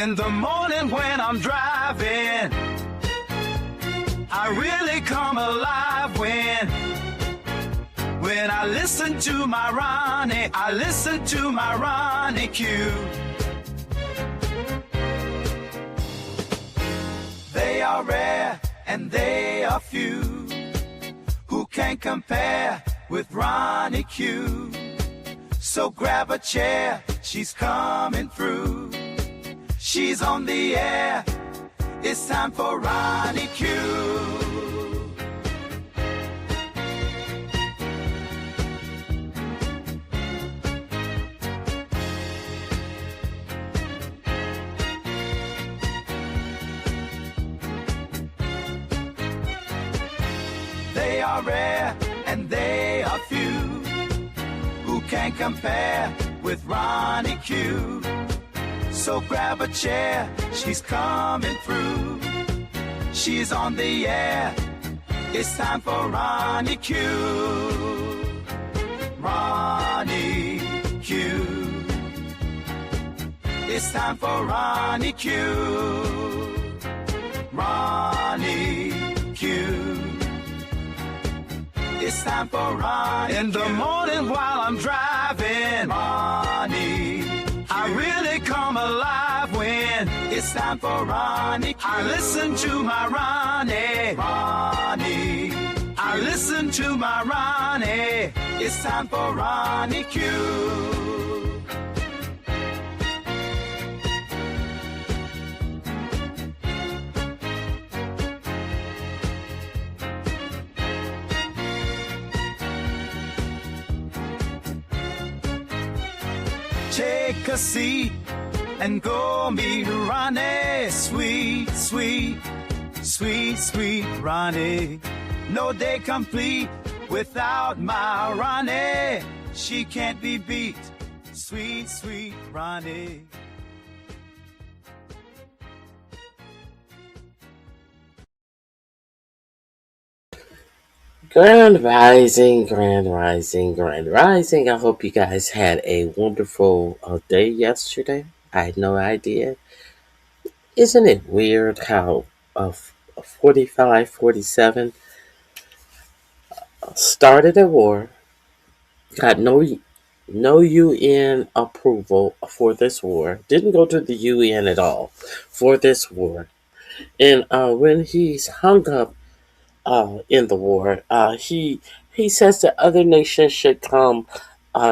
In the morning when I'm driving, I really come alive when I listen to my Ronnie, I listen to my RonyiQ. They are rare and they are few who can compare with RonyiQ. So grab a chair, she's coming through. She's on the air, it's time for RonyiQ. They are rare and they are few who can compare with RonyiQ. So grab a chair, she's coming through. She's on the air, it's time for RonyiQ. RonyiQ. It's time for RonyiQ. RonyiQ. It's time for RonyiQ. In the morning while I'm driving, Ronnie, I really come alive when it's time for RonyiQ. I listen to my Ronnie, Ronnie. I listen to my Ronnie. It's time for RonyiQ. Take a seat and go meet Ronnie. Sweet, sweet, sweet, sweet Ronnie. No day complete without my Ronnie. She can't be beat. Sweet, sweet Ronnie. Grand rising, grand rising, grand rising. I hope you guys had a wonderful day yesterday. I had no idea. Isn't it weird how 45, 47 started a war, got no UN approval for this war, didn't go to the UN at all for this war. And when he's hung up in the war, he says that other nations should come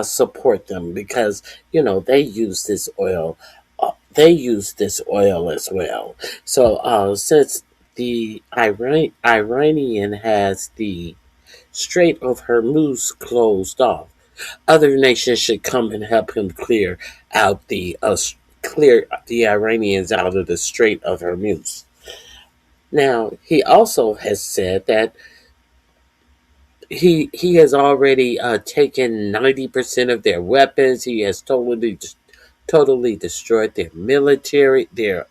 support them because they use this oil. They use this oil as well. So since the Iranian has the Strait of Hormuz closed off, other nations should come and help him clear the Iranians out of the Strait of Hormuz. Now, he also has said that he has already taken 90% of their weapons. He has totally destroyed their military, their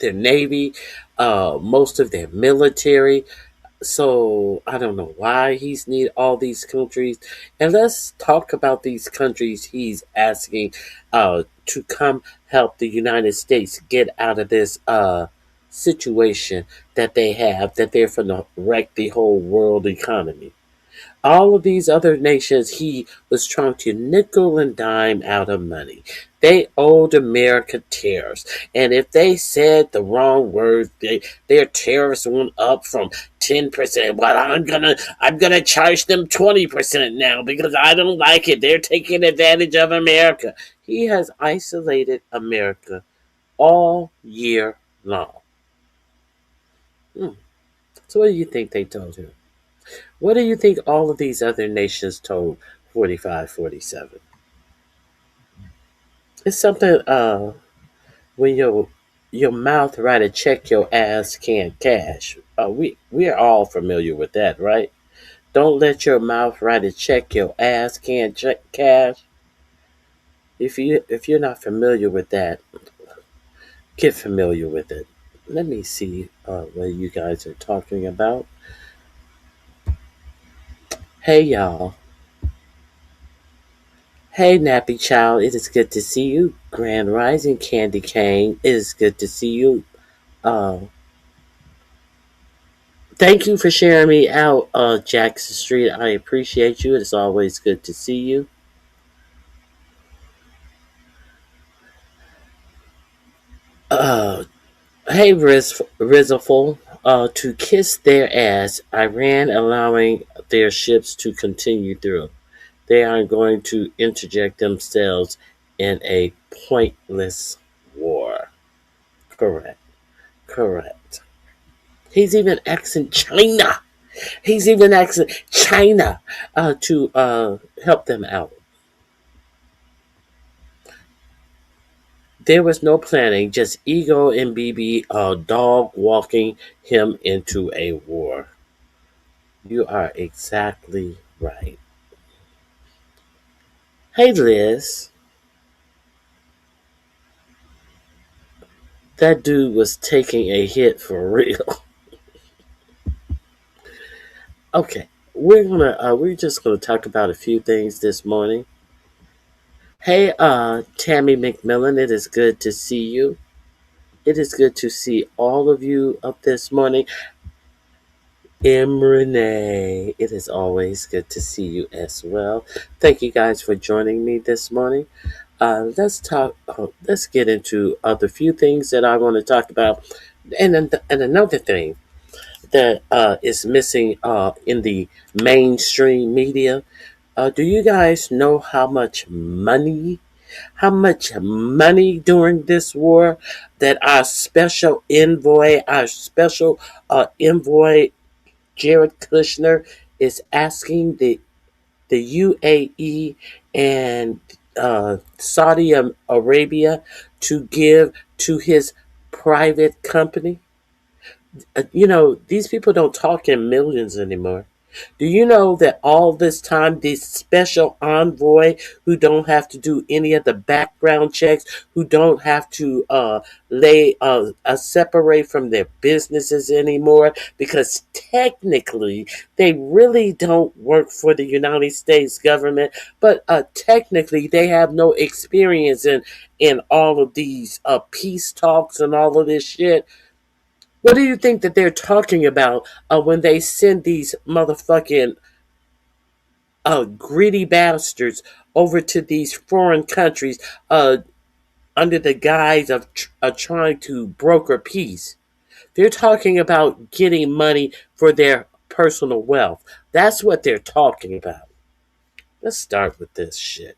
navy, most of their military. So I don't know why he's need all these countries. And let's talk about these countries he's asking to come help the United States get out of this situation that they have, that they're going to wreck the whole world economy. All of these other nations, he was trying to nickel and dime out of money. They owed America tariffs, and if they said the wrong words, their tariffs went up from 10%. Well, I'm gonna charge them 20% now because I don't like it. They're taking advantage of America. He has isolated America all year long. So what do you think they told him? What do you think all of these other nations told 45, 47? It's something when your mouth write a check, your ass can't cash. We're all familiar with that, right? Don't let your mouth write a check, your ass can't cash. If you're not familiar with that, get familiar with it. Let me see what you guys are talking about. Hey y'all. Hey, Nappy Child, it is good to see you. Grand Rising Candy Cane, it is good to see you. Uh, Thank you for sharing me out, Jackson Street. I appreciate you. It's always good to see you. Uh, hey, Rizzleful, to kiss their ass, Iran allowing their ships to continue through. They are going to interject themselves in a pointless war. Correct. Correct. He's even asking China. He's even asking China to help them out. There was no planning, just ego and BB dog walking him into a war. You are exactly right. Hey, Liz. That dude was taking a hit for real. Okay, we're just gonna talk about a few things this morning. Hey, Tammy McMillan, it is good to see you. It is good to see all of you up this morning. Renee, it is always good to see you as well. Thank you guys for joining me this morning. Let's talk. Let's get into the few things that I want to talk about, and another thing that is missing in the mainstream media. Do you guys know how much money during this war that our special envoy Jared Kushner is asking the UAE and Saudi Arabia to give to his private company? These people don't talk in millions anymore. Do you know that all this time, this special envoy who don't have to do any of the background checks, who don't have to separate from their businesses anymore, because technically they really don't work for the United States government, but technically they have no experience in all of these peace talks and all of this shit. What do you think that they're talking about when they send these motherfucking greedy bastards over to these foreign countries under the guise of trying to broker peace? They're talking about getting money for their personal wealth. That's what they're talking about. Let's start with this shit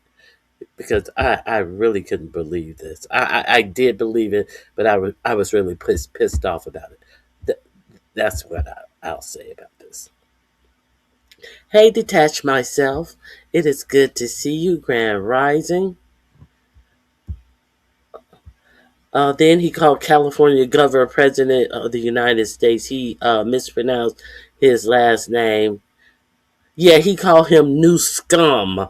because I really couldn't believe this. I did believe it, but I was really pissed off about it. That's what I'll say about this. Hey, Detach Myself. It is good to see you, Grand Rising. Then he called California Governor President of the United States. He mispronounced his last name. Yeah, he called him new scum,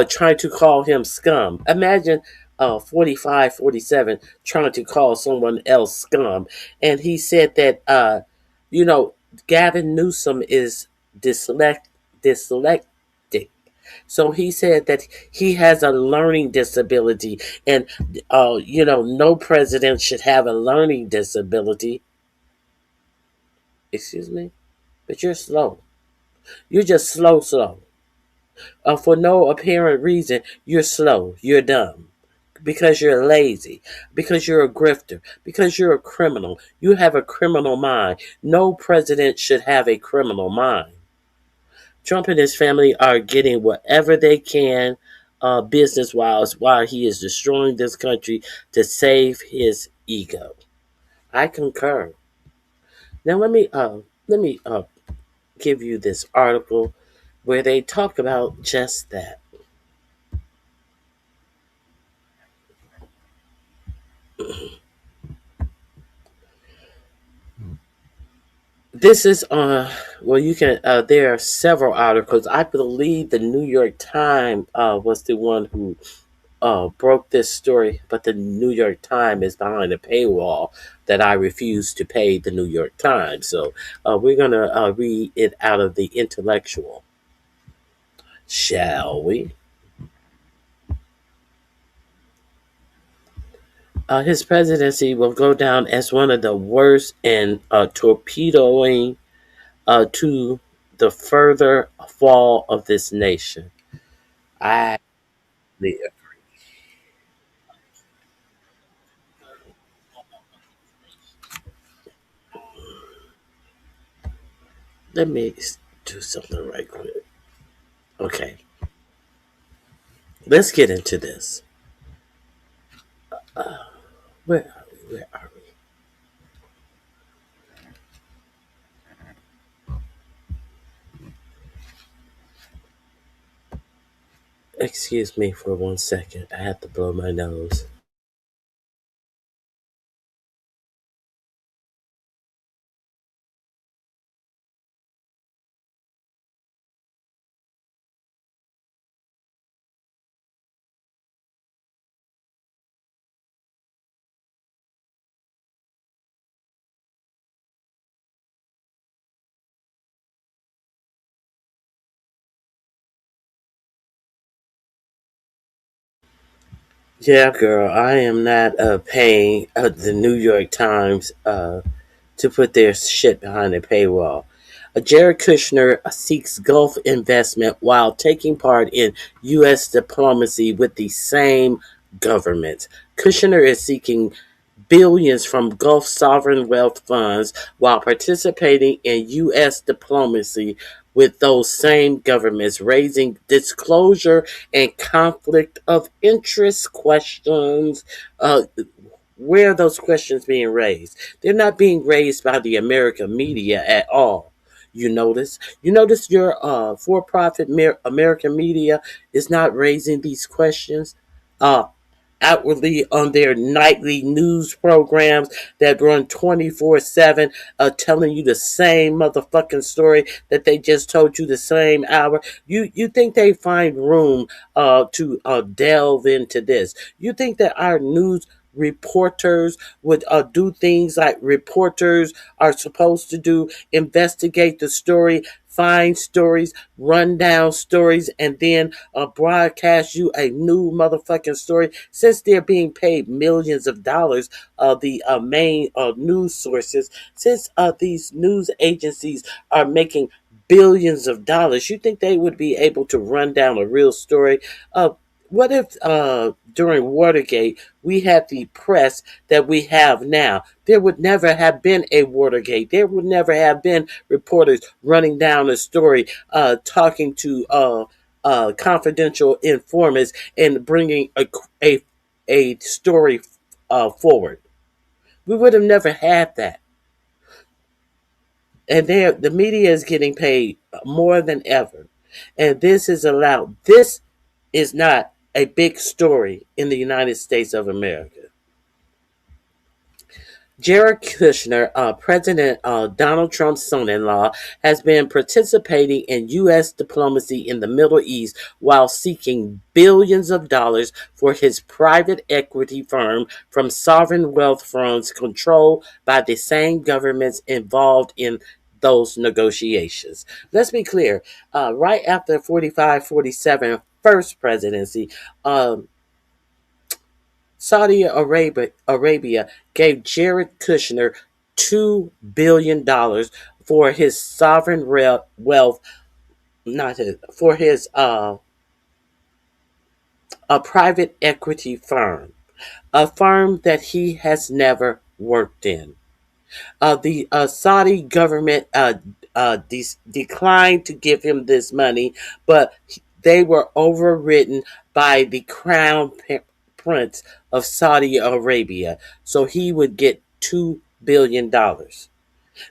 trying to call him scum. Imagine 45, 47 trying to call someone else scum. And he said that, you know, Gavin Newsom is dyslexic. So he said that he has a learning disability. And, no president should have a learning disability. Excuse me? But you're slow. You're just slow. For no apparent reason, you're slow, you're dumb, because you're lazy, because you're a grifter, because you're a criminal. You have a criminal mind. No president should have a criminal mind. Trump and his family are getting whatever they can business wise while he is destroying this country to save his ego. I concur. Now let me give you this article where they talk about just that. This is well, you can there are several articles. I believe the New York Times was the one who broke this story, but the New York Times is behind a paywall that I refuse to pay the New York Times. So we're gonna read it out of the Intellectual, shall we? His presidency will go down as one of the worst in torpedoing to the further fall of this nation. I Let me do something right quick. Okay, let's get into this. Where are we? Where are we? Excuse me for 1 second. I have to blow my nose. Yeah, girl, I am not paying the New York Times to put their shit behind a paywall. Jared Kushner seeks Gulf investment while taking part in U.S. diplomacy with the same government. Kushner is seeking billions from Gulf sovereign wealth funds while participating in U.S. diplomacy with those same governments, raising disclosure and conflict of interest questions. Where are those questions being raised? They're not being raised by the American media at all. You notice your for-profit American media is not raising these questions. Uh, Outwardly on their nightly news programs that run 24/7, telling you the same motherfucking story that they just told you the same hour. You think they find room to delve into this? You think that our news reporters would do things like reporters are supposed to do, investigate the story, find stories, run down stories, and then broadcast you a new motherfucking story? Since they're being paid millions of dollars, the main news sources, since these news agencies are making billions of dollars, you think they would be able to run down a real story? What if during Watergate we had the press that we have now? There would never have been a Watergate. There would never have been reporters running down a story, talking to confidential informants and bringing a, a story forward. We would have never had that. And the media is getting paid more than ever. And this is allowed. This is not a big story in the United States of America. Jared Kushner, President Donald Trump's son-in-law, has been participating in U.S. diplomacy in the Middle East while seeking billions of dollars for his private equity firm from sovereign wealth funds controlled by the same governments involved in those negotiations. Let's be clear. Right after 45-47 first presidency, Saudi Arabia gave Jared Kushner $2 billion for his sovereign wealth, not his, for his a private equity firm, a firm that he has never worked in. The Saudi government declined to give him this money, but they were overridden by the crown prince of Saudi Arabia, so he would get $2 billion.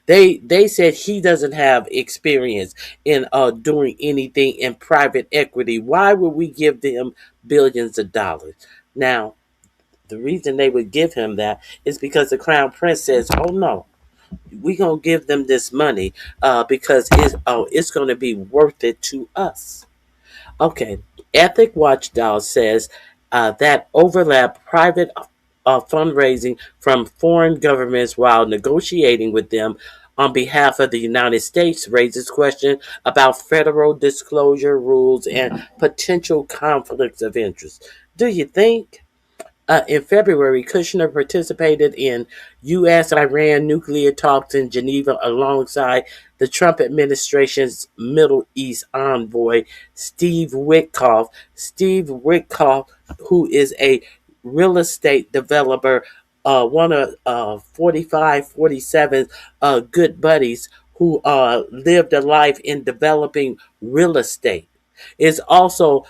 They said he doesn't have experience in doing anything in private equity. Why would we give them billions of dollars? Now, the reason they would give him that is because the crown prince says, "Oh no, we gonna give them this money because it's gonna be worth it to us." Okay, Ethic Watchdog says that overlap private fundraising from foreign governments while negotiating with them on behalf of the United States raises questions about federal disclosure rules and potential conflicts of interest. Do you think? In February, Kushner participated in U.S.-Iran nuclear talks in Geneva alongside the Trump administration's Middle East envoy, Steve Witkoff. Steve Witkoff, who is a real estate developer, one of 45, 47 good buddies who lived a life in developing real estate, is also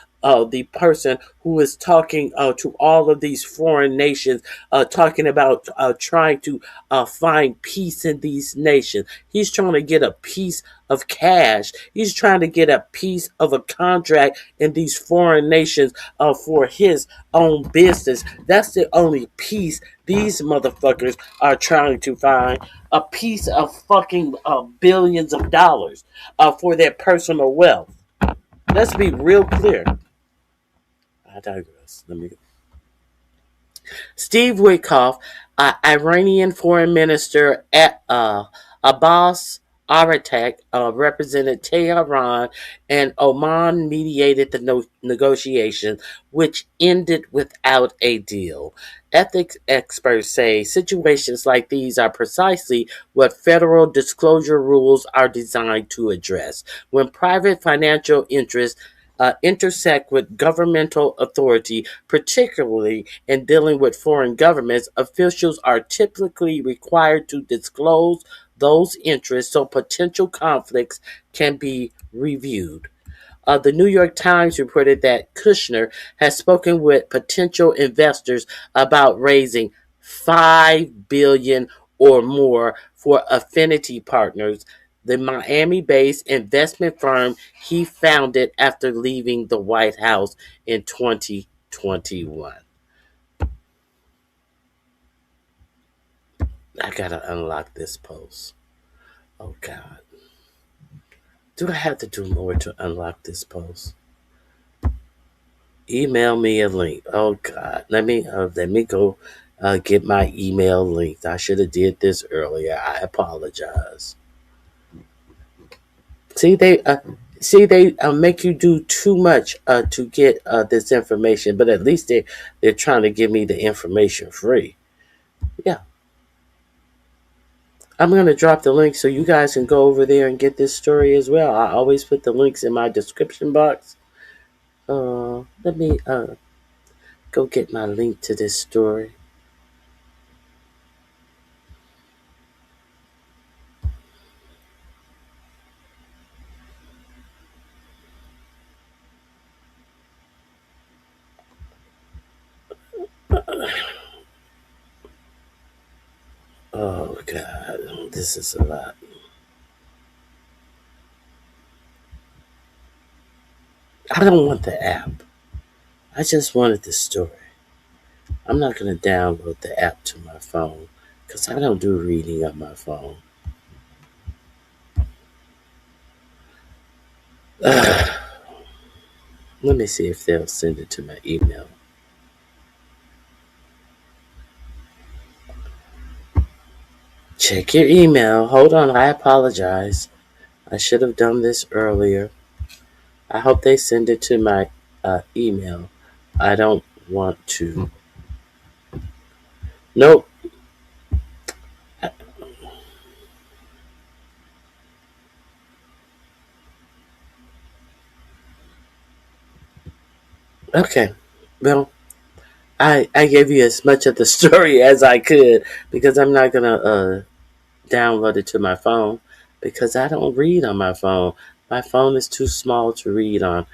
the person who is talking to all of these foreign nations, talking about trying to find peace in these nations. He's trying to get a piece of cash. He's trying to get a piece of a contract in these foreign nations for his own business. That's the only piece these motherfuckers are trying to find. A piece of fucking billions of dollars for their personal wealth. Let's be real clear. I digress. Steve Witkoff, Iranian Foreign Minister Abbas Aratak, represented Tehran, and Oman mediated the negotiations, which ended without a deal. Ethics experts say situations like these are precisely what federal disclosure rules are designed to address. When private financial interests intersect with governmental authority, particularly in dealing with foreign governments, officials are typically required to disclose those interests so potential conflicts can be reviewed. The New York Times reported that Kushner has spoken with potential investors about raising $5 billion or more for Affinity Partners, the Miami-based investment firm he founded after leaving the White House in 2021. I gotta unlock this post. Oh God. Do I have to do more to unlock this post? Email me a link. Oh God, let me go get my email linked. I should have did this earlier. I apologize. See they make you do too much to get this information, but at least they're trying to give me the information free. Yeah, I'm gonna drop the link so you guys can go over there and get this story as well. I always put the links in my description box. Let me go get my link to this story. Oh God, this is a lot. I don't want the app. I just wanted the story. I'm not gonna download the app to my phone because I don't do reading on my phone. Let me see if they'll send it to my email. Check your email. Hold on, I apologize. I should have done this earlier. I hope they send it to my email. I don't want to. Nope. Okay. Well, I gave you as much of the story as I could because I'm not gonna download it to my phone because I don't read on my phone. My phone is too small to read on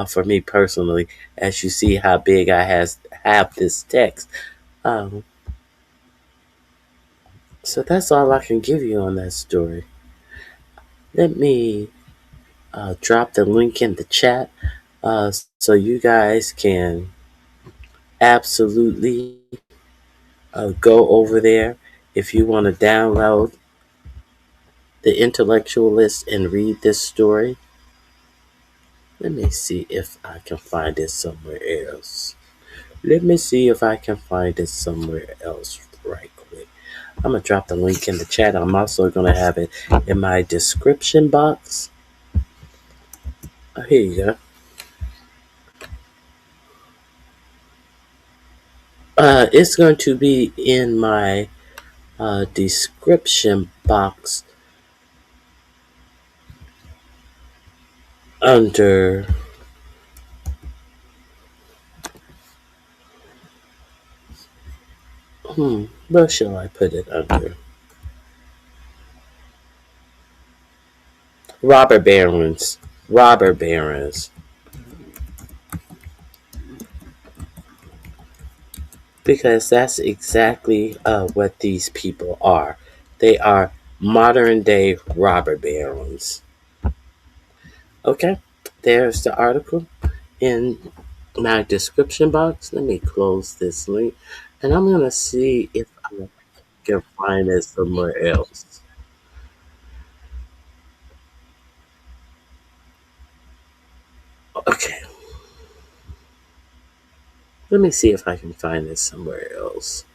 for me personally. As you see how big I have this text. Um, so that's all I can give you on that story. Let me drop the link in the chat so you guys can absolutely go over there if you want to download the Intellectualist and read this story. Let me see if I can find it somewhere else. Let me see if I can find it somewhere else right quick. I'm going to drop the link in the chat. I'm also going to have it in my description box. Here you go. It's going to be in my description box under where shall I put it under? Robber barons. Robber barons. Because that's exactly what these people are. They are modern day robber barons. Okay, there's the article in my description box. Let me close this link and I'm going to see if I can find it somewhere else. Okay, let me see if I can find it somewhere else.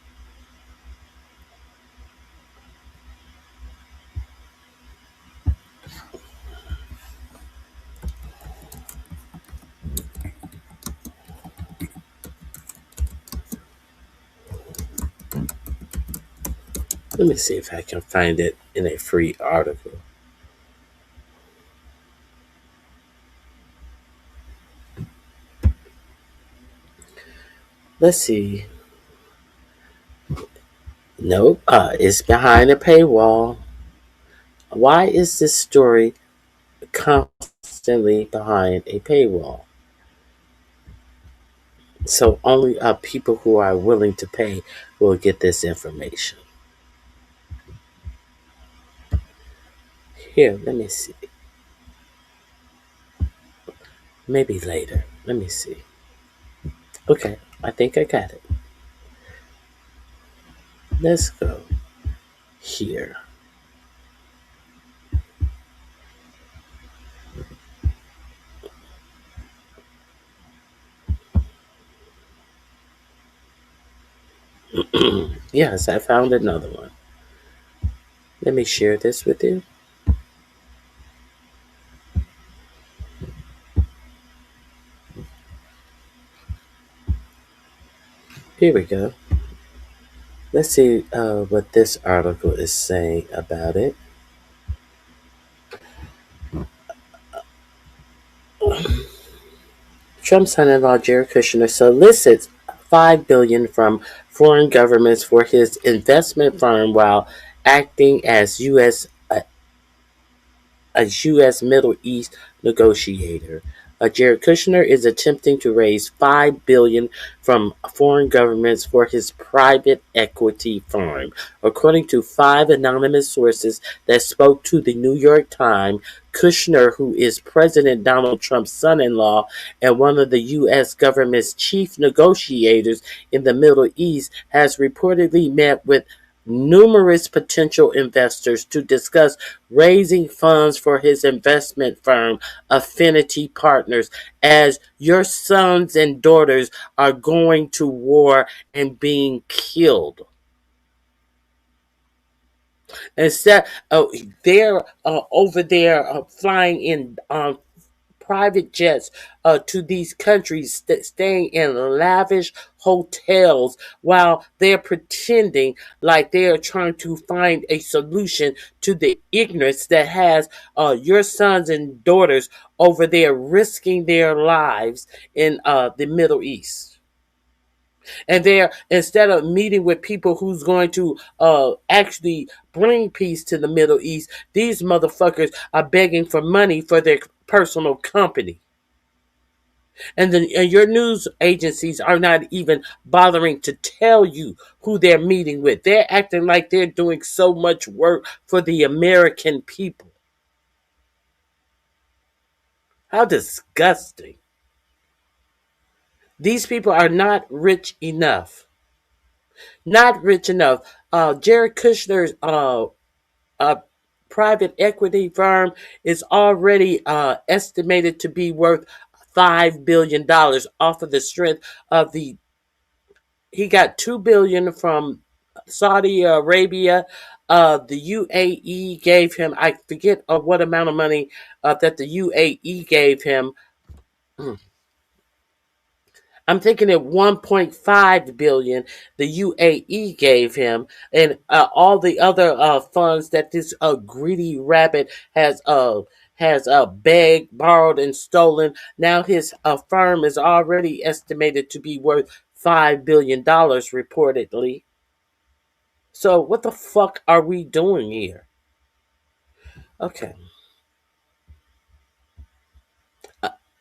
Let me see if I can find it in a free article. Let's see. Nope, it's behind a paywall. Why is this story constantly behind a paywall? So only people who are willing to pay will get this information. Here, let me see. Maybe later. Let me see. Okay, I think I got it. Let's go here. Yes, I found another one. Let me share this with you. Here we go. Let's see what this article is saying about it. Trump's son-in-law Jared Kushner solicits $5 billion from foreign governments for his investment firm while acting as U.S. Middle East negotiator. Jared Kushner is attempting to raise $5 billion from foreign governments for his private equity firm. According to 5 anonymous sources that spoke to the New York Times, Kushner, who is President Donald Trump's son-in-law and one of the U.S. government's chief negotiators in the Middle East, has reportedly met with numerous potential investors to discuss raising funds for his investment firm, Affinity Partners, as your sons and daughters are going to war and being killed. Instead, they're over there flying in private jets to these countries, staying in lavish hotels while they're pretending like they are trying to find a solution to the ignorance that has your sons and daughters over there risking their lives in the Middle East. And they're, instead of meeting with people who's going to actually bring peace to the Middle East, these motherfuckers are begging for money for their personal company. And your news agencies are not even bothering to tell you who they're meeting with. They're acting like they're doing so much work for the American people. How disgusting. These people are not rich enough. Not rich enough. Jared Kushner's uh, private equity firm is already estimated to be worth $5 billion off of the strength of the. He got $2 billion from Saudi Arabia. The UAE gave him, I forget what amount of money that the UAE gave him. I'm thinking at 1.5 billion the UAE gave him, and all the other funds that this greedy rabbit has begged, borrowed, and stolen. Now his firm is already estimated to be worth $5 billion reportedly. So what the fuck are we doing here? Okay,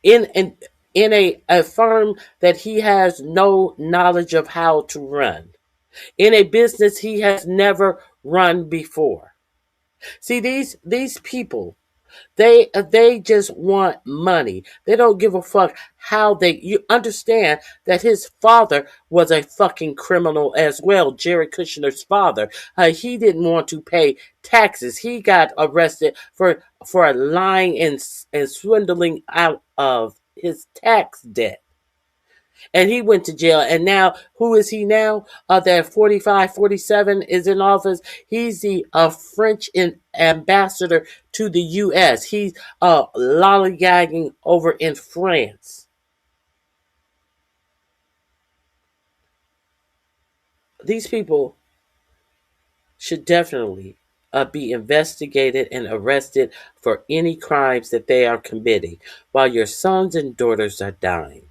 in in in a firm that he has no knowledge of how to run, in a business he has never run before. See, these people, they just want money. They don't give a fuck how they. You understand that his father was a fucking criminal as well. Jared Kushner's father. He didn't want to pay taxes. He got arrested for lying and swindling out of his tax debt, and he went to jail. And now, who is he now? That 45, 47 is in office. He's the French ambassador to the U.S. He's lollygagging over in France. These people should definitely be investigated and arrested for any crimes that they are committing while your sons and daughters are dying.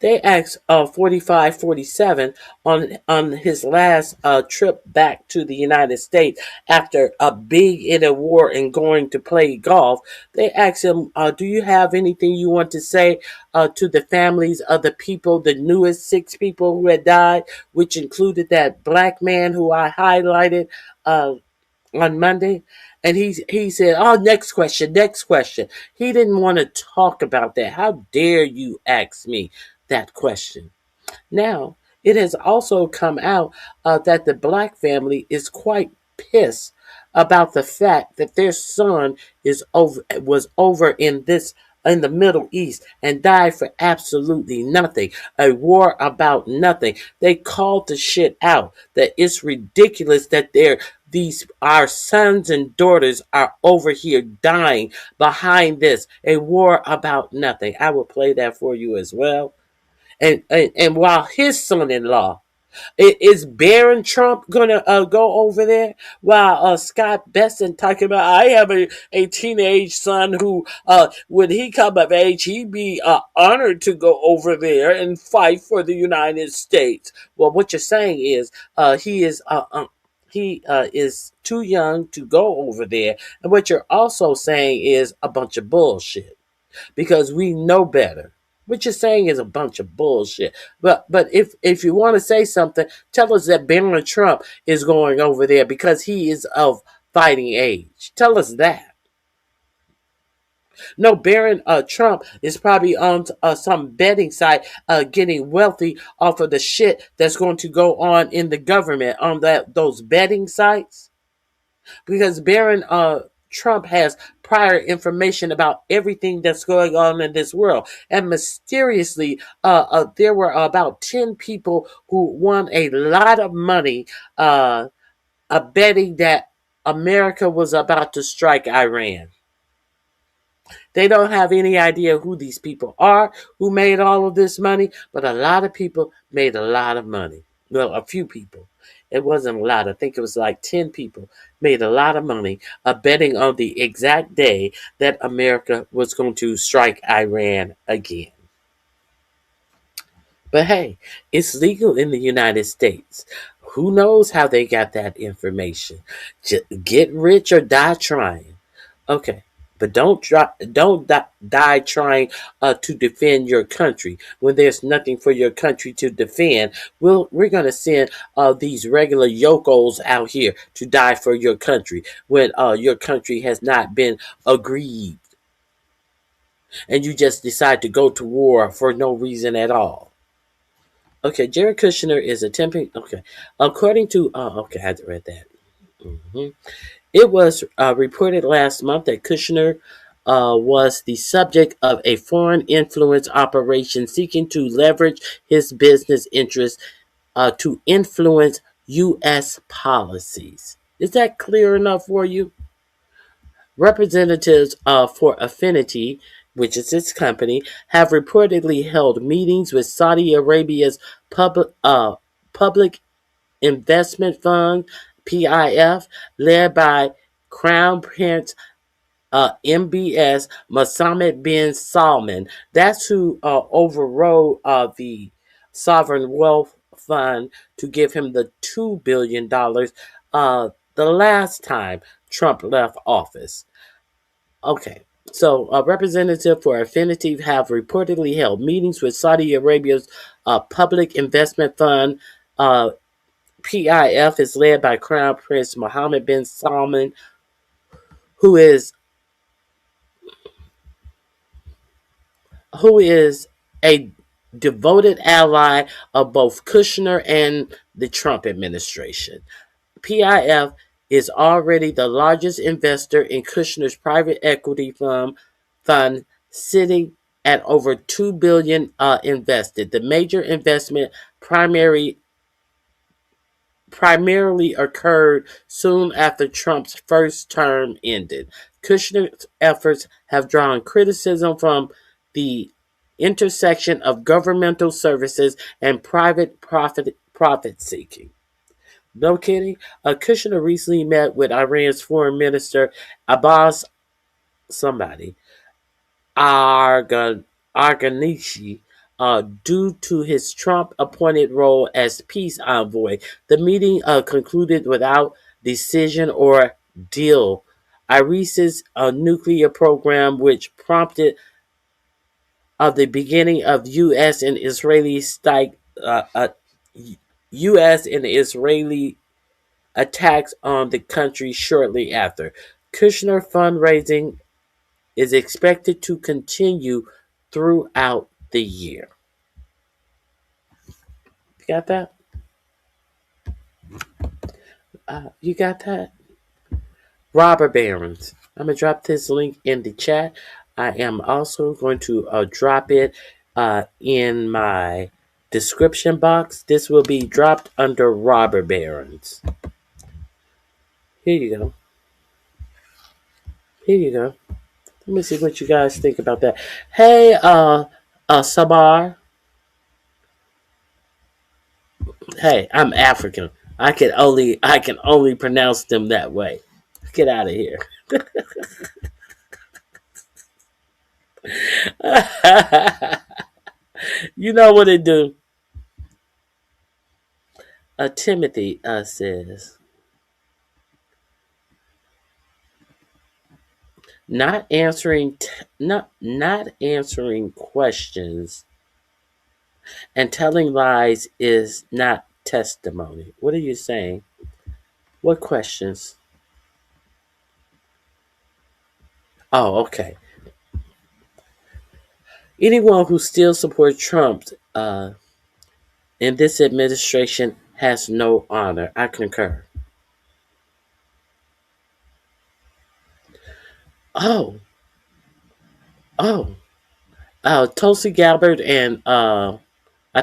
They asked 45, 47 on his last trip back to the United States after being in a war and going to play golf. They asked him, do you have anything you want to say to the families of the people, the newest 6 people who had died, which included that black man who I highlighted on Monday? And he said, oh, next question, next question. He didn't want to talk about that. How dare you ask me that question? Now, it has also come out that the black family is quite pissed about the fact that their son was over in the Middle East and died for absolutely nothing. A war about nothing. They called the shit out that it's ridiculous that our sons and daughters are over here dying behind this. A war about nothing. I will play that for you as well. And while his son-in-law is Baron Trump gonna go over there while Scott Besson talking about I have a teenage son who when he come of age he'd be honored to go over there and fight for the United States. Well, what you're saying is he is too young to go over there, and what you're also saying is a bunch of bullshit because we know better. What you're saying is a bunch of bullshit. But if you want to say something, tell us that Baron Trump is going over there because he is of fighting age. Tell us that. No, Baron Trump is probably on some betting site getting wealthy off of the shit that's going to go on in the government on those betting sites. Because Baron Trump has prior information about everything that's going on in this world. And mysteriously, there were about 10 people who won a lot of money betting that America was about to strike Iran. They don't have any idea who these people are, who made all of this money, but a lot of people made a lot of money. Well, a few people. It wasn't a lot. I think it was like 10 people made a lot of money betting on the exact day that America was going to strike Iran again. But hey, it's legal in the United States. Who knows how they got that information? Just get rich or die trying. Okay. But don't die trying to defend your country when there's nothing for your country to defend. We're going to send these regular yokos out here to die for your country when your country has not been aggrieved. And you just decide to go to war for no reason at all. Okay, Jared Kushner is attempting. Okay, according to. Okay, I had to read that. Mm-hmm. It was reported last month that Kushner was the subject of a foreign influence operation seeking to leverage his business interests to influence U.S. policies. Is that clear enough for you? Representatives for Affinity which is its company, have reportedly held meetings with Saudi Arabia's public investment fund (PIF), led by Crown Prince MBS Mohammed bin Salman. That's who overrode the sovereign wealth fund to give him the $2 billion the last time Trump left office. Okay. So, a representative for Affinity have reportedly held meetings with Saudi Arabia's public investment fund. PIF is led by Crown Prince Mohammed bin Salman, who is who is a devoted ally of both Kushner and the Trump administration. PIF is already the largest investor in Kushner's private equity fund, sitting at over $2 billion invested. The major investment primarily occurred soon after Trump's first term ended. Kushner's efforts have drawn criticism from the intersection of governmental services and private profit seeking. No kidding. Kushner recently met with Iran's foreign minister Abbas somebody Arganishi, due to his Trump-appointed role as peace envoy. The meeting concluded without decision or deal. Iris's nuclear program, which prompted the beginning of U.S. and Israeli attacks on the country shortly after. Kushner fundraising is expected to continue throughout the year. You got that? You got that? Robber barons. I'm going to drop this link in the chat. I am also going to drop it in my description box. This will be dropped under robber barons. Here you go. Here you go. Let me see what you guys think about that. Hey, Sabar. Hey, I'm African. I can only pronounce them that way. Get out of here. You know what it do. Timothy says, not answering questions and telling lies is not testimony. What are you saying? What questions? Oh, okay. Anyone who still supports Trump in this administration has no honor. I concur. Oh, oh. Tulsi Gabbard and I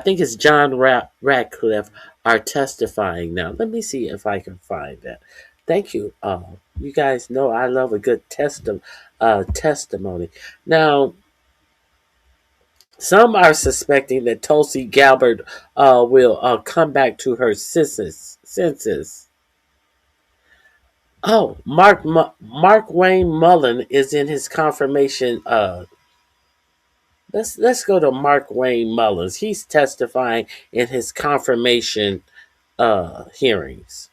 think it's John Radcliffe are testifying now. Let me see if I can find that. Thank you. You guys know I love a good testimony. Now, some are suspecting that Tulsi Gabbard will come back to her senses. Oh, Mark Wayne Mullen is in his confirmation. Let's go to Mark Wayne Mullins. He's testifying in his confirmation hearings.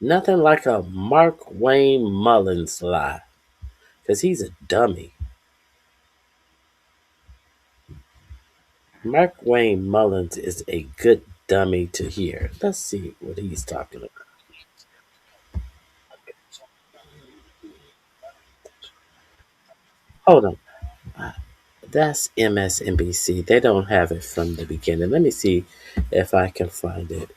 Nothing like a Mark Wayne Mullins lie, because he's a dummy. Mark Wayne Mullins is a good dummy to hear. Let's see what he's talking about. Hold on. That's MSNBC. They don't have it from the beginning. Let me see if I can find it.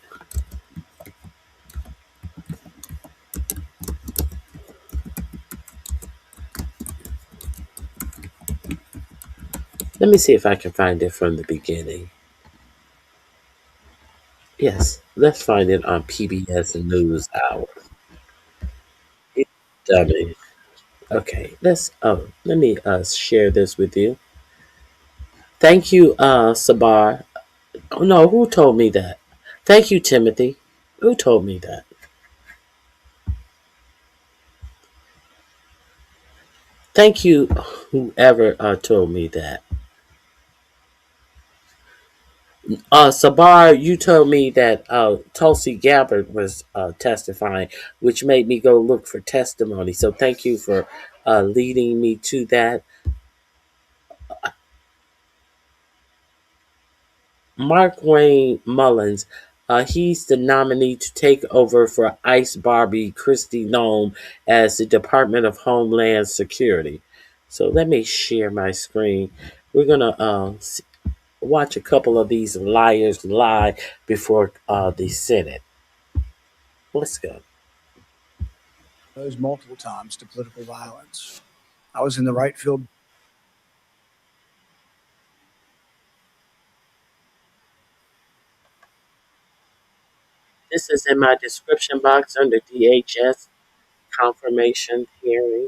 Let me see if I can find it from the beginning. Yes, let's find it on PBS News Hour. Dummy. Okay, let me share this with you. Thank you, Sabar. Oh no, who told me that? Thank you, Timothy. Who told me that? Thank you, whoever told me that. Sabar, you told me that Tulsi Gabbard was testifying, which made me go look for testimony. So thank you for leading me to that. Mark Wayne Mullins, he's the nominee to take over for Ice Barbie Christie Nome as the Department of Homeland Security. So let me share my screen. We're going to watch a couple of these liars lie before the Senate. Let's go. Exposed multiple times to political violence. I was in the right field. This is in my description box under DHS confirmation hearing.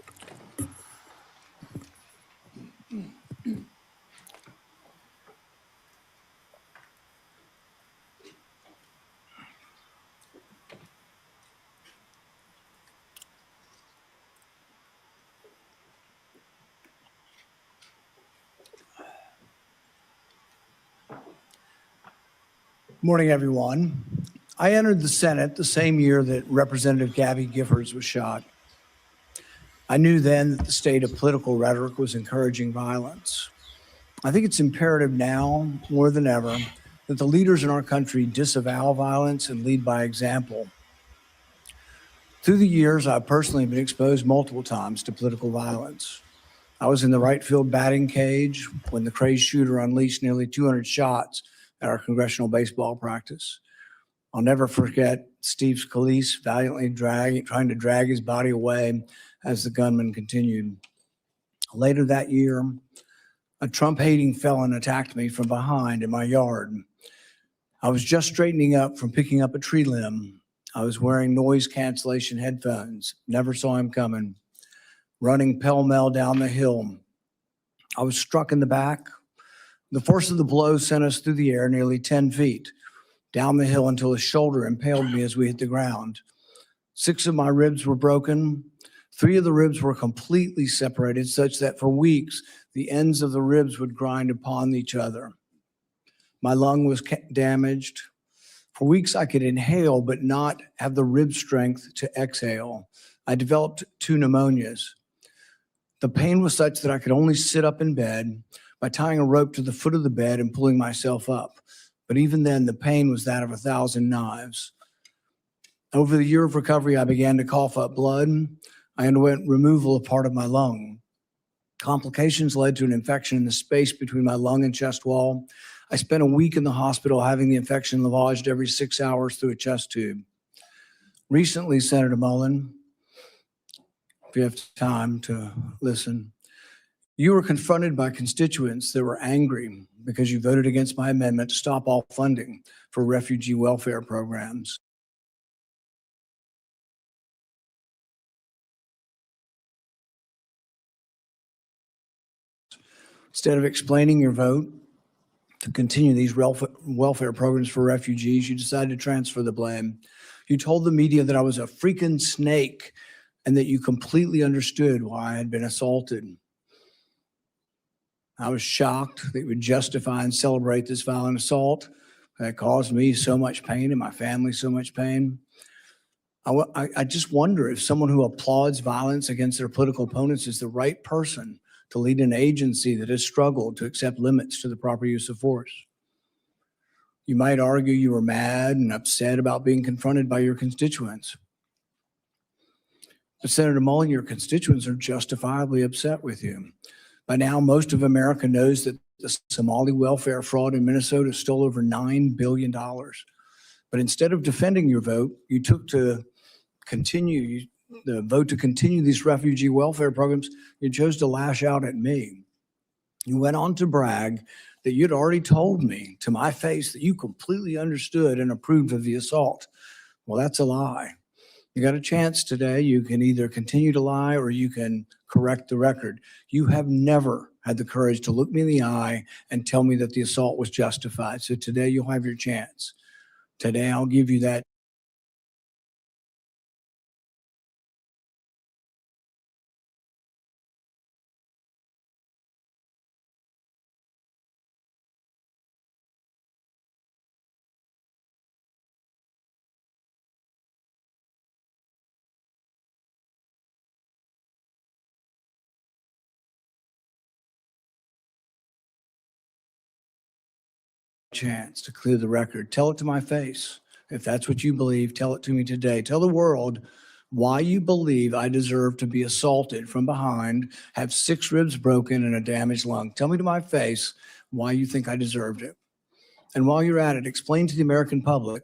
Morning, everyone. I entered the Senate the same year that Representative Gabby Giffords was shot. I knew then that the state of political rhetoric was encouraging violence. I think it's imperative now, more than ever, that the leaders in our country disavow violence and lead by example. Through the years, I've personally been exposed multiple times to political violence. I was in the right field batting cage when the crazed shooter unleashed nearly 200 shots at our congressional baseball practice. I'll never forget Steve Scalise valiantly trying to drag his body away as the gunman continued. Later that year, a Trump-hating felon attacked me from behind in my yard. I was just straightening up from picking up a tree limb. I was wearing noise cancellation headphones, never saw him coming, running pell-mell down the hill. I was struck in the back. The force of the blow sent us through the air nearly 10 feet, down the hill until his shoulder impaled me as we hit the ground. 6 of my ribs were broken. 3 of the ribs were completely separated, such that for weeks, the ends of the ribs would grind upon each other. My lung was damaged. For weeks, I could inhale, but not have the rib strength to exhale. I developed 2 pneumonias. The pain was such that I could only sit up in bed by tying a rope to the foot of the bed and pulling myself up. But even then, the pain was that of 1,000 knives. Over the year of recovery, I began to cough up blood. I underwent removal of part of my lung. Complications led to an infection in the space between my lung and chest wall. I spent a week in the hospital having the infection lavaged every 6 hours through a chest tube. Recently, Senator Mullen, if you have time to listen, you were confronted by constituents that were angry because you voted against my amendment to stop all funding for refugee welfare programs. Instead of explaining your vote to continue these welfare programs for refugees, you decided to transfer the blame. You told the media that I was a freaking snake and that you completely understood why I had been assaulted. I was shocked that you would justify and celebrate this violent assault that caused me so much pain and my family so much pain. I just wonder if someone who applauds violence against their political opponents is the right person to lead an agency that has struggled to accept limits to the proper use of force. You might argue you were mad and upset about being confronted by your constituents. But Senator Mullen, your constituents are justifiably upset with you. By now, most of America knows that the Somali welfare fraud in Minnesota stole over $9 billion. But instead of defending your vote, you took to continue the vote to continue these refugee welfare programs. You chose to lash out at me. You went on to brag that you'd already told me to my face that you completely understood and approved of the assault. Well, that's a lie. You got a chance today. You can either continue to lie or you can correct the record. You have never had the courage to look me in the eye and tell me that the assault was justified. So today you'll have your chance. Today I'll give you that. Chance to clear the record. Tell it to my face. If that's what you believe, tell it to me today. Tell the world why you believe I deserve to be assaulted from behind, have 6 ribs broken and a damaged lung. Tell me to my face why you think I deserved it. And while you're at it, explain to the American public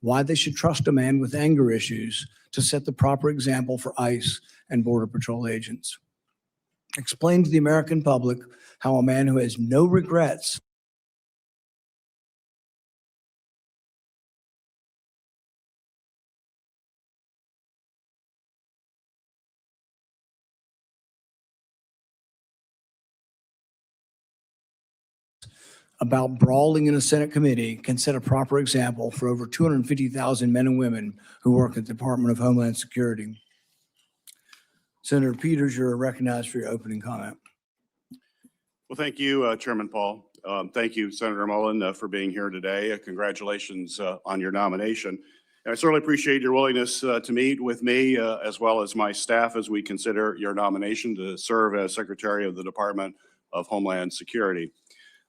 why they should trust a man with anger issues to set the proper example for ICE and Border Patrol agents. Explain to the American public how a man who has no regrets about brawling in a Senate committee can set a proper example for over 250,000 men and women who work at the Department of Homeland Security. Senator Peters, you're recognized for your opening comment. Well, thank you, Chairman Paul. Thank you, Senator Mullen, for being here today. Congratulations on your nomination. And I certainly appreciate your willingness to meet with me as well as my staff as we consider your nomination to serve as Secretary of the Department of Homeland Security.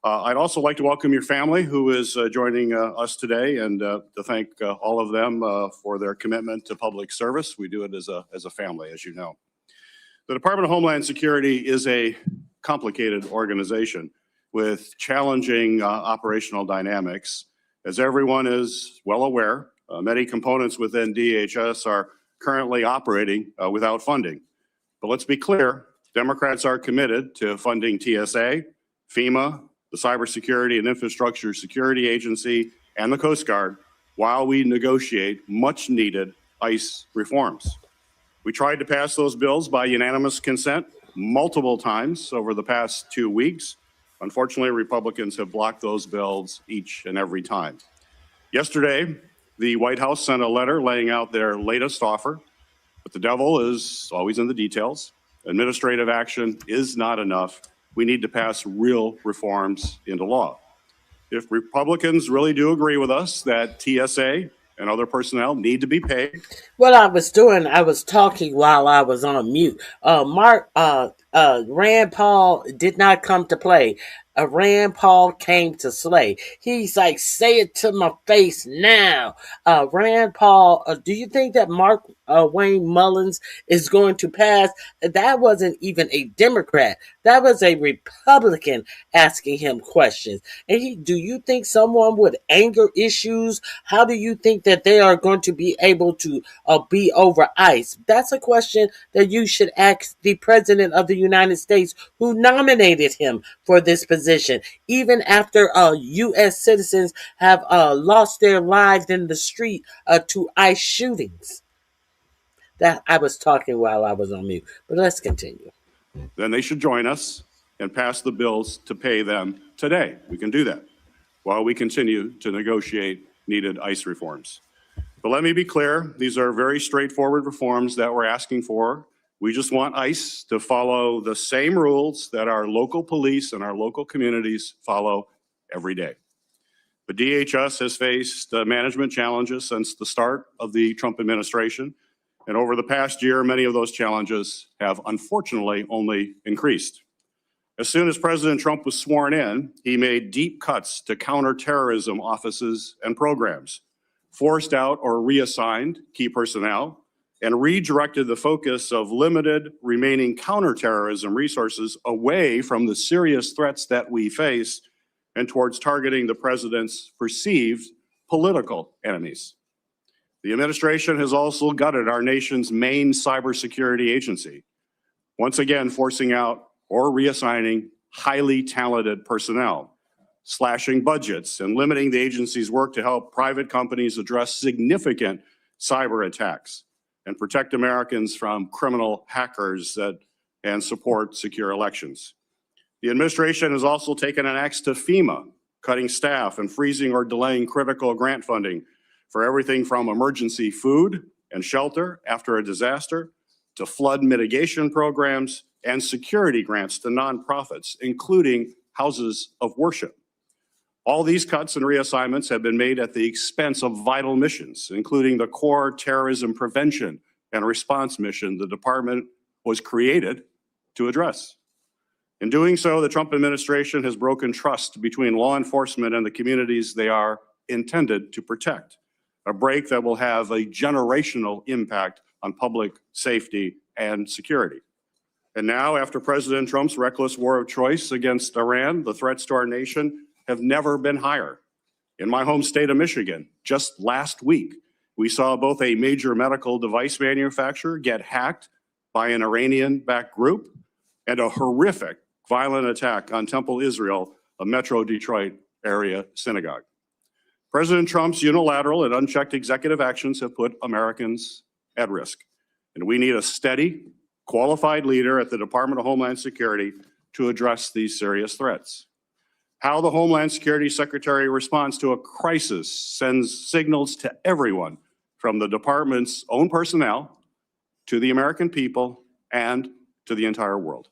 I'd also like to welcome your family who is joining us today and to thank all of them for their commitment to public service. We do it as a family, as you know. The Department of Homeland Security is a complicated organization with challenging operational dynamics. As everyone is well aware, many components within DHS are currently operating without funding. But let's be clear, Democrats are committed to funding TSA, FEMA, the Cybersecurity and Infrastructure Security Agency, and the Coast Guard while we negotiate much needed ICE reforms. We tried to pass those bills by unanimous consent multiple times over the past 2 weeks. Unfortunately, Republicans have blocked those bills each and every time. Yesterday, the White House sent a letter laying out their latest offer, but the devil is always in the details. Administrative action is not enough. We need to pass real reforms into law. If Republicans really do agree with us that TSA and other personnel need to be paid. What I was doing, I was talking while I was on mute. Rand Paul did not come to play. Rand Paul came to slay. He's like, say it to my face now. Rand Paul, do you think that Mark Wayne Mullins is going to pass? That wasn't even a Democrat. That was a Republican asking him questions. And do you think someone with anger issues, how do you think that they are going to be able to be over ICE? That's a question that you should ask the President of the United States who nominated him for this position, even after U.S. citizens have lost their lives in the street to ICE shootings. That I was talking while I was on mute, but let's continue. Then they should join us and pass the bills to pay them today. We can do that while we continue to negotiate needed ICE reforms. But let me be clear, these are very straightforward reforms that we're asking for. We just want ICE to follow the same rules that our local police and our local communities follow every day. The DHS has faced management challenges since the start of the Trump administration. And over the past year, many of those challenges have unfortunately only increased. As soon as President Trump was sworn in, he made deep cuts to counterterrorism offices and programs, forced out or reassigned key personnel, and redirected the focus of limited remaining counterterrorism resources away from the serious threats that we face and towards targeting the president's perceived political enemies. The administration has also gutted our nation's main cybersecurity agency, once again forcing out or reassigning highly talented personnel, slashing budgets, and limiting the agency's work to help private companies address significant cyber attacks. and protect Americans from criminal hackers and support secure elections. The administration has also taken an axe to FEMA, cutting staff and freezing or delaying critical grant funding for everything from emergency food and shelter after a disaster to flood mitigation programs and security grants to nonprofits, including houses of worship. All these cuts and reassignments have been made at the expense of vital missions, including the core terrorism prevention and response mission the department was created to address. In doing so, the Trump administration has broken trust between law enforcement and the communities they are intended to protect, a break that will have a generational impact on public safety and security. And now, after President Trump's reckless war of choice against Iran, the threats to our nation have never been higher. In my home state of Michigan, just last week, we saw both a major medical device manufacturer get hacked by an Iranian-backed group and a horrific violent attack on Temple Israel, a Metro Detroit area synagogue. President Trump's unilateral and unchecked executive actions have put Americans at risk. And we need a steady, qualified leader at the Department of Homeland Security to address these serious threats. How the Homeland Security Secretary responds to a crisis sends signals to everyone, from the department's own personnel to the American people and to the entire world.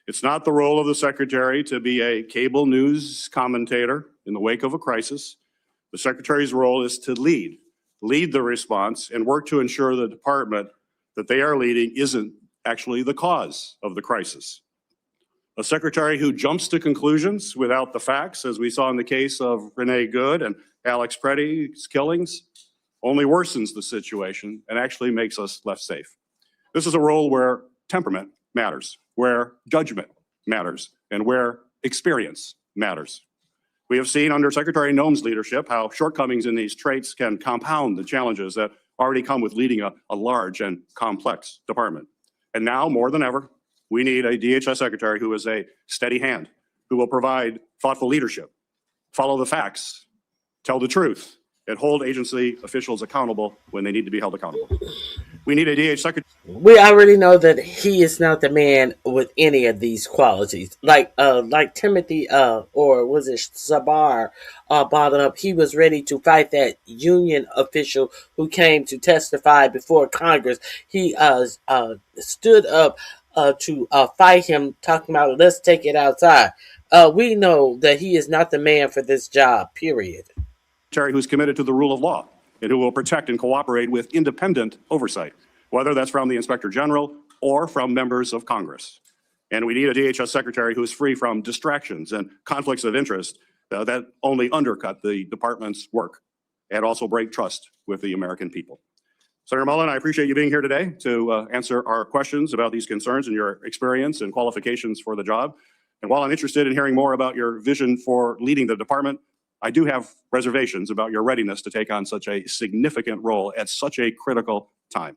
It's not the role of the Secretary to be a cable news commentator in the wake of a crisis. The Secretary's role is to lead the response and work to ensure the department that they are leading isn't actually the cause of the crisis. A secretary who jumps to conclusions without the facts, as we saw in the case of Renee Good and Alex Preddy's killings, only worsens the situation and actually makes us less safe. This is a role where temperament matters, where judgment matters, and where experience matters. We have seen under Secretary Noem's leadership how shortcomings in these traits can compound the challenges that already come with leading a large and complex department. And now, more than ever, we need a DHS secretary who is a steady hand, who will provide thoughtful leadership, follow the facts, tell the truth, and hold agency officials accountable when they need to be held accountable. We need a DHS secretary. We already know that he is not the man with any of these qualities. Like Timothy, or was it Sabar, brought up, he was ready to fight that union official who came to testify before Congress. He stood up to fight him, talking about, let's take it outside. We know that he is not the man for this job, period. Who's committed to the rule of law and who will protect and cooperate with independent oversight, whether that's from the Inspector General or from members of Congress. And we need a DHS secretary who is free from distractions and conflicts of interest that only undercut the department's work and also break trust with the American people. Senator Mullen, I appreciate you being here today to answer our questions about these concerns and your experience and qualifications for the job. And while I'm interested in hearing more about your vision for leading the department, I do have reservations about your readiness to take on such a significant role at such a critical time.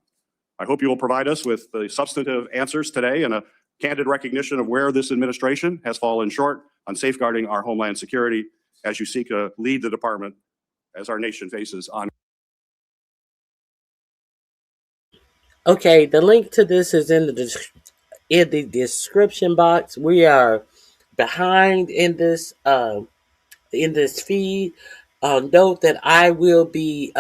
I hope you will provide us with the substantive answers today and a candid recognition of where this administration has fallen short on safeguarding our homeland security as you seek to lead the department as our nation faces on. Okay, the link to this is in the description box. We are behind in this feed. Note that I will be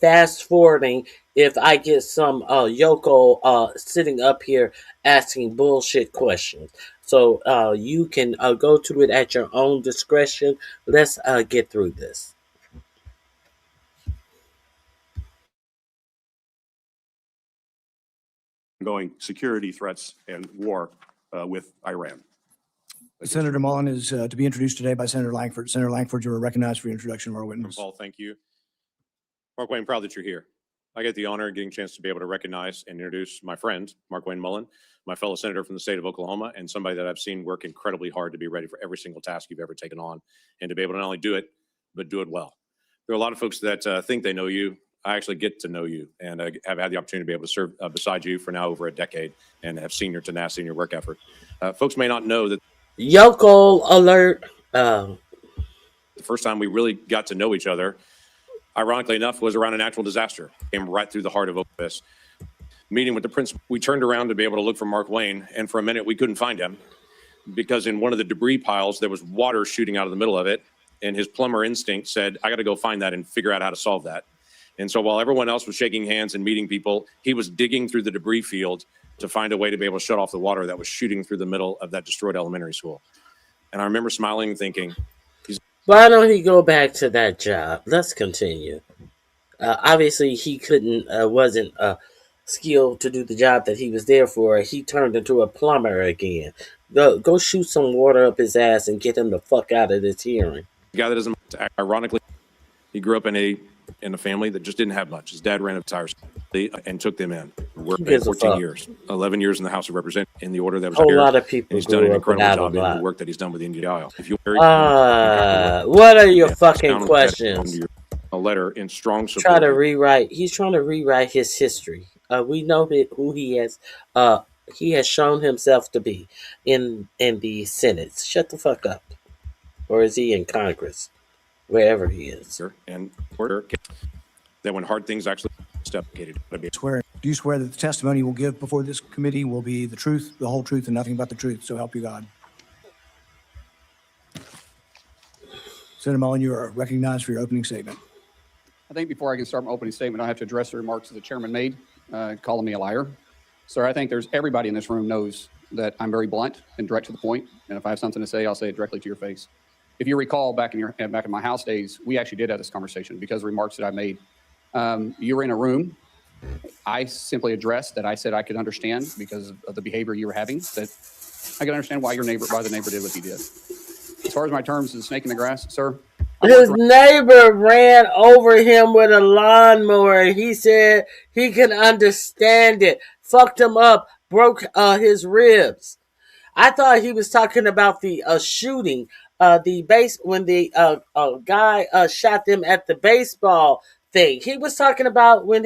fast forwarding if I get some Yoko sitting up here asking bullshit questions. So you can go to it at your own discretion. Let's get through this. Ongoing security threats and war with Iran. Senator Mullen is to be introduced today by Senator Lankford. Senator Lankford, you are recognized for your introduction of our witness. Paul, thank you. Mark Wayne, proud that you're here. I get the honor of getting a chance to be able to recognize and introduce my friend, Mark Wayne Mullen, my fellow senator from the state of Oklahoma, and somebody that I've seen work incredibly hard to be ready for every single task you've ever taken on and to be able to not only do it, but do it well. There are a lot of folks that think they know you. I actually get to know you and have had the opportunity to be able to serve beside you for now over a decade and have seen your tenacity and your work effort. Folks may not know that Yoko alert. the first time we really got to know each other, ironically enough, was around a natural disaster. Came right through the heart of this. meeting with the principal. We turned around to be able to look for Mark Wayne, and for a minute we couldn't find him because in one of the debris piles there was water shooting out of the middle of it, and his plumber instinct said, I got to go find that and figure out how to solve that. And so while everyone else was shaking hands and meeting people, he was digging through the debris field to find a way to be able to shut off the water that was shooting through the middle of that destroyed elementary school. And I remember smiling and thinking, why don't he go back to that job? Let's continue. Obviously, he wasn't skilled to do the job that he was there for. He turned into a plumber again. Go shoot some water up his ass and get him the fuck out of this hearing. the guy that doesn't, ironically, he grew up in a family that just didn't have much. His dad ran a tire and took them in. Worked 14 years, 11 years in the House of Representatives in the order that was a whole here. lot of people. And he's done an incredible job in the work that he's done with the Indian Aisle. If you what are your fucking questions? A letter in strong support. Try to rewrite. He's trying to rewrite his history. We know who he has. He has shown himself to be in the Senate. Shut the fuck up. Or is he in Congress? Wherever he is. And that when hard things actually step. Do you swear that the testimony you will give before this committee will be the truth, the whole truth, and nothing but the truth? So help you God. Senator Mullen, you are recognized for your opening statement. I think before I can start my opening statement, I have to address the remarks that the chairman made, calling me a liar. Sir, I think everybody in this room knows that I'm very blunt and direct to the point, and if I have something to say, I'll say it directly to your face. If you recall, back in my House days, we actually did have this conversation because of remarks that I made. You were in a room. I simply addressed that I said I could understand because of the behavior you were having, that I could understand why the neighbor did what he did. As far as my terms of the snake in the grass, sir. His neighbor ran over him with a lawnmower. He said he could understand it. Fucked him up. Broke his ribs. I thought he was talking about the shooting. When the guy shot them at the baseball thing. He was talking about when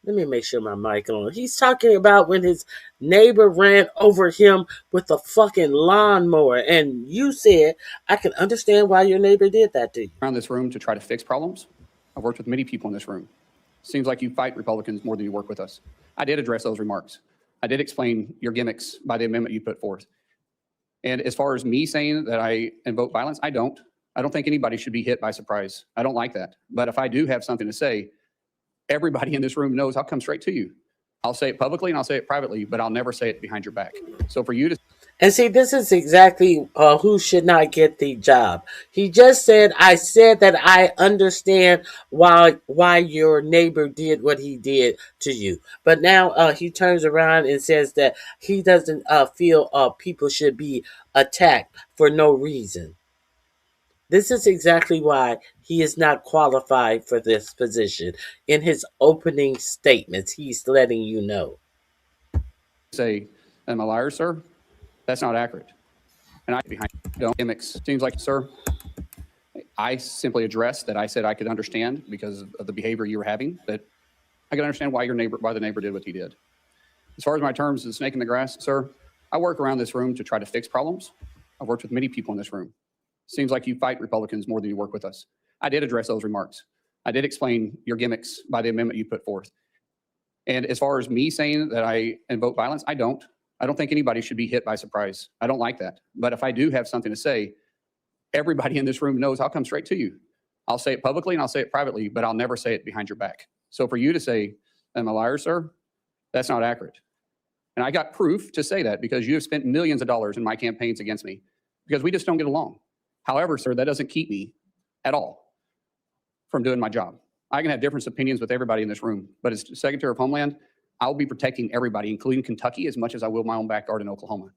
let me make sure my mic on. He's talking about when his neighbor ran over him with a fucking lawnmower. And you said, I can understand why your neighbor did that to you. Around this room to try to fix problems. I've worked with many people in this room. Seems like you fight Republicans more than you work with us. I did address those remarks. I did explain your gimmicks by the amendment you put forth. And as far as me saying that I invoke violence, I don't think anybody should be hit by surprise. I don't like that. But if I do have something to say, everybody in this room knows I'll come straight to you. I'll say it publicly and I'll say it privately, but I'll never say it behind your back. So for you to... And see, this is exactly who should not get the job. He just said, I said that I understand why your neighbor did what he did to you. But now he turns around and says that he doesn't feel people should be attacked for no reason. This is exactly why he is not qualified for this position. In his opening statements, he's letting you know. Say, am I a liar, sir? That's not accurate. And I behind gimmicks. Seems like, sir, I simply addressed that I said I could understand because of the behavior you were having, that I could understand why the neighbor did what he did. As far as my terms of the snake in the grass, sir, I work around this room to try to fix problems. I've worked with many people in this room. Seems like you fight Republicans more than you work with us. I did address those remarks. I did explain your gimmicks by the amendment you put forth. And as far as me saying that I invoke violence, I don't think anybody should be hit by surprise. I don't like that. But if I do have something to say, everybody in this room knows I'll come straight to you. I'll say it publicly and I'll say it privately, but I'll never say it behind your back. So for you to say, am I a liar, sir? That's not accurate. And I got proof to say that because you have spent millions of dollars in my campaigns against me because we just don't get along. However, sir, that doesn't keep me at all from doing my job. I can have different opinions with everybody in this room, but as Secretary of Homeland, I'll be protecting everybody, including Kentucky, as much as I will my own backyard in Oklahoma.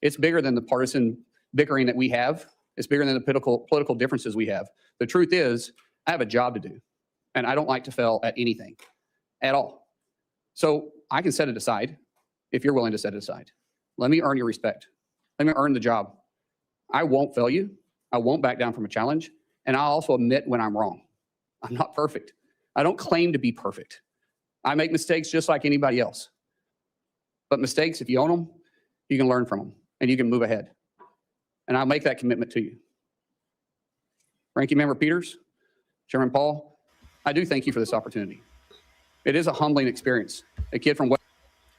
It's bigger than the partisan bickering that we have. It's bigger than the political differences we have. The truth is, I have a job to do, and I don't like to fail at anything at all. So I can set it aside if you're willing to set it aside. Let me earn your respect. Let me earn the job. I won't fail you. I won't back down from a challenge, and I'll also admit when I'm wrong. I'm not perfect. I don't claim to be perfect. I make mistakes just like anybody else. But mistakes, if you own them, you can learn from them, and you can move ahead. And I'll make that commitment to you. Ranking Member Peters, Chairman Paul, I do thank you for this opportunity. It is a humbling experience. A kid from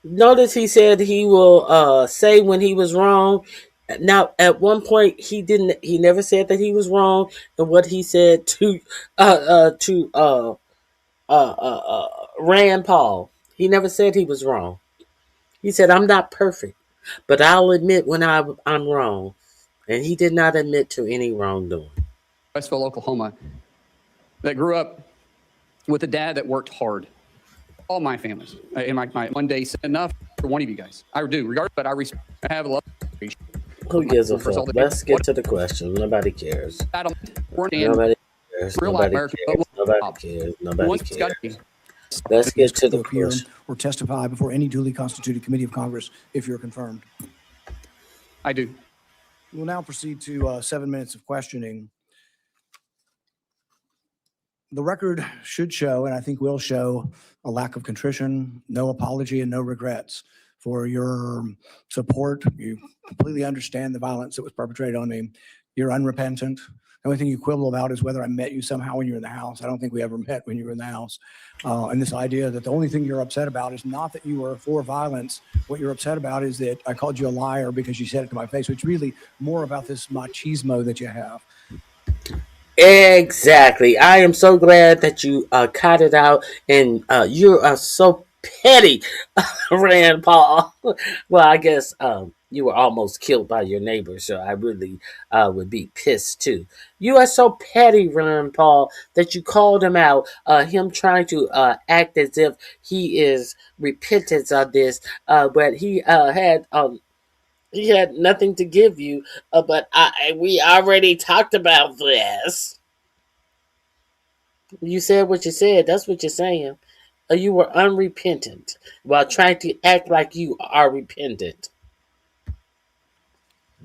Notice he said he will say when he was wrong. Now, at one point, he didn't. He never said that he was wrong, and what he said to Rand Paul, he never said he was wrong. He said, "I'm not perfect, but I'll admit when I'm wrong," and he did not admit to any wrongdoing. Westville, Oklahoma, that grew up with a dad that worked hard. All my families. And my one day said enough for one of you guys. I do, regardless, but I respect. I have a love. Who gives a fuck? Let's get to the question. Nobody cares. Nobody cares. Nobody cares. Nobody cares. Nobody cares. Let's get to the question. Or testify before any duly constituted committee of Congress if you're confirmed. I do. We'll now proceed to 7 minutes of questioning. The record should show, and I think will show, a lack of contrition, no apology, and no regrets for your support. You completely understand the violence that was perpetrated on me. You're unrepentant. The only thing you quibble about is whether I met you somehow when you were in the house. I don't think we ever met when you were in the house. And this idea that the only thing you're upset about is not that you were for violence. What you're upset about is that I called you a liar because you said it to my face, which is really more about this machismo that you have. Exactly. I am so glad that you cut it out, and you are so petty, Rand Paul. Well, I guess you were almost killed by your neighbor, so I really would be pissed too. You are so petty, Rand Paul, that you called him out, him trying to act as if he is repentant of this, but he had nothing to give you, but we already talked about this. You said what you said. That's what you're saying. You were unrepentant while trying to act like you are repentant.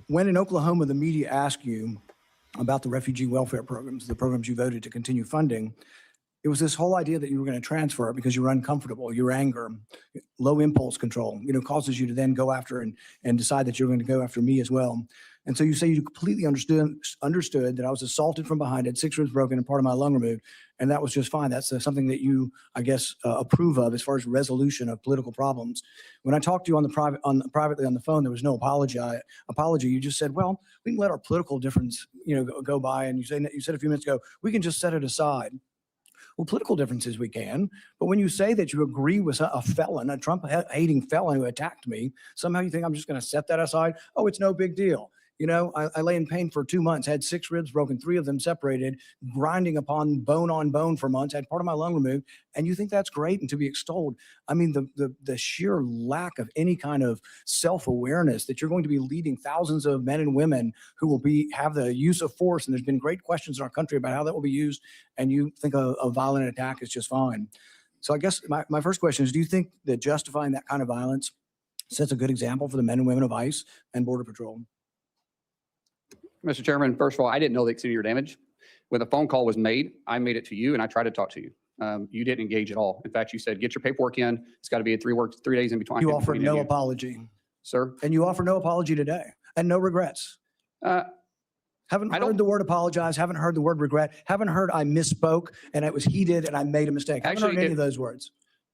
When in Oklahoma, the media asked you about the refugee welfare programs, the programs you voted to continue funding, it was this whole idea that you were going to transfer it because you were uncomfortable, your anger, low impulse control, causes you to then go after and decide that you're going to go after me as well. And so you say you completely understood that I was assaulted from behind, had 6 ribs broken and part of my lung removed, and that was just fine. That's something that you, I guess, approve of as far as resolution of political problems. When I talked to you privately on the phone, there was no apology. You just said, well, we can let our political difference, go by. And you said a few minutes ago, we can just set it aside. Well, political differences we can, but when you say that you agree with a felon, a Trump-hating felon who attacked me, somehow you think I'm just going to set that aside? Oh, it's no big deal. I lay in pain for 2 months, had 6 ribs broken, 3 of them separated, grinding upon bone on bone for months, had part of my lung removed, and you think that's great and to be extolled. I mean, the sheer lack of any kind of self-awareness that you're going to be leading thousands of men and women who will have the use of force, and there's been great questions in our country about how that will be used, and you think a violent attack is just fine. So I guess my first question is, do you think that justifying that kind of violence sets a good example for the men and women of ICE and Border Patrol? Mr. Chairman, first of all, I didn't know the extent of your damage. When the phone call was made, I made it to you and I tried to talk to you. You didn't engage at all. In fact, you said, get your paperwork in. It's got to be 3 days in between. You offered no apology. Sir? And you offer no apology today and no regrets. Haven't heard the word apologize, haven't heard the word regret, haven't heard I misspoke and it was heated and I made a mistake. Haven't heard any of those words.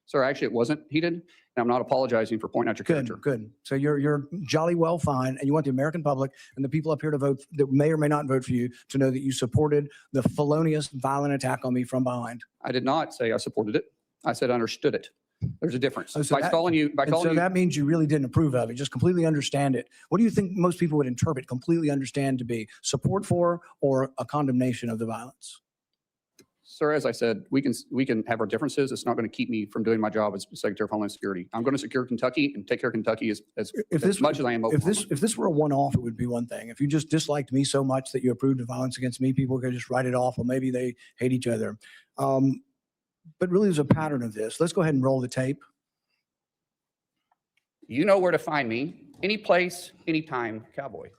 Sir, actually, it wasn't heated, and I'm not apologizing for pointing out your character. Good. So you're jolly well fine, and you want the American public and the people up here to vote that may or may not vote for you to know that you supported the felonious, violent attack on me from behind. I did not say I supported it. I said I understood it. There's a difference. So that means you really didn't approve of it, just completely understand it. What do you think most people would interpret completely understand to be support for or a condemnation of the violence? Sir, as I said, we can have our differences. It's not going to keep me from doing my job as Secretary of Homeland Security. I'm going to secure Kentucky and take care of Kentucky as much as I am Oklahoma. If this were a one-off, it would be one thing. If you just disliked me so much that you approved of violence against me, people could just write it off. Well, maybe they hate each other. But really, there's a pattern of this. Let's go ahead and roll the tape. You know where to find me. Any place, anytime, cowboy.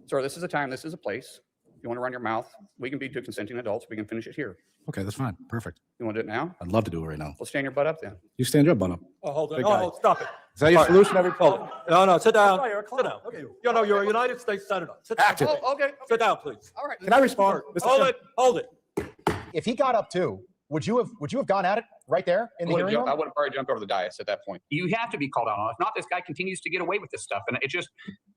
Sir, this is a time, this is a place. You want to run your mouth? We can be two consenting adults. We can finish it here. Okay, that's fine. Perfect. You want to do it now? I'd love to do it right now. Well, stand your butt up then. You stand your butt up. Oh, hold on. Big guy. Oh, stop it. Is that your solution every problem? No, sit down. No, you're a Sit down. clown. Okay. You're a United States Senator. Sit down. Active. Oh, okay. Sit down, please. All right. Can I respond? Mr. Hold Chairman? it. Hold it. If he got up too, would you have gone at it? right there in the hearing room? I would have probably jumped over the dais at that point. You have to be called out on it. If not, this guy continues to get away with this stuff. And it just,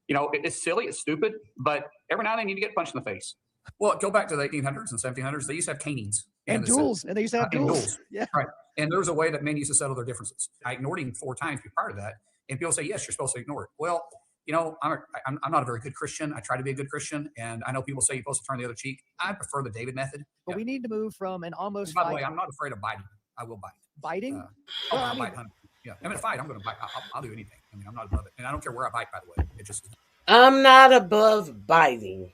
it's silly, it's stupid, but every now and then you need to get punched in the face. Well, go back to the 1800s and 1700s. They used to have canings. And duels. And they used to have duels. Yeah. Right. And there was a way that men used to settle their differences. I ignored him 4 times prior to that. And people say, yes, you're supposed to ignore it. Well, I'm not a very good Christian. I try to be a good Christian. And I know people say you're supposed to turn the other cheek. I prefer the David method. But we need to move from an almost. By the way, I'm not afraid of biting. I will bite. Biting? I'll bite. Yeah. I'm in a fight. I'm going to bite. I'll do anything. I mean, I'm not above it. And I don't care where I bite, by the way. It just. I'm not above biting.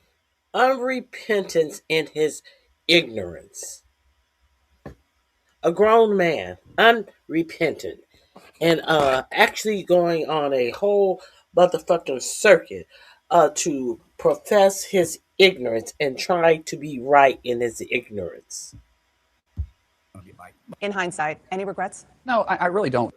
Unrepentance in his ignorance. A grown man, unrepentant, and actually going on a whole motherfucking circuit to profess his ignorance and try to be right in his ignorance. In hindsight, any regrets? No, I really don't.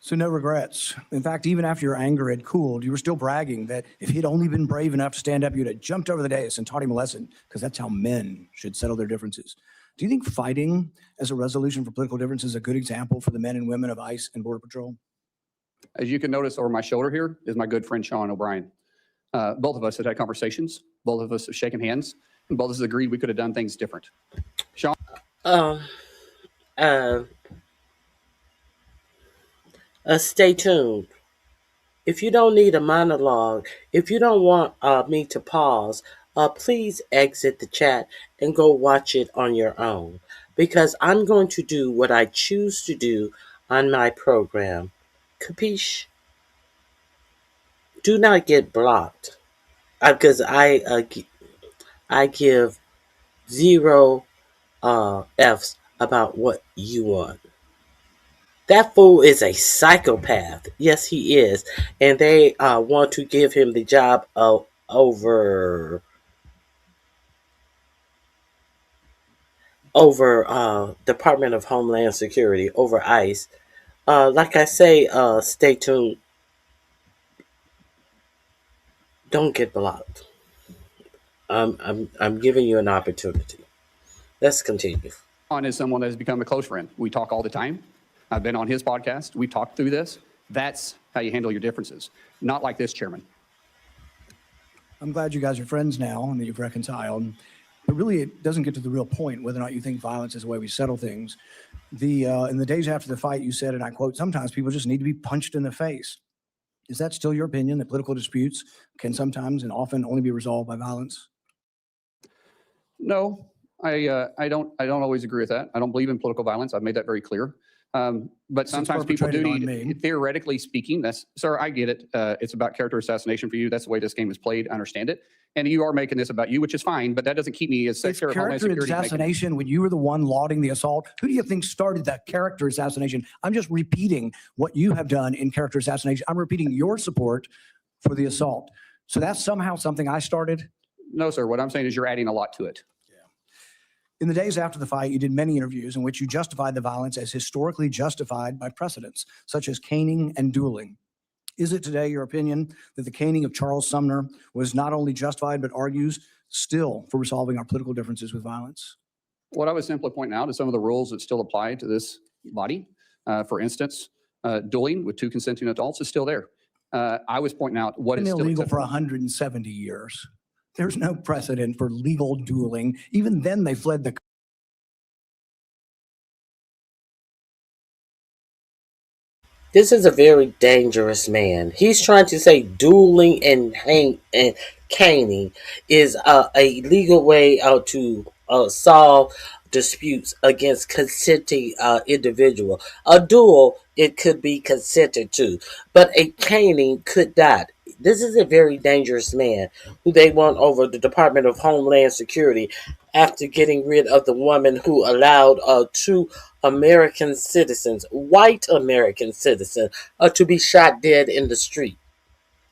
So no regrets. In fact, even after your anger had cooled, you were still bragging that if he'd only been brave enough to stand up, you'd have jumped over the dais and taught him a lesson, because that's how men should settle their differences. Do you think fighting as a resolution for political differences is a good example for the men and women of ICE and Border Patrol? As you can notice over my shoulder here is my good friend, Sean O'Brien. Both of us had conversations. Both of us have shaken hands. And both of us agreed we could have done things different. Sean? Stay tuned. If you don't need a monologue, if you don't want me to pause, please exit the chat and go watch it on your own, because I'm going to do what I choose to do on my program. Capiche? Do not get blocked, because I give 0 F's about what you want. That fool is a psychopath. Yes, he is. And they want to give him the job over Department of Homeland Security, over ICE. Like I say, stay tuned. Don't get blocked. I'm giving you an opportunity. Let's continue. Sean is someone that has become a close friend. We talk all the time. I've been on his podcast. We talked through this. That's how you handle your differences. Not like this, Chairman. I'm glad you guys are friends now and that you've reconciled. But really, it doesn't get to the real point whether or not you think violence is the way we settle things. In the days after the fight, you said, and I quote, sometimes people just need to be punched in the face. Is that still your opinion, that political disputes can sometimes and often only be resolved by violence? No, I don't always agree with that. I don't believe in political violence. I've made that very clear. But sometimes people do need, theoretically speaking, sir, I get it. It's about character assassination for you. That's the way this game is played. I understand it. And you are making this about you, which is fine, but that doesn't keep me as Secretary of Homeland Security. Character assassination, when you were the one lauding the assault, who do you think started that character assassination? I'm just repeating what you have done in character assassination. I'm repeating your support for the assault. So that's somehow something I started? No, sir. What I'm saying is you're adding a lot to it. In the days after the fight, you did many interviews in which you justified the violence as historically justified by precedents, such as caning and dueling. Is it today your opinion that the caning of Charles Sumner was not only justified, but argues still for resolving our political differences with violence? What I was simply pointing out is some of the rules that still apply to this body. For instance, dueling with 2 consenting adults is still there. I was pointing out what is still illegal for 170 years. There's no precedent for legal dueling. Even then, they fled the. This is a very dangerous man. He's trying to say dueling and caning is a legal way to solve disputes against consenting individual. A duel, it could be consented to, but a caning could not. This is a very dangerous man who they want over the Department of Homeland Security after getting rid of the woman who allowed 2 American citizens, white American citizens, to be shot dead in the street.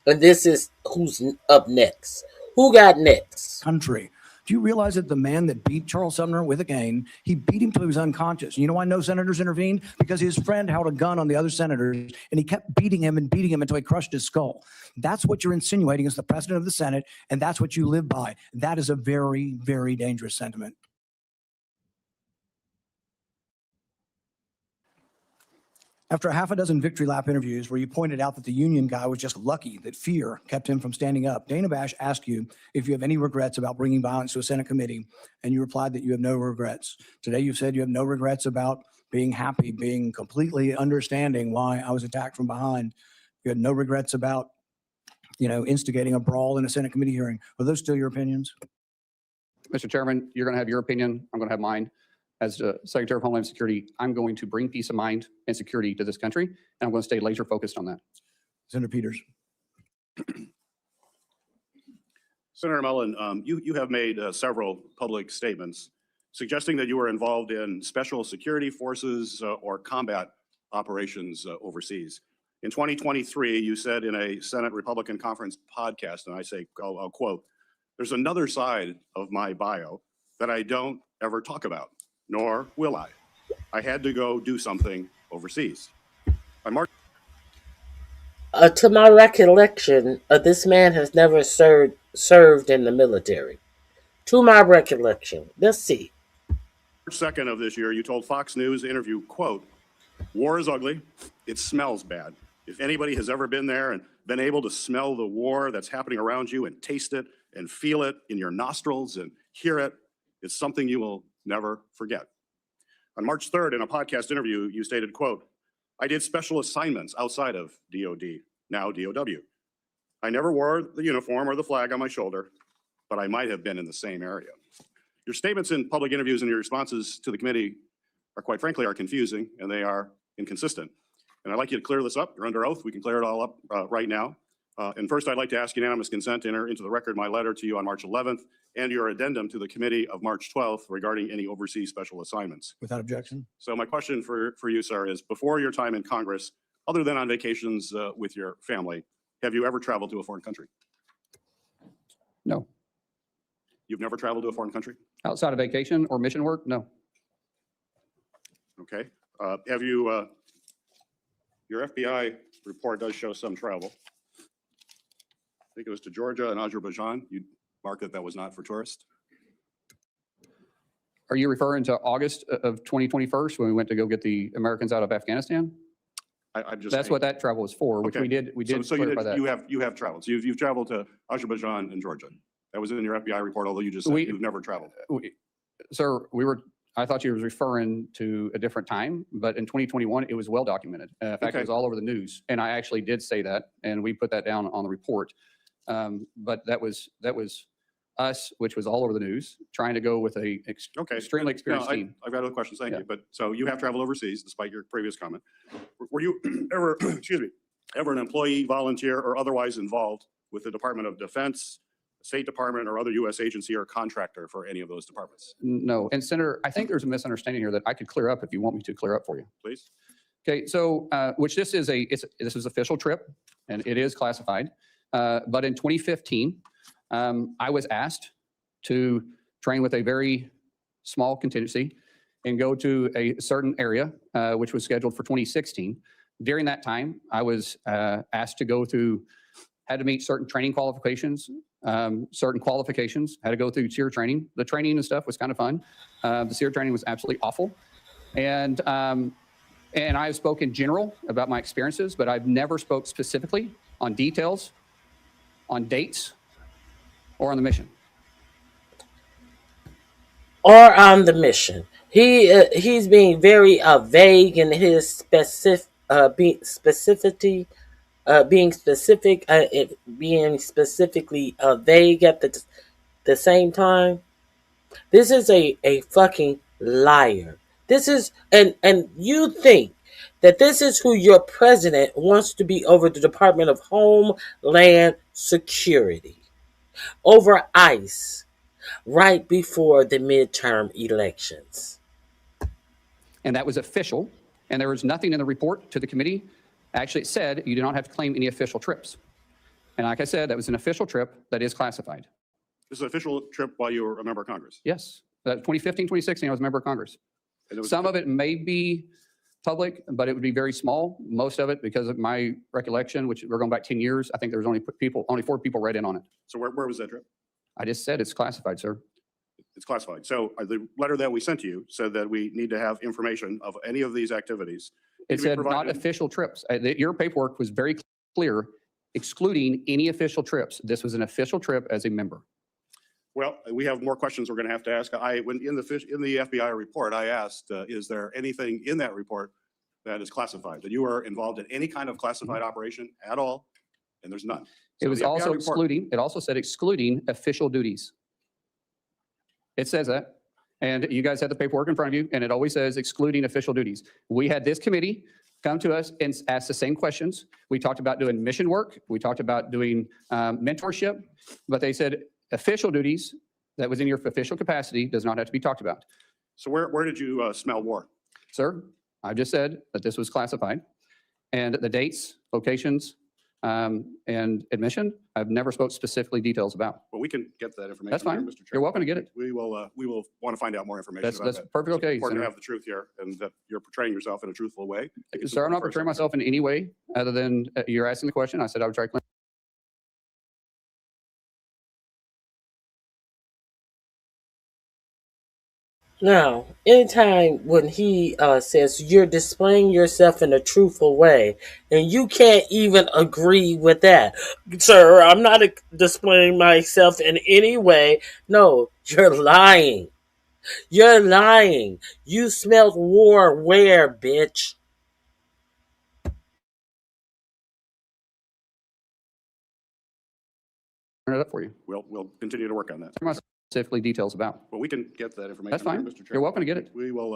And this is who's up next. Who got next? Country. Do you realize that the man that beat Charles Sumner with a cane, he beat him till he was unconscious? You know why no senators intervened? Because his friend held a gun on the other senators, and he kept beating him until he crushed his skull. That's what you're insinuating as the president of the Senate, and that's what you live by. That is a very, very dangerous sentiment. After a half a dozen victory lap interviews where you pointed out that the union guy was just lucky that fear kept him from standing up, Dana Bash asked you if you have any regrets about bringing violence to a Senate committee, and you replied that you have no regrets. Today you've said you have no regrets about being happy, being completely understanding why I was attacked from behind. You had no regrets about, instigating a brawl in a Senate committee hearing. Are those still your opinions? Mr. Chairman, you're going to have your opinion. I'm going to have mine. As Secretary of Homeland Security, I'm going to bring peace of mind and security to this country, and I'm going to stay laser focused on that. Senator Peters. Senator Mullen, you have made several public statements suggesting that you were involved in special security forces or combat operations overseas. In 2023, you said in a Senate Republican Conference podcast, and I'll quote, "There's another side of my bio that I don't ever talk about, nor will I. I had to go do something overseas." On March To my recollection, this man has never served in the military. To my recollection. Let's see. March 2nd of this year, you told Fox News interview, quote, "War is ugly. It smells bad. If anybody has ever been there and been able to smell the war that's happening around you and taste it and feel it in your nostrils and hear it, it's something you will never forget." On March 3rd, in a podcast interview, you stated, quote, "I did special assignments outside of DOD, now DOW. I never wore the uniform or the flag on my shoulder, but I might have been in the same area." Your statements in public interviews and your responses to the committee quite frankly, are confusing and they are inconsistent. And I'd like you to clear this up. You're under oath. We can clear it all up right now. And first, I'd like to ask unanimous consent to enter into the record my letter to you on March 11th and your addendum to the committee of March 12th regarding any overseas special assignments. Without objection. So my question for you, sir, is before your time in Congress, other than on vacations with your family, have you ever traveled to a foreign country? No. You've never traveled to a foreign country? Outside of vacation or mission work? No. Okay. Have you, your FBI report does show some travel. I think it was to Georgia and Azerbaijan. You marked that that was not for tourists. Are you referring to August of 2021 when we went to go get the Americans out of Afghanistan? I'm just. That's what that travel was for, which Okay. we did So clarify that. you have traveled. So you've traveled to Azerbaijan and Georgia. That was in your FBI report, although you just said you've never traveled. Sir, I thought you was referring to a different time, but in 2021, it was well documented. In fact, Okay. it was all over the news. And I actually did say that, and we put that down on the report. But that was us, which was all over the news, trying to go with a Okay. extremely experienced No, team. I've got other questions. Thank Yeah. you. But so you have traveled overseas, despite your previous comment. Were you ever, excuse me, ever an employee, volunteer, or otherwise involved with the Department of Defense, State Department, or other U.S. agency or contractor for any of those departments? No. And Senator, I think there's a misunderstanding here that I could clear up if you want me to clear up for you. Please. Okay, so which this is official trip, and it is classified. But in 2015, I was asked to train with a very small contingency and go to a certain area, which was scheduled for 2016. During that time, I was asked to go through, had to meet certain training qualifications, had to go through SEER training. The training and stuff was kind of fun. The SEER training was absolutely awful. And I've spoken in general about my experiences, but I've never spoke specifically on details, on dates, or on the mission. Or on the mission. He's being very vague in his being specifically vague at the same time. This is a fucking liar. This is and you think that this is who your president wants to be over the Department of Homeland Security, over ICE, right before the midterm elections. And that was official. And there was nothing in the report to the committee. Actually, it said you do not have to claim any official trips. And like I said, that was an official trip that is classified. This is an official trip while you were a member of Congress. Yes. 2015, 2016, I was a member of Congress. And it was- Some of it may be public, but it would be very small. Most of it, because of my recollection, which we're going back 10 years, I think there was only 4 people read in on it. So where was that trip? I just said it's classified, sir. It's classified. So the letter that we sent to you said that we need to have information of any of these activities It said not provided- official trips. Your paperwork was very clear, excluding any official trips. This was an official trip as a member. Well, we have more questions we're going to have to ask. When in the FBI report, I asked, is there anything in that report that is classified, that you were involved in any kind of classified operation at all? And there's none. It So was the FBI also report- excluding, it also said excluding official duties. It says that. And you guys had the paperwork in front of you, and it always says excluding official duties. We had this committee come to us and ask the same questions. We talked about doing mission work. We talked about doing mentorship, but they said official duties that was in your official capacity does not have to be talked about. So where did you smell war? Sir, I just said that this was classified, and the dates, locations, and admission, I've never spoke specifically details about. Well, we can get that information. That's here, fine. Mr. Chair. You're welcome to get it. We will want to find out more information about That's that. perfectly okay, It's important to Senator. have the truth here and that you're portraying yourself in a truthful way. Sir, I'm not portraying myself in any way other than you're asking the question. I said I would try to clear. Now, anytime when he says you're displaying yourself in a truthful way, and you can't even agree with that, sir, I'm not displaying myself in any way. No, you're lying. You're lying. You smelled war where, bitch? Turn it up for you. We'll continue to work on that. Specifically details about. Well, we can get that information. That's here, fine. Mr. Chair. You're welcome to get it. We will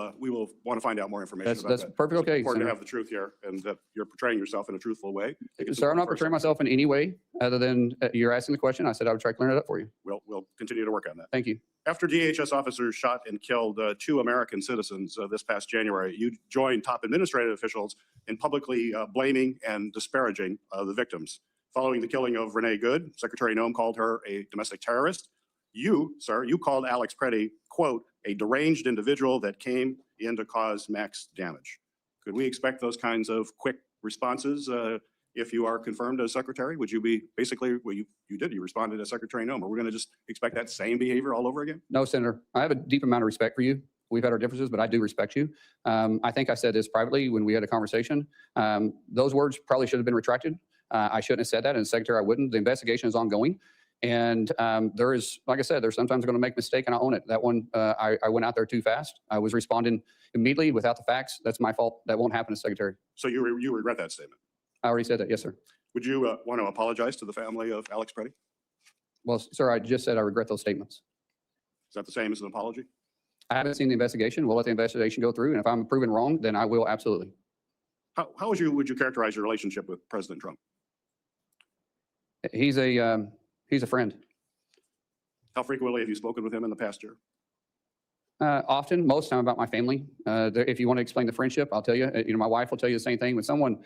want to find out more information about That's that. perfectly It's okay, important to Senator. have the truth here and that you're portraying yourself in a truthful way. Sir, I'm not portraying myself in any way other than you're asking the question. I said I would try to clear it up for you. We'll continue to work on that. Thank you. After DHS officers shot and killed 2 American citizens this past January, you joined top administrative officials in publicly blaming and disparaging the victims. Following the killing of Renee Good, Secretary Noem called her a domestic terrorist. You, sir, you called Alex Preddy, quote, a deranged individual that came in to cause max damage. Could we expect those kinds of quick responses if you are confirmed as secretary? Would you be basically, well, you responded as Secretary Noem. Are we going to just expect that same behavior all over again? No, Senator. I have a deep amount of respect for you. We've had our differences, but I do respect you. I think I said this privately when we had a conversation. Those words probably should have been retracted. I shouldn't have said that, and as Secretary, I wouldn't. The investigation is ongoing. And there is, like I said, there's sometimes going to make a mistake, and I own it. That one, I went out there too fast. I was responding immediately without the facts. That's my fault. That won't happen as Secretary. So you regret that statement? I already said that. Yes, sir. Would you want to apologize to the family of Alex Preddy? Well, sir, I just said I regret those statements. Is that the same as an apology? I haven't seen the investigation. We'll let the investigation go through, and if I'm proven wrong, then I will absolutely. How would you characterize your relationship with President Trump? He's a friend. How frequently have you spoken with him in the past year? Often, most time about my family. If you want to explain the friendship, I'll tell you. My wife will tell you the same thing. When someone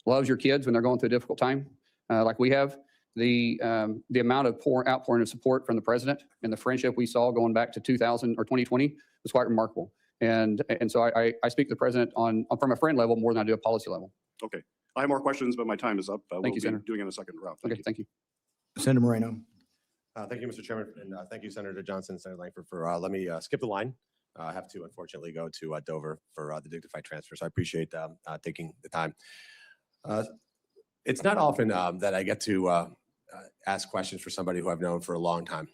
loves your kids when they're going through a difficult time, like we have, the amount of outpouring of support from the president and the friendship we saw going back to 2000 or 2020 was quite remarkable. And so I speak to the president from a friend level more than I do a policy level. Okay. I have more questions, but my time is up. Thank We'll you, be Senator. doing it in a second round. Okay, thank you. Senator Moreno. Thank you, Mr. Chairman, and thank you, Senator Johnson, Senator Langford, for let me skip the line. I have to unfortunately go to Dover for the dignified transfer, so I appreciate taking the time. It's not often that I get to ask questions for somebody who I've known for a long time,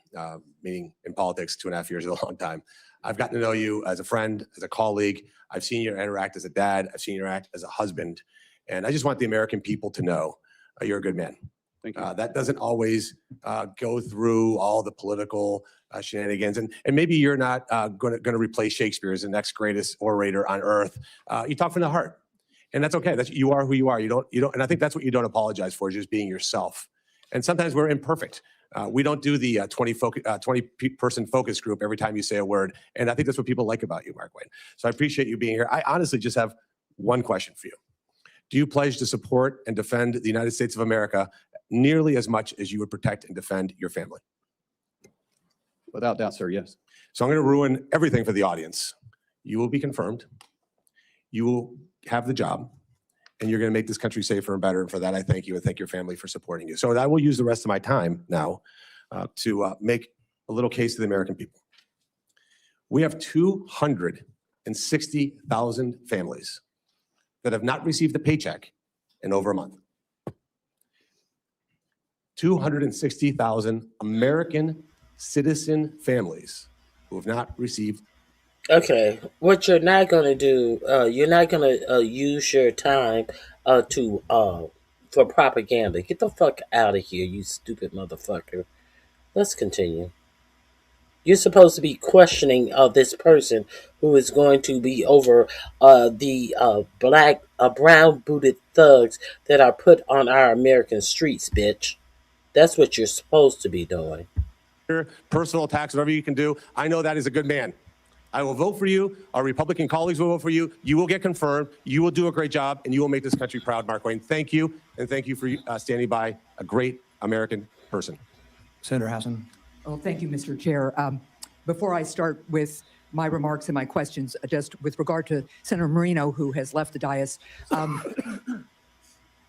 meaning in politics, 2.5 years is a long time. I've gotten to know you as a friend, as a colleague. I've seen you interact as a dad. I've seen you interact as a husband. And I just want the American people to know you're a good man. Thank you. That doesn't always go through all the political shenanigans. And maybe you're not going to replace Shakespeare as the next greatest orator on earth. You talk from the heart. And that's okay. You are who you are. You don't, and I think that's what you don't apologize for, is just being yourself. And sometimes we're imperfect. We don't do the 20-person focus group every time you say a word. And I think that's what people like about you, Mark Wayne. So I appreciate you being here. I honestly just have one question for you. Do you pledge to support and defend the United States of America nearly as much as you would protect and defend your family? Without doubt, sir, yes. So I'm going to ruin everything for the audience. You will be confirmed. You will have the job. And you're going to make this country safer and better. And for that, I thank you and thank your family for supporting you. So I will use the rest of my time now to make a little case to the American people. We have 260,000 families that have not received a paycheck in over a month. 260,000 American citizen families who have not received. Okay, what you're not gonna do, you're not gonna use your time to for propaganda. Get the fuck out of here, you stupid motherfucker. Let's continue. You're supposed to be questioning this person who is going to be over the brown booted thugs that are put on our American streets, bitch. That's what you're supposed to be doing. Personal attacks, whatever you can do. I know that is a good man. I will vote for you. Our Republican colleagues will vote for you. You will get confirmed. You will do a great job, and you will make this country proud, Mark Wayne. Thank you, and thank you for standing by a great American person. Senator Hassan. Well, thank you, Mr. Chair. Before I start with my remarks and my questions, just with regard to Senator Moreno, who has left the dais,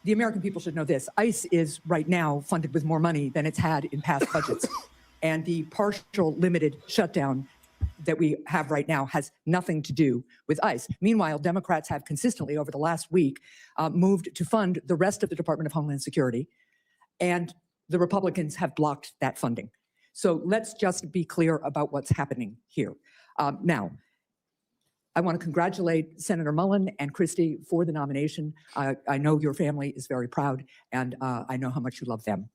the American people should know this. ICE is right now funded with more money than it's had in past budgets. And the partial limited shutdown that we have right now has nothing to do with ICE. Meanwhile, Democrats have consistently over the last week moved to fund the rest of the Department of Homeland Security, and the Republicans have blocked that funding. So let's just be clear about what's happening here. Now, I want to congratulate Senator Mullen and Christie for the nomination. I know your family is very proud, and I know how much you love them.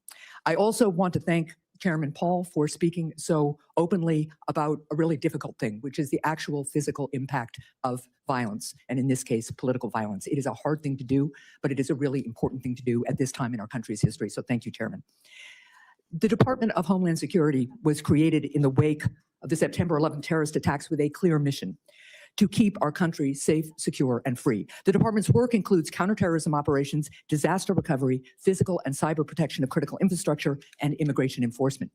I also want to thank Chairman Paul for speaking so openly about a really difficult thing, which is the actual physical impact of violence, and in this case, political violence. It is a hard thing to do, but it is a really important thing to do at this time in our country's history. So thank you, Chairman. The Department of Homeland Security was created in the wake of the September 11th terrorist attacks with a clear mission: to keep our country safe, secure, and free. The department's work includes counterterrorism operations, disaster recovery, physical and cyber protection of critical infrastructure, and immigration enforcement.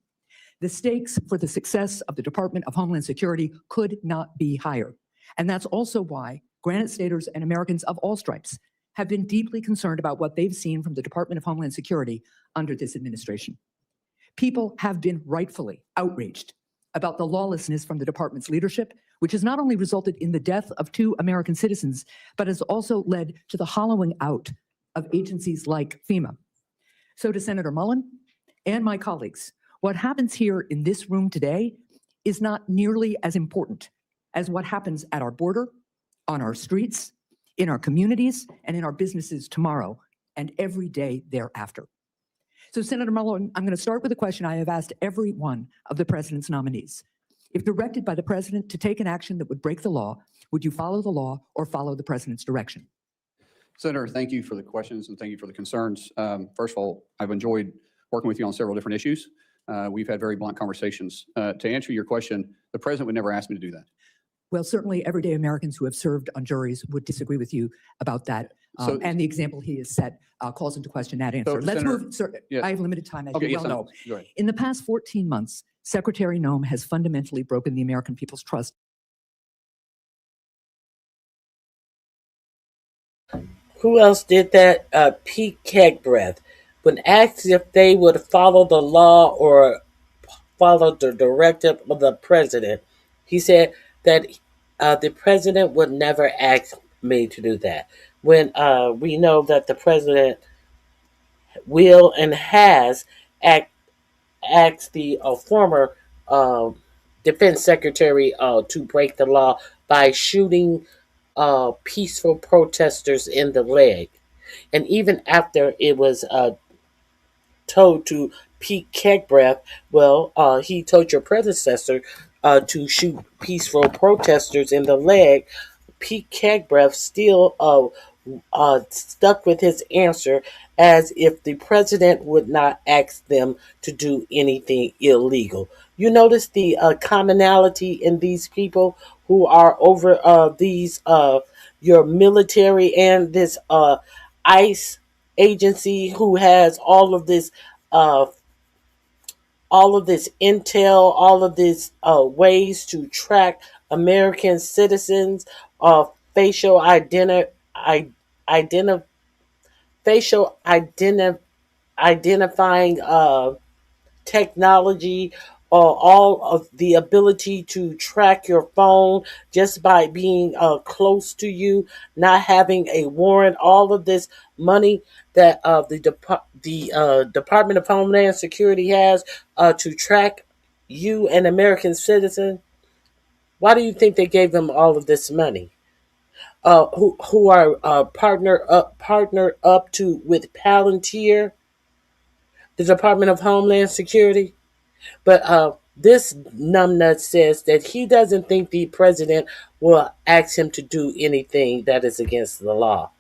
The stakes for the success of the Department of Homeland Security could not be higher. And that's also why Granite Staters and Americans of all stripes have been deeply concerned about what they've seen from the Department of Homeland Security under this administration. People have been rightfully outraged about the lawlessness from the department's leadership, which has not only resulted in the death of 2 American citizens, but has also led to the hollowing out of agencies like FEMA. So to Senator Mullen and my colleagues, what happens here in this room today is not nearly as important as what happens at our border, on our streets, in our communities, and in our businesses tomorrow and every day thereafter. So Senator Mullen, I'm going to start with a question I have asked every one of the president's nominees. If directed by the president to take an action that would break the law, would you follow the law or follow the president's direction? Senator, thank you for the questions and thank you for the concerns. First of all, I've enjoyed working with you on several different issues. We've had very blunt conversations. To answer your question, the president would never ask me to do that. Well, certainly everyday Americans who have served on juries would disagree with you about that. And the example he has set calls into question that answer. Let's Senator, move, sir. yes. I have limited time, as Okay, you yes, well know. Go ahead. In the past 14 months, Secretary Noem has fundamentally broken the American people's trust. Who else did that? Pete Kegbreath. When asked if they would follow the law or follow the directive of the president, he said that the president would never ask me to do that. When we know that the president will and has asked the former defense secretary to break the law by shooting peaceful protesters in the leg. And even after it was told to Pete Kegbreath, well, he told your predecessor to shoot peaceful protesters in the leg, Pete Kegbreath still stuck with his answer as if the president would not ask them to do anything illegal. You notice the commonality in these people who are over these your military and this ICE agency who has all of this intel, all of these ways to track American citizens, facial identifying technology, all of the ability to track your phone just by being close to you, not having a warrant, all of this money that the Department of Homeland Security has to track you, an American citizen. Why do you think they gave them all of this money? Who are partnered up to with Palantir, the Department of Homeland Security? But this numbnut says that he doesn't think the president will ask him to do anything that is against the law.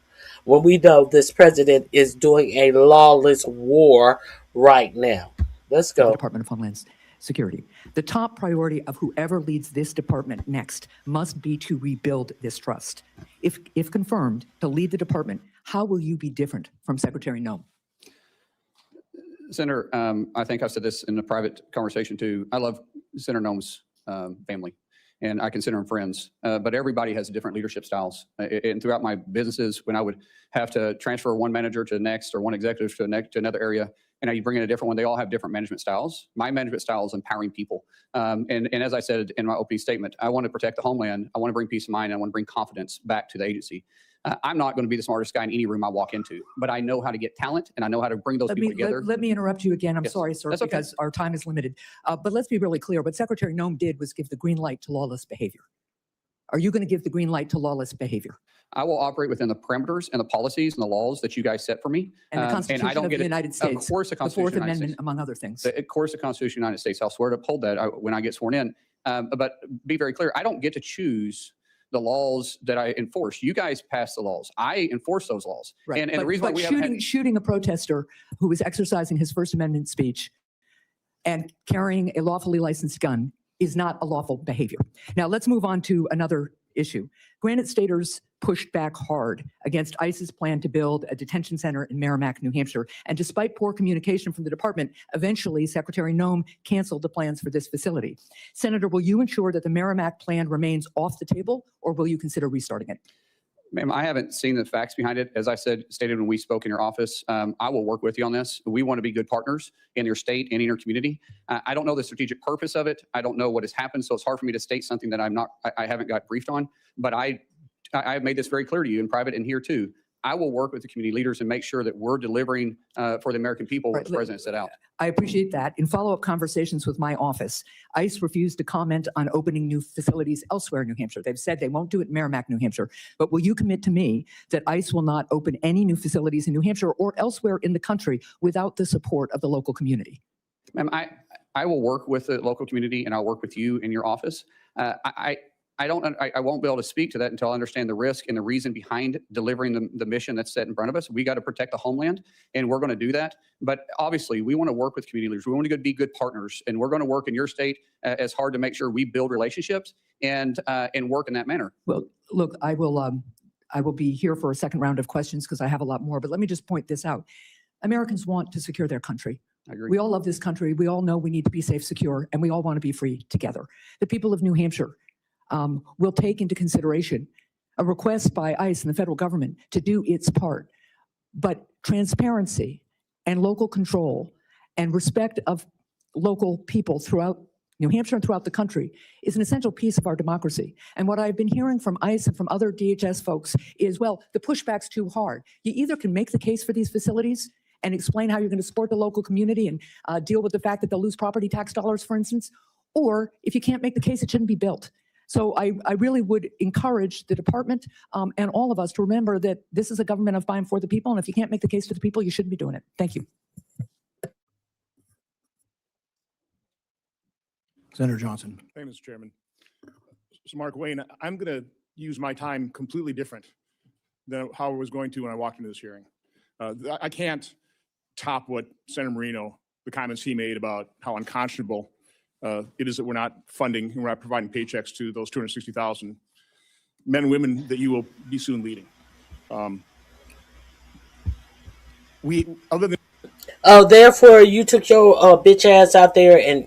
When we know this president is doing a lawless war right now. Let's The go. Department of Homeland Security. The top priority of whoever leads this department next must be to rebuild this trust. If confirmed to lead the department, how will you be different from Secretary Noem? Senator, I think I've said this in a private conversation too. I love Senator Noem's family, and I consider them friends. But everybody has different leadership styles. And throughout my businesses, when I would have to transfer one manager to the next or one executive to another area, and you bring in a different one, they all have different management styles. My management style is empowering people. And as I said in my opening statement, I want to protect the homeland. I want to bring peace of mind. I want to bring confidence back to the agency. I'm not going to be the smartest guy in any room I walk into, but I know how to get talent and I know how to bring those people together. Let me interrupt you again. I'm Yes, sorry, sir, that's okay. because our time is limited. But let's be really clear. What Secretary Noem did was give the green light to lawless behavior. Are you going to give the green light to lawless behavior? I will operate within the parameters and the policies and the laws that you guys set for me. And the Constitution I don't of get the it- United States. Of course, the The Constitution Fourth of the United Amendment, States. among other things. Of course, the Constitution of the United States. I'll swear to uphold that when I get sworn in. But be very clear, I don't get to choose the laws that I enforce. You guys pass the laws. I enforce those laws. Right. And but, the reason why but we haven't had- shooting a protester who was exercising his First Amendment speech and carrying a lawfully licensed gun is not a lawful behavior. Now let's move on to another issue. Granite Staters pushed back hard against ICE's plan to build a detention center in Merrimack, New Hampshire. And despite poor communication from the department, eventually Secretary Noem canceled the plans for this facility. Senator, will you ensure that the Merrimack plan remains off the table, or will you consider restarting it? Ma'am, I haven't seen the facts behind it. As I stated when we spoke in your office, I will work with you on this. We want to be good partners in your state and in your community. I don't know the strategic purpose of it. I don't know what has happened, so it's hard for me to state something that I haven't got briefed on. But I have made this very clear to you in private and here too. I will work with the community leaders and make sure that we're delivering for the American people what the president set out. I appreciate that. In follow-up conversations with my office, ICE refused to comment on opening new facilities elsewhere in New Hampshire. They've said they won't do it in Merrimack, New Hampshire. But will you commit to me that ICE will not open any new facilities in New Hampshire or elsewhere in the country without the support of the local community? Ma'am, I will work with the local community and I'll work with you in your office. I won't be able to speak to that until I understand the risk and the reason behind delivering the mission that's set in front of us. We got to protect the homeland, and we're going to do that. But obviously, we want to work with community leaders. We want to be good partners, and we're going to work in your state as hard to make sure we build relationships and work in that manner. Well, look, I will be here for a second round of questions because I have a lot more. But let me just point this out. Americans want to secure their country. I agree. We all love this country. We all know we need to be safe, secure, and we all want to be free together. The people of New Hampshire will take into consideration a request by ICE and the federal government to do its part. But transparency and local control and respect of local people throughout New Hampshire and throughout the country is an essential piece of our democracy. And what I've been hearing from ICE and from other DHS folks is, well, the pushback's too hard. You either can make the case for these facilities and explain how you're going to support the local community and deal with the fact that they'll lose property tax dollars, for instance, or if you can't make the case, it shouldn't be built. So I really would encourage the department and all of us to remember that this is a government of by and for the people, and if you can't make the case to the people, you shouldn't be doing it. Thank you. Senator Johnson. Thank you, Mr. Chairman. So Mark Wayne, I'm going to use my time completely different than how I was going to when I walked into this hearing. I can't top what Senator Marino, the comments he made about how unconscionable it is that we're not funding and we're not providing paychecks to those 260,000 men and women that you will be soon leading. Therefore, you took your bitch ass out there and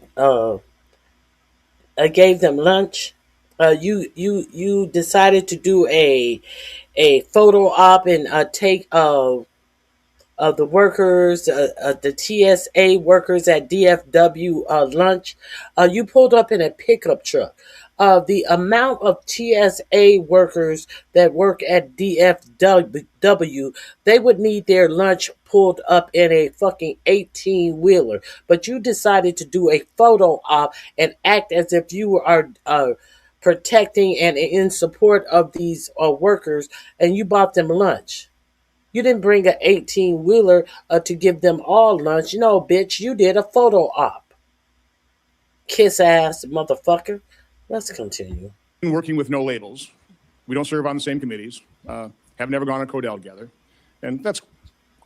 gave them lunch. You decided to do a photo op and take the workers, the TSA workers at DFW lunch. You pulled up in a pickup truck. The amount of TSA workers that work at DFW, they would need their lunch pulled up in a fucking 18-wheeler. But you decided to do a photo op and act as if you are protecting and in support of these workers, and you bought them lunch. You didn't bring an 18-wheeler to give them all lunch. No, bitch, you did a photo op. Kiss ass motherfucker. Let's continue. Working with no labels. We don't serve on the same committees, have never gone on Codell together. And that's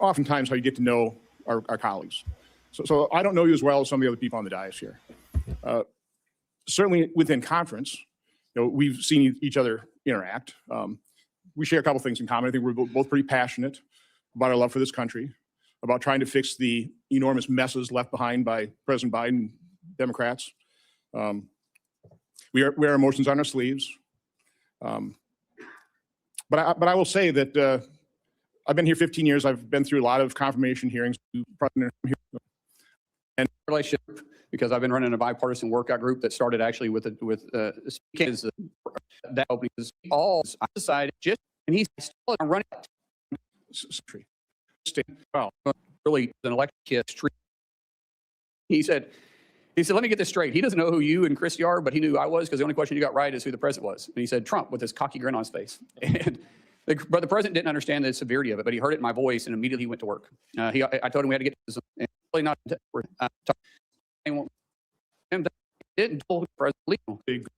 oftentimes how you get to know our colleagues. So I don't know you as well as some of the other people on the dais here. Certainly within conference, we've seen each other interact. We share a couple things in common. I think we're both pretty passionate about our love for this country, about trying to fix the enormous messes left behind by President Biden, Democrats. We wear our emotions on our sleeves. But I will say that I've been here 15 years. I've been through a lot of confirmation hearings. And relationship, because I've been running a bipartisan workout group that started actually with speaking that opening is all I decided just and he's still running well really an election kiss tree. He said, let me get this straight. He doesn't know who you and Christy are, but he knew who I was because the only question you got right is who the president was. And he said Trump with his cocky grin on his face. And but the president didn't understand the severity of it, but he heard it in my voice and immediately he went to work. I told him we had to get this. And really not didn't tell the president.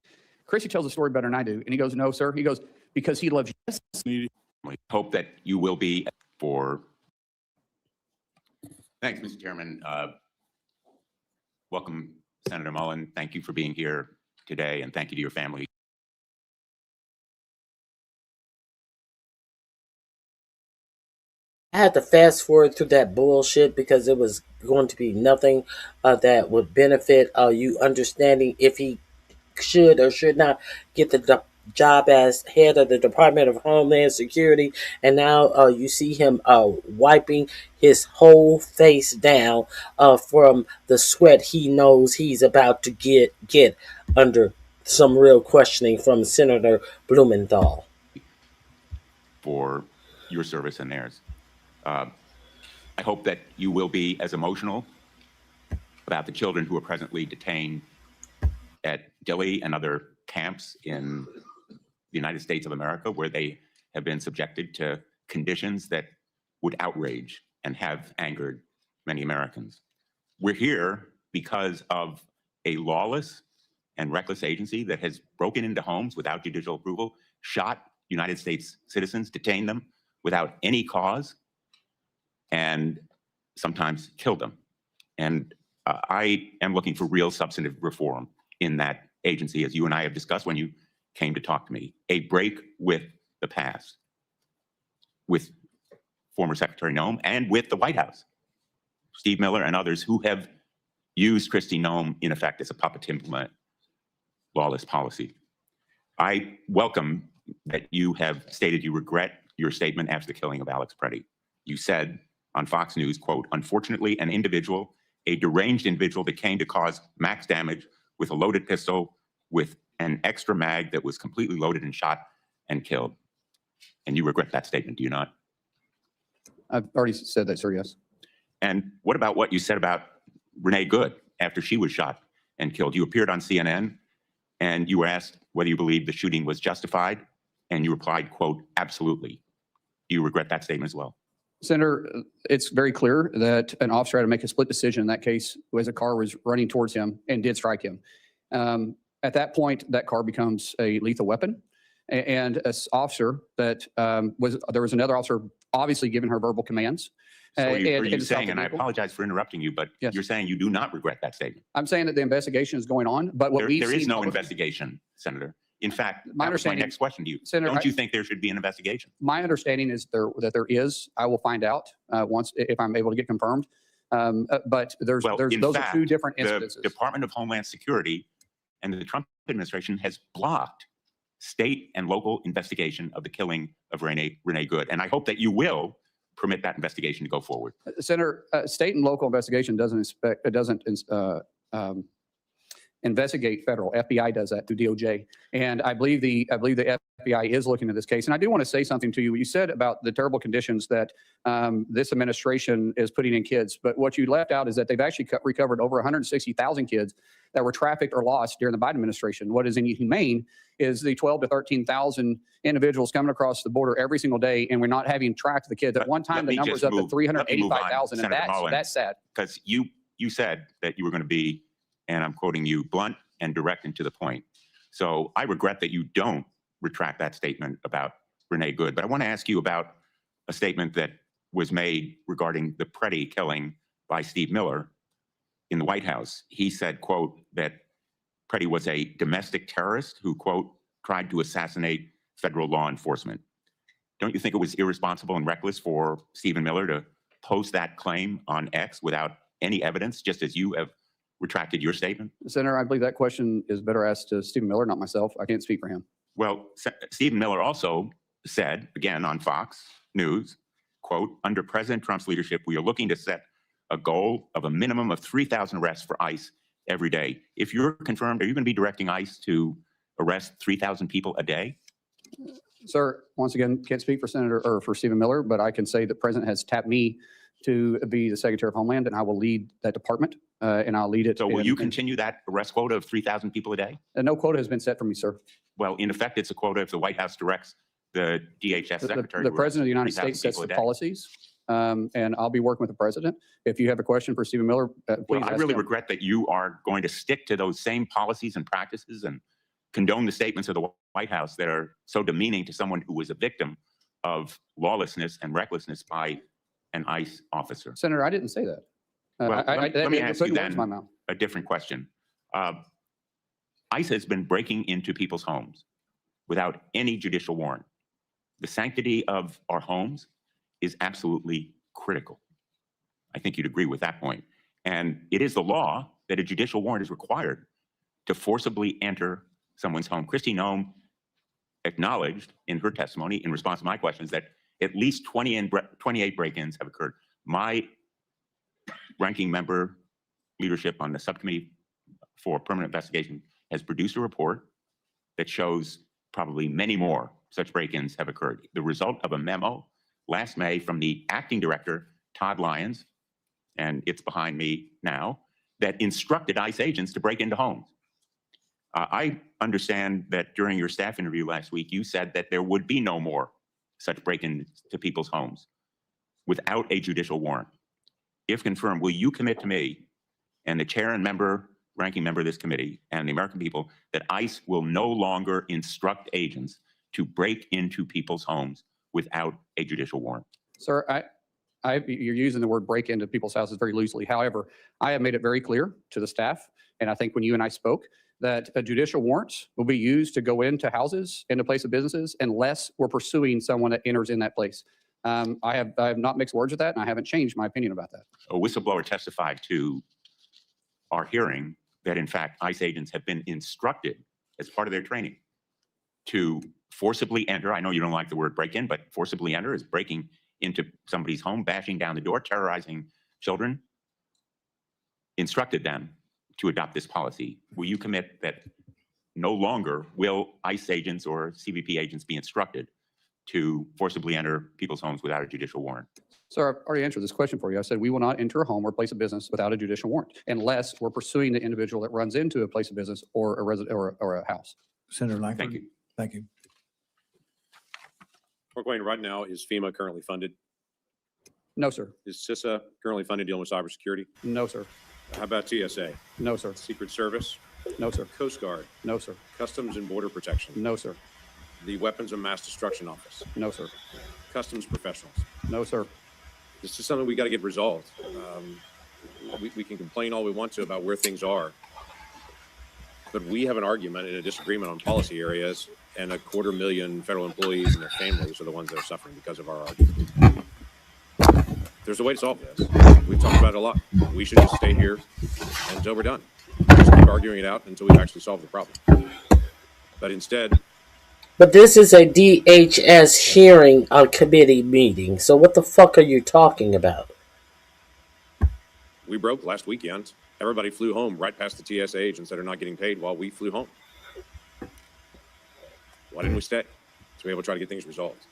Christy tells the story better than I do. And he goes, no, sir. He goes, because he loves you. I hope that you will be for. Thanks, Mr. Chairman. Welcome, Senator Mullen. Thank you for being here today, and thank you to your family. I had to fast forward through that bullshit because it was going to be nothing that would benefit you understanding if he should or should not get the job as head of the Department of Homeland Security. And now you see him wiping his whole face down from the sweat he knows he's about to get under some real questioning from Senator Blumenthal. For your service and theirs. I hope that you will be as emotional about the children who are presently detained at Dilley and other camps in the United States of America, where they have been subjected to conditions that would outrage and have angered many Americans. We're here because of a lawless and reckless agency that has broken into homes without judicial approval, shot United States citizens, detained them without any cause, and sometimes killed them. And I am looking for real substantive reform in that agency, as you and I have discussed when you came to talk to me. A break with the past, with former Secretary Noem and with the White House, Steve Miller and others who have used Kristi Noem in effect as a puppet to implement lawless policy. I welcome that you have stated you regret your statement after the killing of Alex Preddy. You said on Fox News, quote, unfortunately, an individual, a deranged individual that came to cause max damage with a loaded pistol with an extra mag that was completely loaded and shot and killed. And you regret that statement, do you not? I've already said that, sir, yes. And what about what you said about Renee Good after she was shot and killed? You appeared on CNN and you were asked whether you believe the shooting was justified, and you replied, quote, absolutely. Do you regret that statement as well? Senator, it's very clear that an officer had to make a split decision in that case as a car was running towards him and did strike him. At that point, that car becomes a lethal weapon. And an officer that there was another officer obviously giving her verbal commands. So are you saying, and I apologize for interrupting you, but yes, you're saying you do not regret that statement? I'm saying that the investigation is going on, but what there is no investigation, Senator. In fact, my next question to you. Senator, don't you think there should be an investigation? My understanding is that there is. I will find out once if I'm able to get confirmed. But those are two different incidences. The Department of Homeland Security and the Trump administration has blocked state and local investigation of the killing of Renee Good. And I hope that you will permit that investigation to go forward? Senator, state and local investigation doesn't investigate federal. FBI does that through DOJ. And I believe the FBI is looking at this case. And I do want to say something to you. You said about the terrible conditions that this administration is putting in kids. But what you left out is that they've actually recovered over 160,000 kids that were trafficked or lost during the Biden administration. What is inhumane is the 12 to 13,000 individuals coming across the border every single day, and we're not having track of the kids. At one time, the number's up to 385,000, and that's sad. Because you said that you were going to be, and I'm quoting you, blunt and direct and to the point. So I regret that you don't retract that statement about Renee Good. But I want to ask you about a statement that was made regarding the Preddy killing by Steve Miller in the White House. He said, quote, that Preddy was a domestic terrorist who, quote, tried to assassinate federal law enforcement. Don't you think it was irresponsible and reckless for Stephen Miller to post that claim on X without any evidence, just as you have retracted your statement? Senator, I believe that question is better asked to Stephen Miller, not myself. I can't speak for him. Well, Stephen Miller also said, again on Fox News, quote, under President Trump's leadership, we are looking to set a goal of a minimum of 3,000 arrests for ICE every day. If you're confirmed, are you going to be directing ICE to arrest 3,000 people a day? Sir, once again, can't speak for Senator or for Stephen Miller, but I can say the president has tapped me to be the Secretary of Homeland, and I will lead that department, and I'll lead it. So will you continue that arrest quota of 3,000 people a day? No quota has been set for me, sir. Well, in effect, it's a quota if the White House directs the DHS secretary. The President of the United States sets the policies, and I'll be working with the President. If you have a question for Stephen Miller, please well, I really him. regret that you are going to stick to those same policies and practices and condone the statements of the White House that are so demeaning to someone who was a victim of lawlessness and recklessness by an ICE officer. Senator, I didn't say that. Well, let me ask you then my mouth. a different question. ICE has been breaking into people's homes without any judicial warrant. The sanctity of our homes is absolutely critical. I think you'd agree with that point. And it is the law that a judicial warrant is required to forcibly enter someone's home. Kristi Noem acknowledged in her testimony in response to my questions that at least 28 break-ins have occurred. My ranking member leadership on the subcommittee for permanent investigation has produced a report that shows probably many more such break-ins have occurred. The result of a memo last May from the acting director, Todd Lyons, and it's behind me now, that instructed ICE agents to break into homes. I understand that during your staff interview last week, you said that there would be no more such break-ins to people's homes without a judicial warrant. If confirmed, will you commit to me and the chair and ranking member of this committee and the American people that ICE will no longer instruct agents to break into people's homes without a judicial warrant? Sir, you're using the word break into people's houses very loosely. However, I have made it very clear to the staff, and I think when you and I spoke, that judicial warrants will be used to go into houses, into place of businesses, unless we're pursuing someone that enters in that place. I have not mixed words with that, and I haven't changed my opinion about that. A whistleblower testified to our hearing that, in fact, ICE agents have been instructed as part of their training to forcibly enter. I know you don't like the word break-in, but forcibly enter is breaking into somebody's home, bashing down the door, terrorizing children. Instructed them to adopt this policy. Will you commit that no longer will ICE agents or CBP agents be instructed to forcibly enter people's homes without a judicial warrant? Sir, I've already answered this question for you. I said we will not enter a home or place of business without a judicial warrant unless we're pursuing the individual that runs into a place of business or a resident or a house. Senator Langford. Thank you. Thank you. Mark Wayne, right now, is FEMA currently funded? No, sir. Is CISA currently funded dealing with cybersecurity? No, sir. How about TSA? No, sir. Secret Service? No, sir. Coast Guard? No, sir. Customs and Border Protection? No, sir. The Weapons of Mass Destruction Office? No, sir. Customs professionals? No, sir. This is something we got to get resolved. We can complain all we want to about where things are, but we have an argument and a disagreement on policy areas, and 250,000 federal employees and their families are the ones that are suffering because of our argument. There's a way to solve this. We've talked about it a lot. We should just stay here until we're done. Just keep arguing it out until we've actually solved the problem. But instead, But this is a DHS hearing committee meeting. So what the fuck are you talking about? We broke last weekend. Everybody flew home right past the TSA agents that are not getting paid while we flew home. Why didn't we stay? So we were able to try to get things resolved.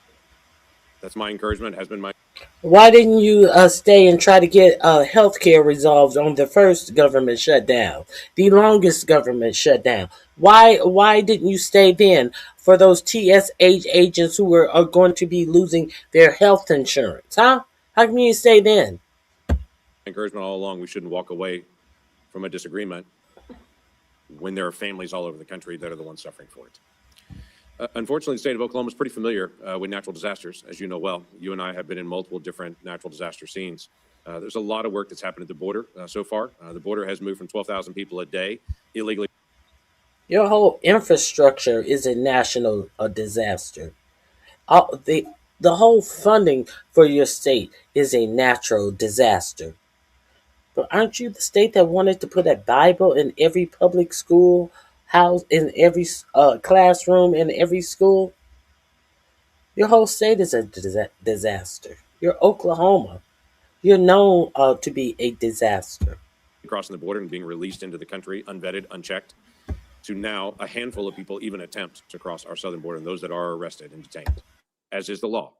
That's my encouragement, has been my. Why didn't you stay and try to get healthcare resolved on the first government shutdown, the longest government shutdown? Why didn't you stay then for those TSA agents who are going to be losing their health insurance? Huh? How come you stay then? Encouragement all along, we shouldn't walk away from a disagreement when there are families all over the country that are the ones suffering for it. Unfortunately, the state of Oklahoma is pretty familiar with natural disasters, as you know well. You and I have been in multiple different natural disaster scenes. There's a lot of work that's happened at the border so far. The border has moved from 12,000 people a day illegally. Your whole infrastructure is a national disaster. The whole funding for your state is a natural disaster. But aren't you the state that wanted to put a Bible in every public school house, in every classroom, in every school? Your whole state is a disaster. You're Oklahoma. You're known to be a disaster. Crossing the border and being released into the country, unvetted, unchecked, to now a handful of people even attempt to cross our southern border, and those that are arrested and detained, as is the law.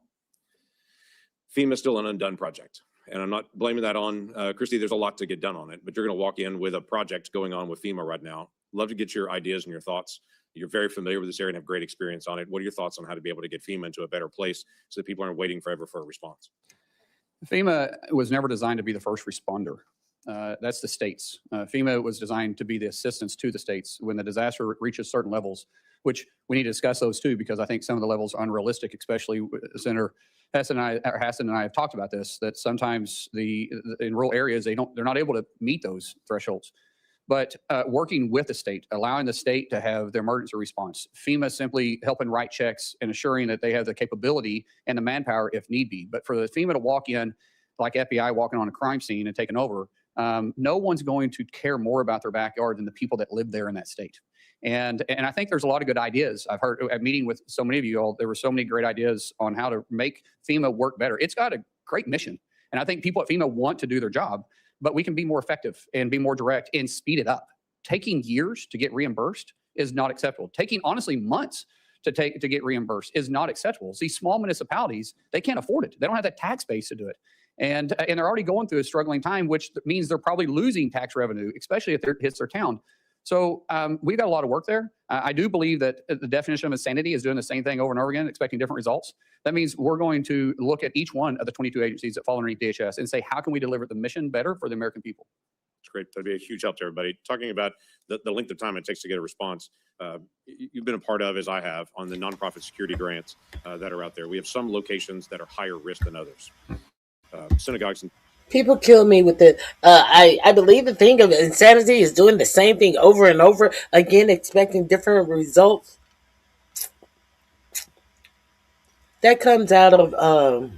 FEMA is still an undone project. And I'm not blaming that on Christy. There's a lot to get done on it, but you're going to walk in with a project going on with FEMA right now. Love to get your ideas and your thoughts. You're very familiar with this area and have great experience on it. What are your thoughts on how to be able to get FEMA into a better place so that people aren't waiting forever for a response? FEMA was never designed to be the first responder. That's the states. FEMA was designed to be the assistance to the states when the disaster reaches certain levels, which we need to discuss those too, because I think some of the levels are unrealistic, especially Senator Hassan and I have talked about this, that sometimes in rural areas, they're not able to meet those thresholds. But working with the state, allowing the state to have their emergency response, FEMA simply helping write checks and assuring that they have the capability and the manpower if need be. But for the FEMA to walk in like FBI walking on a crime scene and taking over, no one's going to care more about their backyard than the people that live there in that state. And I think there's a lot of good ideas. I've heard at meeting with so many of you all, there were so many great ideas on how to make FEMA work better. It's got a great mission. And I think people at FEMA want to do their job, but we can be more effective and be more direct and speed it up. Taking years to get reimbursed is not acceptable. Taking, honestly, months to get reimbursed is not acceptable. See, small municipalities, they can't afford it. They don't have that tax base to do it. And they're already going through a struggling time, which means they're probably losing tax revenue, especially if it hits their town. So we've got a lot of work there. I do believe that the definition of insanity is doing the same thing over and over again, expecting different results. That means we're going to look at each one of the 22 agencies that fall underneath DHS and say, how can we deliver the mission better for the American people? It's great. That'd be a huge help to everybody. Talking about the length of time it takes to get a response, you've been a part of, as I have, on the nonprofit security grants that are out there. We have some locations that are higher risk than others. Synagogues and people kill me with it. I believe the thing of insanity is doing the same thing over and over again, expecting different results. That comes out of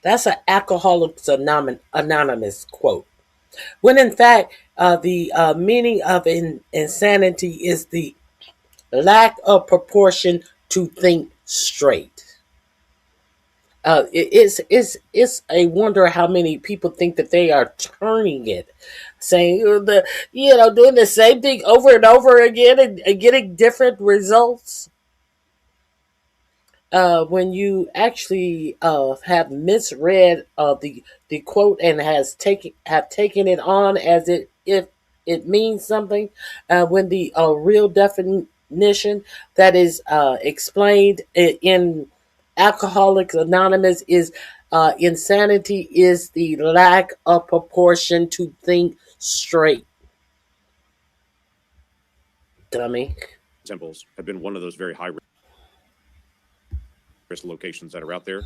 that's an Alcoholics Anonymous quote. When in fact, the meaning of insanity is the lack of proportion to think straight. It's a wonder how many people think that they are turning it, saying doing the same thing over and over again and getting different results. When you actually have misread the quote and have taken it on as if it means something, when the real definition that is explained in Alcoholics Anonymous is insanity is the lack of proportion to think straight. Dummy. temples have been one of those very high risk locations that are out there.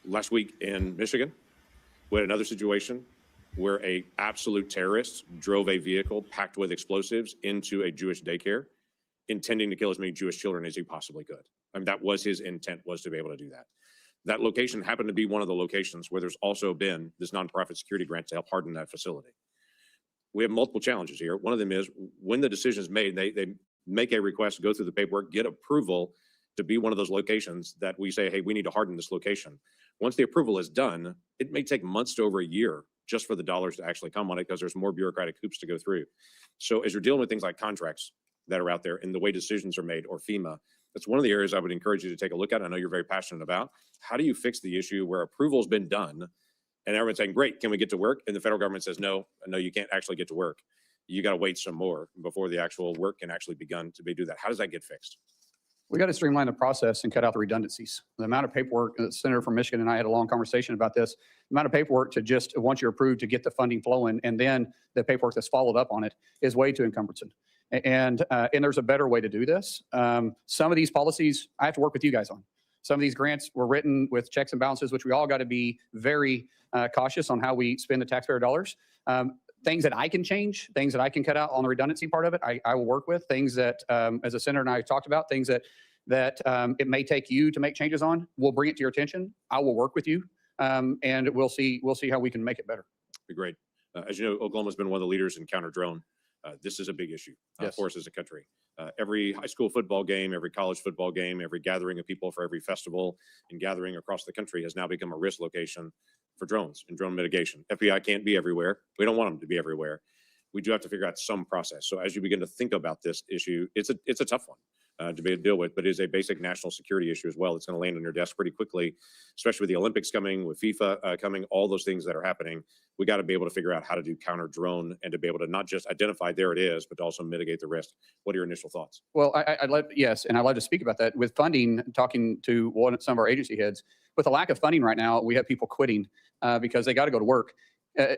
Last week in Michigan, we had another situation where a absolute terrorist drove a vehicle packed with explosives into a Jewish daycare, intending to kill as many Jewish children as he possibly could. I mean, that was his intent, was to be able to do that. That location happened to be one of the locations where there's also been this nonprofit security grant to help harden that facility. We have multiple challenges here. One of them is when the decision is made, they make a request, go through the paperwork, get approval to be one of those locations that we say, hey, we need to harden this location. Once the approval is done, it may take months to over a year just for the dollars to actually come on it because there's more bureaucratic hoops to go through. So as you're dealing with things like contracts that are out there and the way decisions are made, or FEMA, that's one of the areas I would encourage you to take a look at. I know you're very passionate about. How do you fix the issue where approval's been done and everyone's saying, great, can we get to work? And the federal government says, no, you can't actually get to work. You got to wait some more before the actual work can actually begin to do that. How does that get fixed? We got to streamline the process and cut out the redundancies. The amount of paperwork, the senator from Michigan and I had a long conversation about this, the amount of paperwork to just, once you're approved, to get the funding flowing, and then the paperwork that's followed up on it is way too encumbersome. And there's a better way to do this. Some of these policies I have to work with you guys on. Some of these grants were written with checks and balances, which we all got to be very cautious on how we spend the taxpayer dollars. Things that I can change, things that I can cut out on the redundancy part of it, I will work with. Things that, as a senator and I talked about, things that it may take you to make changes on, we'll bring it to your attention. I will work with you, and we'll see how we can make it better. Be great. As you know, Oklahoma's been one of the leaders in counter drone. This is a big issue for us as a country. Every high school football game, every college football game, every gathering of people for every festival and gathering across the country has now become a risk location for drones and drone mitigation. FBI can't be everywhere. We don't want them to be everywhere. We do have to figure out some process. So as you begin to think about this issue, it's a tough one to be able to deal with, but it is a basic national security issue as well. It's going to land on your desk pretty quickly, especially with the Olympics coming, with FIFA coming, all those things that are happening. We got to be able to figure out how to do counter drone and to be able to not just identify there it is, but to also mitigate the risk. What are your initial thoughts? Well, I'd like to speak about that. With funding, talking to some of our agency heads, with a lack of funding right now, we have people quitting because they got to go to work.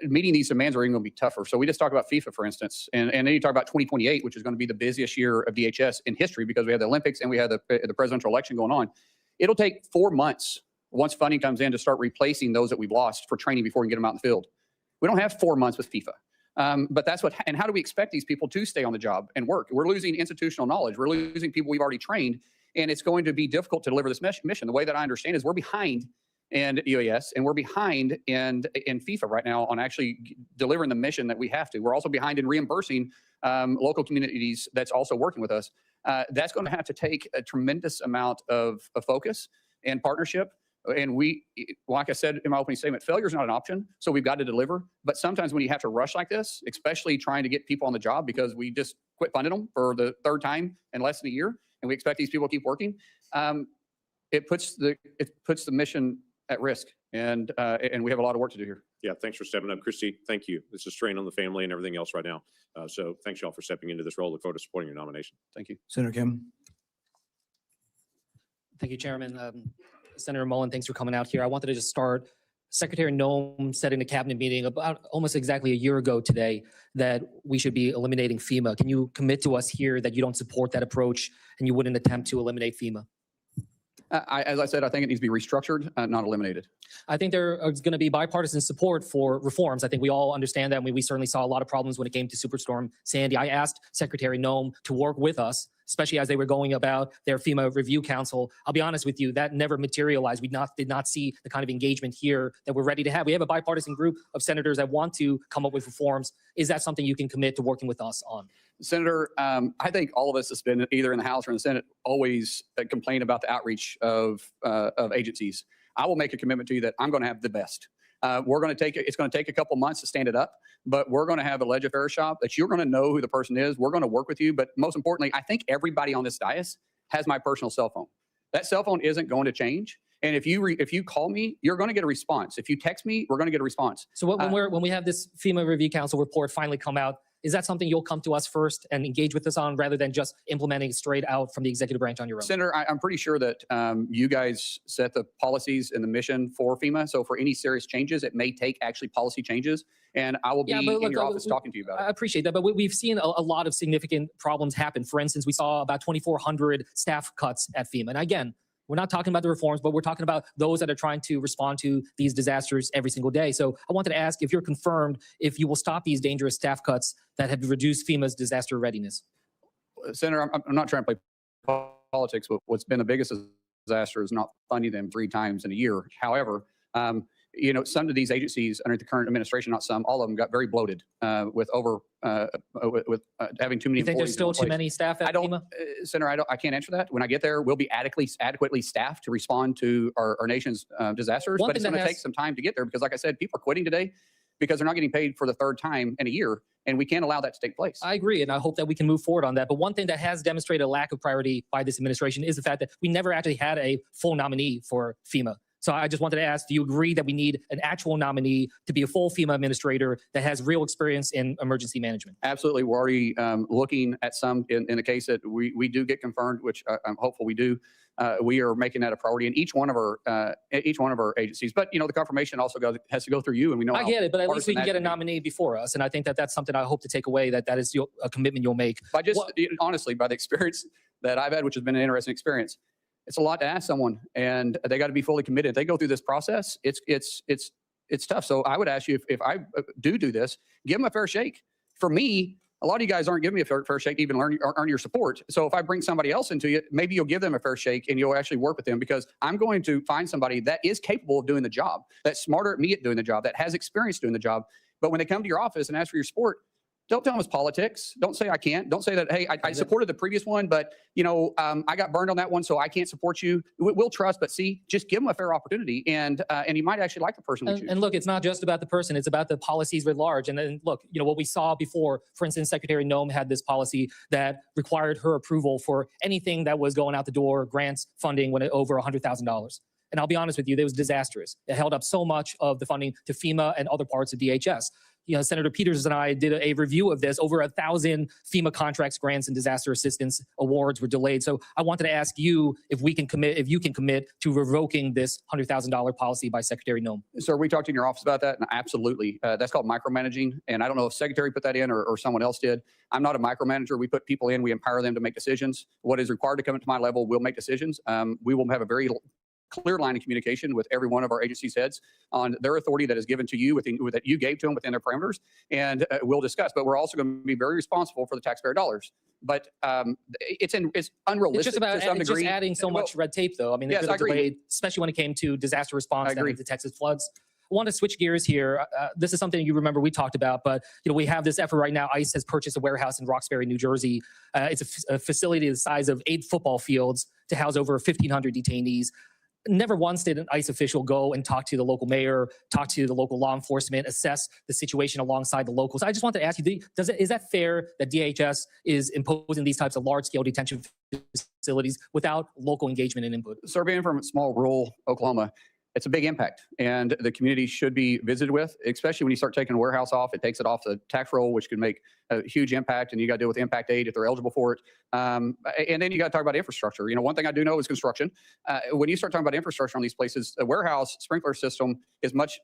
Meeting these demands are even going to be tougher. So we just talk about FIFA, for instance, and then you talk about 2028, which is going to be the busiest year of DHS in history because we have the Olympics and we have the presidential election going on. It'll take 4 months once funding comes in to start replacing those that we've lost for training before we get them out in the field. We don't have 4 months with FIFA. But that's what, and how do we expect these people to stay on the job and work? We're losing institutional knowledge. We're losing people we've already trained, and it's going to be difficult to deliver this mission. The way that I understand is we're behind in UAS, and we're behind in FIFA right now on actually delivering the mission that we have to. We're also behind in reimbursing local communities that's also working with us. That's going to have to take a tremendous amount of focus and partnership. And we, like I said in my opening statement, failure is not an option, so we've got to deliver. But sometimes when you have to rush like this, especially trying to get people on the job because we just quit funding them for the third time in less than a year, and we expect these people to keep working, it puts the mission at risk, and we have a lot of work to do here. Yeah, thanks for stepping up. Christy, thank you. This is strain on the family and everything else right now. So thanks y'all for stepping into this role. Look forward to supporting your nomination. Thank you. Senator Kim. Thank you, Chairman. Senator Mullen, thanks for coming out here. I wanted to just start. Secretary Noem said in a cabinet meeting about almost exactly a year ago today that we should be eliminating FEMA. Can you commit to us here that you don't support that approach and you wouldn't attempt to eliminate FEMA? As I said, I think it needs to be restructured, not eliminated. I think there is going to be bipartisan support for reforms. I think we all understand that. I mean, we certainly saw a lot of problems when it came to Superstorm Sandy. I asked Secretary Noem to work with us, especially as they were going about their FEMA Review Council. I'll be honest with you, that never materialized. We did not see the kind of engagement here that we're ready to have. We have a bipartisan group of senators that want to come up with reforms. Is that something you can commit to working with us on? Senator, I think all of us that's been either in the House or in the Senate always complain about the outreach of agencies. I will make a commitment to you that I'm going to have the best. It's going to take a couple months to stand it up, but we're going to have a ledge affairs shop that you're going to know who the person is. We're going to work with you, but most importantly, I think everybody on this dais has my personal cell phone. That cell phone isn't going to change. And if you call me, you're going to get a response. If you text me, we're going to get a response. So when we have this FEMA Review Council report finally come out, is that something you'll come to us first and engage with us on rather than just implementing straight out from the executive branch on your own? Senator, I'm pretty sure that you guys set the policies and the mission for FEMA. So for any serious changes, it may take actually policy changes. And I will be in your office talking to you about it. I appreciate that. But we've seen a lot of significant problems happen. For instance, we saw about 2,400 staff cuts at FEMA. And again, we're not talking about the reforms, but we're talking about those that are trying to respond to these disasters every single day. So I wanted to ask if you're confirmed if you will stop these dangerous staff cuts that have reduced FEMA's disaster readiness. Senator, I'm not trying to play politics, but what's been the biggest disaster is not funding them 3 times in a year. However, you know, some of these agencies under the current administration, not some, all of them got very bloated with having too many. You think there's employees in still one too place. many staff at I don't, FEMA? Senator, I can't answer that. When I get there, we'll be adequately staffed to respond to our nation's disasters, One but thing it's that going to has- take some time to get there because, like I said, people are quitting today because they're not getting paid for the third time in a year, and we can't allow that to take place. I agree, and I hope that we can move forward on that. But one thing that has demonstrated a lack of priority by this administration is the fact that we never actually had a full nominee for FEMA. So I just wanted to ask, do you agree that we need an actual nominee to be a full FEMA administrator that has real experience in emergency management? Absolutely. We're already looking at some in the case that we do get confirmed, which I'm hopeful we do. We are making that a priority in each one of our agencies. But, you know, the confirmation also has to go through you, and we know. I get it, but at least we can get a partisan that nominee before us. And I think that that's something I hope to take away, that is a commitment you'll make. By just honestly, by the experience that I've had, which has been an interesting experience, it's a lot to ask someone, and they got to be fully committed. If they go through this process, it's tough. So I would ask you, if I do this, give them a fair shake. For me, a lot of you guys aren't giving me a fair shake to even earn your support. So if I bring somebody else into you, maybe you'll give them a fair shake and you'll actually work with them, because I'm going to find somebody that is capable of doing the job, that's smarter at me at doing the job, that has experience doing the job. But when they come to your office and ask for your support, don't tell them it's politics. Don't say I can't. Don't say that, hey, I supported the previous one, but you know, I got burned on that one, so I can't support you. We'll trust, but see, just give them a fair opportunity, and you might actually like the person we choose. And look, it's not just about the person; it's about the policies writ large. And then look, you know what we saw before. For instance, Secretary Noem had this policy that required her approval for anything that was going out the door, grants, funding, when it over $100,000. And I'll be honest with you, it was disastrous. It held up so much of the funding to FEMA and other parts of DHS. You know, Senator Peters and I did a review of this. Over 1,000 FEMA contracts, grants, and disaster assistance awards were delayed. So I wanted to ask you if you can commit to revoking this $100,000 policy by Secretary Noem. Sir, we talked in your office about that, and absolutely. That's called micromanaging, and I don't know if Secretary put that in or someone else did. I'm not a micromanager. We put people in, we empower them to make decisions. What is required to come to my level, we'll make decisions. We will have a very clear line of communication with every one of our agency's heads on their authority that is given to you that you gave to them within their parameters, and we'll discuss. But we're also going to be very responsible for the taxpayer dollars. But it's unrealistic. It's just about to some degree. just adding so much red tape, though. I mean, yes, I agree. delayed, especially when it came to disaster response and the Texas floods. I want to switch gears here. This is something you remember we talked about, but you know we have this effort right now. ICE has purchased a warehouse in Roxbury, New Jersey. It's a facility the size of 8 football fields to house over 1,500 detainees. Never once did an ICE official go and talk to the local mayor, talk to the local law enforcement, assess the situation alongside the locals. I just want to ask you, is that fair that DHS is imposing these types of large-scale detention facilities without local engagement and input? Sir, being from small rural Oklahoma, it's a big impact, and the community should be visited with, especially when you start taking a warehouse off. It takes it off the tax roll, which can make a huge impact, and you got to deal with impact aid if they're eligible for it. And then you got to talk about infrastructure. You know, one thing I do know is construction. When you start talking about infrastructure on these places, a warehouse sprinkler system is much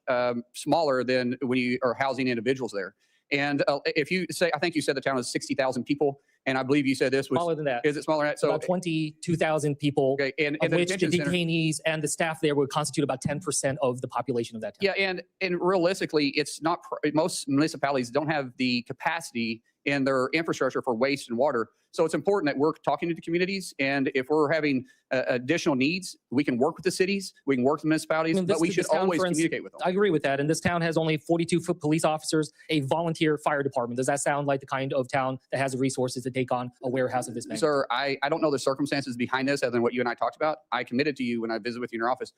smaller than when you are housing individuals there. And if you say, I think you said the town is 60,000 people, and I believe you said this was smaller than that. Is it smaller than that? So about 22,000 people, okay, and of which the detention detainees and the staff there would constitute about 10% of the population of that town. Yeah, and realistically, it's not. Most municipalities don't have the capacity in their infrastructure for waste and water. So it's important that we're talking to the communities, and if we're having additional needs, we can work with the cities, we can work with the municipalities, but we should always communicate with them. I agree with that. And this town has only 42 police officers, a volunteer fire department. Does that sound like the kind of town that has the resources to take on a warehouse of this magnitude? Sir, I don't know the circumstances behind this other than what you and I talked about. I committed to you when I visited with you in your office.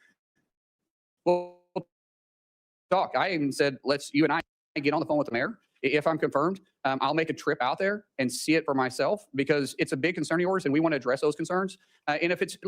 Well, talk. I even said, you and I get on the phone with the mayor. If I'm confirmed, I'll make a trip out there and see it for myself, because it's a big concern of yours and we want to address those concerns. And if it's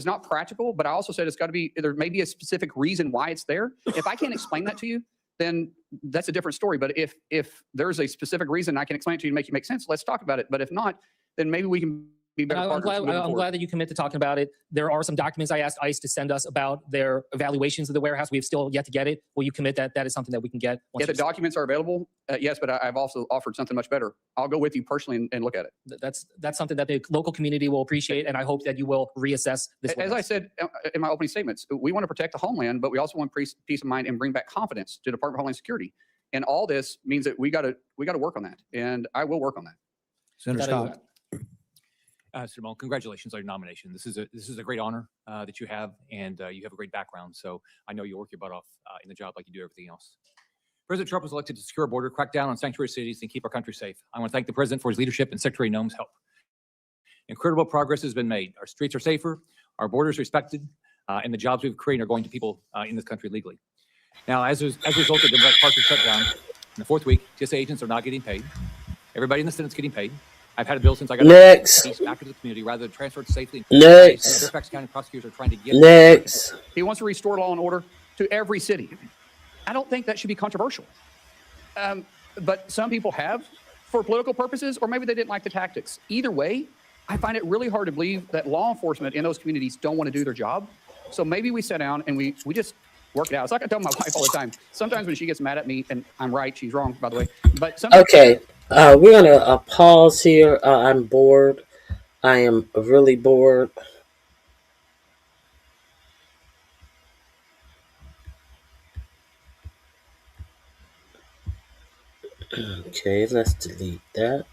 not practical, but I also said it's got to be, there may be a specific reason why it's there. If I can't explain that to you, then that's a different story. But if there's a specific reason I can explain it to you and make sense, let's talk about it. But if not, then maybe we can be better partners. I'm glad that you commit to talking about it. There are some documents I asked ICE to send us about their evaluations of the warehouse. We've still yet to get it. Will you commit that that is something that we can get? Yeah, the documents are available. Yes, but I've also offered something much better. I'll go with you personally and look at it. That's something that the local community will appreciate, and I hope that you will reassess this. As I said in my opening statements, we want to protect the homeland, but we also want peace of mind and bring back confidence to the Department of Homeland Security. And all this means that we got to work on that, and I will work on that. Senator Scott. Senator Mullin, congratulations on your nomination. This is a great honor that you have, and you have a great background. So I know you'll work your butt off in the job like you do everything else. President Trump was elected to secure a border, crack down on sanctuary cities, and keep our country safe. I want to thank the president for his leadership and Secretary Noem's help. Incredible progress has been made. Our streets are safer, our borders respected, and the jobs we've created are going to people in this country legally. Now, as a result of the direct partial shutdown, in the fourth week, TSA agents are not getting paid. Everybody in the Senate's getting paid. I've had a bill since I got back into the community rather than transferred safely. Fairfax County prosecutors are trying to get He wants to restore law and order to every city. I don't think that should be controversial. But some people have for political purposes, or maybe they didn't like the tactics. Either way, I find it really hard to believe that law enforcement in those communities don't want to do their job. So maybe we sit down and we just work it out. It's like I tell my wife all the time. Sometimes when she gets mad at me, and I'm right, she's wrong, by the way. But sometimes Okay, we're gonna pause here. I'm bored. I am really bored. Okay, let's delete that.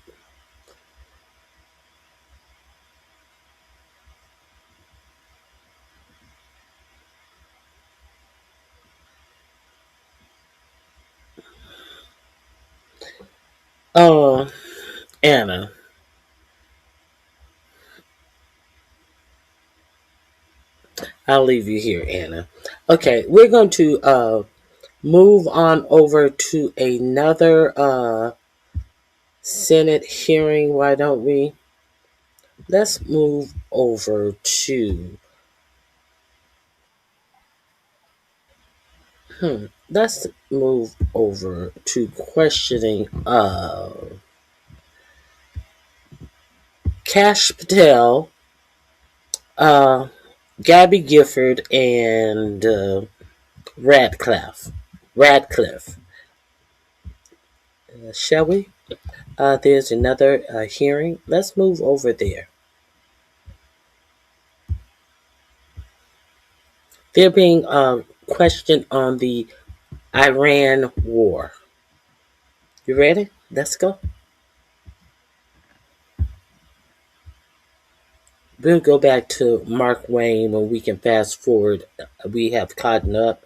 Anna. I'll leave you here, Anna. Okay, we're going to move on over to another Senate hearing. Why don't we? Let's move over to let's move over to questioning Kash Patel, Gabby Gifford, and Radcliffe. Shall we? There's another hearing. Let's move over there. They're being questioned on the Iran war. You ready? Let's go. We'll go back to Mark Wayne when we can fast forward. We have caught up.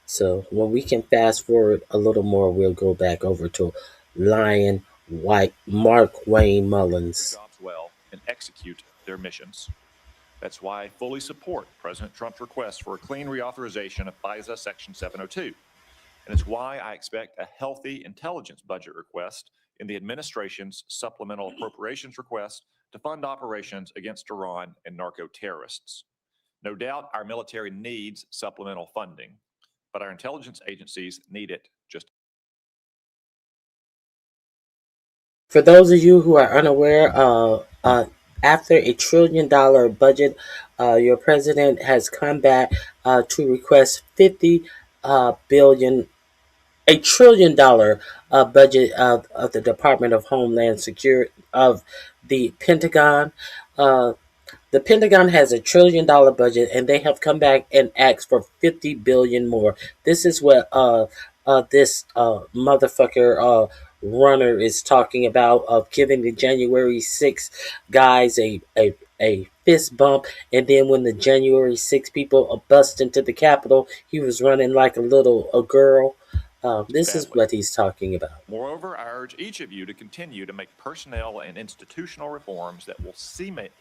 So when we can fast forward a little more, we'll go back over to Lion White, Mark Wayne Mullins. Jobs well and execute their missions. That's why I fully support President Trump's request for a clean reauthorization of FISA Section 702. And it's why I expect a healthy intelligence budget request in the administration's supplemental appropriations request to fund operations against Iran and narco-terrorists. No doubt our military needs supplemental funding, but our intelligence agencies need it just. For those of you who are unaware, after $1 trillion budget, your president has come back to request $50 billion. $1 trillion budget of the Department of Homeland Security, of the Pentagon. The Pentagon has $1 trillion budget, and they have come back and asked for $50 billion more. This is what this motherfucker runner is talking about, of giving the January 6th guys a fist bump, and then when the January 6th people bust into the Capitol, he was running like a girl. This is what he's talking about. Moreover, I urge each of you to continue to make personnel and institutional reforms that will cement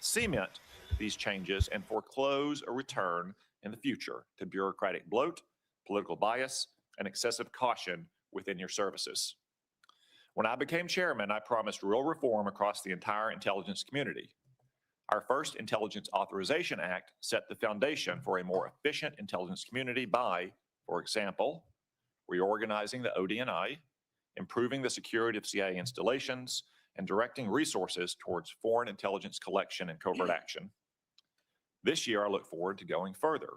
these changes and foreclose a return in the future to bureaucratic bloat, political bias, and excessive caution within your services. When I became chairman, I promised real reform across the entire intelligence community. Our first Intelligence Authorization Act set the foundation for a more efficient intelligence community by, for example, reorganizing the ODNI, improving the security of CIA installations, and directing resources towards foreign intelligence collection and covert action. This year, I look forward to going further,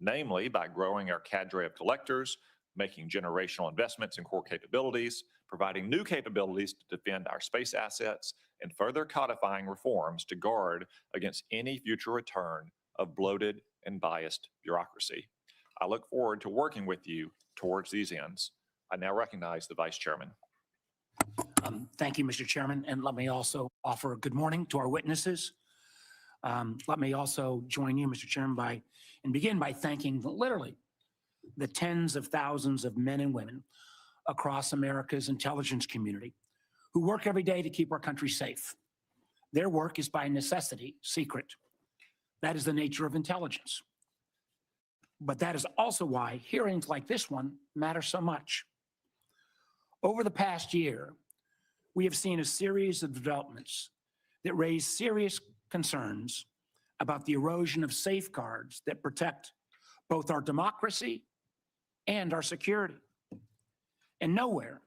namely by growing our cadre of collectors, making generational investments in core capabilities, providing new capabilities to defend our space assets, and further codifying reforms to guard against any future return of bloated and biased bureaucracy. I look forward to working with you towards these ends. I now recognize the Vice Chairman. Thank you, Mr. Chairman, and let me also offer a good morning to our witnesses. Let me also join you, Mr. Chairman, and begin by thanking literally the tens of thousands of men and women across America's intelligence community who work every day to keep our country safe. Their work is by necessity secret. That is the nature of intelligence. But that is also why hearings like this one matter so much. Over the past year, we have seen a series of developments that raise serious concerns about the erosion of safeguards that protect both our democracy and our security. And nowhere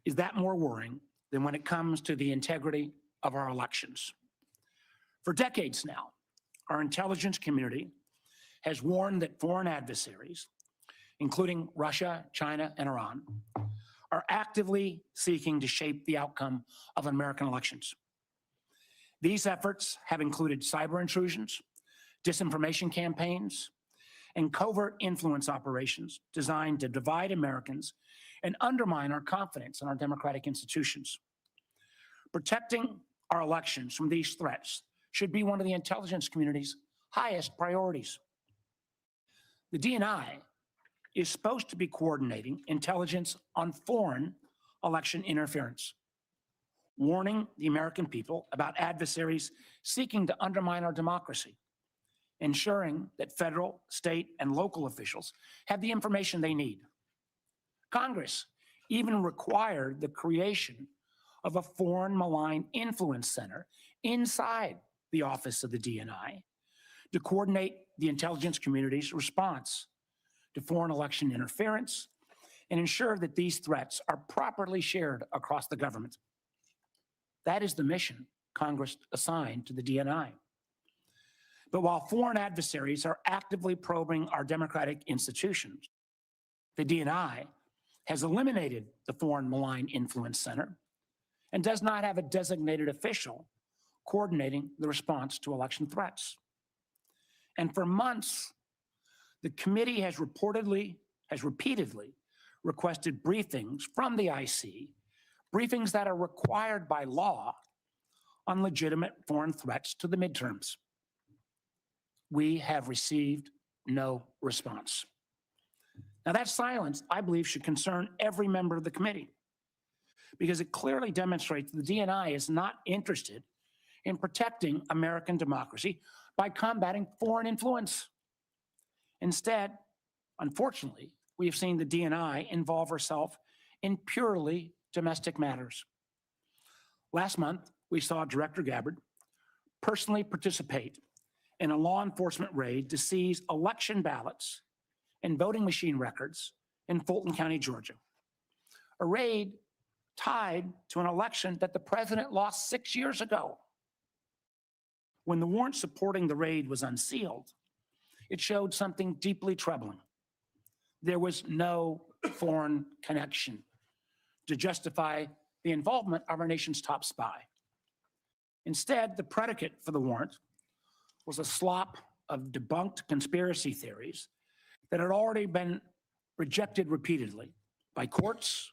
is that more worrying than when it comes to the integrity of our elections. For decades now, our intelligence community has warned that foreign adversaries, including Russia, China, and Iran, are actively seeking to shape the outcome of American elections. These efforts have included cyber intrusions, disinformation campaigns, and covert influence operations designed to divide Americans and undermine our confidence in our democratic institutions. Protecting our elections from these threats should be one of the intelligence community's highest priorities. The DNI is supposed to be coordinating intelligence on foreign election interference, warning the American people about adversaries seeking to undermine our democracy, ensuring that federal, state, and local officials have the information they need. Congress even required the creation of a foreign malign influence center inside the office of the DNI to coordinate the intelligence community's response to foreign election interference and ensure that these threats are properly shared across the government. That is the mission Congress assigned to the DNI. But while foreign adversaries are actively probing our democratic institutions, the DNI has eliminated the Foreign Malign Influence Center and does not have a designated official coordinating the response to election threats. And for months, the committee has repeatedly requested briefings from the IC, briefings that are required by law on legitimate foreign threats to the midterms. We have received no response. Now, that silence, I believe, should concern every member of the committee because it clearly demonstrates the DNI is not interested in protecting American democracy by combating foreign influence. Instead, unfortunately, we have seen the DNI involve herself in purely domestic matters. Last month, we saw Director Gabbard personally participate in a law enforcement raid to seize election ballots and voting machine records in Fulton County, Georgia. A raid tied to an election that the president lost 6 years ago. When the warrant supporting the raid was unsealed, it showed something deeply troubling. There was no foreign connection to justify the involvement of our nation's top spy. Instead, the predicate for the warrant was a slop of debunked conspiracy theories that had already been rejected repeatedly by courts,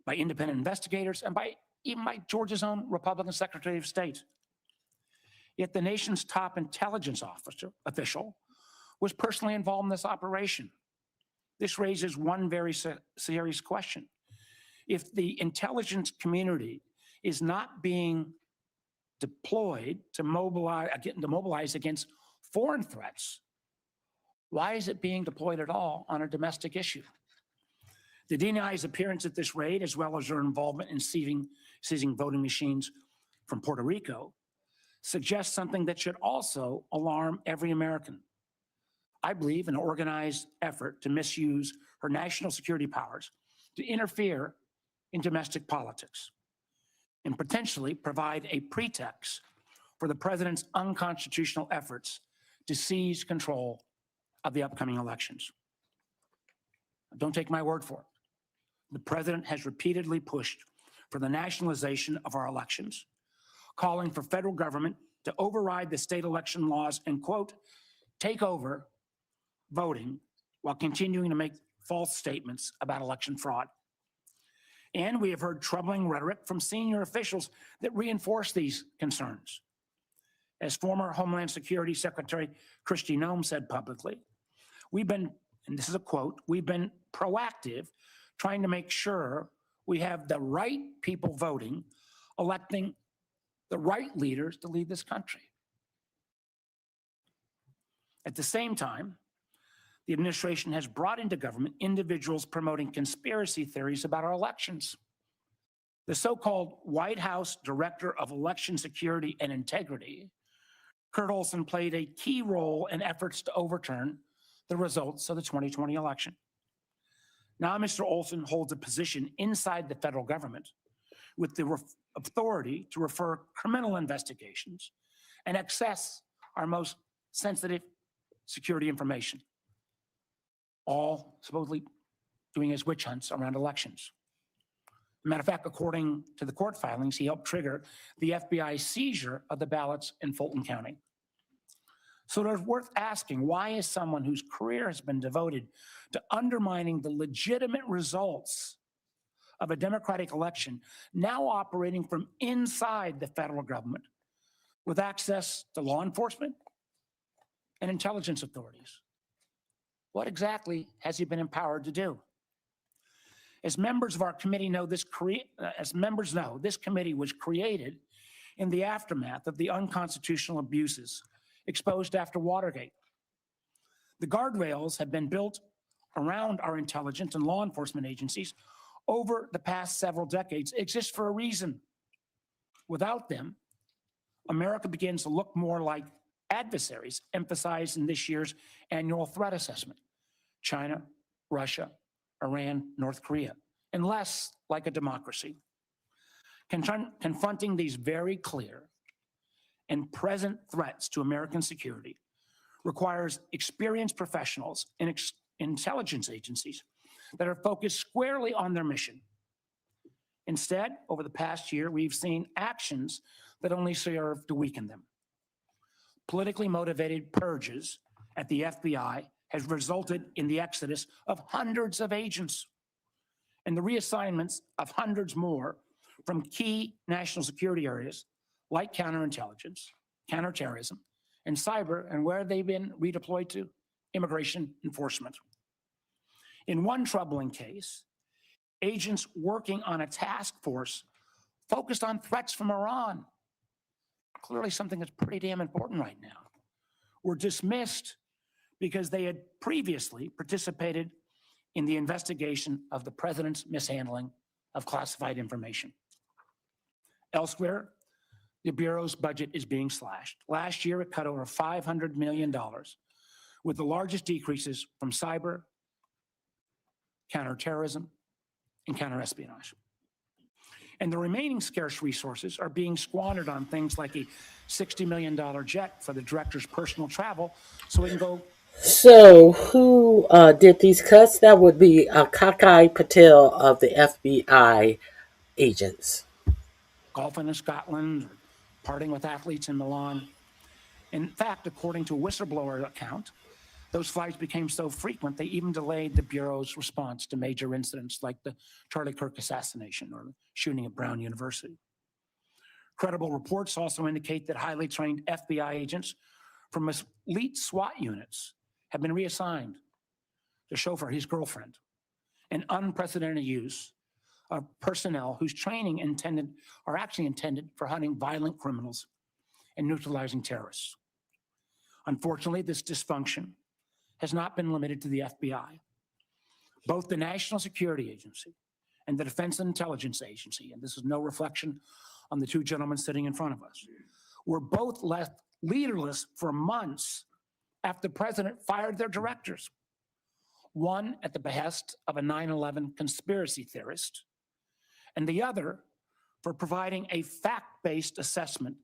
by independent investigators, and even by Georgia's own Republican Secretary of State. Yet the nation's top intelligence official was personally involved in this operation. This raises one very serious question. If the intelligence community is not being deployed to mobilize against foreign threats, why is it being deployed at all on a domestic issue? The DNI's appearance at this raid, as well as their involvement in seizing voting machines from Puerto Rico, suggests something that should also alarm every American. I believe an organized effort to misuse her national security powers to interfere in domestic politics and potentially provide a pretext for the president's unconstitutional efforts to seize control of the upcoming elections. Don't take my word for it. The president has repeatedly pushed for the nationalization of our elections, calling for federal government to override the state election laws and, quote, take over voting while continuing to make false statements about election fraud. And we have heard troubling rhetoric from senior officials that reinforce these concerns. As former Homeland Security Secretary Kristi Noem said publicly, we've been, and this is a quote, we've been proactive trying to make sure we have the right people voting, electing the right leaders to lead this country. At the same time, the administration has brought into government individuals promoting conspiracy theories about our elections. The so-called White House Director of Election Security and Integrity, Kurt Olson, played a key role in efforts to overturn the results of the 2020 election. Now, Mr. Olson holds a position inside the federal government with the authority to refer criminal investigations and access our most sensitive security information, all supposedly doing his witch hunts around elections. As a matter of fact, according to the court filings, he helped trigger the FBI seizure of the ballots in Fulton County. So it's worth asking, why is someone whose career has been devoted to undermining the legitimate results of a democratic election now operating from inside the federal government with access to law enforcement and intelligence authorities? What exactly has he been empowered to do? As members of our committee know, this committee was created in the aftermath of the unconstitutional abuses exposed after Watergate. The guardrails have been built around our intelligence and law enforcement agencies over the past several decades exist for a reason. Without them, America begins to look more like adversaries emphasized in this year's annual threat assessment: China, Russia, Iran, North Korea, and less like a democracy. Confronting these very clear and present threats to American security requires experienced professionals in intelligence agencies that are focused squarely on their mission. Instead, over the past year, we've seen actions that only serve to weaken them. Politically motivated purges at the FBI has resulted in the exodus of hundreds of agents and the reassignments of hundreds more from key national security areas like counterintelligence, counterterrorism, and cyber, and where they've been redeployed to: immigration enforcement. In one troubling case, agents working on a task force focused on threats from Iran, clearly something that's pretty damn important right now, were dismissed because they had previously participated in the investigation of the president's mishandling of classified information. Elsewhere, the Bureau's budget is being slashed. Last year, it cut over $500 million, with the largest decreases from cyber, counterterrorism, and counterespionage. And the remaining scarce resources are being squandered on things like a $60 million jet for the director's personal travel so he can go. So who did these cuts? That would be Kakai Patel of the FBI agents. Golfing in Scotland, or partying with athletes in Milan. In fact, according to a whistleblower account, those flights became so frequent they even delayed the Bureau's response to major incidents like the Charlie Kirk assassination or the shooting at Brown University. Credible reports also indicate that highly trained FBI agents from elite SWAT units have been reassigned to chauffeur his girlfriend, an unprecedented use of personnel whose training are actually intended for hunting violent criminals and neutralizing terrorists. Unfortunately, this dysfunction has not been limited to the FBI. Both the National Security Agency and the Defense and Intelligence Agency, and this is no reflection on the two gentlemen sitting in front of us, were both left leaderless for months after the president fired their directors. One at the behest of a 9/11 conspiracy theorist, and the other for providing a fact-based assessment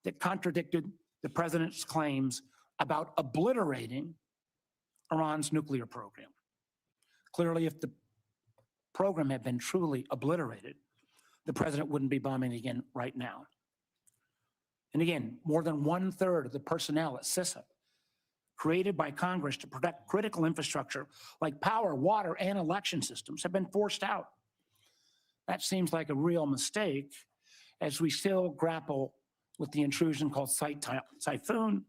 that contradicted the president's claims about obliterating Iran's nuclear program. Clearly, if the program had been truly obliterated, the president wouldn't be bombing again right now. And again, more than 1/3 of the personnel at CISA, created by Congress to protect critical infrastructure like power, water, and election systems, have been forced out. That seems like a real mistake as we still grapple with the intrusion called Typhoon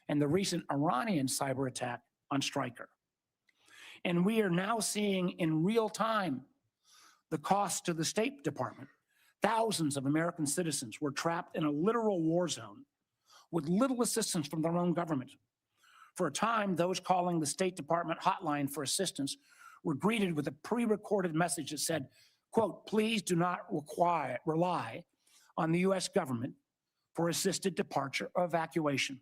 and the recent Iranian cyber attack on Stryker. And we are now seeing in real time the cost to the State Department. Thousands of American citizens were trapped in a literal war zone with little assistance from their own government. For a time, those calling the State Department hotline for assistance were greeted with a pre-recorded message that said, quote, please do not rely on the U.S. government for assisted departure or evacuation.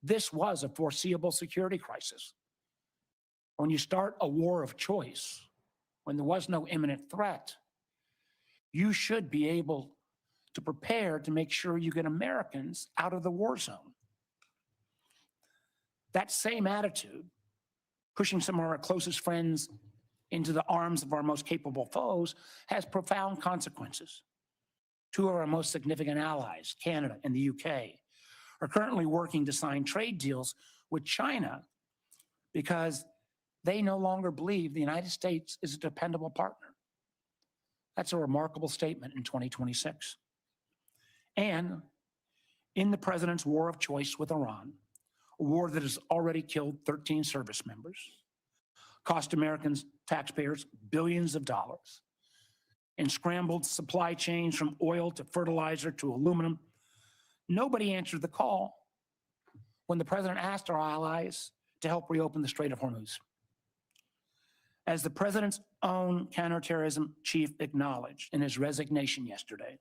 This was a foreseeable security crisis. When you start a war of choice, when there was no imminent threat, you should be able to prepare to make sure you get Americans out of the war zone. That same attitude, pushing some of our closest friends into the arms of our most capable foes, has profound consequences. Two of our most significant allies, Canada and the UK, are currently working to sign trade deals with China because they no longer believe the United States is a dependable partner. That's a remarkable statement in 2026. And in the president's war of choice with Iran, a war that has already killed 13 service members, cost Americans, taxpayers, billions of dollars, and scrambled supply chains from oil to fertilizer to aluminum, nobody answered the call when the president asked our allies to help reopen the Strait of Hormuz. As the president's own counterterrorism chief acknowledged in his resignation yesterday,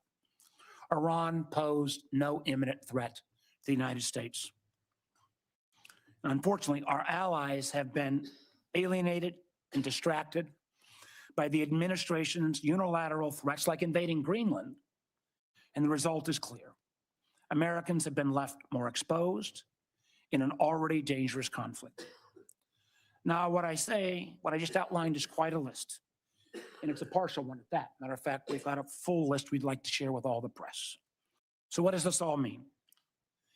Iran posed no imminent threat to the United States. Unfortunately, our allies have been alienated and distracted by the administration's unilateral threats like invading Greenland, and the result is clear. Americans have been left more exposed in an already dangerous conflict. Now, what I just outlined is quite a list, and it's a partial one at that. Matter of fact, we've got a full list we'd like to share with all the press. So what does this all mean?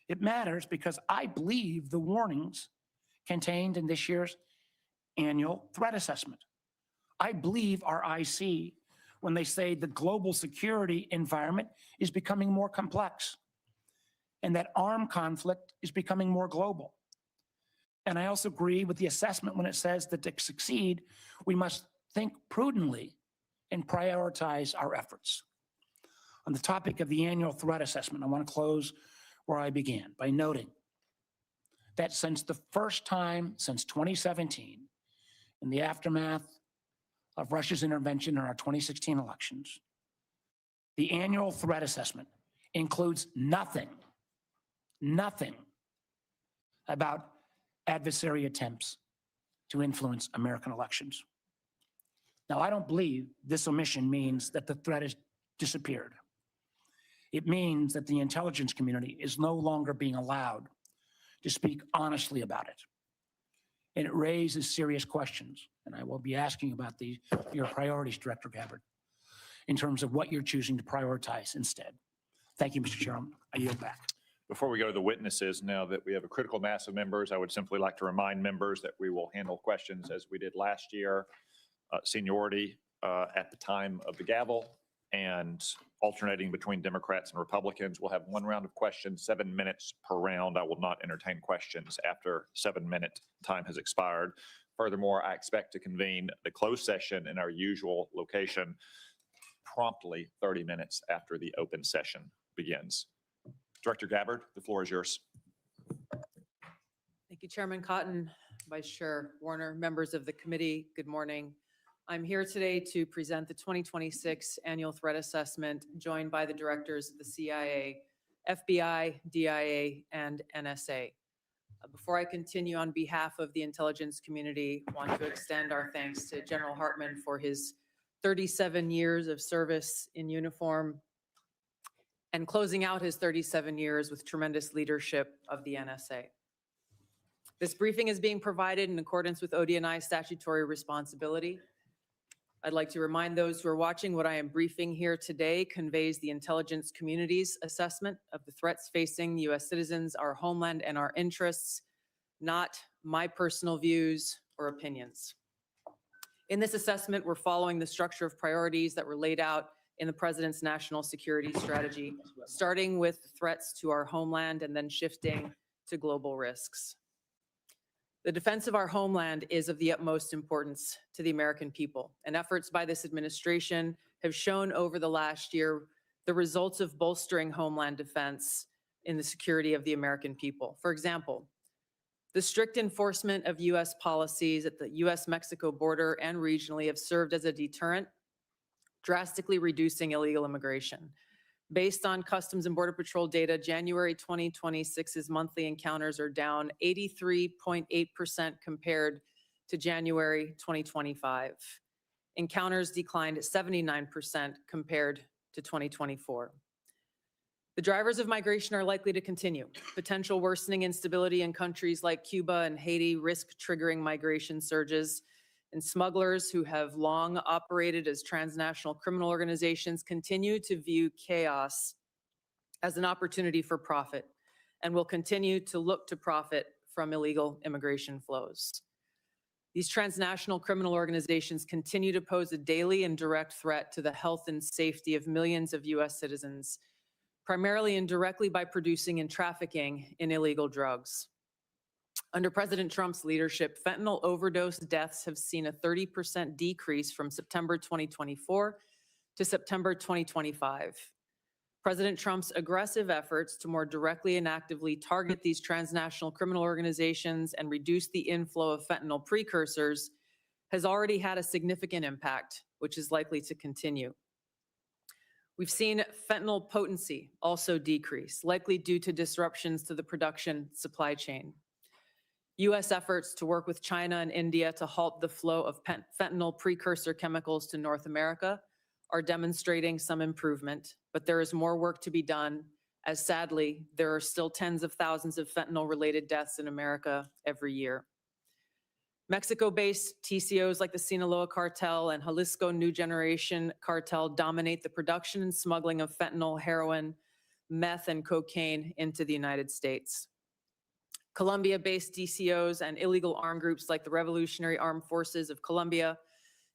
It matters because I believe the warnings contained in this year's annual threat assessment. I believe our IC when they say the global security environment is becoming more complex and that armed conflict is becoming more global. And I also agree with the assessment when it says that to succeed, we must think prudently and prioritize our efforts. On the topic of the annual threat assessment, I want to close where I began by noting that since the first time since 2017, in the aftermath of Russia's intervention in our 2016 elections, the annual threat assessment includes nothing about adversary attempts to influence American elections. Now, I don't believe this omission means that the threat has disappeared. It means that the intelligence community is no longer being allowed to speak honestly about it. And it raises serious questions, and I will be asking about your priorities, Director Gabbard, in terms of what you're choosing to prioritize instead. Thank you, Mr. Chairman. I yield back. Before we go to the witnesses, now that we have a critical mass of members, I would simply like to remind members that we will handle questions as we did last year, seniority at the time of the gavel, and alternating between Democrats and Republicans. We'll have one round of questions, 7 minutes per round. I will not entertain questions after 7-minute time has expired. Furthermore, I expect to convene the closed session in our usual location promptly 30 minutes after the open session begins. Director Gabbard, the floor is yours. Thank you, Chairman Cotton, Vice Chair Warner, members of the committee, good morning. I'm here today to present the 2026 Annual Threat Assessment, joined by the directors of the CIA, FBI, DIA, and NSA. Before I continue, on behalf of the intelligence community, I want to extend our thanks to General Hartman for his 37 years of service in uniform and closing out his 37 years with tremendous leadership of the NSA. This briefing is being provided in accordance with ODNI statutory responsibility. I'd like to remind those who are watching what I am briefing here today conveys the intelligence community's assessment of the threats facing U.S. citizens, our homeland, and our interests, not my personal views or opinions. In this assessment, we're following the structure of priorities that were laid out in the president's national security strategy, starting with threats to our homeland and then shifting to global risks. The defense of our homeland is of the utmost importance to the American people, and efforts by this administration have shown over the last year the results of bolstering homeland defense in the security of the American people. For example, the strict enforcement of U.S. policies at the U.S.-Mexico border and regionally have served as a deterrent, drastically reducing illegal immigration. Based on Customs and Border Patrol data, January 2026's monthly encounters are down 83.8% compared to January 2025. Encounters declined 79% compared to 2024. The drivers of migration are likely to continue. Potential worsening instability in countries like Cuba and Haiti risk triggering migration surges, and smugglers who have long operated as transnational criminal organizations continue to view chaos as an opportunity for profit and will continue to look to profit from illegal immigration flows. These transnational criminal organizations continue to pose a daily and direct threat to the health and safety of millions of U.S. citizens, primarily and directly by producing and trafficking in illegal drugs. Under President Trump's leadership, fentanyl overdose deaths have seen a 30% decrease from September 2024 to September 2025. President Trump's aggressive efforts to more directly and actively target these transnational criminal organizations and reduce the inflow of fentanyl precursors has already had a significant impact, which is likely to continue. We've seen fentanyl potency also decrease, likely due to disruptions to the production supply chain. U.S. efforts to work with China and India to halt the flow of fentanyl precursor chemicals to North America are demonstrating some improvement, but there is more work to be done, as sadly, there are still tens of thousands of fentanyl-related deaths in America every year. Mexico-based TCOs like the Sinaloa cartel and Jalisco New Generation cartel dominate the production and smuggling of fentanyl, heroin, meth, and cocaine into the United States. Colombia-based DCOs and illegal armed groups like the Revolutionary Armed Forces of Colombia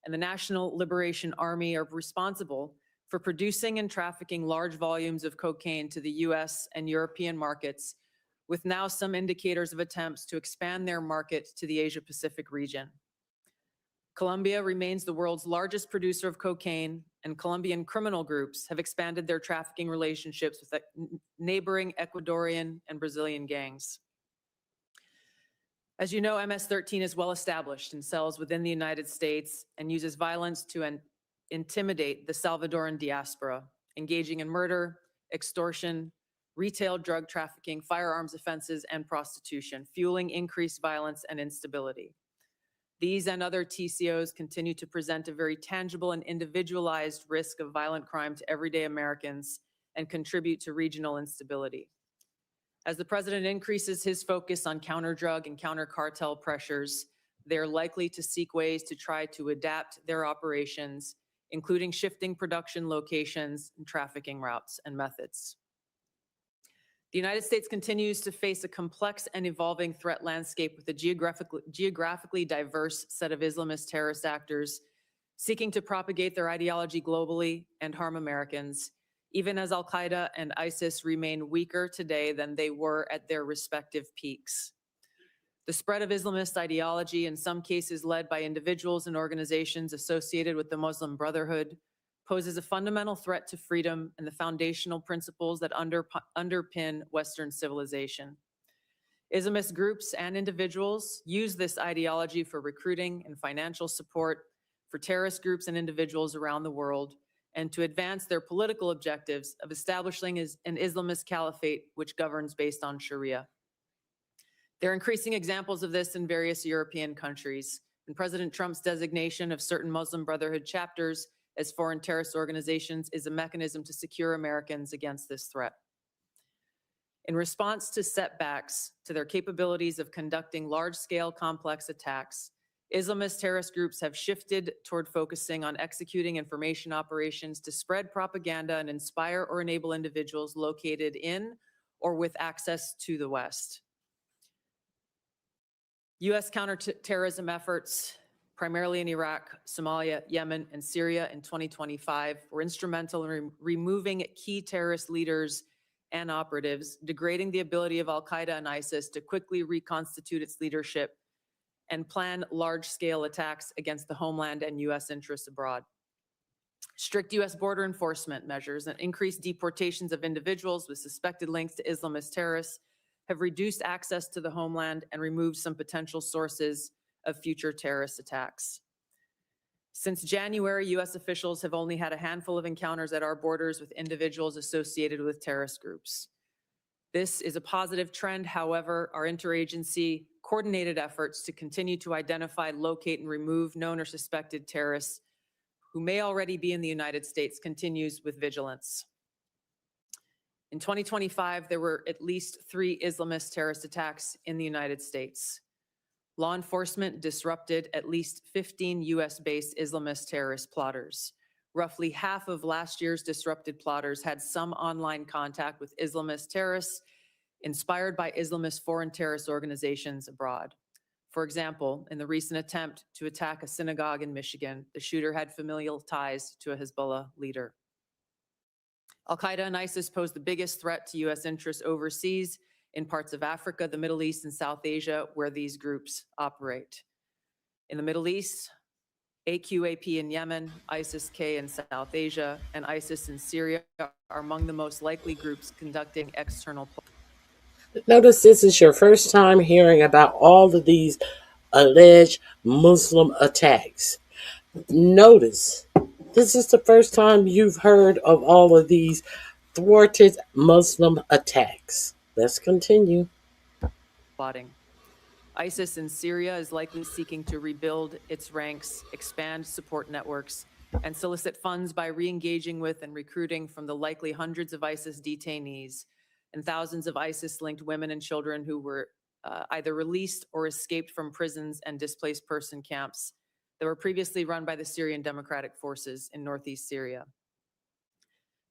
and the National Liberation Army are responsible for producing and trafficking large volumes of cocaine to the US and European markets, with now some indicators of attempts to expand their market to the Asia-Pacific region. Colombia remains the world's largest producer of cocaine, and Colombian criminal groups have expanded their trafficking relationships with neighboring Ecuadorian and Brazilian gangs. As you know, MS-13 is well established in cells within the United States and uses violence to intimidate the Salvadoran diaspora, engaging in murder, extortion, retail drug trafficking, firearms offenses, and prostitution, fueling increased violence and instability. These and other TCOs continue to present a very tangible and individualized risk of violent crime to everyday Americans and contribute to regional instability. As the president increases his focus on counter-drug and counter-cartel pressures, they're likely to seek ways to try to adapt their operations, including shifting production locations and trafficking routes and methods. The United States continues to face a complex and evolving threat landscape with a geographically diverse set of Islamist terrorist actors seeking to propagate their ideology globally and harm Americans, even as Al-Qaeda and ISIS remain weaker today than they were at their respective peaks. The spread of Islamist ideology, in some cases led by individuals and organizations associated with the Muslim Brotherhood, poses a fundamental threat to freedom and the foundational principles that underpin Western civilization. Islamist groups and individuals use this ideology for recruiting and financial support for terrorist groups and individuals around the world, and to advance their political objectives of establishing an Islamist caliphate which governs based on Sharia. There are increasing examples of this in various European countries, and President Trump's designation of certain Muslim Brotherhood chapters as foreign terrorist organizations is a mechanism to secure Americans against this threat. In response to setbacks to their capabilities of conducting large-scale complex attacks, Islamist terrorist groups have shifted toward focusing on executing information operations to spread propaganda and inspire or enable individuals located in or with access to the West. U.S. counterterrorism efforts primarily in Iraq, Somalia, Yemen, and Syria in 2025, were instrumental in removing key terrorist leaders and operatives, degrading the ability of al-Qaeda and ISIS to quickly reconstitute its leadership and plan large-scale attacks against the homeland and U.S. interests abroad. Strict U.S. border enforcement measures and increased deportations of individuals with suspected links to Islamist terrorists have reduced access to the homeland and removed some potential sources of future terrorist attacks. Since January, U.S. officials have only had a handful of encounters at our borders with individuals associated with terrorist groups. This is a positive trend. However, our interagency coordinated efforts to continue to identify, locate, and remove known or suspected terrorists who may already be in the United States continues with vigilance. In 2025, there were at least 3 Islamist terrorist attacks in the United States. Law enforcement disrupted at least 15 US-based Islamist terrorist plotters. Roughly half of last year's disrupted plotters had some online contact with Islamist terrorists inspired by Islamist foreign terrorist organizations abroad. For example, in the recent attempt to attack a synagogue in Michigan, the shooter had familial ties to a Hezbollah leader. Al-Qaeda and ISIS pose the biggest threat to US interests overseas in parts of Africa, the Middle East, and South Asia, where these groups operate. In the Middle East, AQAP in Yemen, ISIS-K in South Asia, and ISIS in Syria are among the most likely groups conducting external. Notice this is your first time hearing about all of these alleged Muslim attacks. Notice this is the first time you've heard of all of these thwarted Muslim attacks. Let's continue. Plotting. ISIS in Syria is likely seeking to rebuild its ranks, expand support networks, and solicit funds by re-engaging with and recruiting from the likely hundreds of ISIS detainees and thousands of ISIS-linked women and children who were either released or escaped from prisons and displaced person camps that were previously run by the Syrian Democratic Forces in northeast Syria.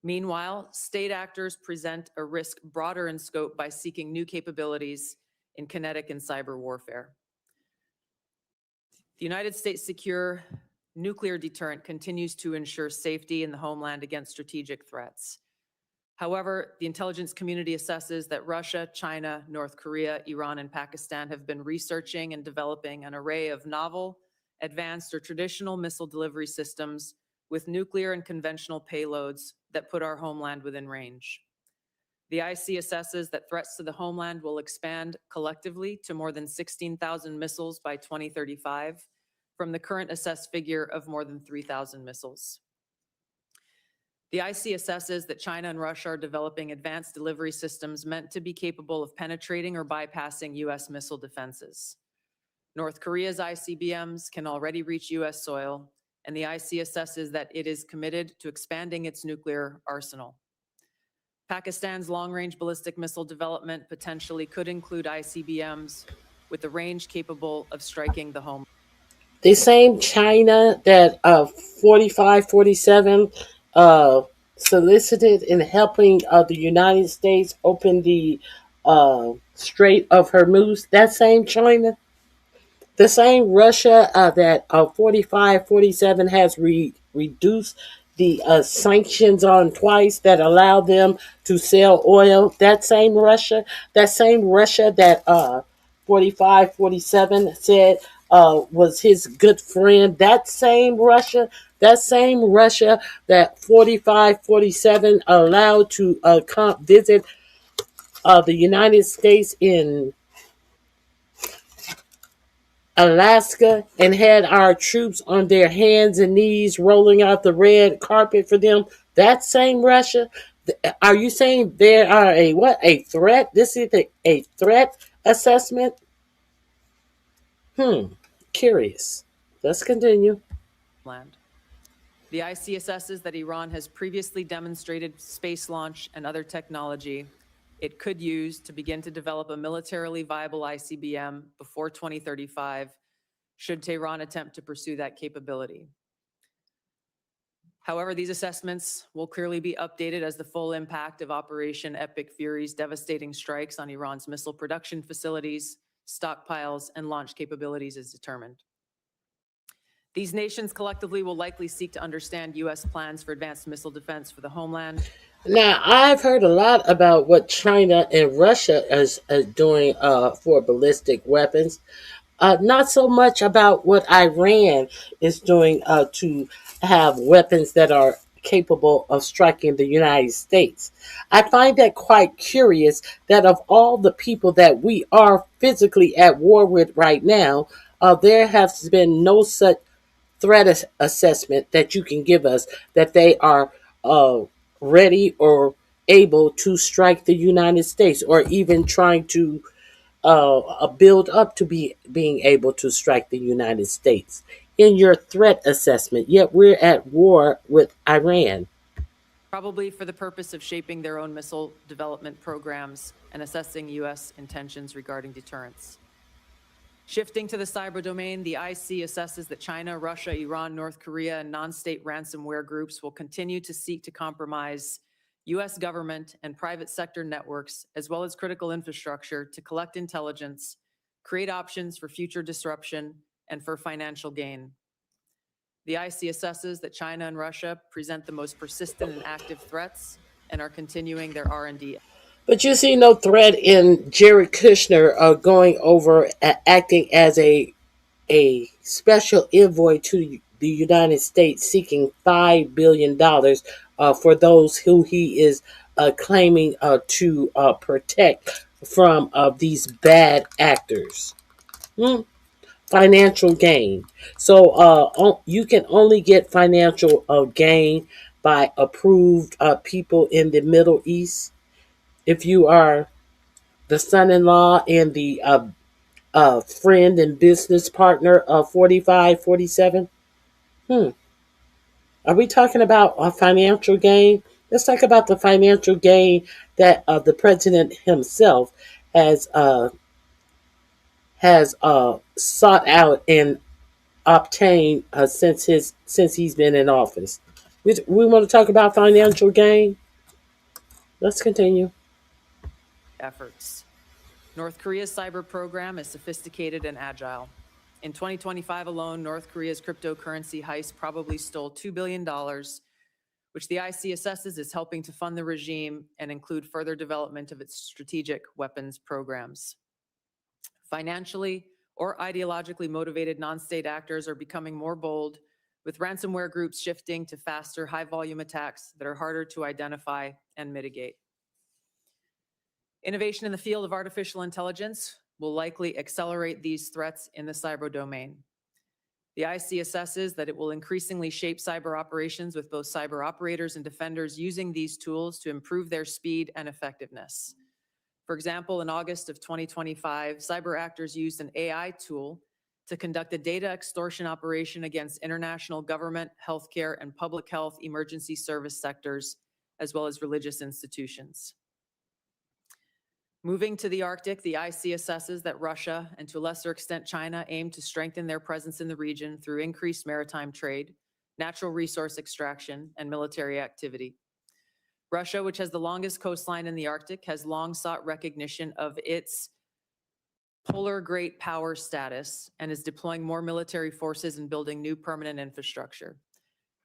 Meanwhile, state actors present a risk broader in scope by seeking new capabilities in kinetic and cyber warfare. The United States' secure nuclear deterrent continues to ensure safety in the homeland against strategic threats. However, the intelligence community assesses that Russia, China, North Korea, Iran, and Pakistan have been researching and developing an array of novel, advanced, or traditional missile delivery systems with nuclear and conventional payloads that put our homeland within range. The IC assesses that threats to the homeland will expand collectively to more than 16,000 missiles by 2035, from the current assessed figure of more than 3,000 missiles. The IC assesses that China and Russia are developing advanced delivery systems meant to be capable of penetrating or bypassing US missile defenses. North Korea's ICBMs can already reach US soil, and the IC assesses that it is committed to expanding its nuclear arsenal. Pakistan's long-range ballistic missile development potentially could include ICBMs with a range capable of striking the home. The same China that 45-47 solicited in helping the United States open the Strait of Hormuz, that same China, the same Russia that 45-47 has reduced the sanctions on twice that allow them to sell oil, that same Russia that 45-47 said was his good friend, that same Russia that 45-47 allowed to come visit the United States in Alaska and had our troops on their hands and knees rolling out the red carpet for them, that same Russia, are you saying there are a threat? This is a threat assessment? Curious. Let's continue. Land. The IC assesses that Iran has previously demonstrated space launch and other technology it could use to begin to develop a militarily viable ICBM before 2035, should Tehran attempt to pursue that capability. However, these assessments will clearly be updated as the full impact of Operation Epic Fury's devastating strikes on Iran's missile production facilities, stockpiles, and launch capabilities is determined. These nations collectively will likely seek to understand U.S. plans for advanced missile defense for the homeland. Now, I've heard a lot about what China and Russia is doing for ballistic weapons. Not so much about what Iran is doing to have weapons that are capable of striking the United States. I find that quite curious that of all the people that we are physically at war with right now, there has been no such threat assessment that you can give us that they are ready or able to strike the United States, or even trying to build up to being able to strike the United States in your threat assessment. Yet we're at war with Iran. Probably for the purpose of shaping their own missile development programs and assessing U.S. intentions regarding deterrence. Shifting to the cyber domain, the IC assesses that China, Russia, Iran, North Korea, and non-state ransomware groups will continue to seek to compromise U.S. government and private sector networks, as well as critical infrastructure, to collect intelligence, create options for future disruption, and for financial gain. The IC assesses that China and Russia present the most persistent and active threats and are continuing their R&D. But you see no threat in Jared Kushner going over acting as a special envoy to the United States, seeking $5 billion for those who he is claiming to protect from these bad actors. Financial gain. So you can only get financial gain by approved people in the Middle East. If you are the son-in-law and the friend and business partner of 4547. Are we talking about a financial gain? Let's talk about the financial gain that the president himself has sought out and obtained since he's been in office. We want to talk about financial gain. Let's continue. Efforts. North Korea's cyber program is sophisticated and agile. In 2025 alone, North Korea's cryptocurrency heist probably stole $2 billion, which the IC assesses is helping to fund the regime and include further development of its strategic weapons programs. Financially or ideologically motivated non-state actors are becoming more bold, with ransomware groups shifting to faster, high-volume attacks that are harder to identify and mitigate. Innovation in the field of artificial intelligence will likely accelerate these threats in the cyber domain. The IC assesses that it will increasingly shape cyber operations, with both cyber operators and defenders using these tools to improve their speed and effectiveness. For example, in August of 2025, cyber actors used an AI tool to conduct a data extortion operation against international government, healthcare, and public health emergency service sectors, as well as religious institutions. Moving to the Arctic, the IC assesses that Russia, and to a lesser extent China, aim to strengthen their presence in the region through increased maritime trade, natural resource extraction, and military activity. Russia, which has the longest coastline in the Arctic, has long sought recognition of its polar great power status and is deploying more military forces and building new permanent infrastructure.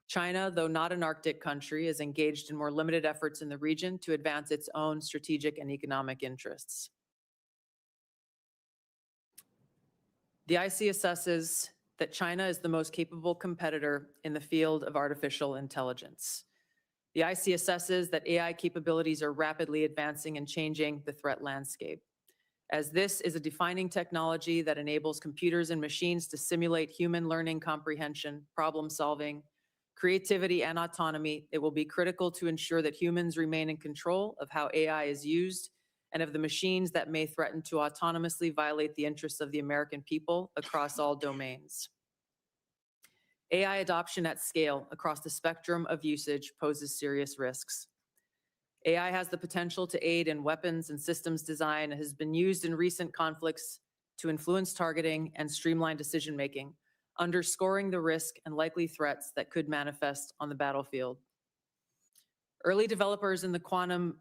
China, though not an Arctic country, is engaged in more limited efforts in the region to advance its own strategic and economic interests. The IC assesses that China is the most capable competitor in the field of artificial intelligence. The IC assesses that AI capabilities are rapidly advancing and changing the threat landscape, as this is a defining technology that enables computers and machines to simulate human learning comprehension, problem solving, creativity, and autonomy. It will be critical to ensure that humans remain in control of how AI is used and of the machines that may threaten to autonomously violate the interests of the American people across all domains. AI adoption at scale across the spectrum of usage poses serious risks. AI has the potential to aid in weapons and systems design and has been used in recent conflicts to influence targeting and streamline decision-making, underscoring the risk and likely threats that could manifest on the battlefield. Early developers in quantum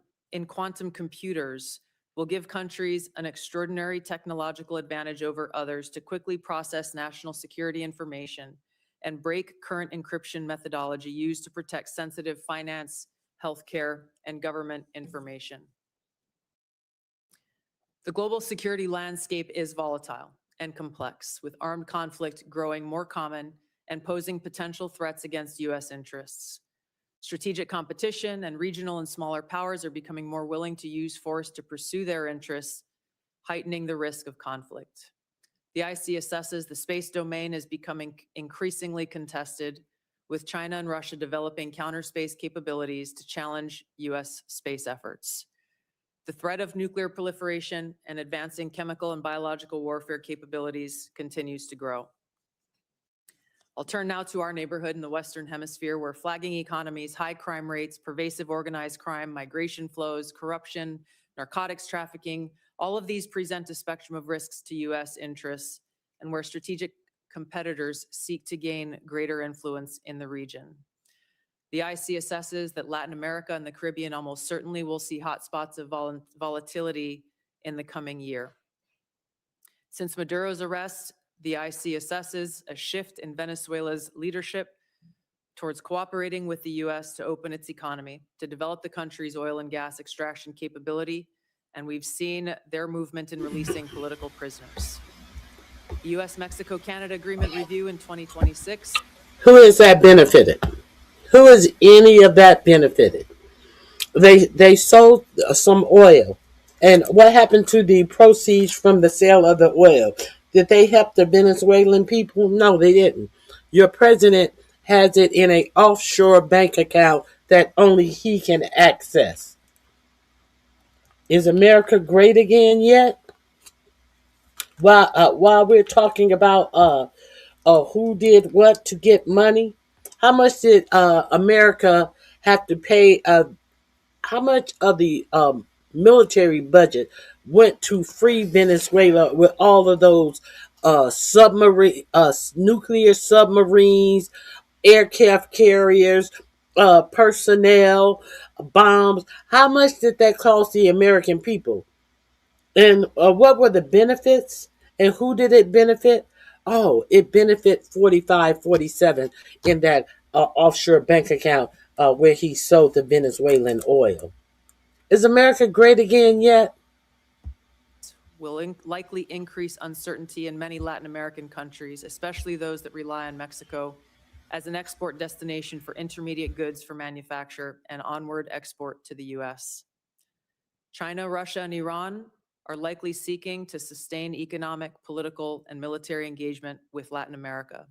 computers will give countries an extraordinary technological advantage over others to quickly process national security information and break current encryption methodology used to protect sensitive finance, healthcare, and government information. The global security landscape is volatile and complex, with armed conflict growing more common and posing potential threats against U.S. interests. Strategic competition and regional and smaller powers are becoming more willing to use force to pursue their interests, heightening the risk of conflict. The IC assesses the space domain is becoming increasingly contested, with China and Russia developing counter-space capabilities to challenge U.S. space efforts. The threat of nuclear proliferation and advancing chemical and biological warfare capabilities continues to grow. I'll turn now to our neighborhood in the Western Hemisphere, where flagging economies, high crime rates, pervasive organized crime, migration flows, corruption, narcotics trafficking, all of these present a spectrum of risks to U.S. interests, and where strategic competitors seek to gain greater influence in the region. The IC assesses that Latin America and the Caribbean almost certainly will see hotspots of volatility in the coming year. Since Maduro's arrest, the IC assesses a shift in Venezuela's leadership towards cooperating with the U.S. to open its economy, to develop the country's oil and gas extraction capability, and we've seen their movement in releasing political prisoners. The U.S.-Mexico-Canada Agreement review in 2026. Who is that benefited? Who is any of that benefited? They sold some oil. And what happened to the proceeds from the sale of the oil? Did they help the Venezuelan people? No, they didn't. Your president has it in an offshore bank account that only he can access. Is America great again yet? While we're talking about who did what to get money, how much did America have to pay? How much of the military budget went to free Venezuela with all of those nuclear submarines, aircraft carriers, personnel, bombs? How much did that cost the American people? And what were the benefits? And who did it benefit? Oh, it benefit 47 in that offshore bank account where he sold the Venezuelan oil. Is America great again yet? Will likely increase uncertainty in many Latin American countries, especially those that rely on Mexico as an export destination for intermediate goods for manufacture and onward export to the U.S. China, Russia, and Iran are likely seeking to sustain economic, political, and military engagement with Latin America.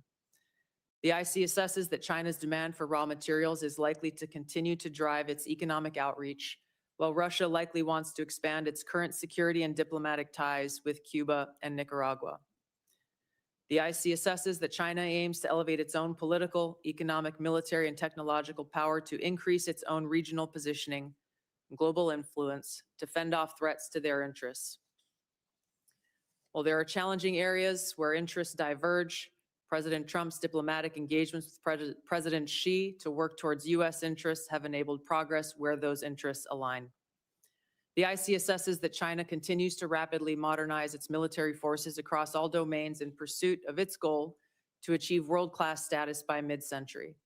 The IC assesses that China's demand for raw materials is likely to continue to drive its economic outreach, while Russia likely wants to expand its current security and diplomatic ties with Cuba and Nicaragua. The IC assesses that China aims to elevate its own political, economic, military, and technological power to increase its own regional positioning, global influence, to fend off threats to their interests. While there are challenging areas where interests diverge, President Trump's diplomatic engagements with President Xi to work towards U.S. interests have enabled progress where those interests align. The IC assesses that China continues to rapidly modernize its military forces across all domains in pursuit of its goal to achieve world-class status by mid-century.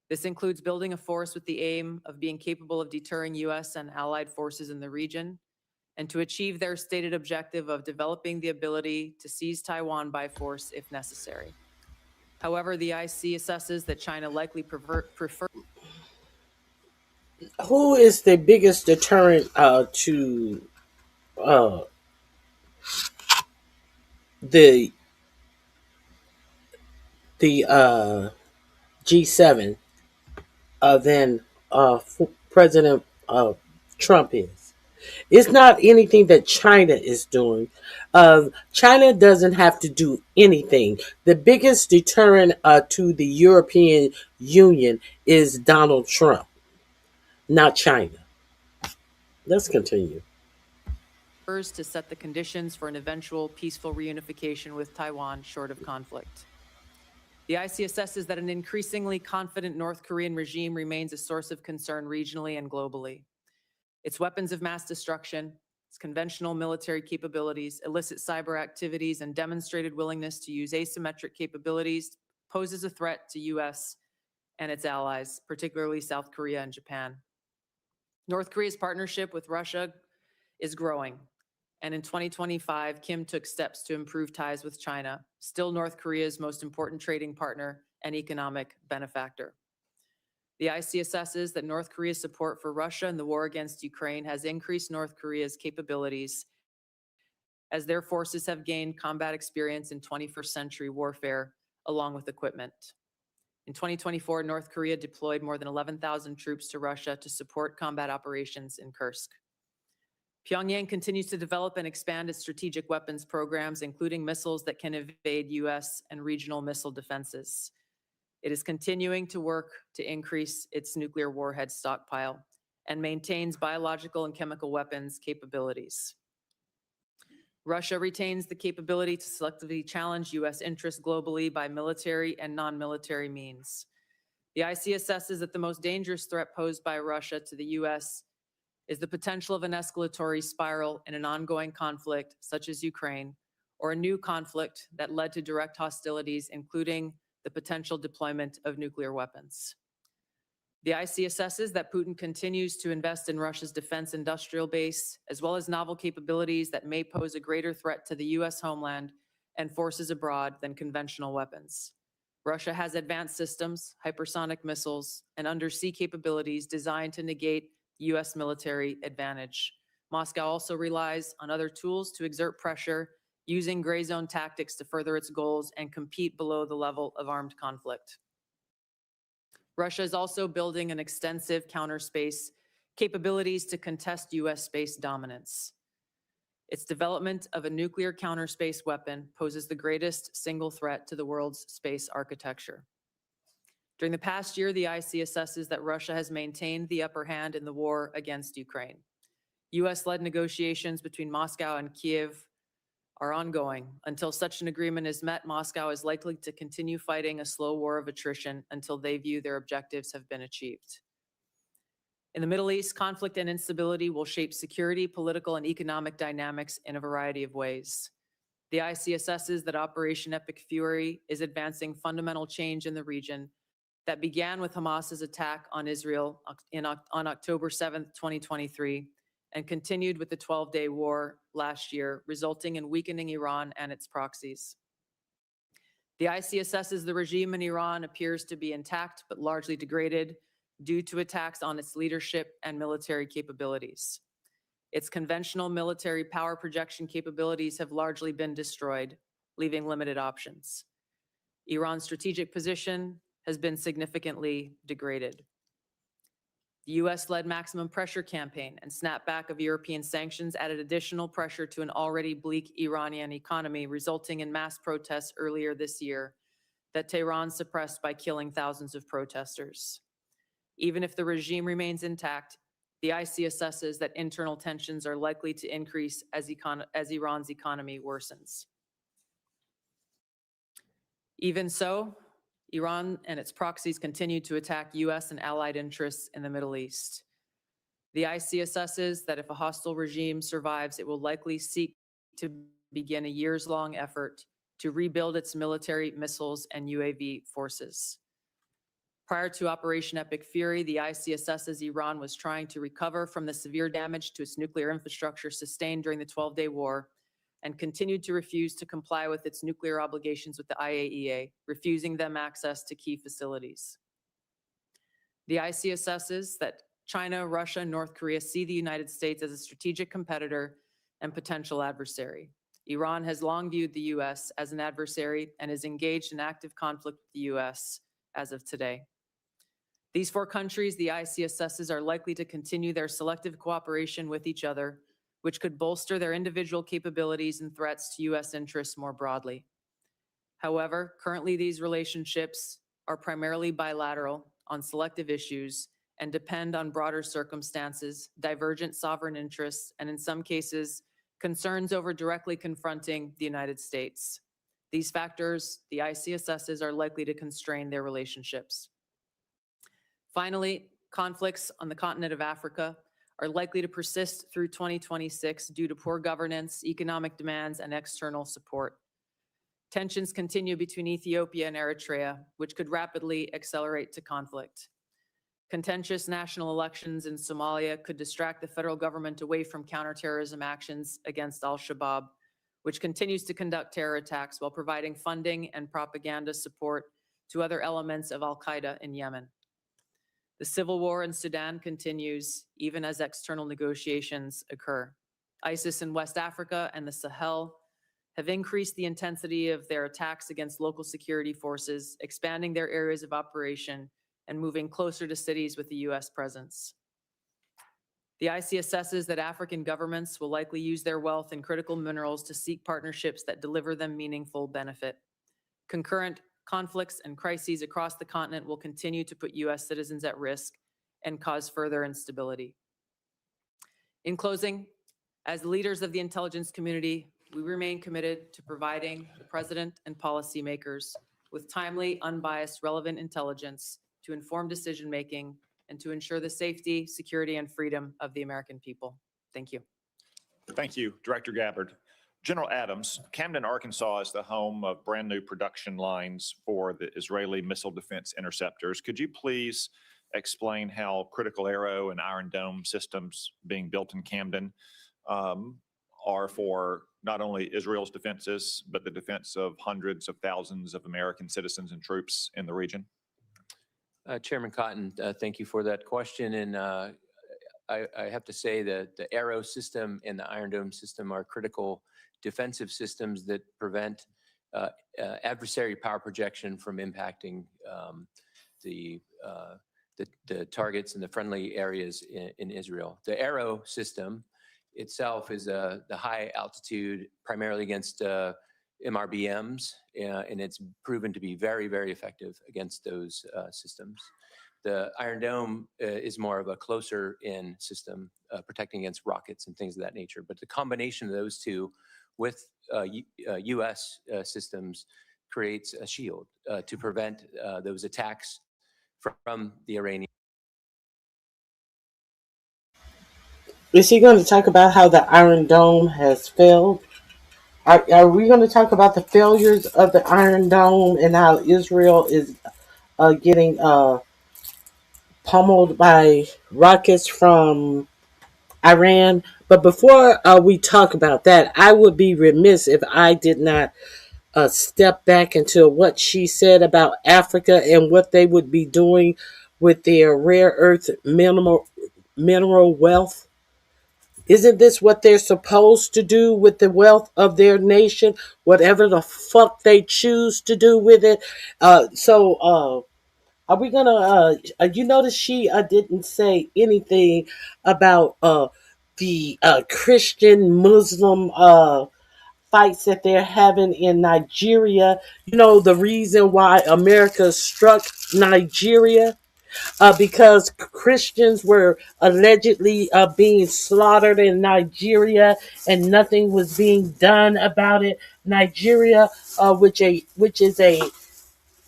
This includes building a force with the aim of being capable of deterring U.S. and allied forces in the region, and to achieve their stated objective of developing the ability to seize Taiwan by force if necessary. However, the IC assesses that China likely prefer. Who is the biggest deterrent to the G7 than President Trump is? It's not anything that China is doing. China doesn't have to do anything. The biggest deterrent to the European Union is Donald Trump, not China. Let's continue. To set the conditions for an eventual peaceful reunification with Taiwan short of conflict. The IC assesses that an increasingly confident North Korean regime remains a source of concern regionally and globally. Its weapons of mass destruction, its conventional military capabilities, illicit cyber activities, and demonstrated willingness to use asymmetric capabilities poses a threat to U.S. and its allies, particularly South Korea and Japan. North Korea's partnership with Russia is growing, and in 2025, Kim took steps to improve ties with China, still North Korea's most important trading partner and economic benefactor. The IC assesses that North Korea's support for Russia in the war against Ukraine has increased North Korea's capabilities as their forces have gained combat experience in 21st century warfare, along with equipment. In 2024, North Korea deployed more than 11,000 troops to Russia to support combat operations in Kursk. Pyongyang continues to develop and expand its strategic weapons programs, including missiles that can evade U.S. and regional missile defenses. It is continuing to work to increase its nuclear warhead stockpile and maintains biological and chemical weapons capabilities. Russia retains the capability to selectively challenge U.S. interests globally by military and non-military means. The IC assesses that the most dangerous threat posed by Russia to the U.S. is the potential of an escalatory spiral in an ongoing conflict such as Ukraine, or a new conflict that led to direct hostilities, including the potential deployment of nuclear weapons. The IC assesses that Putin continues to invest in Russia's defense industrial base, as well as novel capabilities that may pose a greater threat to the U.S. homeland and forces abroad than conventional weapons. Russia has advanced systems, hypersonic missiles, and undersea capabilities designed to negate U.S. military advantage. Moscow also relies on other tools to exert pressure, using gray zone tactics to further its goals and compete below the level of armed conflict. Russia is also building an extensive counterspace capabilities to contest U.S. space dominance. Its development of a nuclear counterspace weapon poses the greatest single threat to the world's space architecture. During the past year, the IC assesses that Russia has maintained the upper hand in the war against Ukraine. U.S.-led negotiations between Moscow and Kiev are ongoing. Until such an agreement is met, Moscow is likely to continue fighting a slow war of attrition until they view their objectives have been achieved. In the Middle East, conflict and instability will shape security, political, and economic dynamics in a variety of ways. The IC assesses that Operation Epic Fury is advancing fundamental change in the region that began with Hamas's attack on Israel on October 7th, 2023, and continued with the 12-day war last year, resulting in weakening Iran and its proxies. The IC assesses the regime in Iran appears to be intact but largely degraded due to attacks on its leadership and military capabilities. Its conventional military power projection capabilities have largely been destroyed, leaving limited options. Iran's strategic position has been significantly degraded. The U.S.-led maximum pressure campaign and snapback of European sanctions added additional pressure to an already bleak Iranian economy, resulting in mass protests earlier this year that Tehran suppressed by killing thousands of protesters. Even if the regime remains intact, the IC assesses that internal tensions are likely to increase as Iran's economy worsens. Even so, Iran and its proxies continue to attack U.S. and allied interests in the Middle East. The IC assesses that if a hostile regime survives, it will likely seek to begin a years-long effort to rebuild its military, missiles, and UAV forces. Prior to Operation Epic Fury, the IC assesses Iran was trying to recover from the severe damage to its nuclear infrastructure sustained during the 12-day war, and continued to refuse to comply with its nuclear obligations with the IAEA, refusing them access to key facilities. The IC assesses that China, Russia, and North Korea see the United States as a strategic competitor and potential adversary. Iran has long viewed the U.S. as an adversary and is engaged in active conflict with the U.S. as of today. These four countries, the IC assesses, are likely to continue their selective cooperation with each other, which could bolster their individual capabilities and threats to U.S. interests more broadly. However, currently these relationships are primarily bilateral on selective issues and depend on broader circumstances, divergent sovereign interests, and in some cases, concerns over directly confronting the United States. These factors, the IC assesses, are likely to constrain their relationships. Finally, conflicts on the continent of Africa are likely to persist through 2026 due to poor governance, economic demands, and external support. Tensions continue between Ethiopia and Eritrea, which could rapidly accelerate to conflict. Contentious national elections in Somalia could distract the federal government away from counterterrorism actions against al-Shabaab, which continues to conduct terror attacks while providing funding and propaganda support to other elements of al-Qaeda in Yemen. The civil war in Sudan continues even as external negotiations occur. ISIS in West Africa and the Sahel have increased the intensity of their attacks against local security forces, expanding their areas of operation and moving closer to cities with a U.S. presence. The IC assesses that African governments will likely use their wealth in critical minerals to seek partnerships that deliver them meaningful benefit. Concurrent conflicts and crises across the continent will continue to put U.S. citizens at risk and cause further instability. In closing, as leaders of the intelligence community, we remain committed to providing the President and policymakers with timely, unbiased, relevant intelligence to inform decision-making and to ensure the safety, security, and freedom of the American people. Thank you. Thank you, Director Gabbard. General Adams, Camden, Arkansas is the home of brand new production lines for the Israeli missile defense interceptors. Could you please explain how Critical Arrow and Iron Dome systems being built in Camden are for not only Israel's defenses, but the defense of hundreds of thousands of American citizens and troops in the region? Chairman Cotton, thank you for that question. And I have to say that the Arrow system and the Iron Dome system are critical defensive systems that prevent adversary power projection from impacting the targets in the friendly areas in Israel. The Arrow system itself is the high altitude, primarily against MRBMs, and it's proven to be very, very effective against those systems. The Iron Dome is more of a closer in system, protecting against rockets and things of that nature. But the combination of those two with U.S. systems creates a shield to prevent those attacks from the Iranian. Is he going to talk about how the Iron Dome has failed? Are we going to talk about the failures of the Iron Dome and how Israel is getting pummeled by rockets from Iran? But before we talk about that, I would be remiss if I did not step back into what she said about Africa and what they would be doing with their rare earth mineral wealth. Isn't this what they're supposed to do with the wealth of their nation? Whatever the fuck they choose to do with it. So are we gonna, you notice she didn't say anything about the Christian Muslim fights that they're having in Nigeria. You know, the reason why America struck Nigeria? Because Christians were allegedly being slaughtered in Nigeria and nothing was being done about it. Nigeria, which is a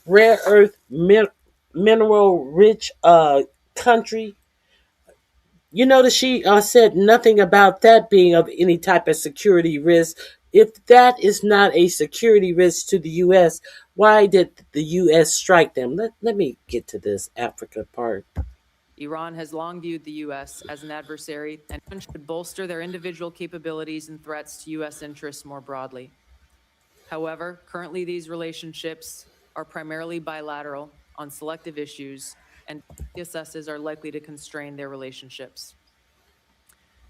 rare earth mineral rich country. You notice she said nothing about that being of any type of security risk. If that is not a security risk to the U.S., why did the U.S. strike them? Let me get to this Africa part. Iran has long viewed the U.S. as an adversary and should bolster their individual capabilities and threats to U.S. interests more broadly. However, currently these relationships are primarily bilateral on selective issues, and assesses are likely to constrain their relationships.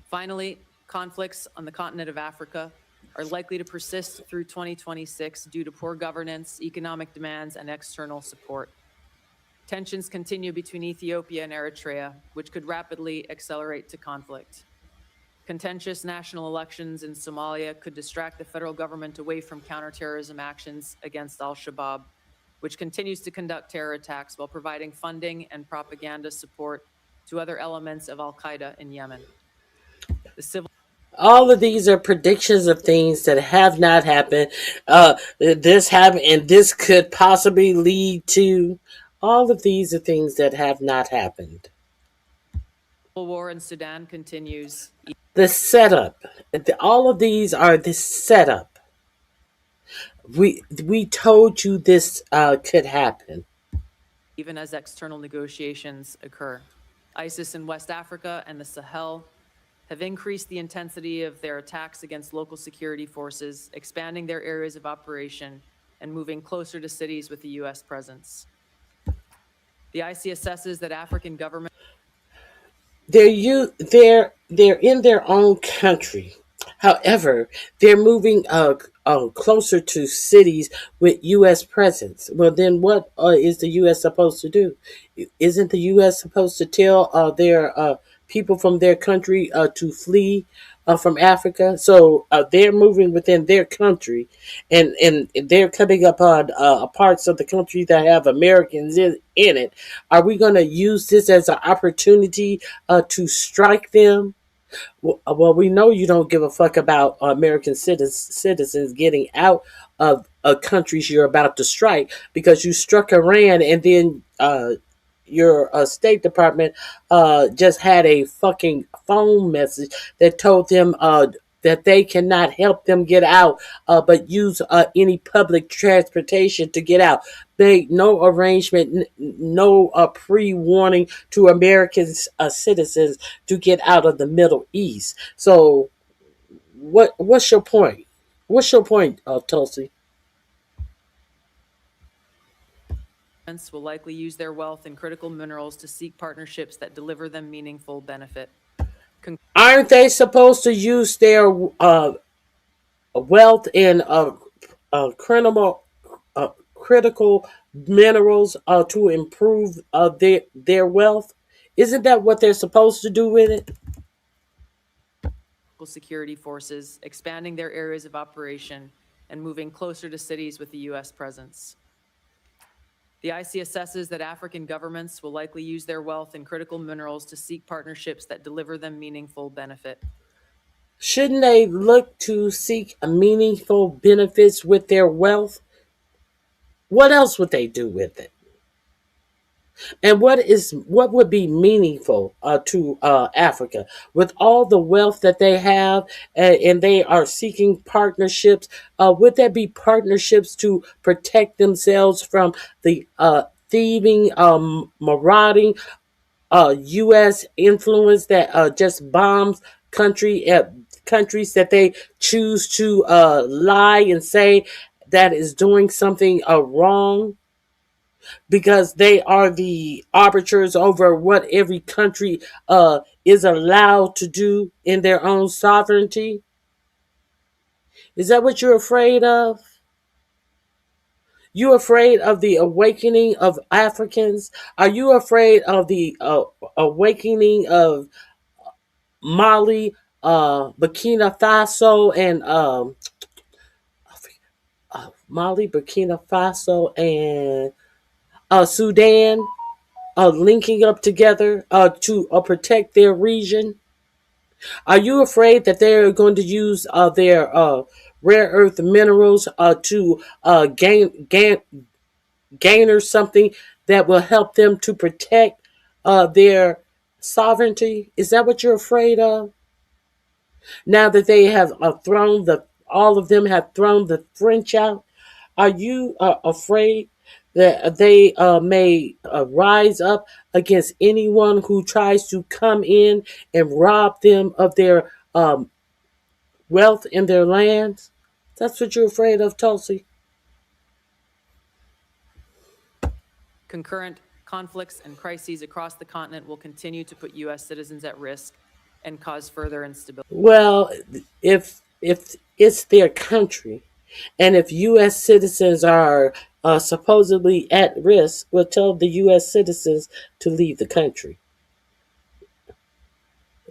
Finally, conflicts on the continent of Africa are likely to persist through 2026 due to poor governance, economic demands, and external support. Tensions continue between Ethiopia and Eritrea, which could rapidly accelerate to conflict. Contentious national elections in Somalia could distract the federal government away from counterterrorism actions against al-Shabaab, which continues to conduct terror attacks while providing funding and propaganda support to other elements of al-Qaeda in Yemen. All of these are predictions of things that have not happened. This happened, and this could possibly lead to. All of these are things that have not happened. The war in Sudan continues. The setup. All of these are the setup. We told you this could happen. even as external negotiations occur. ISIS in West Africa and the Sahel have increased the intensity of their attacks against local security forces, expanding their areas of operation and moving closer to cities with a U.S. presence. The IC assesses that African governments They're in their own country. However, they're moving closer to cities with U.S. presence. Well, then what is the U.S. supposed to do? Isn't the U.S. supposed to tell their people from their country to flee from Africa? So they're moving within their country, and they're coming upon parts of the country that have Americans in it. Are we going to use this as an opportunity to strike them? Well, we know you don't give a fuck about American citizens getting out of countries you're about to strike because you struck Iran, and then your State Department just had a fucking phone message that told them that they cannot help them get out, but use any public transportation to get out. Made no arrangement, no pre-warning to American citizens to get out of the Middle East. So, what's your point? What's your point, Tulsi? will likely use their wealth in critical minerals to seek partnerships that deliver them meaningful benefit. Aren't they supposed to use their wealth in critical minerals to improve their wealth? Isn't that what they're supposed to do with it? Security forces, expanding their areas of operation and moving closer to cities with a U.S. presence. The IC assesses that African governments will likely use their wealth in critical minerals to seek partnerships that deliver them meaningful benefit. Shouldn't they look to seek meaningful benefits with their wealth? What else would they do with it? And what would be meaningful to Africa with all the wealth that they have, and they are seeking partnerships? Would there be partnerships to protect themselves from the thieving, marauding U.S. influence that just bombs countries that they choose to lie and say that is doing something wrong? Because they are the arbiters over what every country is allowed to do in their own sovereignty. Is that what you're afraid of? You afraid of the awakening of Africans? Are you afraid of the awakening of Mali, Burkina Faso, and Mali, Burkina Faso, and Sudan? Linking up together to protect their region? Are you afraid that they're going to use their rare earth minerals to gainer something that will help them to protect their sovereignty? Is that what you're afraid of? Now that they have all of them have thrown the French out, are you afraid that they may rise up against anyone who tries to come in and rob them of their wealth in their lands? That's what you're afraid of, Tulsi. Concurrent conflicts and crises across the continent will continue to put U.S. citizens at risk and cause further instability. Well, if it's their country, and if U.S. citizens are supposedly at risk, we'll tell the U.S. citizens to leave the country.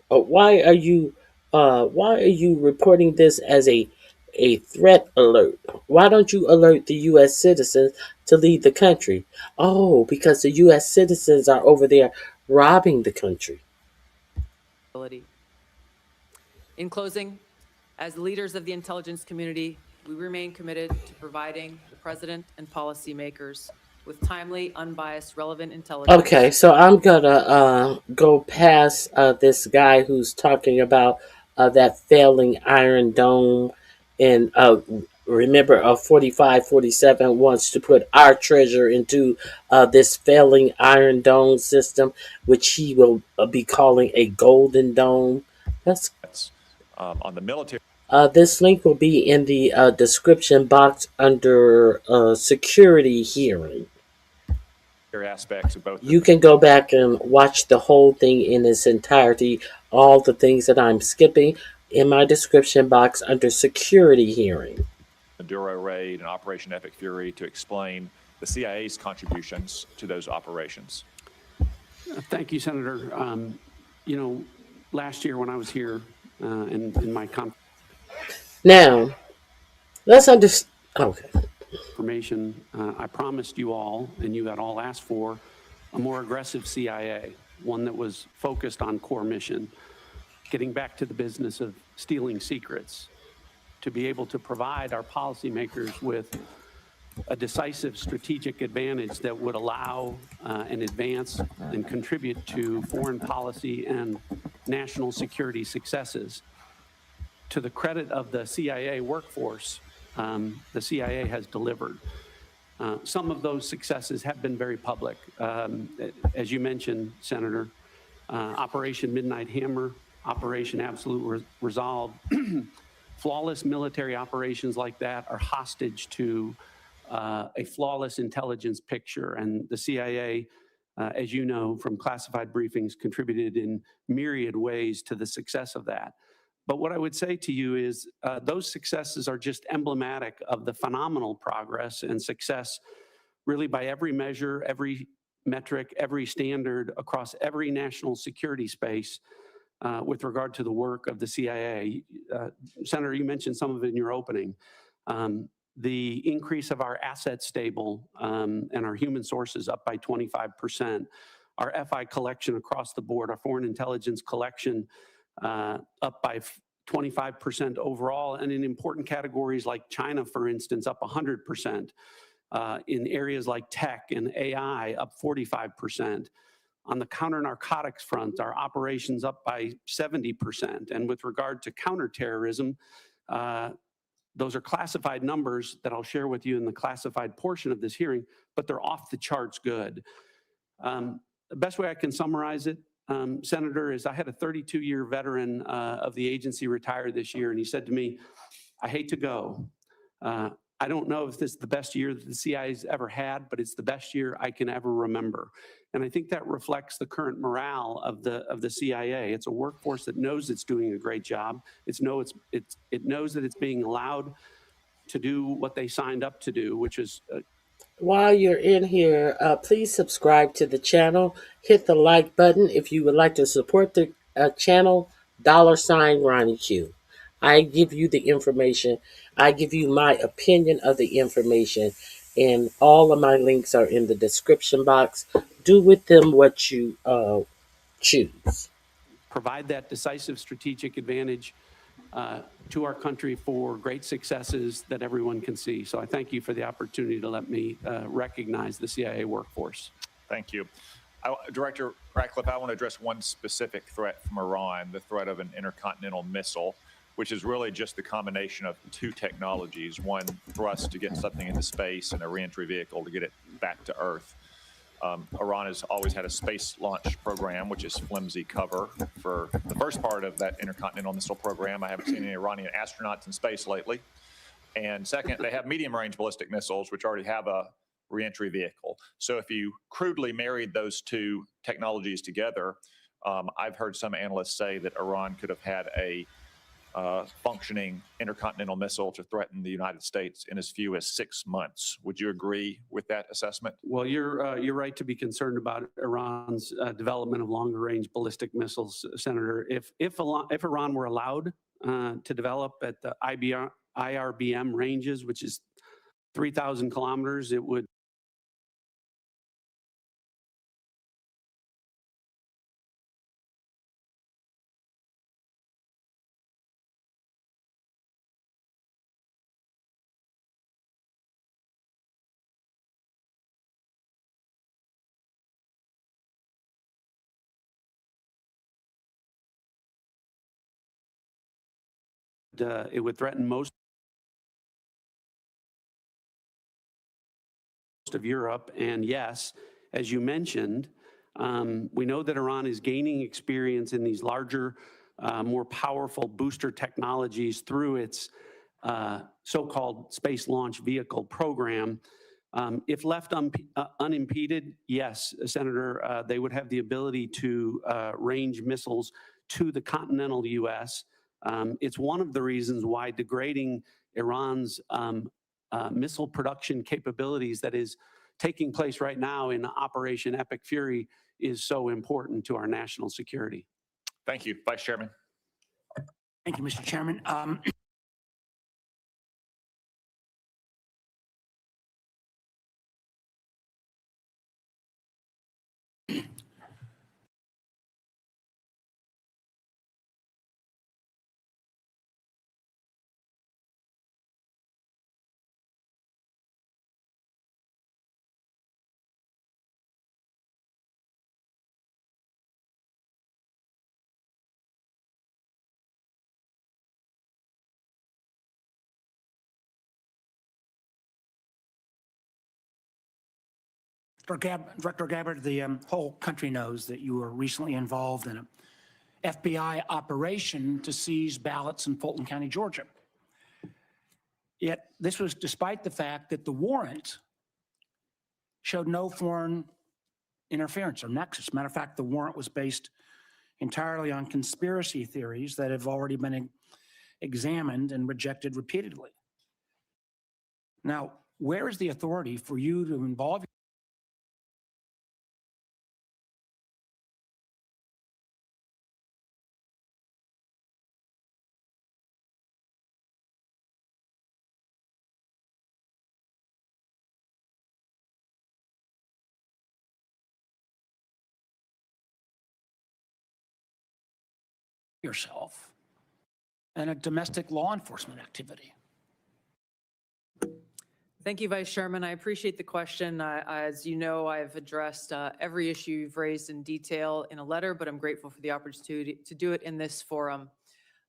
Why are you reporting this as a threat alert? Why don't you alert the U.S. citizens to leave the country? Oh, because the U.S. citizens are over there robbing the country. In closing, as leaders of the intelligence community, we remain committed to providing the president and policymakers with timely, unbiased, relevant intelligence. Okay, so I'm gonna go past this guy who's talking about that failing Iron Dome, and remember, 4547 wants to put our treasure into this failing Iron Dome system, which he will be calling a Golden Dome. That's on the military. This link will be in the description box under security hearing. Aspects of both. You can go back and watch the whole thing in its entirety, all the things that I'm skipping in my description box under security hearing. Maduro raid and Operation Epic Fury to explain the CIA's contributions to those operations. Thank you, Senator. You know, last year when I was here in my Now, let's understand. Okay. Information, I promised you all, and you had all asked for, a more aggressive CIA, one that was focused on core mission, getting back to the business of stealing secrets, to be able to provide our policymakers with a decisive strategic advantage that would allow and advance and contribute to foreign policy and national security successes. To the credit of the CIA workforce, the CIA has delivered. Some of those successes have been very public. As you mentioned, Senator, Operation Midnight Hammer, Operation Absolute Resolve, flawless military operations like that are hostage to a flawless intelligence picture. And the CIA, as you know from classified briefings, contributed in myriad ways to the success of that. But what I would say to you is those successes are just emblematic of the phenomenal progress and success really by every measure, every metric, every standard across every national security space with regard to the work of the CIA. Senator, you mentioned some of it in your opening. The increase of our asset stable and our human sources up by 25%, our FI collection across the board, our foreign intelligence collection up by 25% overall, and in important categories like China, for instance, up 100%. In areas like tech and AI, up 45%. On the counter-narcotics front, our operations up by 70%. And with regard to counterterrorism, those are classified numbers that I'll share with you in the classified portion of this hearing, but they're off the charts good. The best way I can summarize it, Senator, is I had a 32-year veteran of the agency retire this year, and he said to me, I hate to go. I don't know if this is the best year that the CIA's ever had, but it's the best year I can ever remember. And I think that reflects the current morale of the CIA. It's a workforce that knows it's doing a great job. It knows that it's being allowed to do what they signed up to do, which is while you're in here, please subscribe to the channel. Hit the like button if you would like to support the channel. $RonyiQ. I give you the information. I give you my opinion of the information. And all of my links are in the description box. Do with them what you choose. Provide that decisive strategic advantage to our country for great successes that everyone can see. So I thank you for the opportunity to let me recognize the CIA workforce. Thank you. Director Ratcliffe, I want to address one specific threat from Iran, the threat of an intercontinental missile, which is really just the combination of two technologies, one thrust to get something into space and a reentry vehicle to get it back to Earth. Iran has always had a space launch program, which is flimsy cover for the first part of that intercontinental missile program. I haven't seen any Iranian astronauts in space lately. And second, they have medium-range ballistic missiles, which already have a reentry vehicle. So if you crudely married those two technologies together, I've heard some analysts say that Iran could have had a functioning intercontinental missile to threaten the United States in as few as 6 months. Would you agree with that assessment? Well, you're right to be concerned about Iran's development of longer-range ballistic missiles, Senator. If Iran were allowed to develop at the IRBM ranges, which is 3,000 kilometers, it would threaten most most of Europe. And yes, as you mentioned, we know that Iran is gaining experience in these larger, more powerful booster technologies through its so-called Space Launch Vehicle program. If left unimpeded, yes, Senator, they would have the ability to range missiles to the continental U.S. It's one of the reasons why degrading Iran's missile production capabilities that is taking place right now in Operation Epic Fury is so important to our national security. Thank you, Vice Chairman. Thank you, Mr. Chairman. Director Gabbard, the whole country knows that you were recently involved in an FBI operation to seize ballots in Fulton County, Georgia. Yet this was despite the fact that the warrant showed no foreign interference or nexus. Matter of fact, the warrant was based entirely on conspiracy theories that have already been examined and rejected repeatedly. Now, where is the authority for you to involve yourself in a domestic law enforcement activity? Thank you, Vice Chairman. I appreciate the question. As you know, I've addressed every issue you've raised in detail in a letter, but I'm grateful for the opportunity to do it in this forum.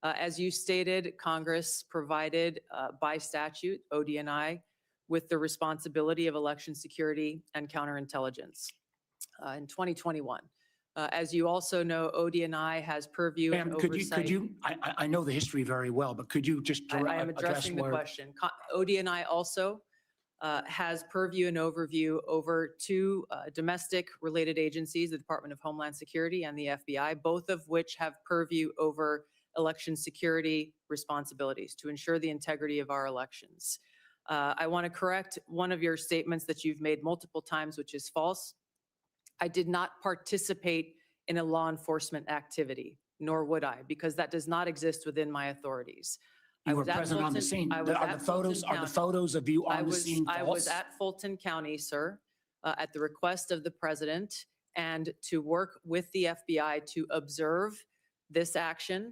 As you stated, Congress provided by statute ODNI with the responsibility of election security and counterintelligence in 2021. As you also know, ODNI has purview and oversight. I know the history very well, but could you just I am addressing the question. ODNI also has purview and overview over two domestic related agencies, the Department of Homeland Security and the FBI, both of which have purview over election security responsibilities to ensure the integrity of our elections. I want to correct one of your statements that you've made multiple times, which is false. I did not participate in a law enforcement activity, nor would I, because that does not exist within my authorities. You were present on the scene. Are the photos of you on the scene false? I was at Fulton County, sir, at the request of the president, and to work with the FBI to observe this action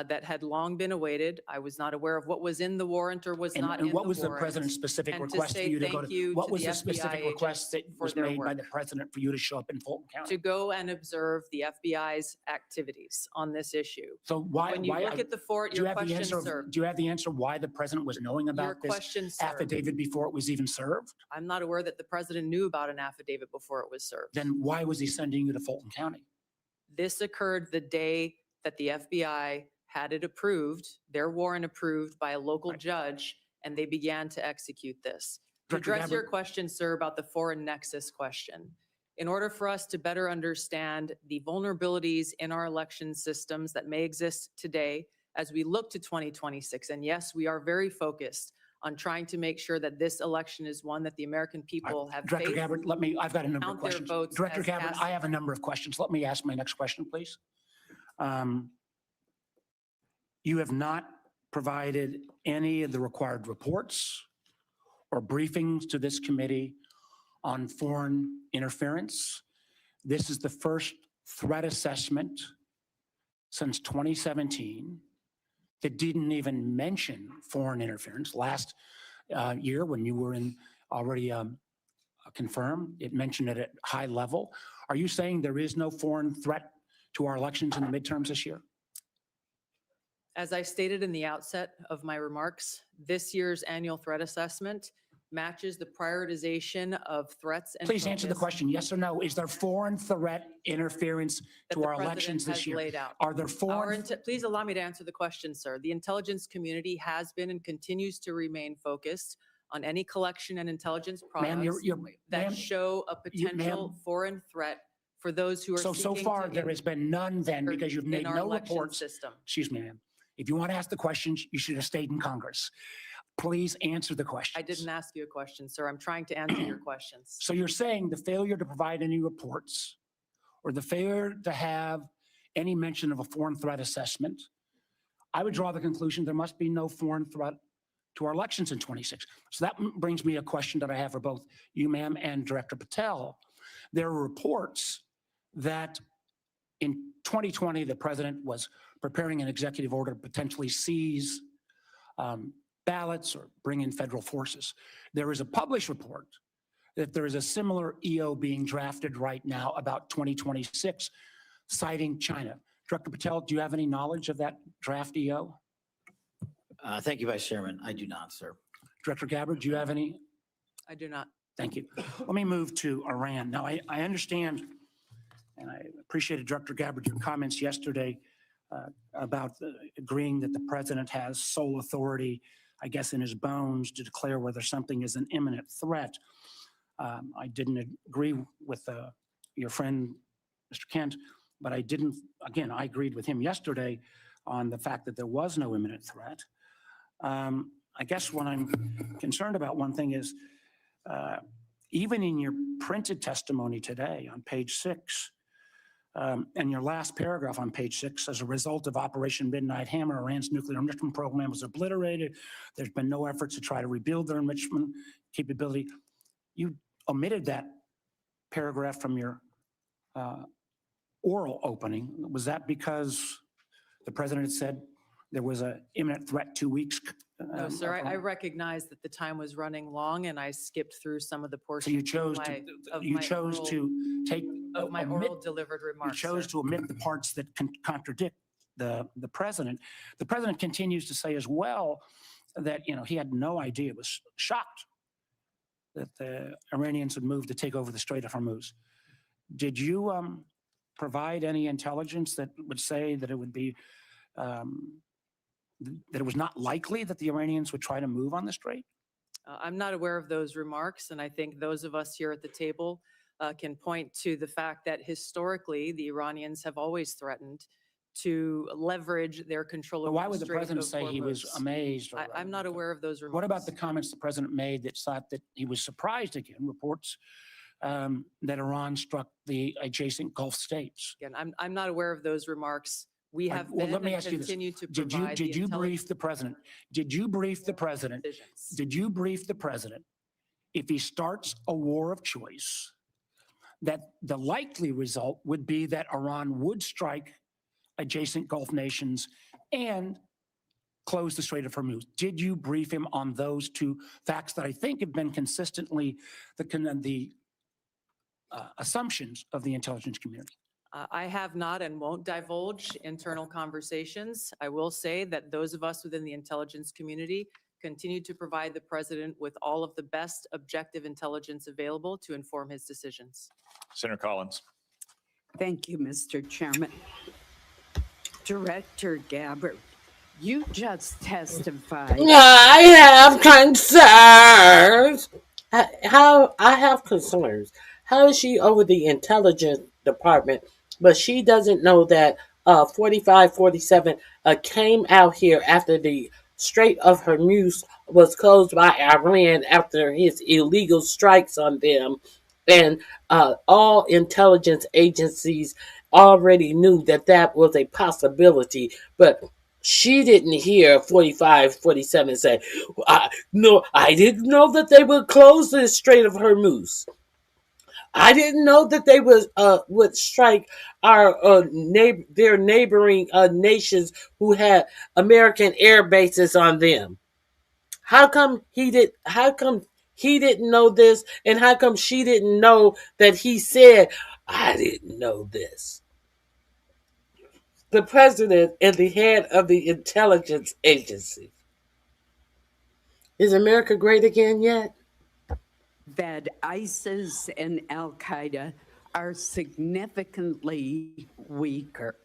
that had long been awaited. I was not aware of what was in the warrant or was not in the warrant. And what was the president's specific request for you to go to? What was the specific request that was made by the president for you to show up in Fulton County? To go and observe the FBI's activities on this issue. So why? When you look at the your question, sir. Do you have the answer why the president was knowing about this affidavit before it was even served? I'm not aware that the president knew about an affidavit before it was served. Then why was he sending you to Fulton County? This occurred the day that the FBI had it approved, their warrant approved by a local judge, and they began to execute this. To address your question, sir, about the foreign nexus question, in order for us to better understand the vulnerabilities in our election systems that may exist today as we look to 2026, and yes, we are very focused on trying to make sure that this election is one that the American people have Director faith, Gabbard, I've got a number of questions. Director Gabbard, I have a number of questions. Let me ask my next question, please. You have not provided any of the required reports or briefings to this committee on foreign interference. This is the first threat assessment since 2017 that didn't even mention foreign interference. Last year, when you were already confirmed, it mentioned it at high level. Are you saying there is no foreign threat to our elections in the midterms this year? As I stated in the outset of my remarks, this year's annual threat assessment matches the prioritization of threats and Please answer the focus question, yes or no. Is there foreign threat interference that to the our president elections has this year? laid out. Are there foreign? Please allow me to answer the question, sir. The intelligence community has been and continues to remain focused on any collection and intelligence Ma'am, products that ma'am, show a potential ma'am. foreign threat for those who are So seeking far, to there has been none then because you've made in our no election reports. system. Excuse me, ma'am. If you want to ask the questions, you should have stayed in Congress. Please answer the question. I didn't ask you a question, sir. I'm trying to answer your questions. So you're saying the failure to provide any reports or the failure to have any mention of a foreign threat assessment, I would draw the conclusion there must be no foreign threat to our elections in 26. So that brings me a question that I have for both you, ma'am, and Director Patel. There are reports that in 2020, the president was preparing an executive order to potentially seize ballots or bring in federal forces. There is a published report that there is a similar EO being drafted right now about 2026, citing China. Director Patel, do you have any knowledge of that draft EO? Thank you, Vice Chairman. I do not, sir. Director Gabbard, do you have any? I do not. Thank you. Let me move to Iran. Now, I understand, and I appreciated Director Gabbard, your comments yesterday about agreeing that the president has sole authority, I guess, in his bones to declare whether something is an imminent threat. I didn't agree with your friend, Mr. Kent, but I agreed with him yesterday on the fact that there was no imminent threat. I guess what I'm concerned about, one thing is, even in your printed testimony today on page 6, and your last paragraph on page 6, as a result of Operation Midnight Hammer, Iran's nuclear enrichment program was obliterated. There's been no efforts to try to rebuild their enrichment capability. You omitted that paragraph from your oral opening. Was that because the president had said there was an imminent threat 2 weeks? No, sir, I recognize that the time was running long and I skipped through some of the So portions you chose to take of my oral delivered remarks. You chose sir. to omit the parts that contradict the president. The president continues to say as well that he had no idea, was shocked that the Iranians would move to take over the Strait of Hormuz. Did you provide any intelligence that would say that it would be that it was not likely that the Iranians would try to move on the strait? I'm not aware of those remarks, and I think those of us here at the table can point to the fact that historically the Iranians have always threatened to leverage their control over Why would the Strait president of say he was Hormuz. amazed? I'm not aware of those remarks. What about the comments the president made that thought that he was surprised again? Reports that Iran struck the adjacent Gulf states. Again, I'm not aware of those remarks. We have Well, been let me and ask you this. continue to Did provide you brief the president? Did you brief the president? decisions. Did you brief the president if he starts a war of choice, that the likely result would be that Iran would strike adjacent Gulf nations and close the Strait of Hormuz? Did you brief him on those two facts that I think have been consistently the assumptions of the intelligence community? I have not and won't divulge internal conversations. I will say that those of us within the intelligence community continue to provide the president with all of the best objective intelligence available to inform his decisions. Senator Collins. Thank you, Mr. Chairman. Director Gabbard, you just testified. I have concerns. I have concerns. How is she over the intelligence department, but she doesn't know that 4547 came out here after the Strait of Hormuz was closed by Iran after his illegal strikes on them, and all intelligence agencies already knew that that was a possibility, but she didn't hear 4547 say, no, I didn't know that they would close the Strait of Hormuz. I didn't know that they would strike our their neighboring nations who had American air bases on them. How come he didn't know this, and how come she didn't know that he said, I didn't know this? The president and the head of the intelligence agency. Is America great again yet? that ISIS and Al Qaeda are significantly weaker.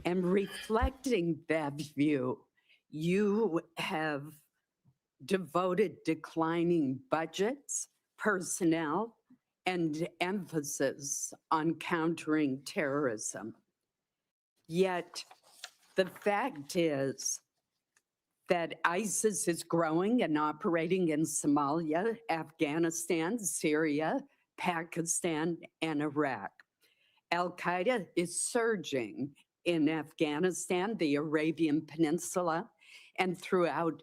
And reflecting that view, you have devoted declining budgets, personnel, and emphasis on countering terrorism. Yet, the fact is that ISIS is growing and operating in Somalia, Afghanistan, Syria, Pakistan, and Iraq. Al Qaeda is surging in Afghanistan, the Arabian Peninsula, and throughout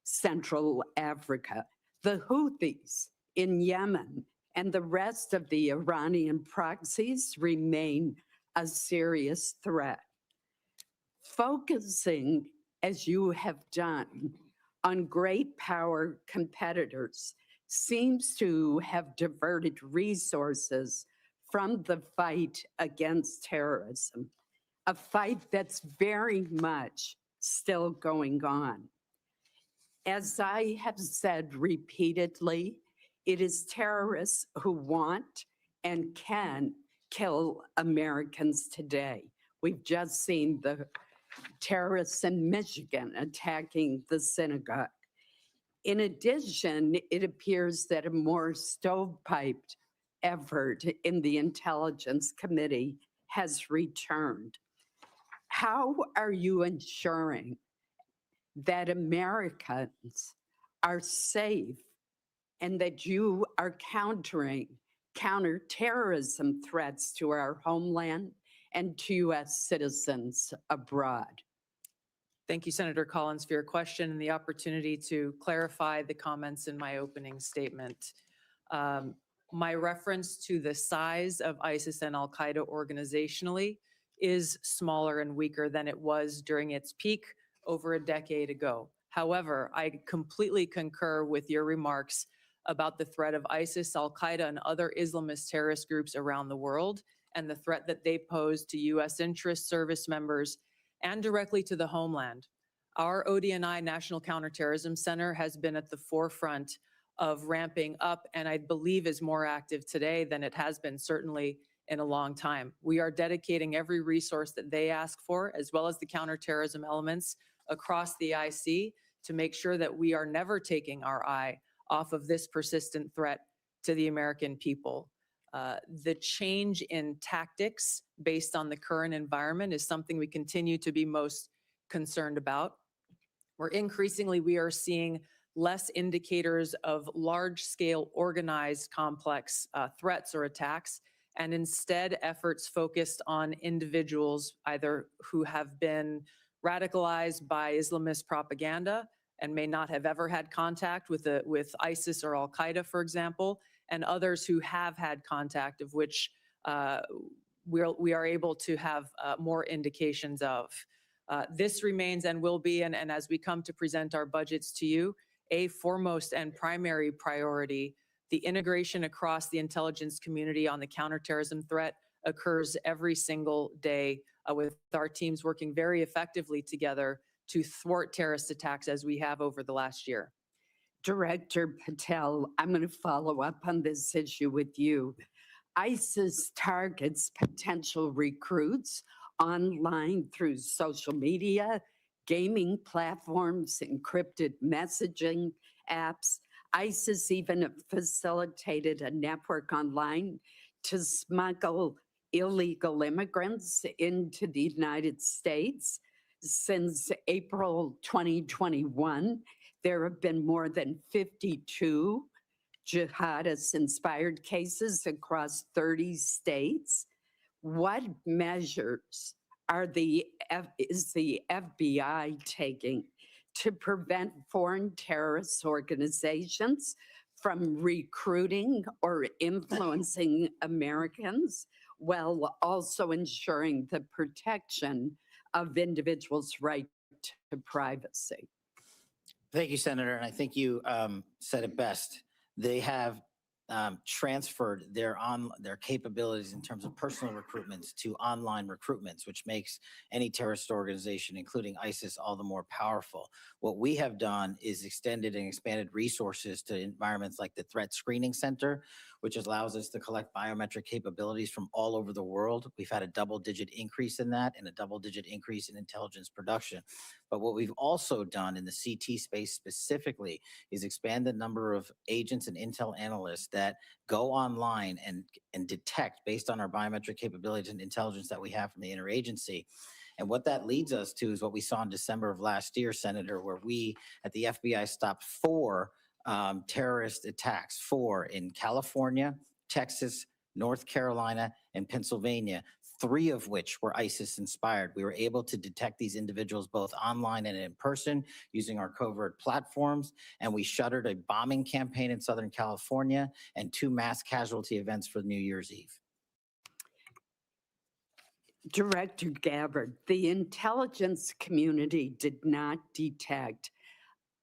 Central Africa. The Houthis in Yemen and the rest of the Iranian proxies remain a serious threat. Focusing, as you have done, on great power competitors seems to have diverted resources from the fight against terrorism, a fight that's very much still going on. As I have said repeatedly, it is terrorists who want and can kill Americans today. We've just seen the terrorists in Michigan attacking the synagogue. In addition, it appears that a more stovepiped effort in the Intelligence Committee has returned. How are you ensuring that Americans are safe and that you are countering counterterrorism threats to our homeland and to U.S. citizens abroad? Thank you, Senator Collins, for your question and the opportunity to clarify the comments in my opening statement. My reference to the size of ISIS and Al Qaeda organizationally is smaller and weaker than it was during its peak over a decade ago. However, I completely concur with your remarks about the threat of ISIS, Al Qaeda, and other Islamist terrorist groups around the world and the threat that they pose to U.S. interest service members and directly to the homeland. Our ODNI National Counterterrorism Center has been at the forefront of ramping up and I believe is more active today than it has been certainly in a long time. We are dedicating every resource that they ask for, as well as the counterterrorism elements across the IC, to make sure that we are never taking our eye off of this persistent threat to the American people. The change in tactics based on the current environment is something we continue to be most concerned about. Where increasingly we are seeing less indicators of large-scale organized complex threats or attacks, and instead efforts focused on individuals either who have been radicalized by Islamist propaganda and may not have ever had contact with ISIS or Al Qaeda, for example, and others who have had contact, of which we are able to have more indications of. This remains and will be, and as we come to present our budgets to you, a foremost and primary priority. The integration across the intelligence community on the counterterrorism threat occurs every single day with our teams working very effectively together to thwart terrorist attacks as we have over the last year. Director Patel, I'm going to follow up on this issue with you. ISIS targets potential recruits online through social media, gaming platforms, encrypted messaging apps. ISIS even facilitated a network online to smuggle illegal immigrants into the United States. Since April 2021, there have been more than 52 jihadist-inspired cases across 30 states. What measures is the FBI taking to prevent foreign terrorist organizations from recruiting or influencing Americans, while also ensuring the protection of individuals' right to privacy? Thank you, Senator. And I think you said it best. They have transferred their capabilities in terms of personal recruitments to online recruitments, which makes any terrorist organization, including ISIS, all the more powerful. What we have done is extended and expanded resources to environments like the Threat Screening Center, which allows us to collect biometric capabilities from all over the world. We've had a double-digit increase in that and a double-digit increase in intelligence production. But what we've also done in the CT space specifically is expand the number of agents and intel analysts that go online and detect based on our biometric capabilities and intelligence that we have from the interagency. And what that leads us to is what we saw in December of last year, Senator, where we at the FBI stopped 4 terrorist attacks, 4 in California, Texas, North Carolina, and Pennsylvania, 3 of which were ISIS inspired. We were able to detect these individuals both online and in person using our covert platforms, and we shuttered a bombing campaign in Southern California and 2 mass casualty events for New Year's Eve. Director Gabbard, the intelligence community did not detect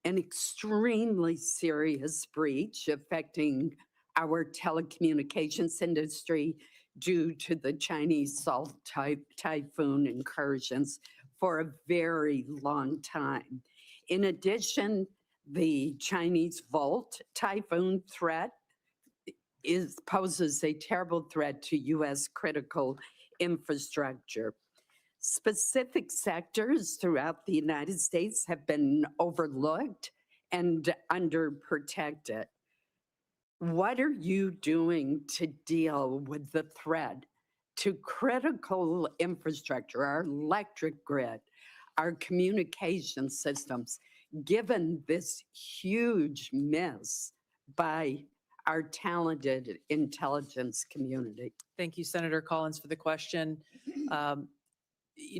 an extremely serious breach affecting our telecommunications industry due to the Chinese Salt Typhoon incursions for a very long time. In addition, the Chinese Volt Typhoon threat poses a terrible threat to U.S. critical infrastructure. Specific sectors throughout the United States have been overlooked and underprotected. What are you doing to deal with the threat to critical infrastructure, our electric grid, our communication systems, given this huge miss by our talented intelligence community? Thank you, Senator Collins, for the question.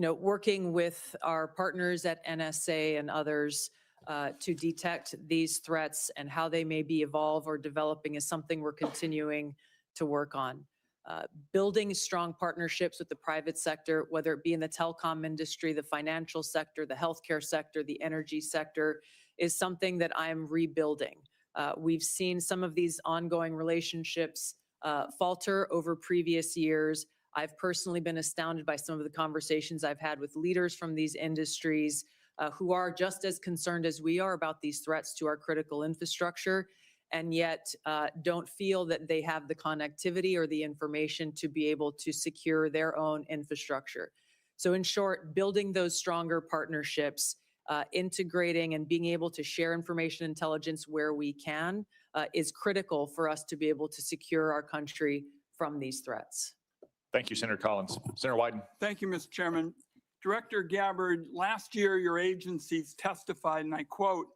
Working with our partners at NSA and others to detect these threats and how they may be evolve or developing is something we're continuing to work on. Building strong partnerships with the private sector, whether it be in the telecom industry, the financial sector, the healthcare sector, the energy sector, is something that I'm rebuilding. We've seen some of these ongoing relationships falter over previous years. I've personally been astounded by some of the conversations I've had with leaders from these industries who are just as concerned as we are about these threats to our critical infrastructure, and yet don't feel that they have the connectivity or the information to be able to secure their own infrastructure. So in short, building those stronger partnerships, integrating and being able to share information intelligence where we can is critical for us to be able to secure our country from these threats. Thank you, Senator Collins. Senator Wyden. Thank you, Mr. Chairman. Director Gabbard, last year your agencies testified, and I quote,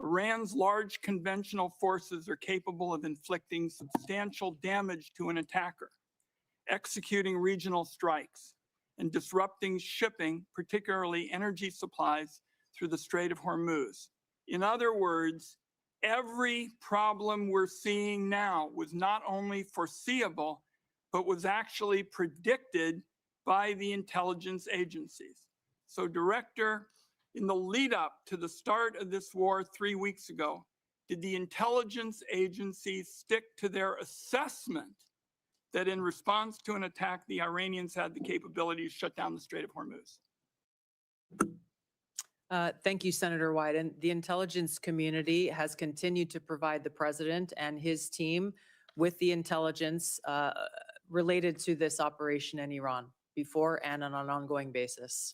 Iran's large conventional forces are capable of inflicting substantial damage to an attacker, executing regional strikes, and disrupting shipping, particularly energy supplies, through the Strait of Hormuz. In other words, every problem we're seeing now was not only foreseeable, but was actually predicted by the intelligence agencies. So, Director, in the lead up to the start of this war 3 weeks ago, did the intelligence agencies stick to their assessment that in response to an attack, the Iranians had the capability to shut down the Strait of Hormuz? Thank you, Senator Wyden. The intelligence community has continued to provide the president and his team with the intelligence related to this operation in Iran before and on an ongoing basis.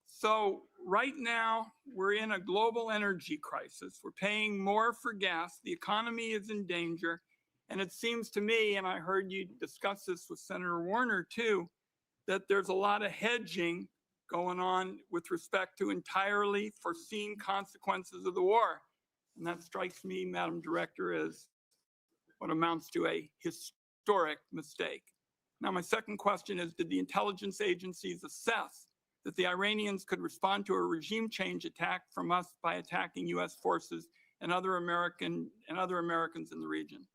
So right now, we're in a global energy crisis. We're paying more for gas. The economy is in danger. And it seems to me, and I heard you discuss this with Senator Warner too, that there's a lot of hedging going on with respect to entirely foreseen consequences of the war. And that strikes me, Madam Director, as what amounts to a historic mistake. Now, my second question is, did the intelligence agencies assess that the Iranians could respond to a regime change attack from us by attacking U.S. forces and other Americans in the region?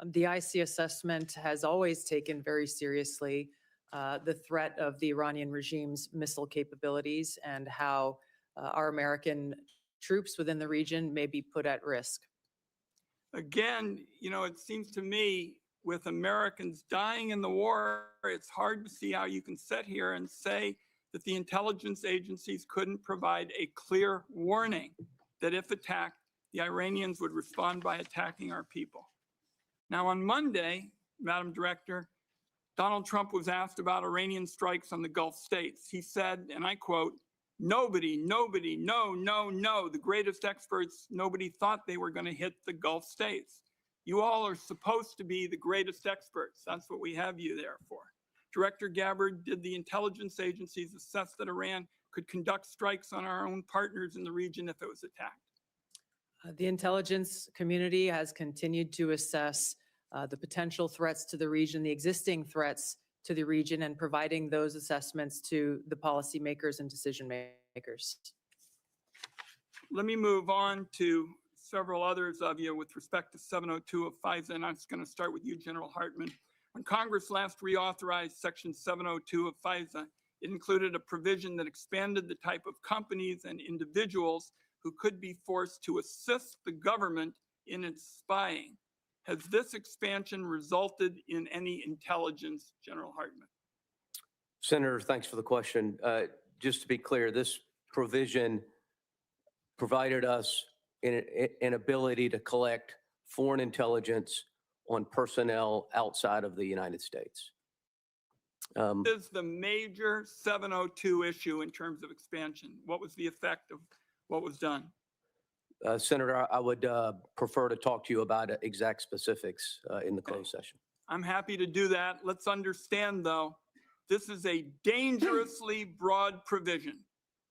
The IC assessment has always taken very seriously the threat of the Iranian regime's missile capabilities and how our American troops within the region may be put at risk. Again, you know, it seems to me with Americans dying in the war, it's hard to see how you can sit here and say that the intelligence agencies couldn't provide a clear warning that if attacked, the Iranians would respond by attacking our people. Now, on Monday, Madam Director, Donald Trump was asked about Iranian strikes on the Gulf states. He said, and I quote, no, the greatest experts, nobody thought they were going to hit the Gulf states. You all are supposed to be the greatest experts. That's what we have you there for. Director Gabbard, did the intelligence agencies assess that Iran could conduct strikes on our own partners in the region if it was attacked? The intelligence community has continued to assess the potential threats to the region, the existing threats to the region, and providing those assessments to the policymakers and decision makers. Let me move on to several others of you with respect to 702 of FISA, and I'm just going to start with you, General Hartman. When Congress last reauthorized Section 702 of FISA, it included a provision that expanded the type of companies and individuals who could be forced to assist the government in its spying. Has this expansion resulted in any intelligence, General Hartman? Senator, thanks for the question. Just to be clear, this provision provided us an ability to collect foreign intelligence on personnel outside of the United States. This is the major 702 issue in terms of expansion. What was the effect of what was done? Senator, I would prefer to talk to you about exact specifics in the closed session. I'm happy to do that. Let's understand, though, this is a dangerously broad provision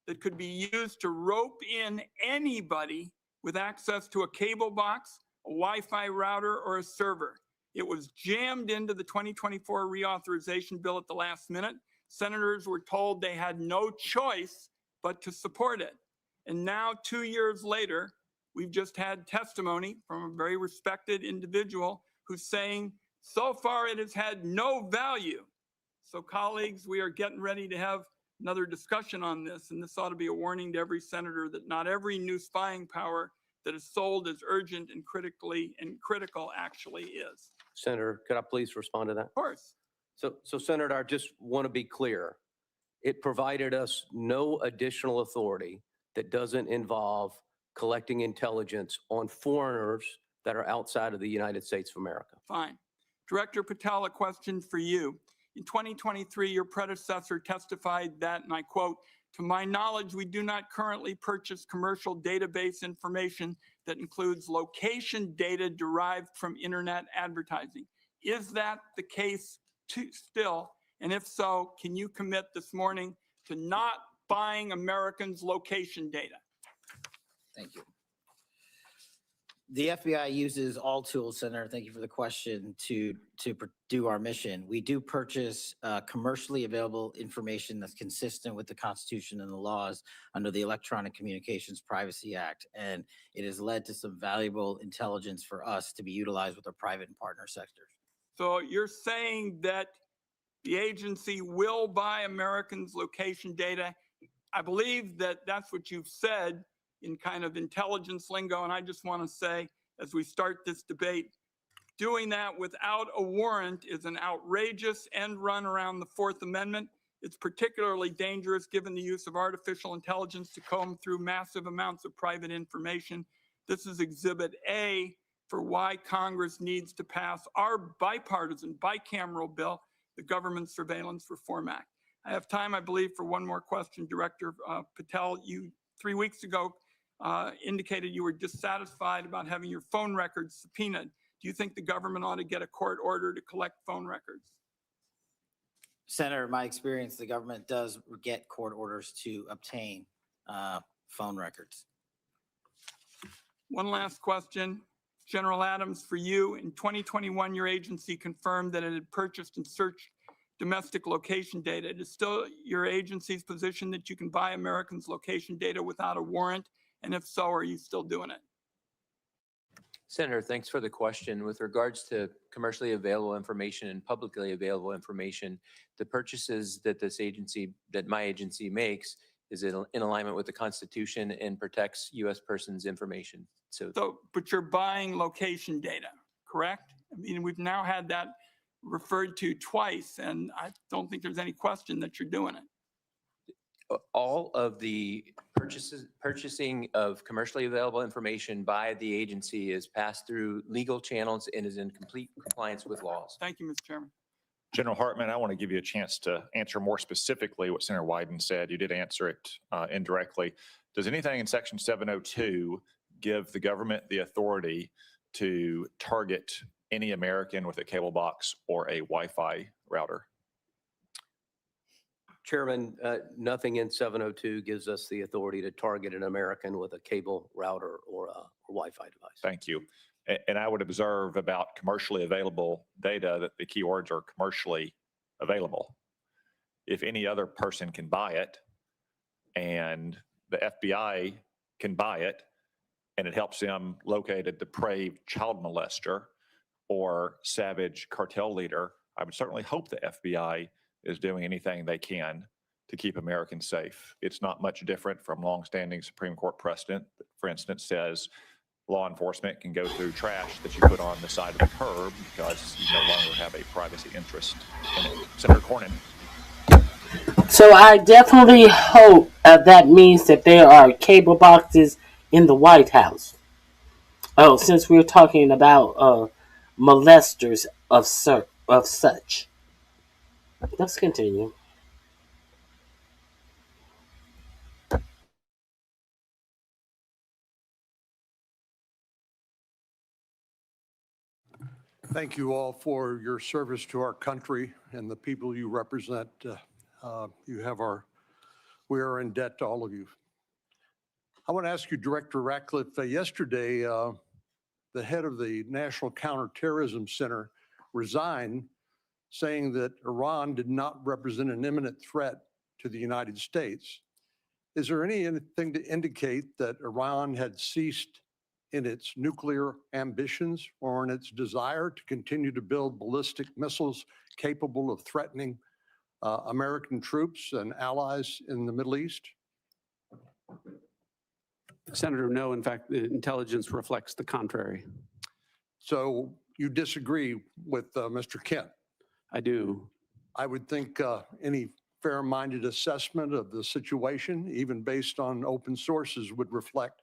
that could be used to rope in anybody with access to a cable box, a Wi-Fi router, or a server. It was jammed into the 2024 reauthorization bill at the last minute. Senators were told they had no choice but to support it. And now, 2 years later, we've just had testimony from a very respected individual who's saying, so far it has had no value. So colleagues, we are getting ready to have another discussion on this, and this ought to be a warning to every senator that not every new spying power that is sold as urgent and critical actually is. Senator, could I please respond to that? Of course. So Senator, I just want to be clear. It provided us no additional authority that doesn't involve collecting intelligence on foreigners that are outside of the United States of America. Fine. Director Patel, a question for you. In 2023, your predecessor testified that, and I quote, to my knowledge, we do not currently purchase commercial database information that includes location data derived from internet advertising. Is that the case still? And if so, can you commit this morning to not buying Americans' location data? Thank you. The FBI uses all tools, Senator, thank you for the question, to do our mission. We do purchase commercially available information that's consistent with the Constitution and the laws under the Electronic Communications Privacy Act, and it has led to some valuable intelligence for us to be utilized with our private and partner sectors. So you're saying that the agency will buy Americans' location data. I believe that that's what you've said in kind of intelligence lingo, and I just want to say, as we start this debate, doing that without a warrant is an outrageous end run around the Fourth Amendment. It's particularly dangerous given the use of artificial intelligence to comb through massive amounts of private information. This is Exhibit A for why Congress needs to pass our bipartisan, bicameral bill, the Government Surveillance Reform Act. I have time, I believe, for one more question. Director Patel, you 3 weeks ago indicated you were dissatisfied about having your phone records subpoenaed. Do you think the government ought to get a court order to collect phone records? Senator, in my experience, the government does get court orders to obtain phone records. One last question. General Adams, for you, in 2021, your agency confirmed that it had purchased and searched domestic location data. It is still your agency's position that you can buy Americans' location data without a warrant? And if so, are you still doing it? Senator, thanks for the question. With regards to commercially available information and publicly available information, the purchases that my agency makes is in alignment with the Constitution and protects U.S. persons' information. So But you're buying location data, correct? I mean, we've now had that referred to twice, and I don't think there's any question that you're doing it. all of the purchasing of commercially available information by the agency is passed through legal channels and is in complete compliance with laws. Thank you, Mr. Chairman. General Hartman, I want to give you a chance to answer more specifically what Senator Wyden said. You did answer it indirectly. Does anything in Section 702 give the government the authority to target any American with a cable box or a Wi-Fi router? Chairman, nothing in 702 gives us the authority to target an American with a cable router or a Wi-Fi device. Thank you. And I would observe about commercially available data that the keywords are commercially available. If any other person can buy it and the FBI can buy it and it helps them locate a depraved child molester or savage cartel leader, I would certainly hope the FBI is doing anything they can to keep Americans safe. It's not much different from longstanding Supreme Court precedent that, for instance, says law enforcement can go through trash that you put on the side of the curb because you no longer have a privacy interest in it. Senator Cornyn. So I definitely hope that means that there are cable boxes in the White House. Oh, since we're talking about molesters of such. Let's continue. Thank you all for your service to our country and the people you represent. We are in debt to all of you. I want to ask you, Director Ratcliffe, yesterday, the head of the National Counterterrorism Center resigned, saying that Iran did not represent an imminent threat to the United States. Is there anything to indicate that Iran had ceased in its nuclear ambitions or in its desire to continue to build ballistic missiles capable of threatening American troops and allies in the Middle East? Senator, no. In fact, the intelligence reflects the contrary. So you disagree with Mr. Kent? I do. I would think any fair-minded assessment of the situation, even based on open sources, would reflect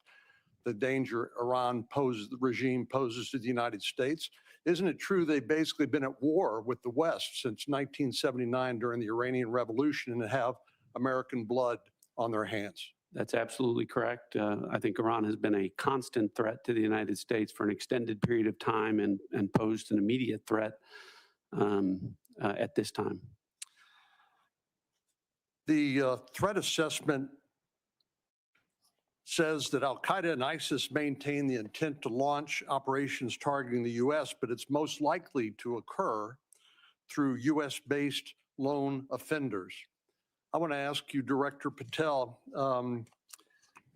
the danger the regime poses to the United States. Isn't it true they've basically been at war with the West since 1979 during the Iranian Revolution and have American blood on their hands? That's absolutely correct. I think Iran has been a constant threat to the United States for an extended period of time and posed an immediate threat at this time. The threat assessment says that Al-Qaeda and ISIS maintain the intent to launch operations targeting the U.S., but it's most likely to occur through U.S.-based lone offenders. I want to ask you, Director Patel,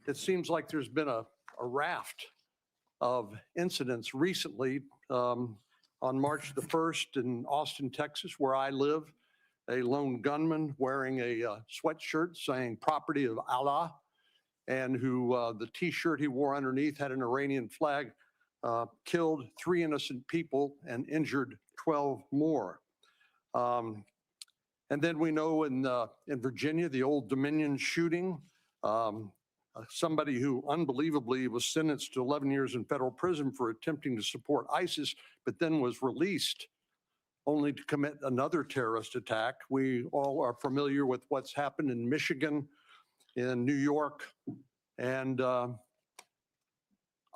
it seems like there's been a raft of incidents recently. On March the 1st in Austin, Texas, where I live, a lone gunman wearing a sweatshirt saying "property of Allah," and who the T-shirt he wore underneath had an Iranian flag, killed 3 innocent people and injured 12 more. And then we know in Virginia, the Old Dominion shooting, somebody who unbelievably was sentenced to 11 years in federal prison for attempting to support ISIS, but then was released only to commit another terrorist attack. We all are familiar with what's happened in Michigan, in New York, and I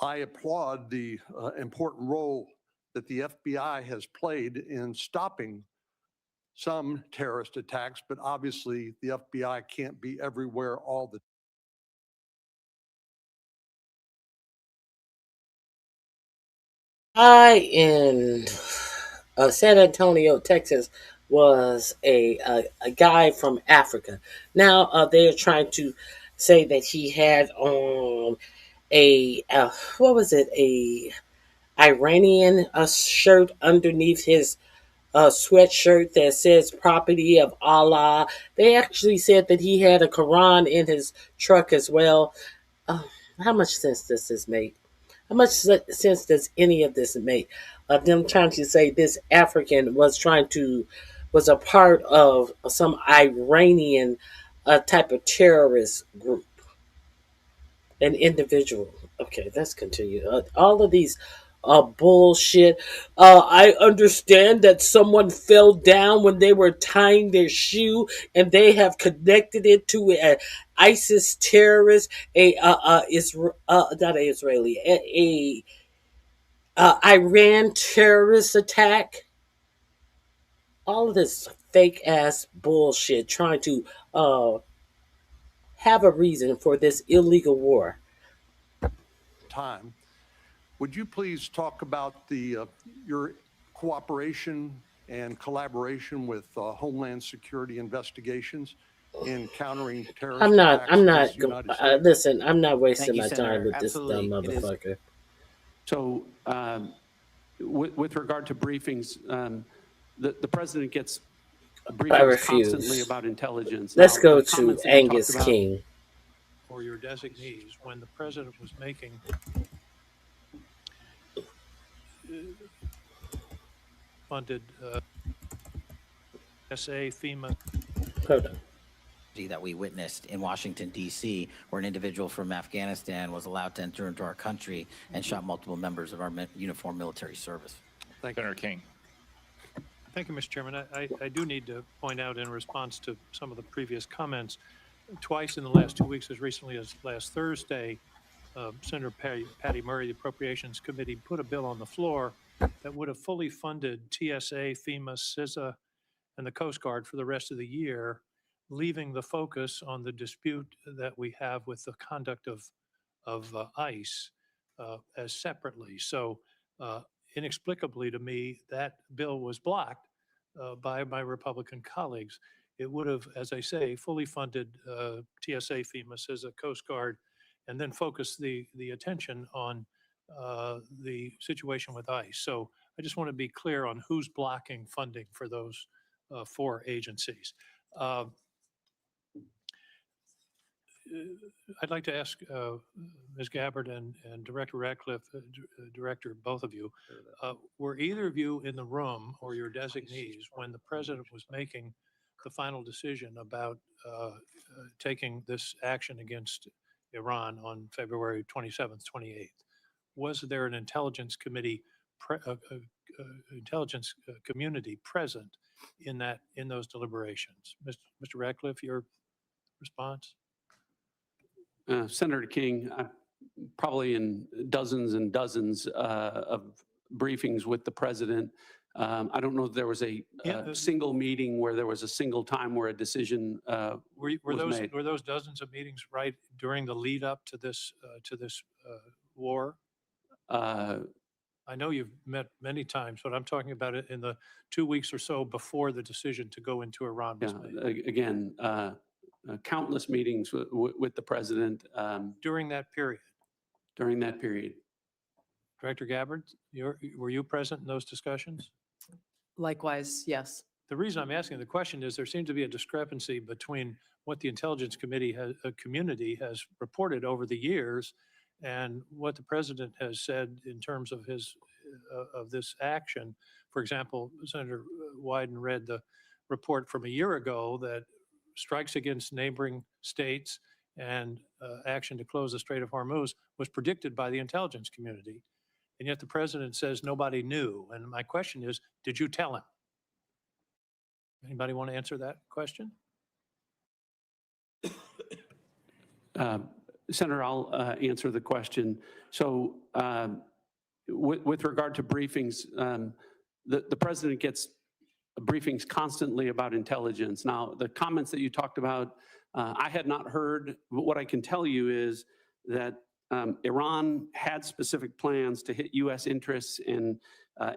applaud the important role that the FBI has played in stopping some terrorist attacks, but obviously the FBI can't be everywhere all the time. I in San Antonio, Texas, was a guy from Africa. Now they are trying to say that he had on a what was it, a Iranian shirt underneath his sweatshirt that says "Property of Allah." They actually said that he had a Quran in his truck as well. How much sense does this make? How much sense does any of this make? Them trying to say this African was a part of some Iranian type of terrorist group, an individual. Okay, let's continue. All of these bullshit. I understand that someone fell down when they were tying their shoe, and they have connected it to an ISIS terrorist, not an Israeli, Iran terrorist attack. All of this fake ass bullshit, trying to have a reason for this illegal war. Time. Would you please talk about your cooperation and collaboration with Homeland Security investigations in countering terrorist attacks against the United States? Listen, I'm not wasting my Senator. time with Absolutely. this dumb motherfucker. So with regard to briefings, the president gets briefings refuse. constantly about intelligence. Let's Now, go the to comments that you talked Angus about- King. Or your designees when the president was making funded SA, FEMA. Hold on. That we witnessed in Washington, D.C., where an individual from Afghanistan was allowed to enter into our country and shot multiple members of our uniformed military service. Thank you, Senator King. Thank you, Mr. Chairman. I do need to point out in response to some of the previous comments, twice in the last 2 weeks, as recently as last Thursday, Senator Patty Murray, the Appropriations Committee, put a bill on the floor that would have fully funded TSA, FEMA, CISA, and the Coast Guard for the rest of the year, leaving the focus on the dispute that we have with the conduct of ICE as separately. So inexplicably to me, that bill was blocked by my Republican colleagues. It would have, as I say, fully funded TSA, FEMA, CISA, Coast Guard, and then focused the attention on the situation with ICE. So I just want to be clear on who's blocking funding for those 4 agencies. I'd like to ask Ms. Gabbard and Director Ratcliffe, Director, both of you, were either of you in the room or your designees when the president was making the final decision about taking this action against Iran on February 27th, 28th? Was there an intelligence committee, community present in those deliberations? Mr. Ratcliffe, your response? Senator King, probably in dozens and dozens of briefings with the president. I don't know if there was a single meeting where there was a single time where a decision was made. Were those dozens of meetings right during the lead up to this war? I know you've met many times, but I'm talking about it in the 2 weeks or so before the decision to go into Iran was made. Again, countless meetings with the president. During that period? During that period. Director Gabbard, were you present in those discussions? Likewise, yes. The reason I'm asking the question is there seems to be a discrepancy between what the Intelligence Community has reported over the years and what the president has said in terms of of this action. For example, Senator Wyden read the report from a year ago that strikes against neighboring states and action to close the Strait of Hormuz was predicted by the intelligence community. And yet the president says nobody knew. And my question is, did you tell him? Anybody want to answer that question? Senator, I'll answer the question. So with regard to briefings, the president gets briefings constantly about intelligence. Now, the comments that you talked about, I had not heard, but what I can tell you is that Iran had specific plans to hit U.S. interests in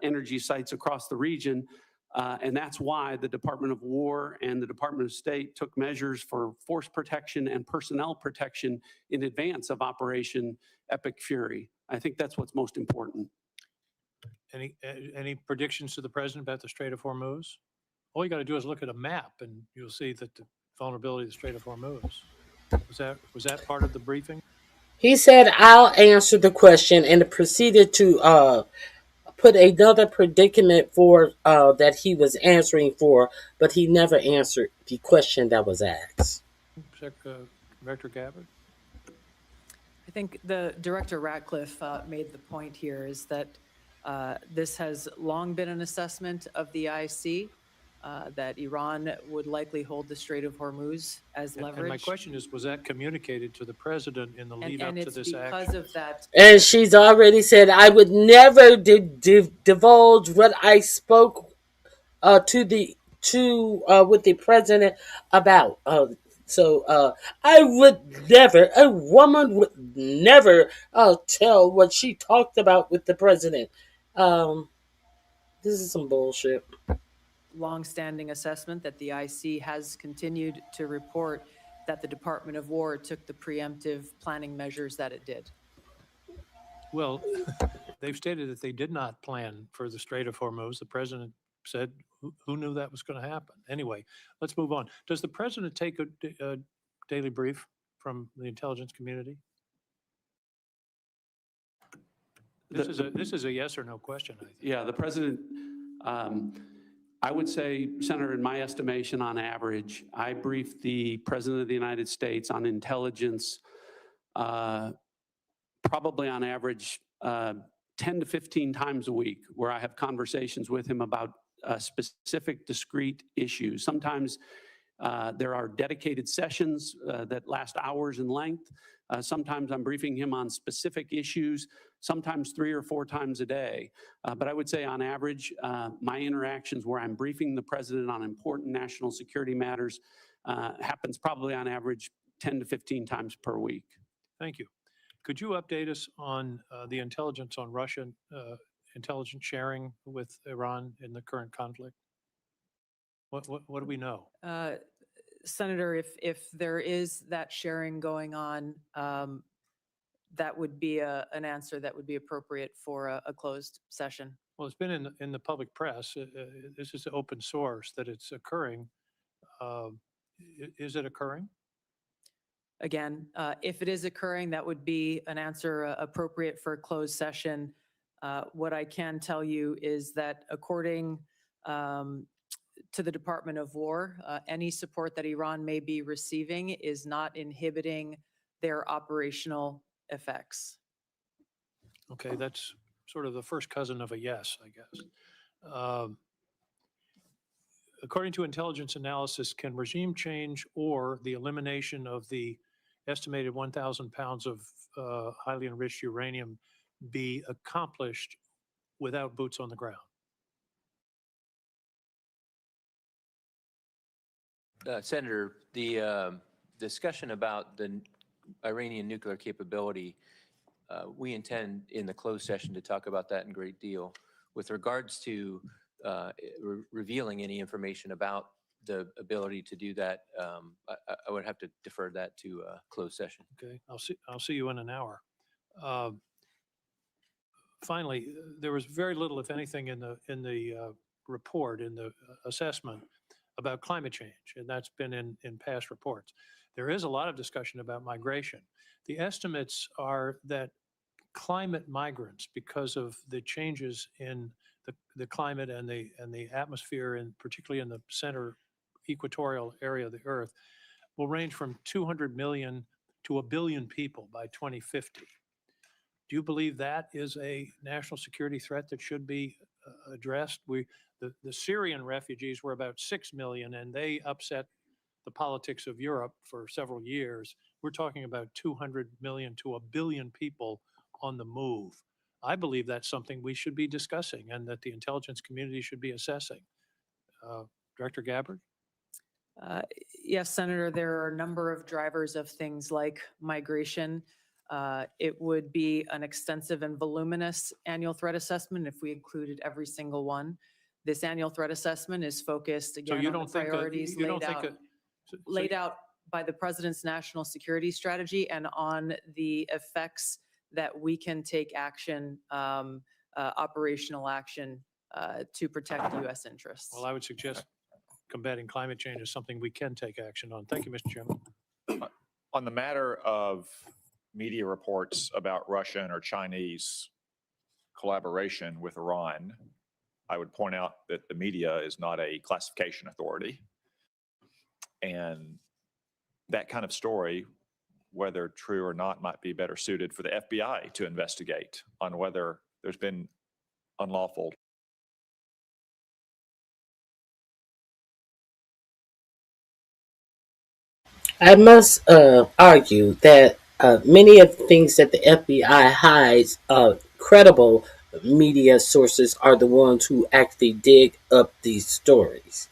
energy sites across the region. And that's why the Department of War and the Department of State took measures for force protection and personnel protection in advance of Operation Epic Fury. I think that's what's most important. Any predictions to the president about the Strait of Hormuz? All you got to do is look at a map and you'll see that the vulnerability of the Strait of Hormuz. Was that part of the briefing? He said, "I'll answer the question," and proceeded to put another predicament for that he was answering for, but he never answered the question that was asked. Director Gabbard? I think the Director Ratcliffe made the point here is that this has long been an assessment of the IC, that Iran would likely hold the Strait of Hormuz as leverage. And my question is, was that communicated to the president in the lead up to this action? Because of that. And she's already said, "I would never divulge what I spoke with the president about." I would never, a woman would never tell what she talked about with the president. This is some bullshit. Long-standing assessment that the IC has continued to report that the Department of War took the preemptive planning measures that it did. Well, they've stated that they did not plan for the Strait of Hormuz. The president said, who knew that was going to happen? Anyway, let's move on. Does the president take a daily brief from the intelligence community? This is a yes or no question, I think. Yeah, the president, I would say, Senator, in my estimation, on average, I briefed the President of the United States on intelligence probably on average 10 to 15 times a week, where I have conversations with him about specific discrete issues. Sometimes there are dedicated sessions that last hours in length. Sometimes I'm briefing him on specific issues, sometimes 3 or 4 times a day. But I would say on average, my interactions where I'm briefing the president on important national security matters happens probably on average 10 to 15 times per week. Thank you. Could you update us on the intelligence on Russian intelligence sharing with Iran in the current conflict? What do we know? Senator, if there is that sharing going on, that would be an answer that would be appropriate for a closed session. Well, it's been in the public press. This is open source that it's occurring. Is it occurring? Again, if it is occurring, that would be an answer appropriate for a closed session. What I can tell you is that according to the Department of War, any support that Iran may be receiving is not inhibiting their operational effects. Okay, that's sort of the first cousin of a yes, I guess. According to intelligence analysis, can regime change or the elimination of the estimated 1,000 pounds of highly enriched uranium be accomplished without boots on the ground? Senator, the discussion about the Iranian nuclear capability, we intend in the closed session to talk about that in great deal. With regards to revealing any information about the ability to do that, I would have to defer that to a closed session. Okay, I'll see you in an hour. Finally, there was very little, if anything, in the report, in the assessment about climate change, and that's been in past reports. There is a lot of discussion about migration. The estimates are that climate migrants, because of the changes in the climate and the atmosphere, and particularly in the center equatorial area of the Earth, will range from 200 million to 1 billion people by 2050. Do you believe that is a national security threat that should be addressed? The Syrian refugees were about 6 million, and they upset the politics of Europe for several years. We're talking about 200 million to 1 billion people on the move. I believe that's something we should be discussing and that the intelligence community should be assessing. Director Gabbard? Yes, Senator, there are a number of drivers of things like migration. It would be an extensive and voluminous annual threat assessment if we included every single one. This annual threat assessment is focused again on the priorities laid out by the President's national security strategy and on the effects that we can take action operational action to protect U.S. interests. Well, I would suggest combating climate change is something we can take action on. Thank you, Mr. Chairman. On the matter of media reports about Russian or Chinese collaboration with Iran, I would point out that the media is not a classification authority. And that kind of story, whether true or not, might be better suited for the FBI to investigate on whether there's been unlawful. I must argue that many of the things that the FBI hides, credible media sources are the ones who actually dig up these stories.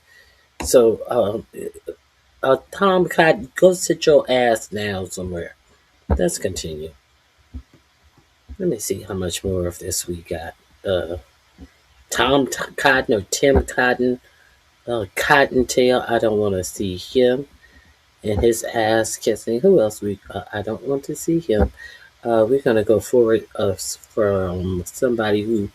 So, Tom Cotton, go sit your ass down somewhere. Let's continue. Let me see how much more of this we got. Tom Cotton or Tim Cotton, Cottontail. I don't want to see him and his ass kissing. Who else? I don't want to see him. We're gonna go forward from somebody who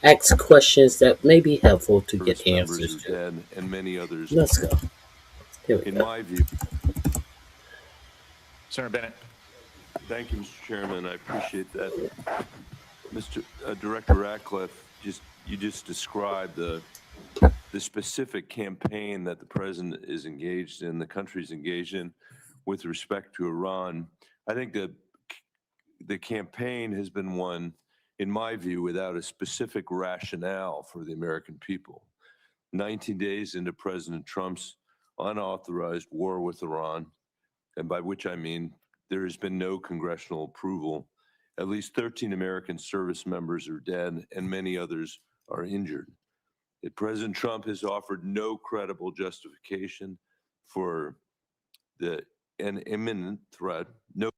asks questions that may be helpful to get answers to. And many others. Let's go. Here we In go. my view. Senator Bennett. Thank you, Mr. Chairman. I appreciate that. Mr. Director Ratcliffe, you just described the specific campaign that the president is engaged in, the country's engaged in with respect to Iran. I think that the campaign has been one, in my view, without a specific rationale for the American people. 19 days into President Trump's unauthorized war with Iran, and by which I mean there has been no congressional approval, at least 13 American service members are dead and many others are injured. President Trump has offered no credible justification for an imminent threat, no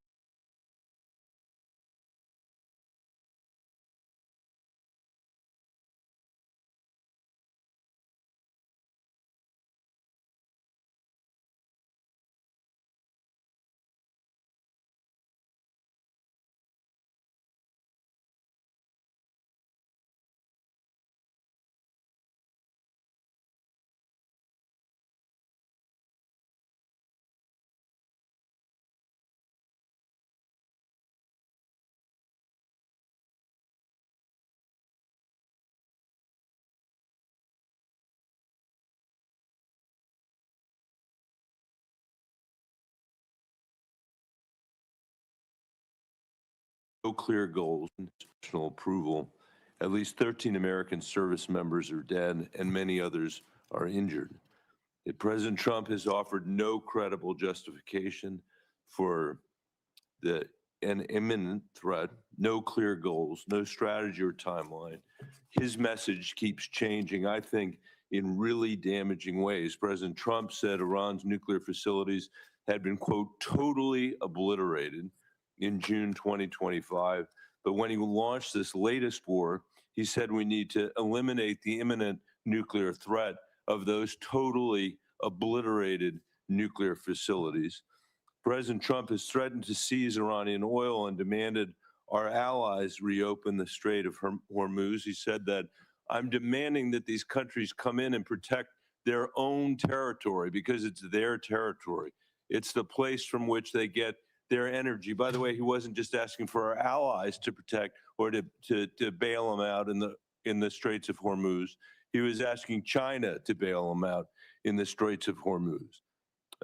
clear goals, national approval. At least 13 American service members are dead and many others are injured. President Trump has offered no credible justification for an imminent threat, no clear goals, no strategy or timeline. His message keeps changing, I think, in really damaging ways. President Trump said Iran's nuclear facilities had been, quote, totally obliterated in June 2025. But when he launched this latest war, he said we need to eliminate the imminent nuclear threat of those totally obliterated nuclear facilities. President Trump has threatened to seize Iranian oil and demanded our allies reopen the Strait of Hormuz. He said that I'm demanding that these countries come in and protect their own territory because it's their territory. It's the place from which they get their energy. By the way, he wasn't just asking for our allies to protect or to bail them out in the Straits of Hormuz. He was asking China to bail them out in the Straits of Hormuz.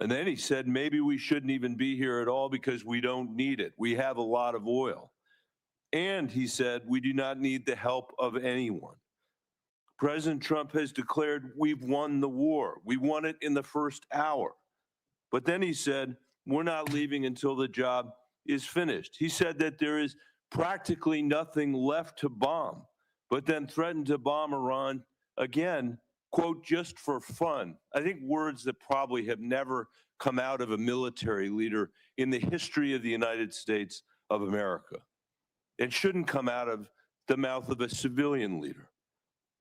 And then he said, maybe we shouldn't even be here at all because we don't need it. We have a lot of oil. And he said, we do not need the help of anyone. President Trump has declared we've won the war. We won it in the first hour. But then he said, we're not leaving until the job is finished. He said that there is practically nothing left to bomb, but then threatened to bomb Iran again, quote, just for fun. I think words that probably have never come out of a military leader in the history of the United States of America. It shouldn't come out of the mouth of a civilian leader.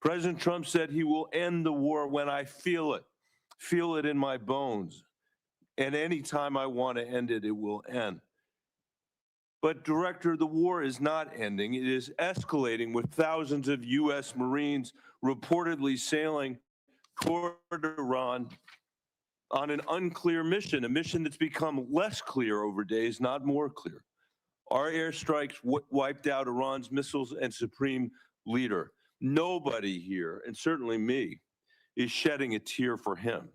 President Trump said he will end the war when I feel it in my bones. And anytime I want to end it, it will end. But, Director, the war is not ending. It is escalating with thousands of U.S. Marines reportedly sailing toward Iran on an unclear mission, a mission that's become less clear over days, not more clear. Our airstrikes wiped out Iran's missiles and supreme leader. Nobody here, and certainly me, is shedding a tear for him.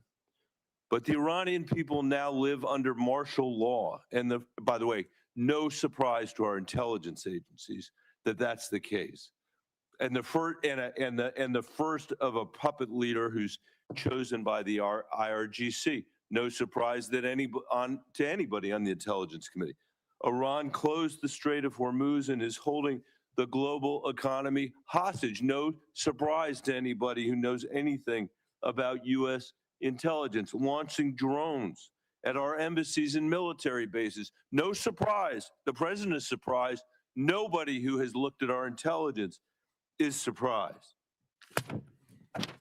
But the Iranian people now live under martial law. And by the way, no surprise to our intelligence agencies that that's the case. And the first of a puppet leader who's chosen by the IRGC. No surprise that to anybody on the Intelligence Committee. Iran closed the Strait of Hormuz and is holding the global economy hostage. No surprise to anybody who knows anything about U.S. intelligence. Launching drones at our embassies and military bases. No surprise. The president is surprised. Nobody who has looked at our intelligence is surprised.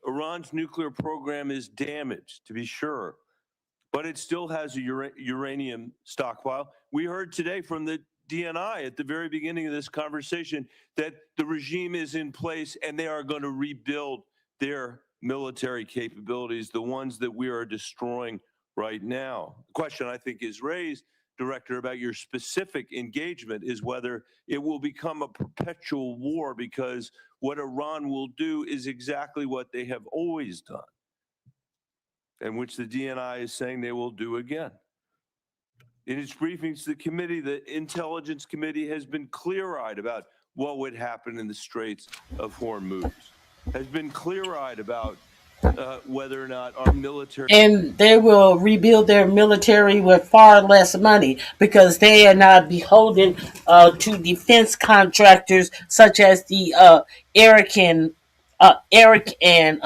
Iran's nuclear program is damaged, to be sure, but it still has a uranium stockpile. We heard today from the DNI at the very beginning of this conversation that the regime is in place and they are going to rebuild their military capabilities, the ones that we are destroying right now. The question I think is raised, Director, about your specific engagement is whether it will become a perpetual war, because what Iran will do is exactly what they have always done, and which the DNI is saying they will do again. In its briefings to the committee, the Intelligence Committee has been clear-eyed about what would happen in the Straits of Hormuz, has been clear-eyed about whether or not our military... And they will rebuild their military with far less money because they are not beholden to defense contractors such as the Eric and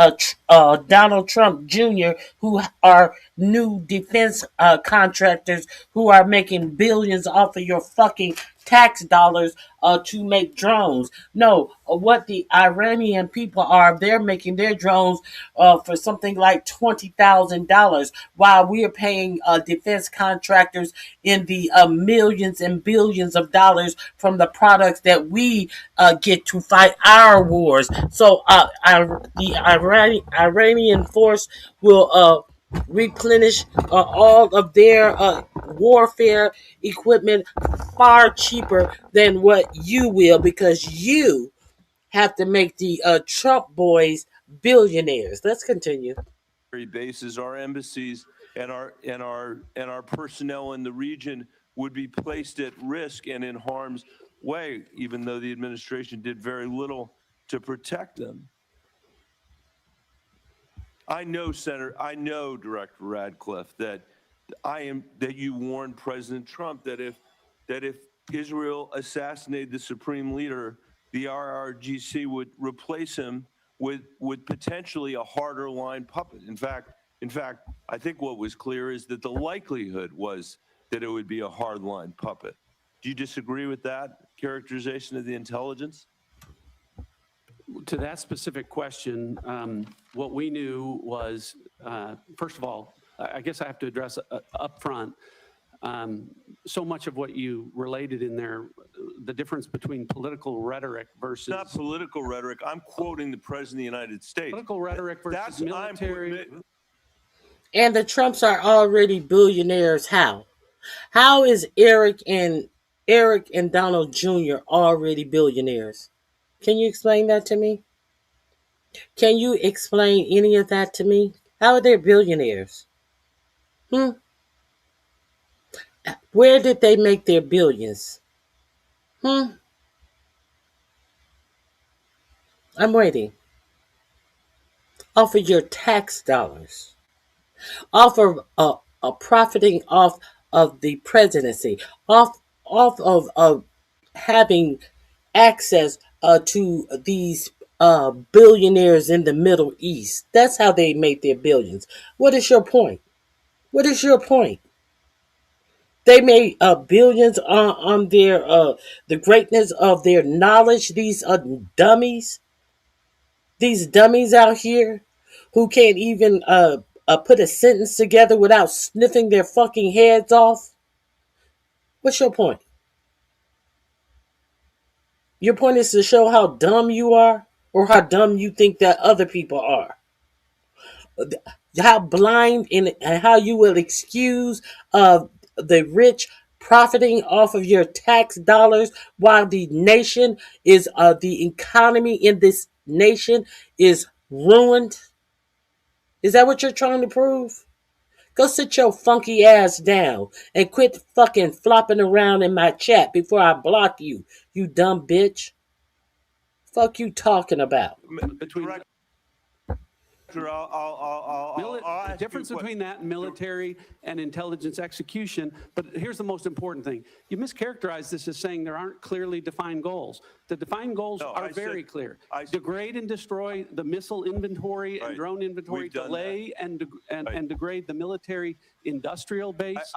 Donald Trump Jr., who are new defense contractors who are making billions off of your fucking tax dollars to make drones. No, what the Iranian people are, they're making their drones for something like $20,000, while we're paying defense contractors in the millions and billions of dollars from the products that we get to fight our wars. So the Iranian force will replenish all of their warfare equipment far cheaper than what you will, because you have to make the Trump boys billionaires. Let's continue. Bases, our embassies, and our personnel in the region would be placed at risk and in harm's way, even though the administration did very little to protect them. I know, Director Radcliffe, that you warned President Trump that if Israel assassinated the supreme leader, the IRGC would replace him with potentially a harder line puppet. In fact, I think what was clear is that the likelihood was that it would be a hard line puppet. Do you disagree with that characterization of the intelligence? To that specific question, what we knew was, first of all, I guess I have to address up front, so much of what you related in there, the difference between political rhetoric versus... Not political rhetoric. I'm quoting the President of the United States. Political rhetoric versus military... And the Trumps are already billionaires. How? How is Eric and Donald Jr. already billionaires? Can you explain that to me? Can you explain any of that to me? How are they billionaires? Where did they make their billions? I'm waiting. Off of your tax dollars. Off of profiting off of the presidency. Off of having access to these billionaires in the Middle East. That's how they make their billions. What is your point? What is your point? They made billions on their the greatness of their knowledge. These dummies. These dummies out here who can't even put a sentence together without sniffing their fucking heads off. What's your point? Your point is to show how dumb you are or how dumb you think that other people are. How blind and how you will excuse the rich profiting off of your tax dollars while the nation is the economy in this nation is ruined. Is that what you're trying to prove? Go sit your funky ass down and quit fucking flopping around in my chat before I block you, you dumb bitch. Fuck you talking about? Between the difference between that and military and intelligence execution. But here's the most important thing. You mischaracterize this as saying there aren't clearly defined goals. The defined goals are very clear. Degrade and destroy the missile inventory and drone inventory, delay and degrade the military industrial base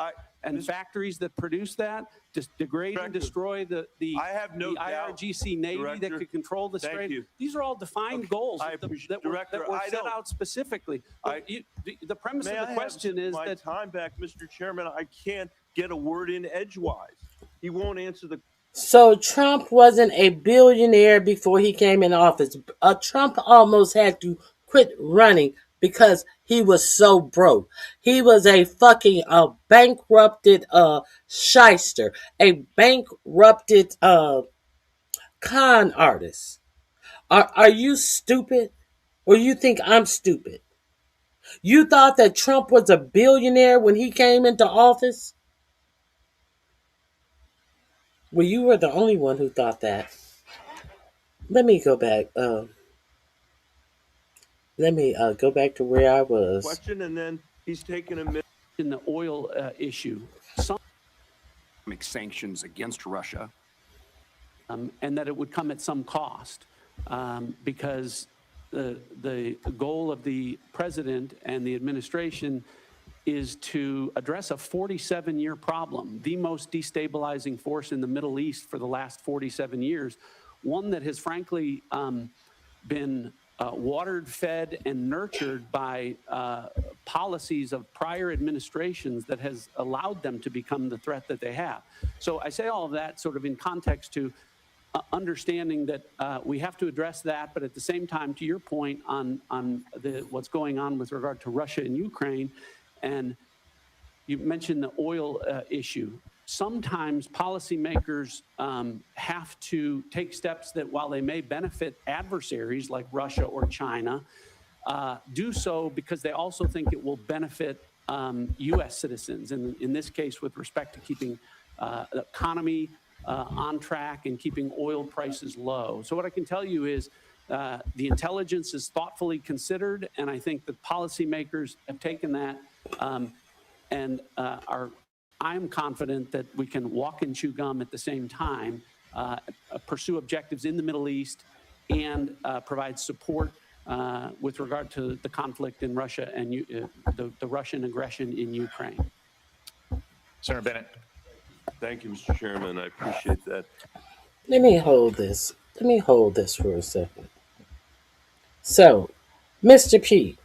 and factories that produce that, just degrade and destroy the IRGC Navy that could control the strait. These are all defined goals that were set out specifically. The premise of the question is that time back, Mr. Chairman. I can't get a word in edgewise. He won't answer the. So Trump wasn't a billionaire before he came in office. Trump almost had to quit running because he was so broke. He was a fucking bankrupted shyster, a bankrupted con artist. Are you stupid? Or you think I'm stupid? You thought that Trump was a billionaire when he came into office? Well, you were the only one who thought that. Let me go back. Let me go back to where I was. Question, and then he's taking a minute. In the oil issue, some sanctions against Russia, and that it would come at some cost, because the goal of the president and the administration is to address a 47-year problem, the most destabilizing force in the Middle East for the last 47 years, one that has frankly been watered, fed, and nurtured by policies of prior administrations that has allowed them to become the threat that they have. So I say all of that sort of in context to understanding that we have to address that, but at the same time, to your point on what's going on with regard to Russia and Ukraine, and you mentioned the oil issue. Sometimes policymakers have to take steps that, while they may benefit adversaries like Russia or China, do so because they also think it will benefit U.S. citizens. And in this case, with respect to keeping the economy on track and keeping oil prices low. So what I can tell you is the intelligence is thoughtfully considered, and I think the policymakers have taken that and I'm confident that we can walk and chew gum at the same time, pursue objectives in the Middle East, and provide support with regard to the conflict in Russia and the Russian aggression in Ukraine. Senator Bennett. Thank you, Mr. Chairman. I appreciate that. Let me hold this. Let me hold this for a second. So, Mr. P,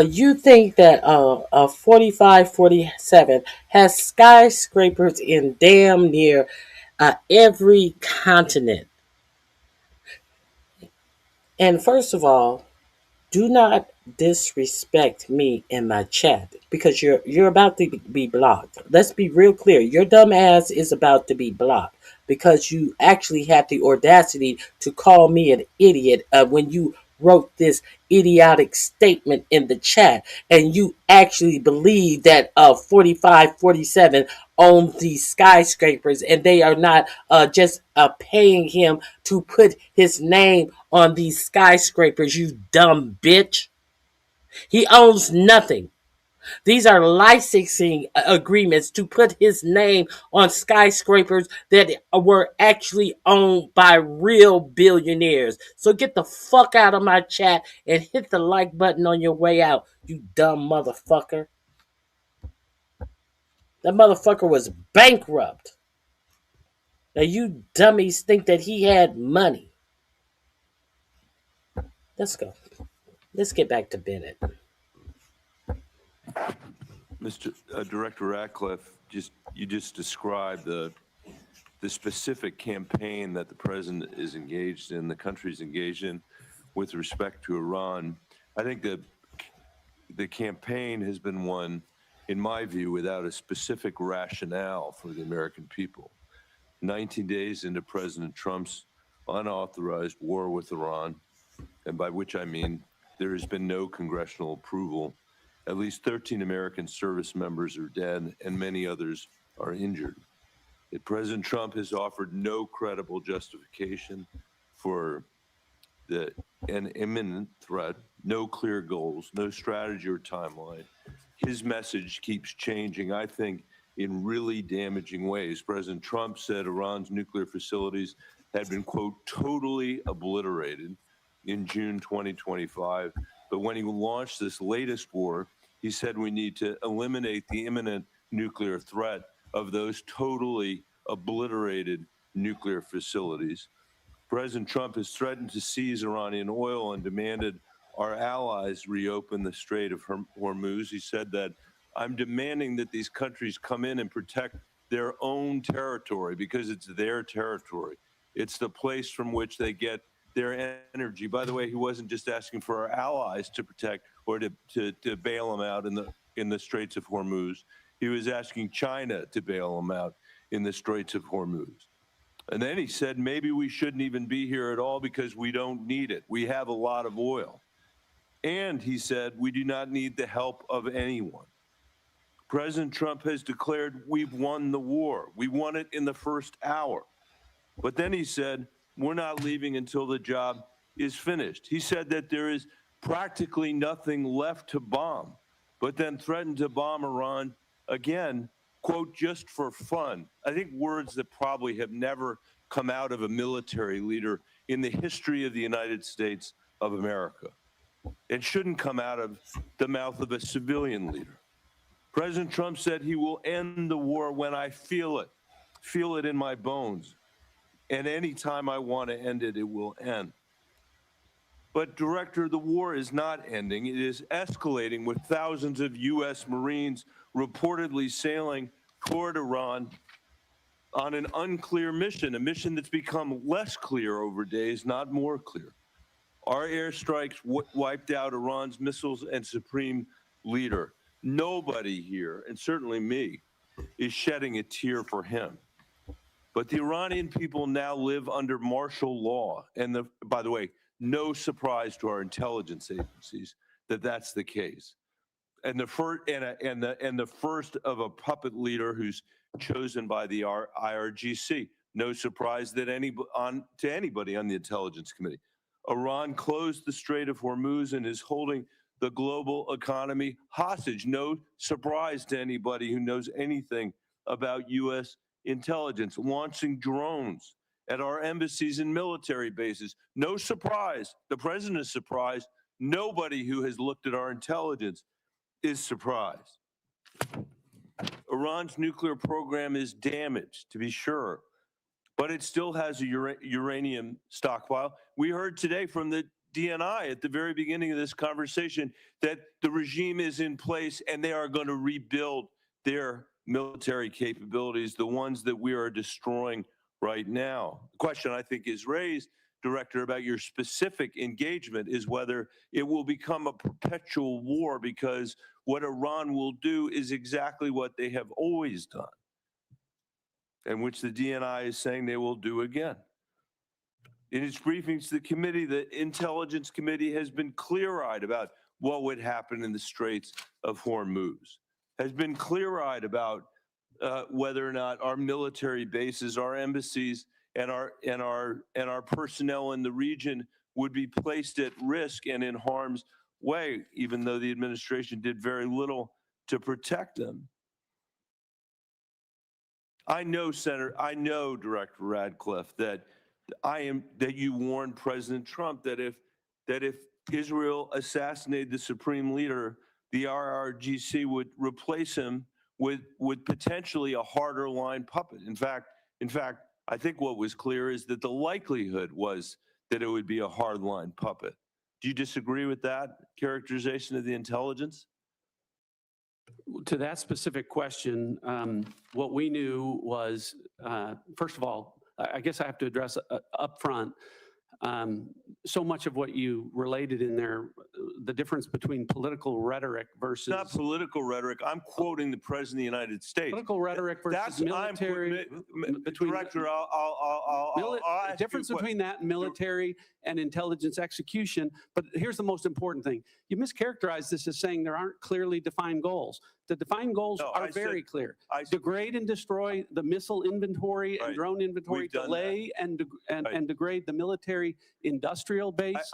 you think that 4547 has skyscrapers in damn near every continent. And first of all, do not disrespect me in my chat because you're about to be blocked. Let's be real clear. Your dumb ass is about to be blocked because you actually had the audacity to call me an idiot when you wrote this idiotic statement in the chat, and you actually believe that 4547 owns these skyscrapers and they are not just paying him to put his name on these skyscrapers, you dumb bitch. He owns nothing. These are licensing agreements to put his name on skyscrapers that were actually owned by real billionaires. So get the fuck out of my chat and hit the like button on your way out, you dumb motherfucker. That motherfucker was bankrupt. Now you dummies think that he had money. Let's go. Let's get back to Bennett. Mr. Director Ratcliffe, you just described the the specific campaign that the president is engaged in, the country's engaged in with respect to Iran. I think that the campaign has been one, in my view, without a specific rationale for the American people. 19 days into President Trump's unauthorized war with Iran, and by which I mean there has been no congressional approval, at least 13 American service members are dead and many others are injured. That President Trump has offered no credible justification for an imminent threat, no clear goals, no strategy or timeline. His message keeps changing, I think, in really damaging ways. President Trump said Iran's nuclear facilities had been, quote, totally obliterated in June 2025. But when he launched this latest war, he said we need to eliminate the imminent nuclear threat of those totally obliterated nuclear facilities. President Trump has threatened to seize Iranian oil and demanded our allies reopen the Strait of Hormuz. He said that I'm demanding that these countries come in and protect their own territory because it's their territory. It's the place from which they get their energy. By the way, he wasn't just asking for our allies to protect or to bail them out in the Straits of Hormuz. He was asking China to bail them out in the Straits of Hormuz. And then he said, maybe we shouldn't even be here at all because we don't need it. We have a lot of oil. And he said, we do not need the help of anyone. President Trump has declared we've won the war. We won it in the first hour. But then he said, we're not leaving until the job is finished. He said that there is practically nothing left to bomb, but then threatened to bomb Iran again, quote, just for fun. I think words that probably have never come out of a military leader in the history of the United States of America. It shouldn't come out of the mouth of a civilian leader. President Trump said he will end the war when I feel it in my bones. And anytime I want to end it, it will end. But, Director, the war is not ending. It is escalating with thousands of U.S. Marines reportedly sailing toward Iran on an unclear mission, a mission that's become less clear over days, not more clear. Our airstrikes wiped out Iran's missiles and supreme leader. Nobody here, and certainly me, is shedding a tear for him. But the Iranian people now live under martial law. And by the way, no surprise to our intelligence agencies that that's the case. And the first of a puppet leader who's chosen by the IRGC. No surprise that to anybody on the Intelligence Committee. Iran closed the Strait of Hormuz and is holding the global economy hostage. No surprise to anybody who knows anything about U.S. intelligence. Launching drones at our embassies and military bases. No surprise. The president is surprised. Nobody who has looked at our intelligence is surprised. Iran's nuclear program is damaged, to be sure, but it still has a uranium stockpile. We heard today from the DNI at the very beginning of this conversation that the regime is in place and they are going to rebuild their military capabilities, the ones that we are destroying right now. The question I think is raised, Director, about your specific engagement is whether it will become a perpetual war, because what Iran will do is exactly what they have always done, and which the DNI is saying they will do again. In its briefings to the committee, the Intelligence Committee has been clear-eyed about what would happen in the Straits of Hormuz, has been clear-eyed about whether or not our military bases, our embassies, and our personnel in the region would be placed at risk and in harm's way, even though the administration did very little to protect them. I know, Director Radcliffe, that you warned President Trump that if Israel assassinated the supreme leader, the IRGC would replace him with potentially a harder line puppet. In fact, I think what was clear is that the likelihood was that it would be a hard line puppet. Do you disagree with that characterization of the intelligence? To that specific question, what we knew was, first of all, I guess I have to address up front, so much of what you related in there, the difference between political rhetoric versus. Not political rhetoric. I'm quoting the President of the United States. Political rhetoric versus military. Between Director, I'll ask difference you a between that and military and intelligence execution. But here's the most important thing. You mischaracterize this as saying there aren't clearly defined goals. The defined goals are very clear. Degrade and destroy the missile inventory and drone inventory, delay and degrade the military industrial base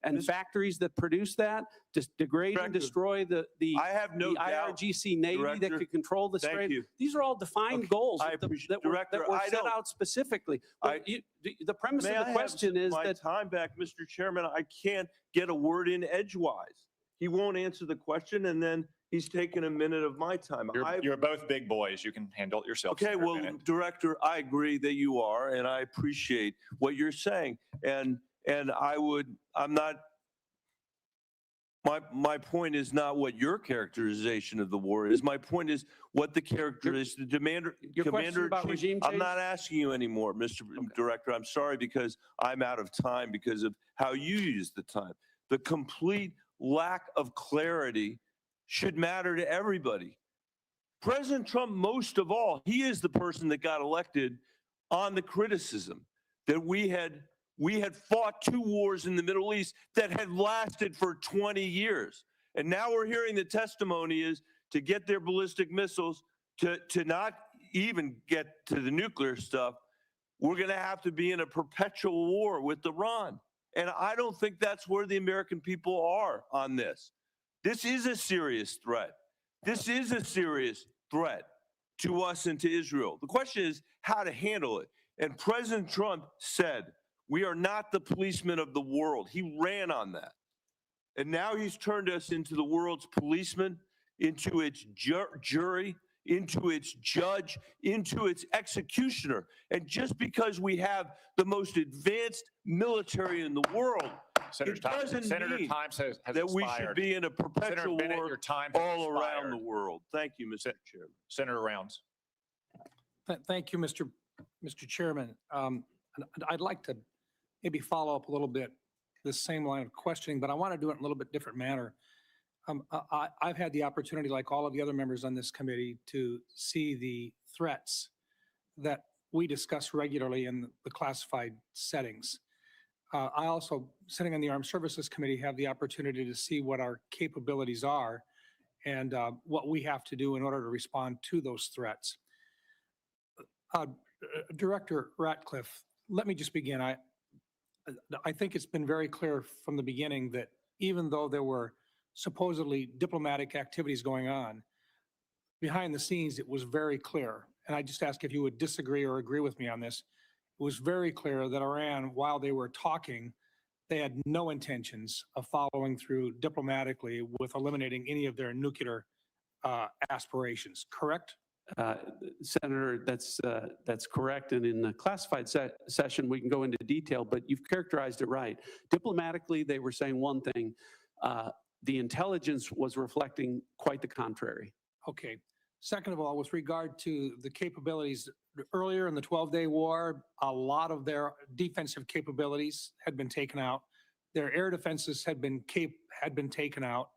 and factories that produce that, just degrade and destroy the IRGC Navy that could control the strait. These are all defined goals that were set out specifically. The premise of the question is that— time back, Mr. Chairman, I can't get a word in edgewise. He won't answer the question, and then he's taking a minute of my time. You're both big boys. You can handle it yourself. Okay, well, Director, I agree that you are, and I appreciate what you're saying. And I'm not, my point is not what your characterization of the war is. My point is what the characterization, the commander about regime I'm change? not asking you anymore, Mr. Director. I'm sorry because I'm out of time because of how you use the time. The complete lack of clarity should matter to everybody. President Trump, most of all, he is the person that got elected on the criticism that we had fought 2 wars in the Middle East that had lasted for 20 years. And now we're hearing the testimony is to get their ballistic missiles, to not even get to the nuclear stuff, we're going to have to be in a perpetual war with Iran. And I don't think that's where the American people are on this. This is a serious threat. This is a serious threat to us and to Israel. The question is how to handle it. And President Trump said, we are not the policemen of the world. He ran on that. And now he's turned us into the world's policeman, into its jury, into its judge, into its executioner. And just because we have the most advanced military in the world, it doesn't mean that we should be in a perpetual war all around the world. Thank you, Mr. Chairman. Senator Rounds. Thank you, Mr. Chairman. And I'd like to maybe follow up a little bit this same line of questioning, but I want to do it in a little bit different manner. I've had the opportunity, like all of the other members on this committee, to see the threats that we discuss regularly in the classified settings. I also, sitting on the Armed Services Committee, have the opportunity to see what our capabilities are and what we have to do in order to respond to those threats. Director Ratcliffe, let me just begin. I think it's been very clear from the beginning that even though there were supposedly diplomatic activities going on, behind the scenes, it was very clear, and I just ask if you would disagree or agree with me on this, it was very clear that Iran, while they were talking, they had no intentions of following through diplomatically with eliminating any of their nuclear aspirations, correct? Senator, that's correct. And in the classified session, we can go into detail, but you've characterized it right. Diplomatically, they were saying one thing. The intelligence was reflecting quite the contrary. Okay. Second of all, with regard to the capabilities, earlier in the 12-day war, a lot of their defensive capabilities had been taken out. Their air defenses had been taken out.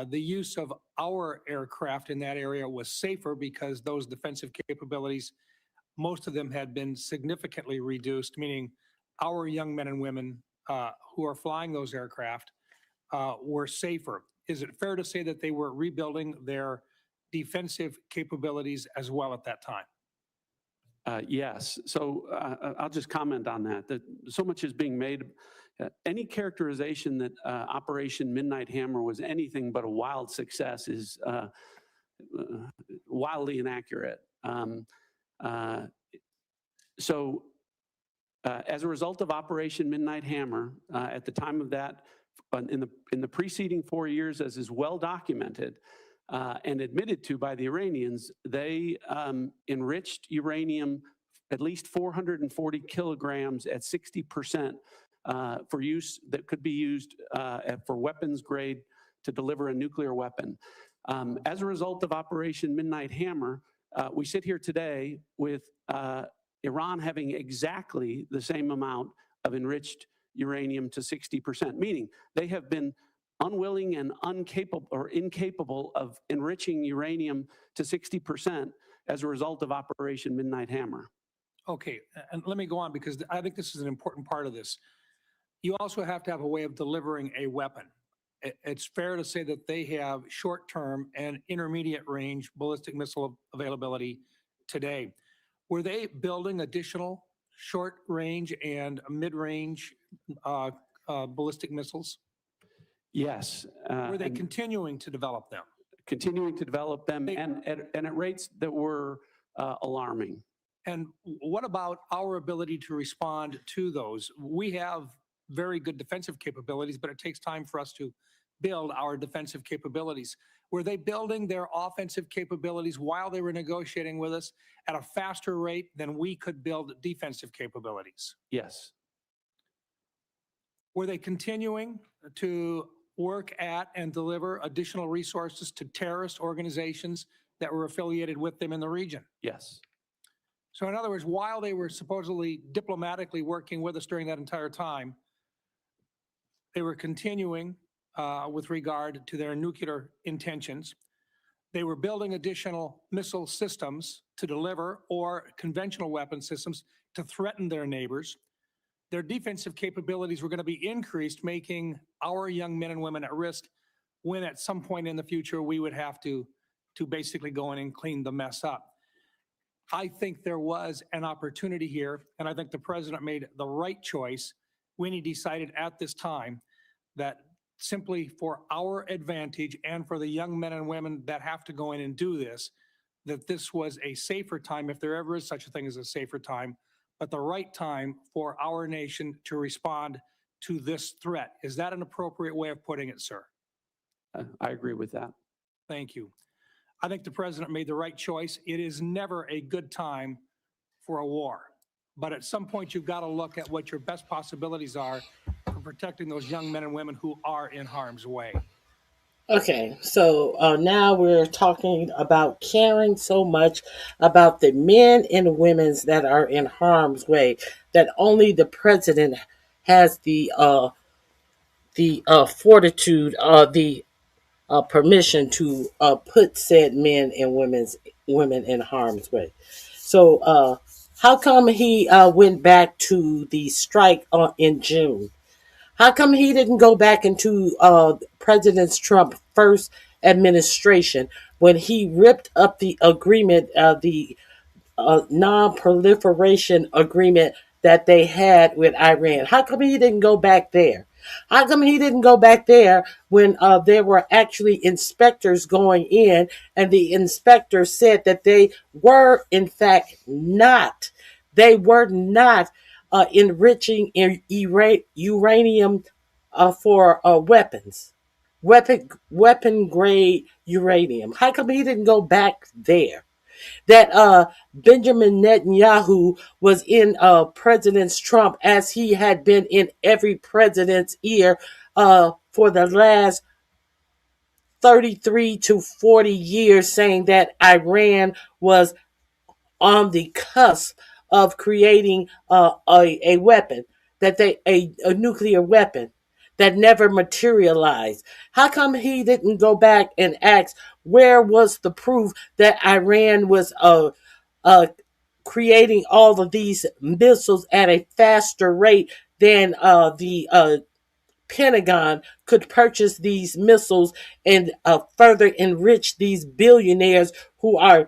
The use of our aircraft in that area was safer because those defensive capabilities, most of them had been significantly reduced, meaning our young men and women who are flying those aircraft were safer. Is it fair to say that they were rebuilding their defensive capabilities as well at that time? Yes. So I'll just comment on that. That so much is being made. Any characterization that Operation Midnight Hammer was anything but a wild success is wildly inaccurate. So as a result of Operation Midnight Hammer, at the time of that, in the preceding 4 years, as is well documented and admitted to by the Iranians, they enriched uranium at least 440 kilograms at 60% for use that could be used for weapons grade to deliver a nuclear weapon. As a result of Operation Midnight Hammer, we sit here today with Iran having exactly the same amount of enriched uranium to 60%, meaning they have been unwilling and incapable of enriching uranium to 60% as a result of Operation Midnight Hammer. Okay, and let me go on because I think this is an important part of this. You also have to have a way of delivering a weapon. It's fair to say that they have short-term and intermediate range ballistic missile availability today. Were they building additional short-range and mid-range ballistic missiles? Yes. Were they continuing to develop them? Continuing to develop them and at rates that were alarming. And what about our ability to respond to those? We have very good defensive capabilities, but it takes time for us to build our defensive capabilities. Were they building their offensive capabilities while they were negotiating with us at a faster rate than we could build defensive capabilities? Yes. Were they continuing to work at and deliver additional resources to terrorist organizations that were affiliated with them in the region? Yes. So in other words, while they were supposedly diplomatically working with us during that entire time, they were continuing with regard to their nuclear intentions. They were building additional missile systems to deliver or conventional weapon systems to threaten their neighbors. Their defensive capabilities were going to be increased, making our young men and women at risk when at some point in the future we would have to basically go in and clean the mess up. I think there was an opportunity here, and I think the president made the right choice when he decided at this time that simply for our advantage and for the young men and women that have to go in and do this, that this was a safer time, if there ever is such a thing as a safer time, but the right time for our nation to respond to this threat. Is that an appropriate way of putting it, sir? I agree with that. Thank you. I think the president made the right choice. It is never a good time for a war, but at some point you've got to look at what your best possibilities are for protecting those young men and women who are in harm's way. Okay, so now we're talking about caring so much about the men and women that are in harm's way that only the president has the fortitude, the permission to put said men and women in harm's way. So how come he went back to the strike in June? How come he didn't go back into President Trump's first administration when he ripped up the agreement, the non-proliferation agreement that they had with Iran? How come he didn't go back there? How come he didn't go back there when there were actually inspectors going in and the inspectors said that they were in fact not, enriching uranium for weapons, weapon grade uranium? How come he didn't go back there? That Benjamin Netanyahu was in President Trump as he had been in every president's ear for the last 33 to 40 years, saying that Iran was on the cusp of creating a weapon, that a nuclear weapon that never materialized. How come he didn't go back and ask where was the proof that Iran was creating all of these missiles at a faster rate than the Pentagon could purchase these missiles and further enrich these billionaires who are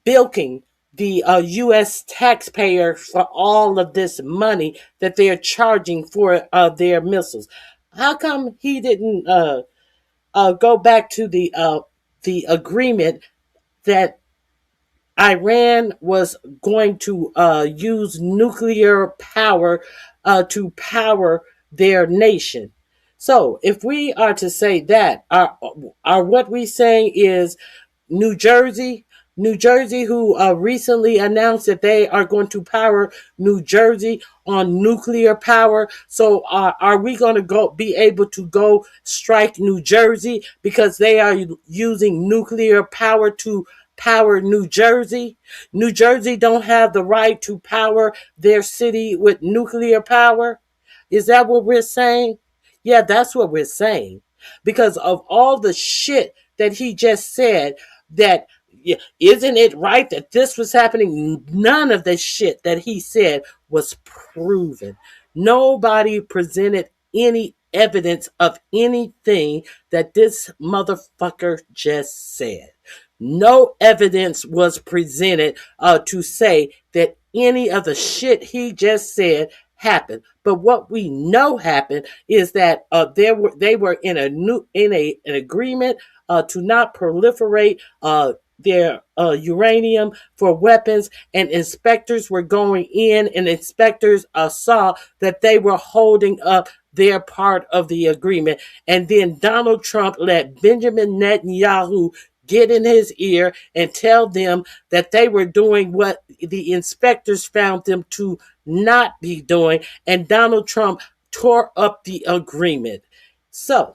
bilking the U.S. taxpayer for all of this money that they're charging for their missiles? How come he didn't go back to the agreement that Iran was going to use nuclear power to power their nation? So if we are to say that, are what we saying is New Jersey, New Jersey, who recently announced that they are going to power New Jersey on nuclear power. So are we going to be able to go strike New Jersey because they are using nuclear power to power New Jersey? New Jersey don't have the right to power their city with nuclear power. Is that what we're saying? Yeah, that's what we're saying. Because of all the shit that he just said, that isn't it right that this was happening? None of the shit that he said was proven. Nobody presented any evidence of anything that this motherfucker just said. No evidence was presented to say that any of the shit he just said happened. But what we know happened is that they were in an agreement to not proliferate their uranium for weapons, and inspectors were going in, and inspectors saw that they were holding up their part of the agreement. And then Donald Trump let Benjamin Netanyahu get in his ear and tell them that they were doing what the inspectors found them to not be doing, and Donald Trump tore up the agreement. So,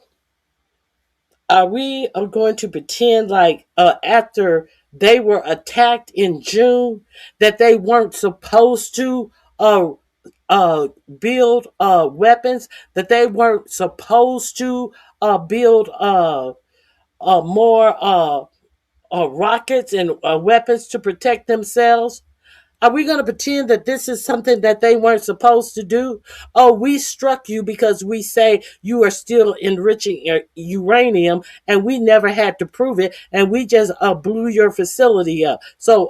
are we going to pretend like after they were attacked in June that they weren't supposed to build weapons, that they weren't supposed to build more rockets and weapons to protect themselves? Are we going to pretend that this is something that they weren't supposed to do? Oh, we struck you because we say you are still enriching uranium, and we never had to prove it, and we just blew your facility up. So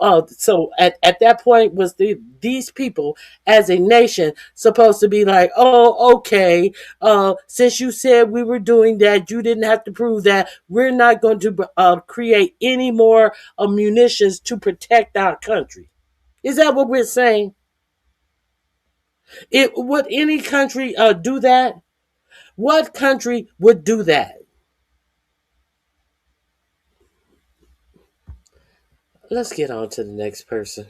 at that point, was these people as a nation supposed to be like, oh, okay, since you said we were doing that, you didn't have to prove that. We're not going to create any more munitions to protect our country. Is that what we're saying? Would any country do that? What country would do that? Let's get on to the next person.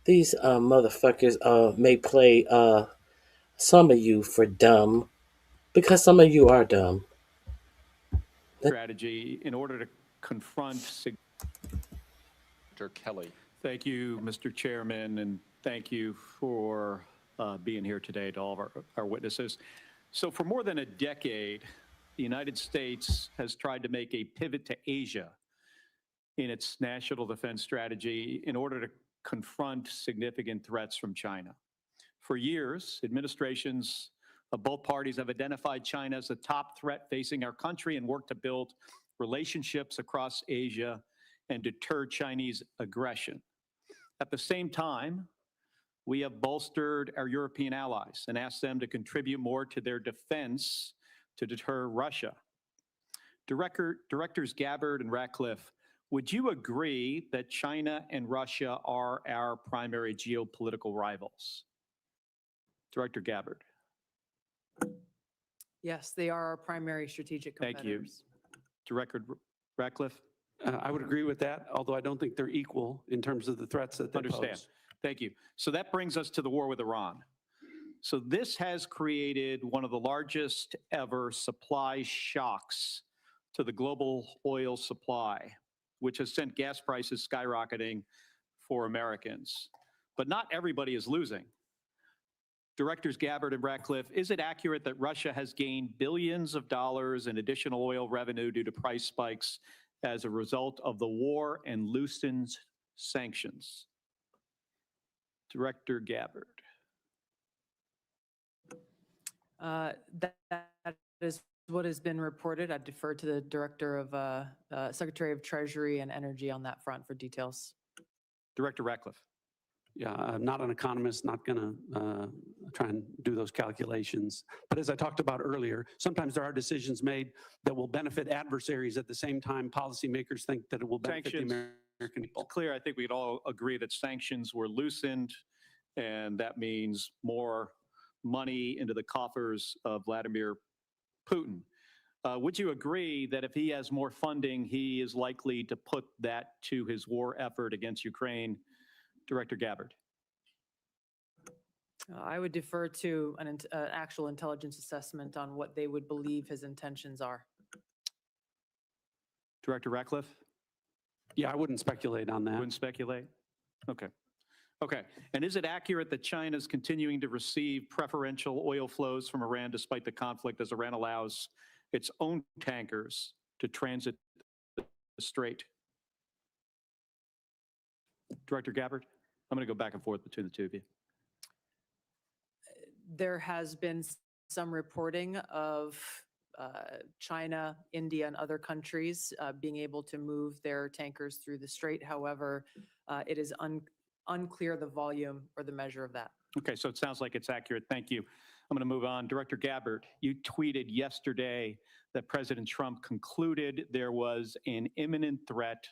These motherfuckers may play some of you for dumb, because some of you are dumb. Strategy in order to confront Dr. Kelly. Thank you, Mr. Chairman, and thank you for being here today to all of our witnesses. So for more than a decade, the United States has tried to make a pivot to Asia in its national defense strategy in order to confront significant threats from China. For years, administrations of both parties have identified China as the top threat facing our country and worked to build relationships across Asia and deter Chinese aggression. At the same time, we have bolstered our European allies and asked them to contribute more to their defense to deter Russia. Directors Gabbard and Ratcliffe, would you agree that China and Russia are our primary geopolitical rivals? Director Gabbard. Yes, they are our primary strategic competitors. Thank you. Director Ratcliffe? I would agree with that, although I don't think they're equal in terms of the threats that they pose. Thank you. So that brings us to the war with Iran. So this has created one of the largest ever supply shocks to the global oil supply, which has sent gas prices skyrocketing for Americans. But not everybody is losing. Directors Gabbard and Ratcliffe, is it accurate that Russia has gained billions of dollars in additional oil revenue due to price spikes as a result of the war and loosened sanctions? Director Gabbard. That is what has been reported. I defer to the Director of Secretary of Treasury and Energy on that front for details. Director Ratcliffe. Yeah, I'm not an economist, not going to try and do those calculations. But as I talked about earlier, sometimes there are decisions made that will benefit adversaries. At the same time, policymakers think that it will benefit the American people. It's clear, I think we'd all agree that sanctions were loosened, and that means more money into the coffers of Vladimir Putin. Would you agree that if he has more funding, he is likely to put that to his war effort against Ukraine? Director Gabbard. I would defer to an actual intelligence assessment on what they would believe his intentions are. Director Ratcliffe? Yeah, I wouldn't speculate on that. Wouldn't speculate? Okay. Okay. And is it accurate that China is continuing to receive preferential oil flows from Iran despite the conflict, as Iran allows its own tankers to transit the strait? Director Gabbard? I'm going to go back and forth between the two of you. There has been some reporting of China, India, and other countries being able to move their tankers through the strait. However, it is unclear the volume or the measure of that. Okay, so it sounds like it's accurate. Thank you. I'm going to move on. Director Gabbard, you tweeted yesterday that President Trump concluded there was an imminent threat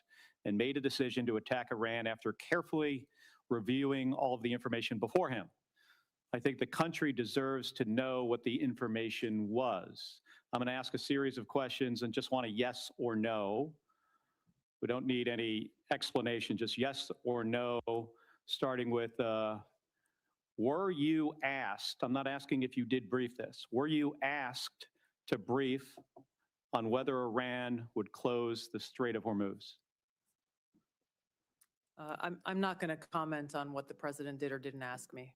and made a decision to attack Iran after carefully reviewing all of the information before him. I think the country deserves to know what the information was. I'm going to ask a series of questions and just want a yes or no. We don't need any explanation, just yes or no, starting with, were you asked, I'm not asking if you did brief this, were you asked to brief on whether Iran would close the Strait of Hormuz? I'm not going to comment on what the president did or didn't ask me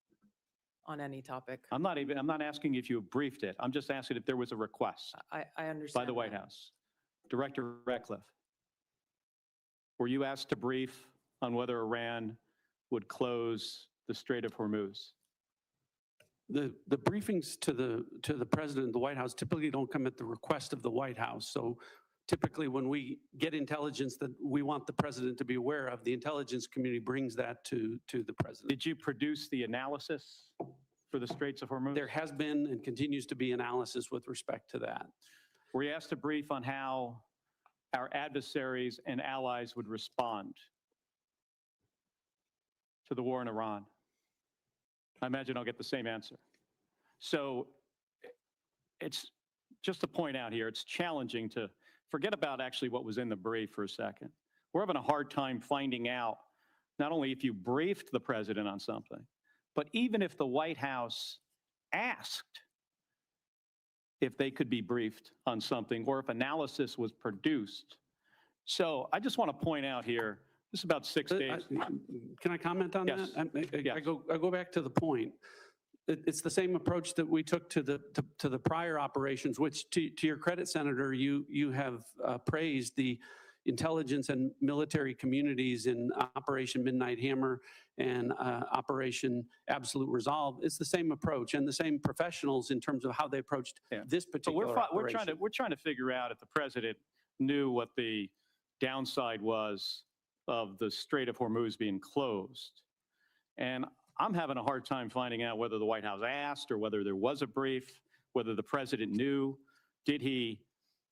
on any topic. I'm not asking if you briefed it. I'm just asking if there was a request I understand by the White that. House. Director Ratcliffe, were you asked to brief on whether Iran would close the Strait of Hormuz? The briefings to the president of the White House typically don't come at the request of the White House. So typically when we get intelligence that we want the president to be aware of, the intelligence community brings that to the president. Did you produce the analysis for the Straits of Hormuz? There has been and continues to be analysis with respect to that. Were you asked to brief on how our adversaries and allies would respond to the war in Iran? I imagine I'll get the same answer. So it's just to point out here, it's challenging to forget about actually what was in the brief for a second. We're having a hard time finding out not only if you briefed the president on something, but even if the White House asked if they could be briefed on something or if analysis was produced. So I just want to point out here, this is about 6 days. Can I comment on Yes. that? Yes. I go back to the point. It's the same approach that we took to the prior operations, which to your credit, Senator, you have praised the intelligence and military communities in Operation Midnight Hammer and Operation Absolute Resolve. It's the same approach and the same professionals in terms of how they approached this particular operation. We're trying to figure out if the president knew what the downside was of the Strait of Hormuz being closed. And I'm having a hard time finding out whether the White House asked or whether there was a brief, whether the president knew. Did he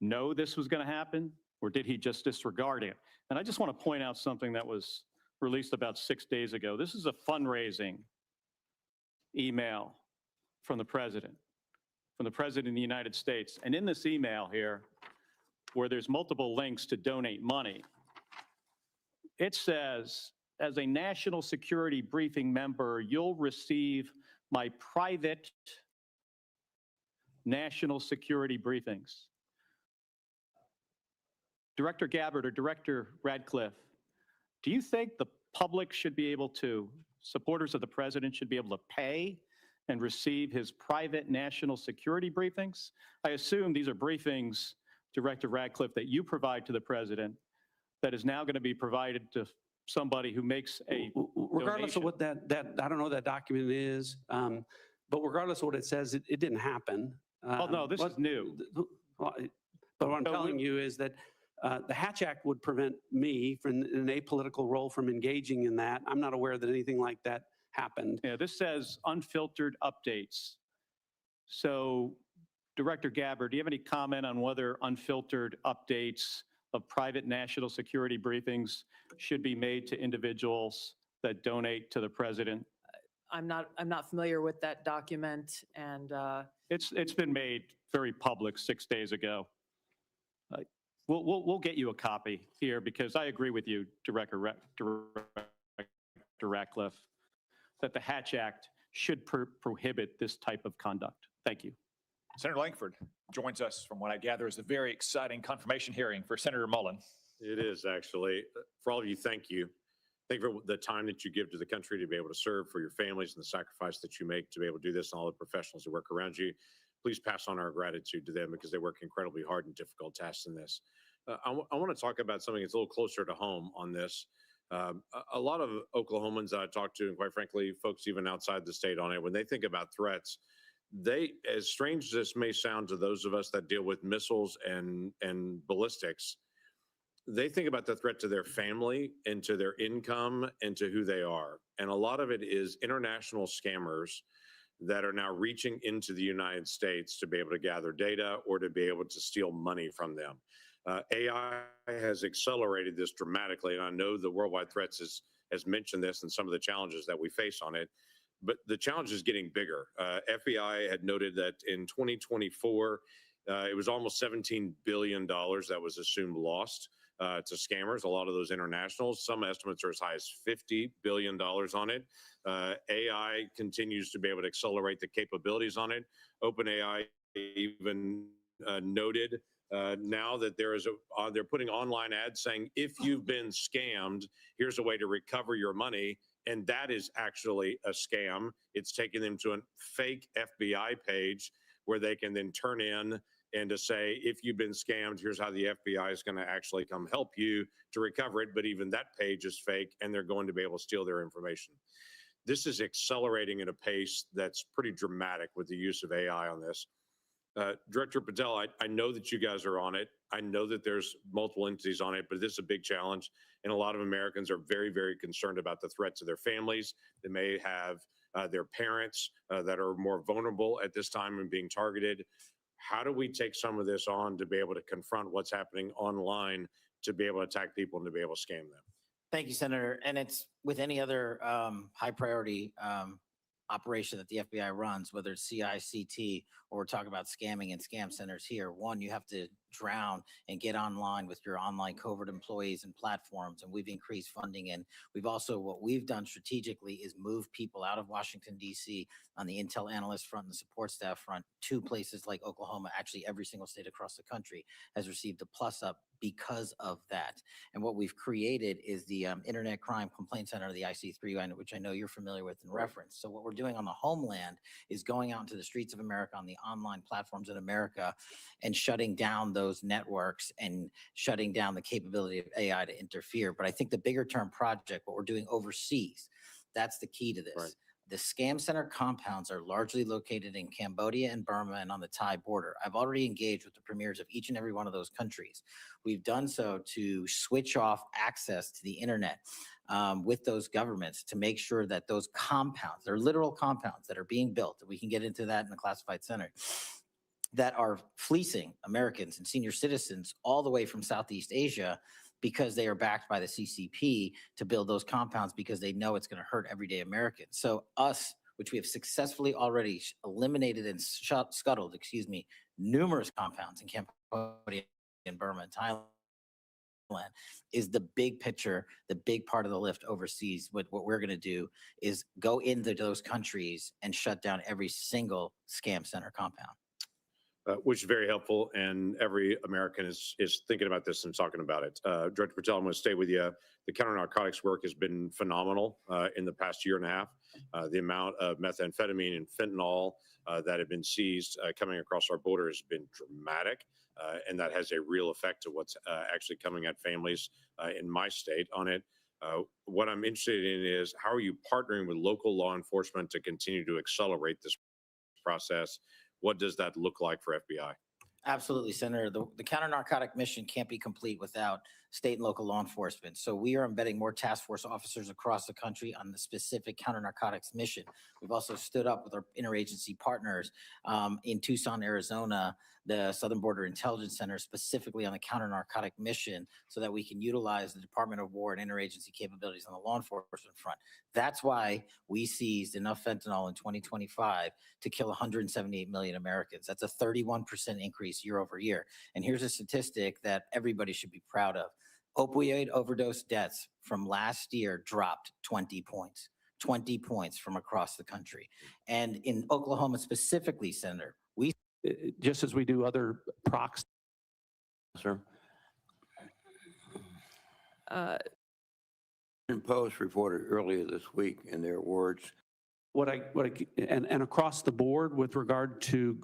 know this was going to happen or did he just disregard it? And I just want to point out something that was released about 6 days ago. This is a fundraising email from the president of the United States. And in this email here, where there's multiple links to donate money, it says, as a national security briefing member, you'll receive my private national security briefings. Director Gabbard or Director Ratcliffe, do you think the public should be able to, supporters of the president should be able to pay and receive his private national security briefings? I assume these are briefings, Director Ratcliffe, that you provide to the president that is now going to be provided to somebody who makes a regardless donation. of what that I don't know what that document is, but regardless of what it says, it didn't happen. Oh, no, this is new. But what I'm telling you is that the Hatch Act would prevent me from an apolitical role from engaging in that. I'm not aware that anything like that happened. Yeah, this says unfiltered updates. So, Director Gabbard, do you have any comment on whether unfiltered updates of private national security briefings should be made to individuals that donate to the president? I'm not familiar with that document, and It's been made very public 6 days ago. We'll get you a copy here because I agree with you, Director Ratcliffe, that the Hatch Act should prohibit this type of conduct. Thank you. Senator Langford joins us from what I gather is a very exciting confirmation hearing for Senator Mullen. It is actually. For all of you, thank you. Thank you for the time that you give to the country to be able to serve, for your families and the sacrifice that you make to be able to do this, and all the professionals that work around you. Please pass on our gratitude to them because they work incredibly hard and difficult tasks in this. I want to talk about something that's a little closer to home on this. A lot of Oklahomans that I talk to, and quite frankly, folks even outside the state on it, when they think about threats, they, as strange as this may sound to those of us that deal with missiles and ballistics, they think about the threat to their family and to their income and to who they are. And a lot of it is international scammers that are now reaching into the United States to be able to gather data or to be able to steal money from them. AI has accelerated this dramatically, and I know the Worldwide Threats has mentioned this and some of the challenges that we face on it, but the challenge is getting bigger. FBI had noted that in 2024, it was almost $17 billion that was assumed lost to scammers, a lot of those internationals. Some estimates are as high as $50 billion on it. AI continues to be able to accelerate the capabilities on it. OpenAI even noted now that they're putting online ads saying, if you've been scammed, here's a way to recover your money. And that is actually a scam. It's taking them to a fake FBI page where they can then turn in and to say, if you've been scammed, here's how the FBI is going to actually come help you to recover it. But even that page is fake, and they're going to be able to steal their information. This is accelerating at a pace that's pretty dramatic with the use of AI on this. Director Patel, I know that you guys are on it. I know that there's multiple entities on it, but this is a big challenge. And a lot of Americans are very, very concerned about the threat to their families. They may have their parents that are more vulnerable at this time and being targeted. How do we take some of this on to be able to confront what's happening online, to be able to attack people and to be able to scam them? Thank you, Senator. And it's with any other high priority operation that the FBI runs, whether it's CICT or we're talking about scamming and scam centers here. One, you have to drown and get online with your online covert employees and platforms. And we've increased funding. And we've also, what we've done strategically is move people out of Washington, D.C. on the intel analyst front and the support staff front to places like Oklahoma. Actually, every single state across the country has received a plus up because of that. And what we've created is the Internet Crime Complaint Center, the IC3, which I know you're familiar with and reference. So what we're doing on the homeland is going out into the streets of America, on the online platforms in America, and shutting down those networks and shutting down the capability of AI to interfere. But I think the bigger term project, what we're doing overseas, that's the key to this. Right. The scam center compounds are largely located in Cambodia and Burma and on the Thai border. I've already engaged with the premiers of each and every one of those countries. We've done so to switch off access to the internet with those governments to make sure that those compounds, they're literal compounds that are being built, and we can get into that in the classified center, that are fleecing Americans and senior citizens all the way from Southeast Asia, because they are backed by the CCP to build those compounds because they know it's going to hurt everyday Americans. So us, which we have successfully already eliminated and scuttled, numerous compounds in Cambodia and Burma and Thailand, is the big picture, the big part of the lift overseas. What we're going to do is go into those countries and shut down every single scam center compound. Which is very helpful, and every American is thinking about this and talking about it. Director Patel, I'm going to stay with you. The counter-narcotics work has been phenomenal in the past year and a half. The amount of methamphetamine and fentanyl that have been seized coming across our border has been dramatic, and that has a real effect to what's actually coming at families in my state on it. What I'm interested in is, how are you partnering with local law enforcement to continue to accelerate this process? What does that look like for FBI? Absolutely, Senator. The counter-narcotic mission can't be complete without state and local law enforcement. So we are embedding more task force officers across the country on the specific counter-narcotics mission. We've also stood up with our interagency partners in Tucson, Arizona, the Southern Border Intelligence Center, specifically on the counter-narcotic mission, so that we can utilize the Department of War and interagency capabilities on the law enforcement front. That's why we seized enough fentanyl in 2025 to kill 178 million Americans. That's a 31% increase year over year. And here's a statistic that everybody should be proud of. Opioid overdose deaths from last year dropped 20 points. 20 points from across the country. And in Oklahoma specifically, Senator, we just as we do other procs. Sir. Post reported earlier this week in their words. And across the board with regard to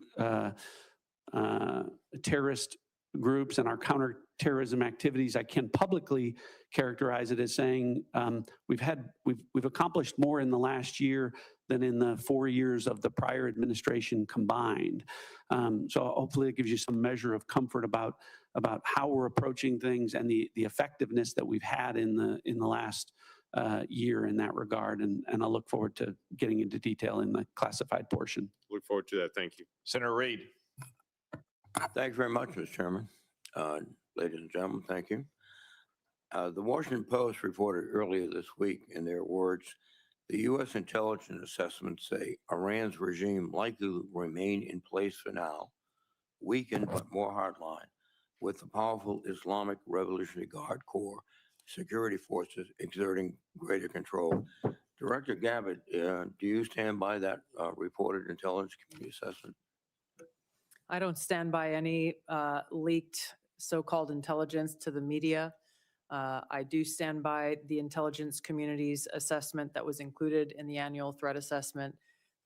terrorist groups and our counterterrorism activities, I can publicly characterize it as saying we've accomplished more in the last year than in the 4 years of the prior administration combined. So hopefully it gives you some measure of comfort about how we're approaching things and the effectiveness that we've had in the last year in that regard. And I look forward to getting into detail in the classified portion. Look forward to that. Thank you. Senator Reid. Thanks very much, Mr. Chairman. Ladies and gentlemen, thank you. The Washington Post reported earlier this week in their words, the U.S. intelligence assessments say Iran's regime likely will remain in place for now, weakened but more hardline, with the powerful Islamic Revolutionary Guard Corps security forces exerting greater control. Director Gabbard, do you stand by that reported intelligence community assessment? I don't stand by any leaked so-called intelligence to the media. I do stand by the intelligence community's assessment that was included in the annual threat assessment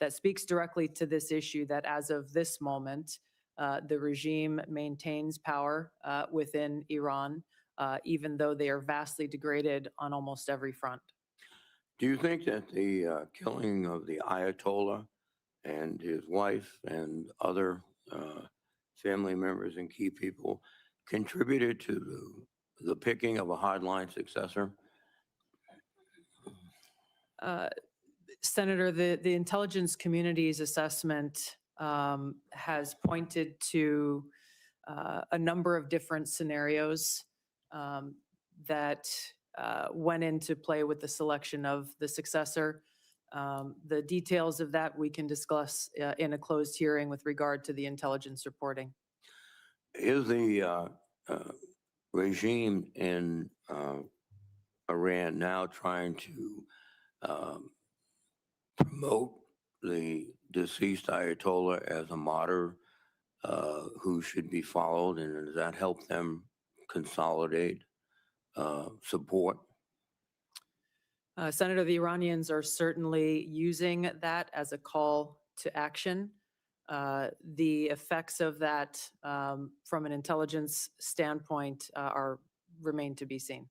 that speaks directly to this issue, that as of this moment, the regime maintains power within Iran, even though they are vastly degraded on almost every front. Do you think that the killing of the Ayatollah and his wife and other family members and key people contributed to the picking of a hardline successor? Senator, the intelligence community's assessment has pointed to a number of different scenarios that went into play with the selection of the successor. The details of that we can discuss in a closed hearing with regard to the intelligence reporting. Is the regime in Iran now trying to promote the deceased Ayatollah as a martyr who should be followed, and does that help them consolidate support? Senator, the Iranians are certainly using that as a call to action. The effects of that from an intelligence standpoint remain to be seen.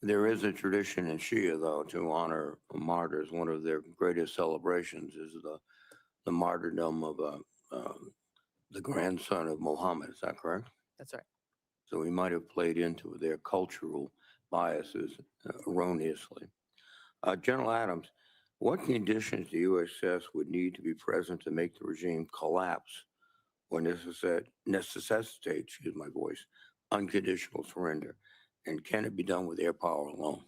There is a tradition in Shia, though, to honor martyrs. One of their greatest celebrations is the martyrdom of the grandson of Muhammad. Is that correct? That's right. So we might have played into their cultural biases erroneously. General Adams, what conditions do you assess would need to be present to make the regime collapse or necessitate, excuse my voice, unconditional surrender? And can it be done with air power alone?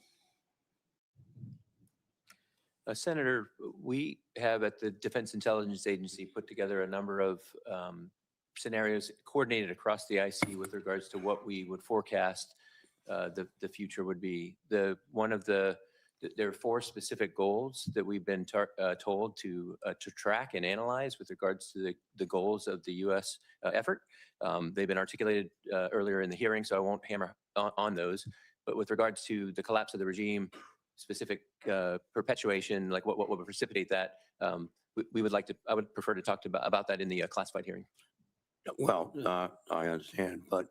Senator, we have at the Defense Intelligence Agency put together a number of scenarios coordinated across the IC with regards to what we would forecast the future would be. There are 4 specific goals that we've been told to track and analyze with regards to the goals of the U.S. Effort. They've been articulated earlier in the hearing, so I won't hammer on those. But with regards to the collapse of the regime, specific perpetuation, like what would precipitate that, I would prefer to talk about that in the classified hearing. Well, I understand, but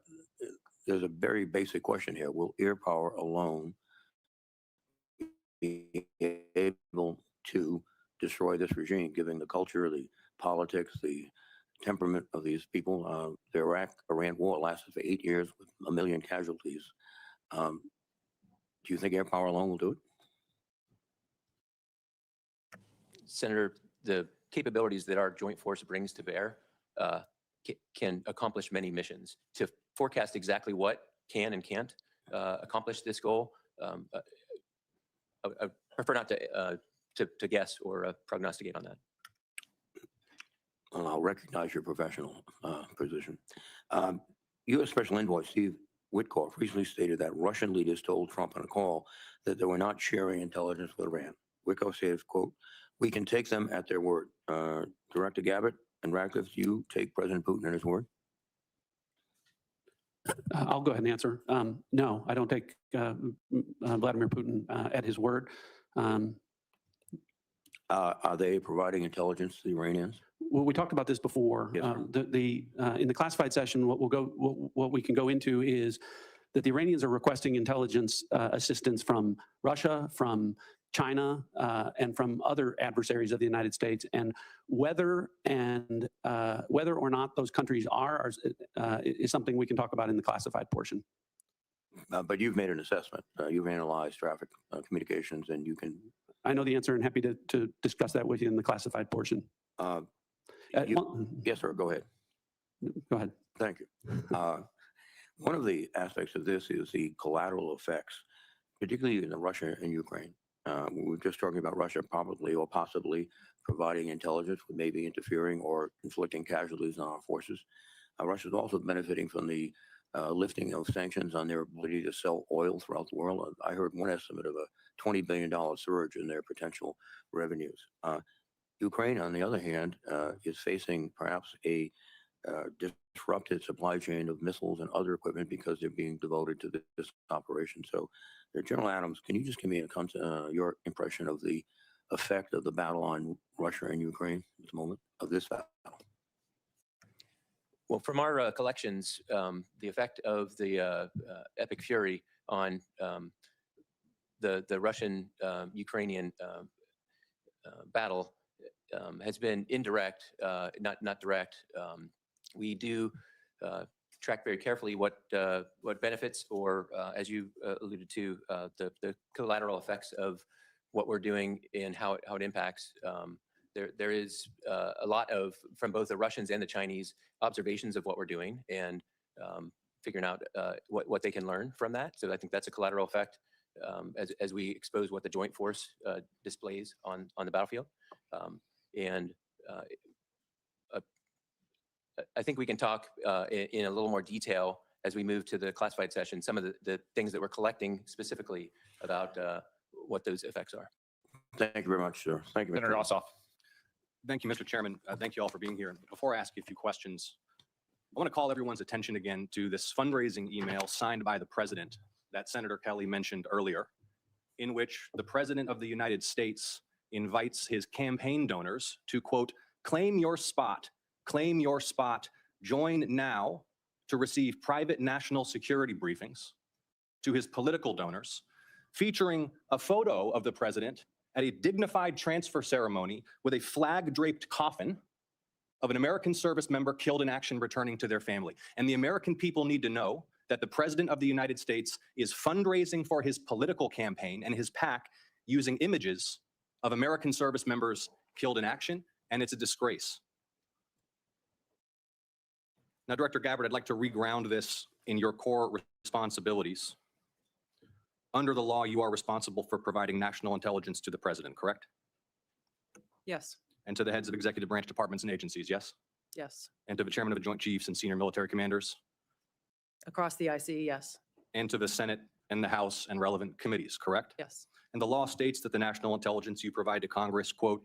there's a very basic question here. Will air power alone be able to destroy this regime, given the culture, the politics, the temperament of these people? The Iraq-Iran war lasted for 8 years with 1 million casualties. Do you think air power alone will do it? Senator, the capabilities that our joint force brings to bear can accomplish many missions. To forecast exactly what can and can't accomplish this goal, I prefer not to guess or prognosticate on that. Well, I'll recognize your professional position. U.S. Special Envoy Steve Witkoff recently stated that Russian leaders told Trump on a call that they were not sharing intelligence with Iran. Witkoff says, quote, "We can take them at their word." Director Gabbard and Radcliffe, do you take President Putin at his word? I'll go ahead and answer. No, I don't take Vladimir Putin at his word. Are they providing intelligence to the Iranians? Well, we talked about this before. Yes, In the classified session, what we can go into is that the Iranians are requesting intelligence assistance from Russia, from China, and from other adversaries of the United States, and whether or not those countries are is something we can talk about in the classified portion. But you've made an assessment. You've analyzed traffic communications, and you can. I know the answer and happy to discuss that with you in the classified portion. Yes, sir. Go ahead. Go ahead. Thank you. One of the aspects of this is the collateral effects, particularly in Russia and Ukraine. We were just talking about Russia probably or possibly providing intelligence with maybe interfering or inflicting casualties on our forces. Russia is also benefiting from the lifting of sanctions on their ability to sell oil throughout the world. I heard one estimate of a $20 billion surge in their potential revenues. Ukraine, on the other hand, is facing perhaps a disrupted supply chain of missiles and other equipment because they're being devoted to this operation. So, General Adams, can you just give me your impression of the effect of the battle on Russia and Ukraine at this moment, of this battle? Well, from our collections, the effect of the epic fury on the Russian-Ukrainian battle has been indirect, not direct. We do track very carefully what benefits or, as you alluded to, the collateral effects of what we're doing and how it impacts. There is a lot of, from both the Russians and the Chinese, observations of what we're doing and figuring out what they can learn from that. So I think that's a collateral effect as we expose what the joint force displays on the battlefield. I think we can talk in a little more detail as we move to the classified session, some of the things that we're collecting specifically about what those effects are. Thank you very much, sir. Thank you, Mr. Senator Ossoff. Thank you, Mr. Chairman. Thank you all for being here. Before I ask you a few questions, I want to call everyone's attention again to this fundraising email signed by the president that Senator Kelly mentioned earlier, in which the President of the United States invites his campaign donors to, quote, claim your spot, join now to receive private national security briefings to his political donors, featuring a photo of the president at a dignified transfer ceremony with a flag-draped coffin of an American service member killed in action returning to their family. And the American people need to know that the President of the United States is fundraising for his political campaign and his PAC using images of American service members killed in action, and it's a disgrace. Now, Director Gabbard, I'd like to reground this in your core responsibilities. Under the law, you are responsible for providing national intelligence to the president, correct? Yes, And to the heads of executive branch departments and agencies, yes? yes. And to the chairman of the Joint Chiefs and senior military commanders? Across the IC, yes, And to the Senate and the House and relevant committees, correct? yes, And the law states that the national intelligence you provide to Congress, quote,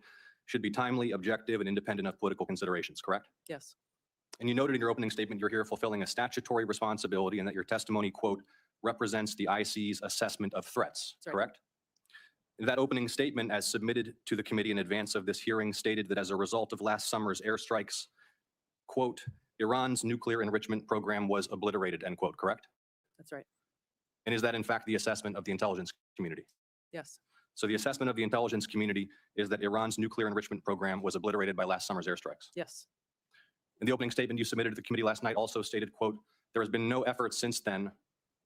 should be timely, objective, and independent of political considerations, correct? yes, And you noted in your opening statement you're here fulfilling a statutory responsibility and that your testimony, quote, represents the IC's assessment of threats, That's right. correct? That opening statement, as submitted to the committee in advance of this hearing, stated that as a result of last summer's airstrikes, quote, Iran's nuclear enrichment program was obliterated, end quote, correct? that's right. And is that in fact the assessment of the intelligence community? Yes, So the assessment of the intelligence community is that Iran's nuclear enrichment program was obliterated by last summer's airstrikes. yes, In the opening statement you submitted to the committee last night also stated, quote, there has been no effort since then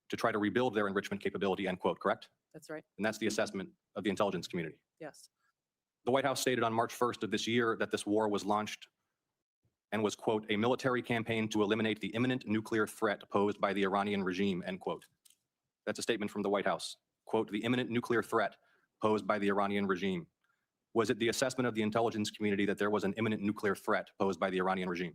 to try to rebuild their enrichment capability, end quote, correct? That's right. And that's the assessment of the intelligence community. Yes. The White House stated on March 1st of this year that this war was launched and was, quote, a military campaign to eliminate the imminent nuclear threat posed by the Iranian regime, end quote. That's a statement from the White House. Quote, the imminent nuclear threat posed by the Iranian regime. Was it the assessment of the intelligence community that there was an imminent nuclear threat posed by the Iranian regime?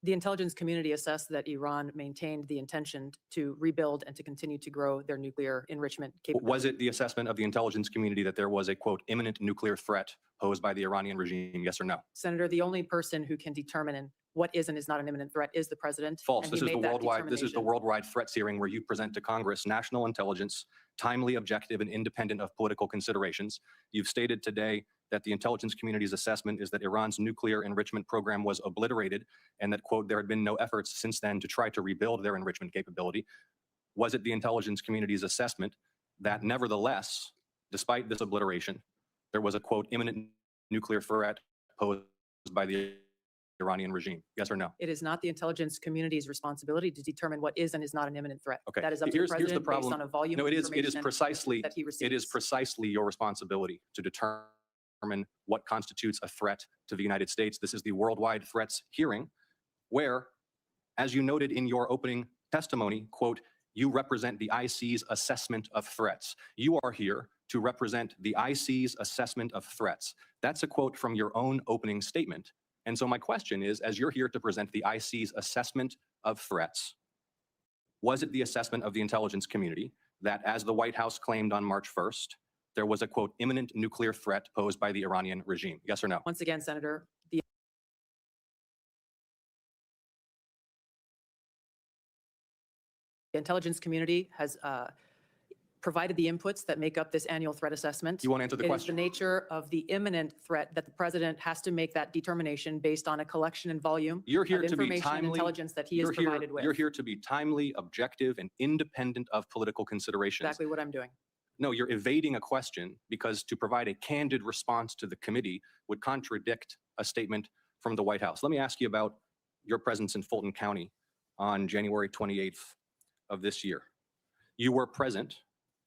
The intelligence community assessed that Iran maintained the intention to rebuild and to continue to grow their nuclear enrichment capability. Was it the assessment of the intelligence community that there was a, quote, imminent nuclear threat posed by the Iranian regime, yes or no? Senator, the only person who can determine what is and is not an imminent threat is the president. False. and This he is the made that worldwide. This is the determination. worldwide threats hearing where you present to Congress national intelligence, timely, objective, and independent of political considerations. You've stated today that the intelligence community's assessment is that Iran's nuclear enrichment program was obliterated, and that, quote, there had been no efforts since then to try to rebuild their enrichment capability. Was it the intelligence community's assessment that, nevertheless, despite this obliteration, there was a, quote, imminent nuclear threat posed by the Iranian regime? Yes or no? It is not the intelligence community's responsibility to determine what is and is not an imminent threat. Okay. That is up to the Here's the president based problem. on a volume No, of it is information precisely that he receives. it is precisely your responsibility to determine what constitutes a threat to the United States. This is the worldwide threats hearing, where, as you noted in your opening testimony, quote, you represent the IC's assessment of threats. You are here to represent the IC's assessment of threats. That's a quote from your own opening statement. And so my question is, as you're here to present the IC's assessment of threats, was it the assessment of the intelligence community that, as the White House claimed on March 1st, there was a, quote, imminent nuclear threat posed by the Iranian regime? Yes or no? Once again, Senator, the intelligence community has provided the inputs that make up this annual threat assessment. You won't answer the It is question. the nature of the imminent threat that the president has to make that determination based on a collection and volume You're here of to be information and timely. intelligence that he is provided with. You're here to be timely, objective, and independent of political considerations. Exactly what I'm doing. No, you're evading a question because to provide a candid response to the committee would contradict a statement from the White House. Let me ask you about your presence in Fulton County on January 28th of this year. You were present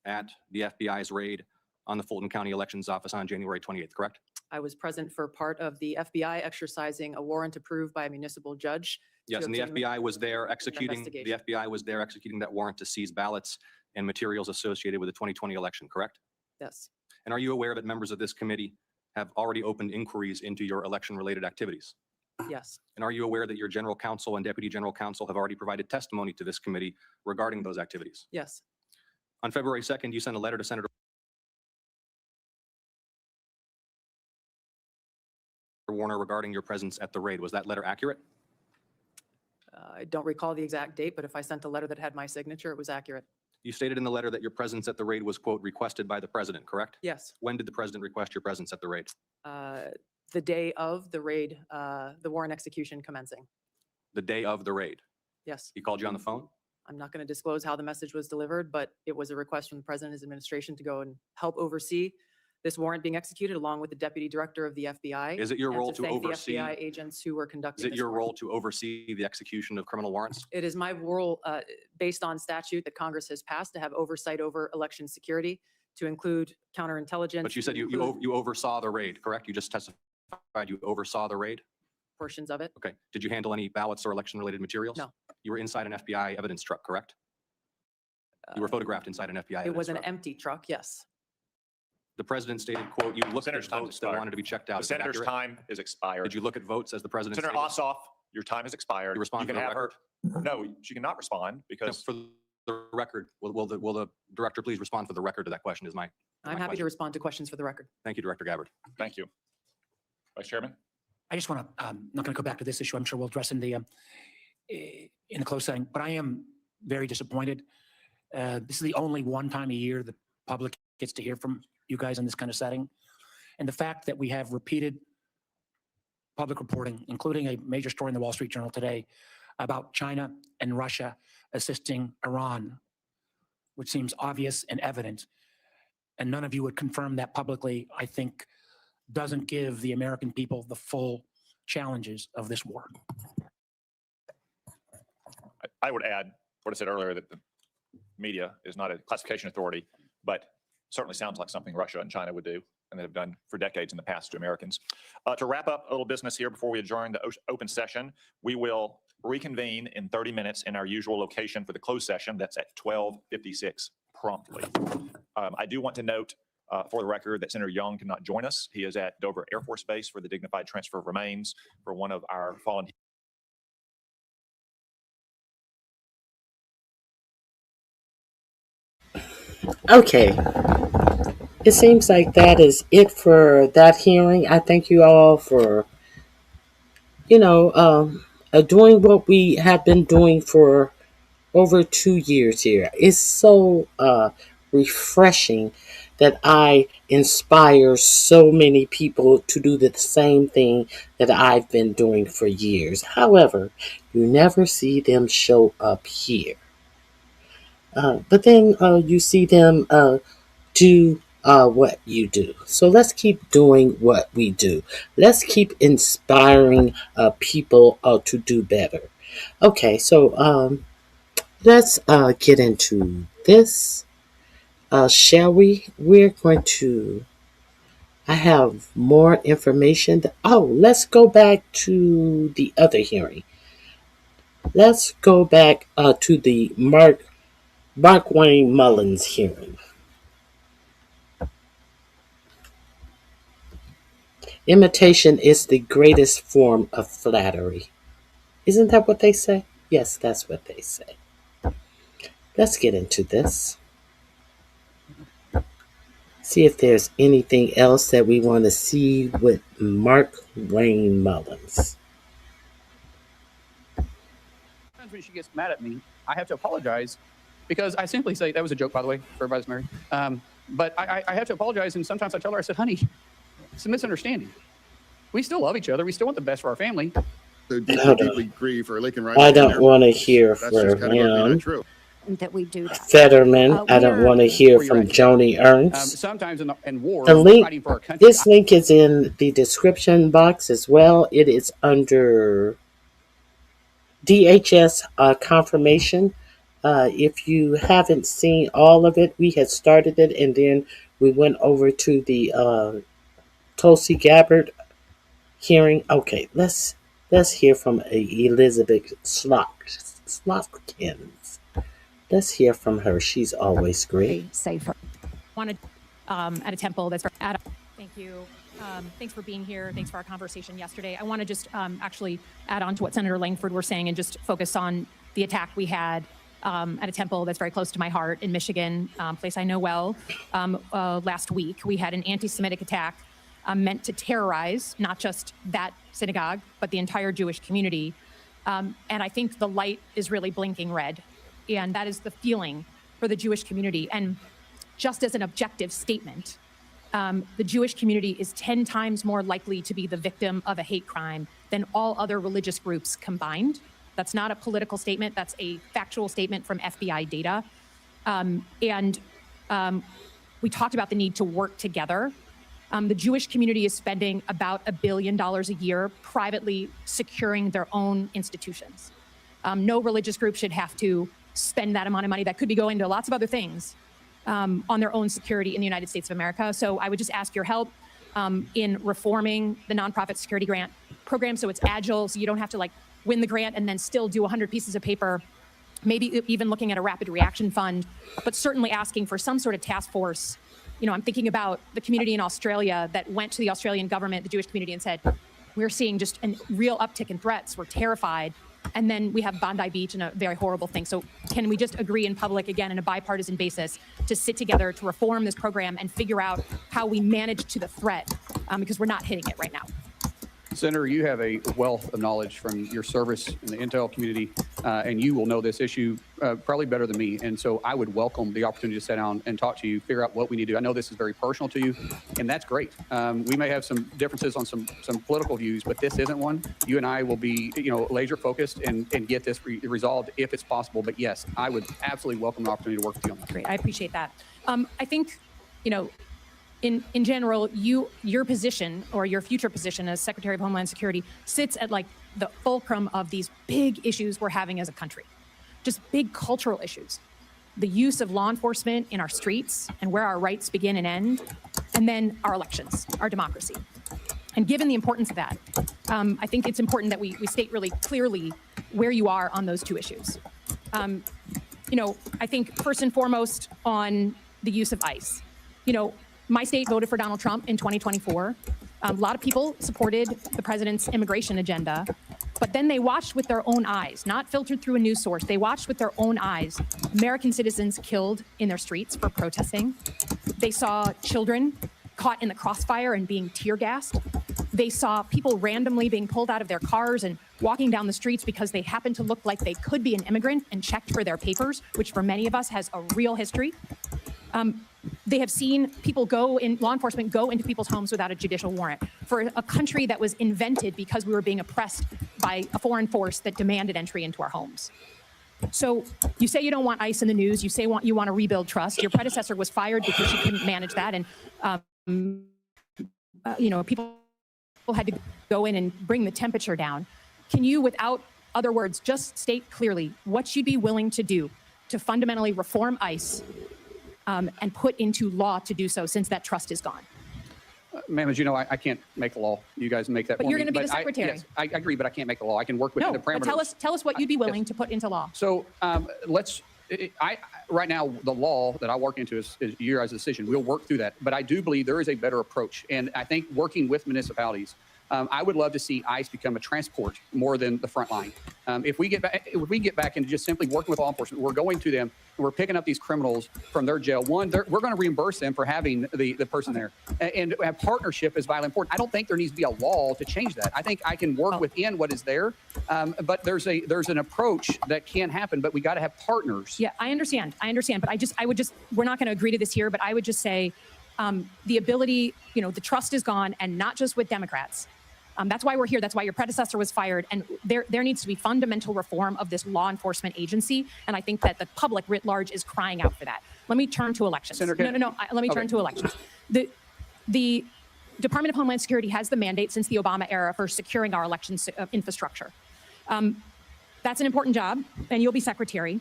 at the FBI's raid on the Fulton County Elections Office on January 28th, correct? I was present for part of the FBI exercising a warrant approved by a municipal judge. Yes, to and the obtain FBI was there executing, the investigation. FBI was there executing that warrant to seize ballots and materials associated with the 2020 election, correct? Yes. And are you aware that members of this committee have already opened inquiries into your election-related activities? Yes. And are you aware that your general counsel and deputy general counsel have already provided testimony to this committee regarding those activities? Yes. On February 2nd, you sent a letter to Senator Warner regarding your presence at the raid. Was that letter accurate? I don't recall the exact date, but if I sent a letter that had my signature, it was accurate. You stated in the letter that your presence at the raid was, quote, requested by the president, correct? Yes. When did the president request your presence at the raid? The day of the raid, the warrant execution commencing. The day of the raid. Yes. He called you on the phone? I'm not going to disclose how the message was delivered, but it was a request from the president and his administration to go and help oversee this warrant being executed along with the deputy director of the FBI. Is it your and role to thank oversee? the FBI agents who were conducting Is it this your warrant. role to oversee the execution of criminal warrants? It is my role, based on statute that Congress has passed, to have oversight over election security, to include counterintelligence. But you said to you include oversaw the raid, correct? You just testified you oversaw the raid? portions of it. Okay. Did you handle any ballots or election-related materials? No. You were inside an FBI evidence truck, correct? You were photographed inside an FBI It evidence was an truck. empty truck, yes. The president stated, quote, you looked at Senator's time votes that expired. wanted to be checked out. The Is that senator's accurate? time is expired. Did you look at votes as the president Senator stated? Ossoff, your time has expired. You respond can for the have her. record? No, she cannot respond No, because for the record, will the director please respond for the record to that question is my I'm happy to respond to questions for the record. Thank you, Director Gabbard. Thank you. Vice Chairman? I just want to, I'm not going to go back to this issue. I'm sure we'll address in the closed setting, but I am very disappointed. This is the only one time a year the public gets to hear from you guys in this kind of setting. And the fact that we have repeated public reporting, including a major story in the Wall Street Journal today about China and Russia assisting Iran, which seems obvious and evident, and none of you would confirm that publicly, I think doesn't give the American people the full challenges of this war. I would add what I said earlier, that the media is not a classification authority, but certainly sounds like something Russia and China would do, and they've done for decades in the past to Americans. To wrap up a little business here before we adjourn the open session, we will reconvene in 30 minutes in our usual location for the closed session. That's at 12:56 promptly. I do want to note for the record that Senator Young cannot join us. He is at Dover Air Force Base for the dignified transfer of remains for one of our fallen. Okay. It seems like that is it for that hearing. I thank you all for, doing what we have been doing for over 2 years here. It's so refreshing that I inspire so many people to do the same thing that I've been doing for years. However, you never see them show up here. But then you see them do what you do. So let's keep doing what we do. Let's keep inspiring people to do better. Okay, so let's get into this. Shall we? We're going to. I have more information. Let's go back to the other hearing. Let's go back to the Mark Wayne Mullins hearing. Imitation is the greatest form of flattery. Isn't that what they say? Yes, that's what they say. Let's get into this. See if there's anything else that we want to see with Mark Wayne Mullins. Sometimes when she gets mad at me, I have to apologize because I simply say, that was a joke, by the way, for everybody's married. But I have to apologize, and sometimes I tell her, I said, honey, it's a misunderstanding. We still love each other. We still want the best for our family. So deeply grieve for Lake and Ryan. I don't want to hear from him. That we do that. Fetterman, I don't want to hear from Joni Ernst. Sometimes in wars, The we're link, fighting for our country. this link is in the description box as well. It is under DHS confirmation. If you haven't seen all of it, we had started it and then we went over to the Tulsi Gabbard hearing. Okay, let's hear from Elizabeth Slotkins. Let's hear from her. She's always great. Safer. Wanted at a temple that's at. Thank you. Thanks for being here. Thanks for our conversation yesterday. I want to just actually add on to what Senator Langford was saying and just focus on the attack we had at a temple that's very close to my heart in Michigan, place I know well. Last week, we had an anti-Semitic attack meant to terrorize not just that synagogue, but the entire Jewish community. And I think the light is really blinking red. And that is the feeling for the Jewish community. And just as an objective statement, the Jewish community is 10 times more likely to be the victim of a hate crime than all other religious groups combined. That's not a political statement. That's a factual statement from FBI data. We talked about the need to work together. The Jewish community is spending about $1 billion a year privately securing their own institutions. No religious group should have to spend that amount of money that could be going to lots of other things on their own security in the United States of America. So I would just ask your help in reforming the nonprofit security grant program so it's agile, so you don't have to win the grant and then still do 100 pieces of paper, maybe even looking at a rapid reaction fund, but certainly asking for some sort of task force. I'm thinking about the community in Australia that went to the Australian government, the Jewish community, and said, we're seeing just a real uptick in threats. We're terrified. And then we have Bondi Beach and a very horrible thing. So can we just agree in public, again, on a bipartisan basis, to sit together to reform this program and figure out how we manage to the threat, because we're not hitting it right now. Senator, you have a wealth of knowledge from your service in the intel community, and you will know this issue probably better than me. And so I would welcome the opportunity to sit down and talk to you, figure out what we need to do. I know this is very personal to you, and that's great. We may have some differences on some political views, but this isn't one. You and I will be, laser focused and get this resolved if it's possible. But yes, I would absolutely welcome the opportunity to work with you on that. Great, I appreciate that. I think, in general, your position or your future position as Secretary of Homeland Security sits at the fulcrum of these big issues we're having as a country. just big cultural issues. The use of law enforcement in our streets and where our rights begin and end, and then our elections, our democracy. And given the importance of that, I think it's important that we state really clearly where you are on those two issues. I think first and foremost on the use of ICE. My state voted for Donald Trump in 2024. A lot of people supported the president's immigration agenda, but then they watched with their own eyes, not filtered through a news source. They watched with their own eyes American citizens killed in their streets for protesting. They saw children caught in the crossfire and being tear gassed. They saw people randomly being pulled out of their cars and walking down the streets because they happened to look like they could be an immigrant and checked for their papers, which for many of us has a real history. They have seen law enforcement go into people's homes without a judicial warrant for a country that was invented because we were being oppressed by a foreign force that demanded entry into our homes. So you say you don't want ICE in the news. You say you want to rebuild trust. Your predecessor was fired because she couldn't manage that. And, people had to go in and bring the temperature down. Can you, without other words, just state clearly what you'd be willing to do to fundamentally reform ICE and put into law to do so, since that trust is gone? Ma'am, as you know, I can't make the law. You guys make that. But you're going to be the secretary. Yes, I agree, but I can't make the law. I can work within the parameters. But tell us what you'd be willing to put into law. So right now, the law that I work into is your guys' decision. We'll work through that. But I do believe there is a better approach. And I think working with municipalities, I would love to see ICE become a transport more than the front line. If we get back into just simply working with law enforcement, we're going to them, we're picking up these criminals from their jail. One, we're going to reimburse them for having the person there. And have partnership is vitally important. I don't think there needs to be a law to change that. I think I can work within what is there, but there's an approach that can happen, but we got to have partners. Yeah, I understand, but we're not going to agree to this here, but I would just say the ability, the trust is gone, and not just with Democrats. That's why we're here. That's why your predecessor was fired. And there needs to be fundamental reform of this law enforcement agency. And I think that the public writ large is crying out for that. Let me turn to elections. Let me turn to elections. The Department of Homeland Security has the mandate since the Obama era for securing our election infrastructure. That's an important job, and you'll be secretary.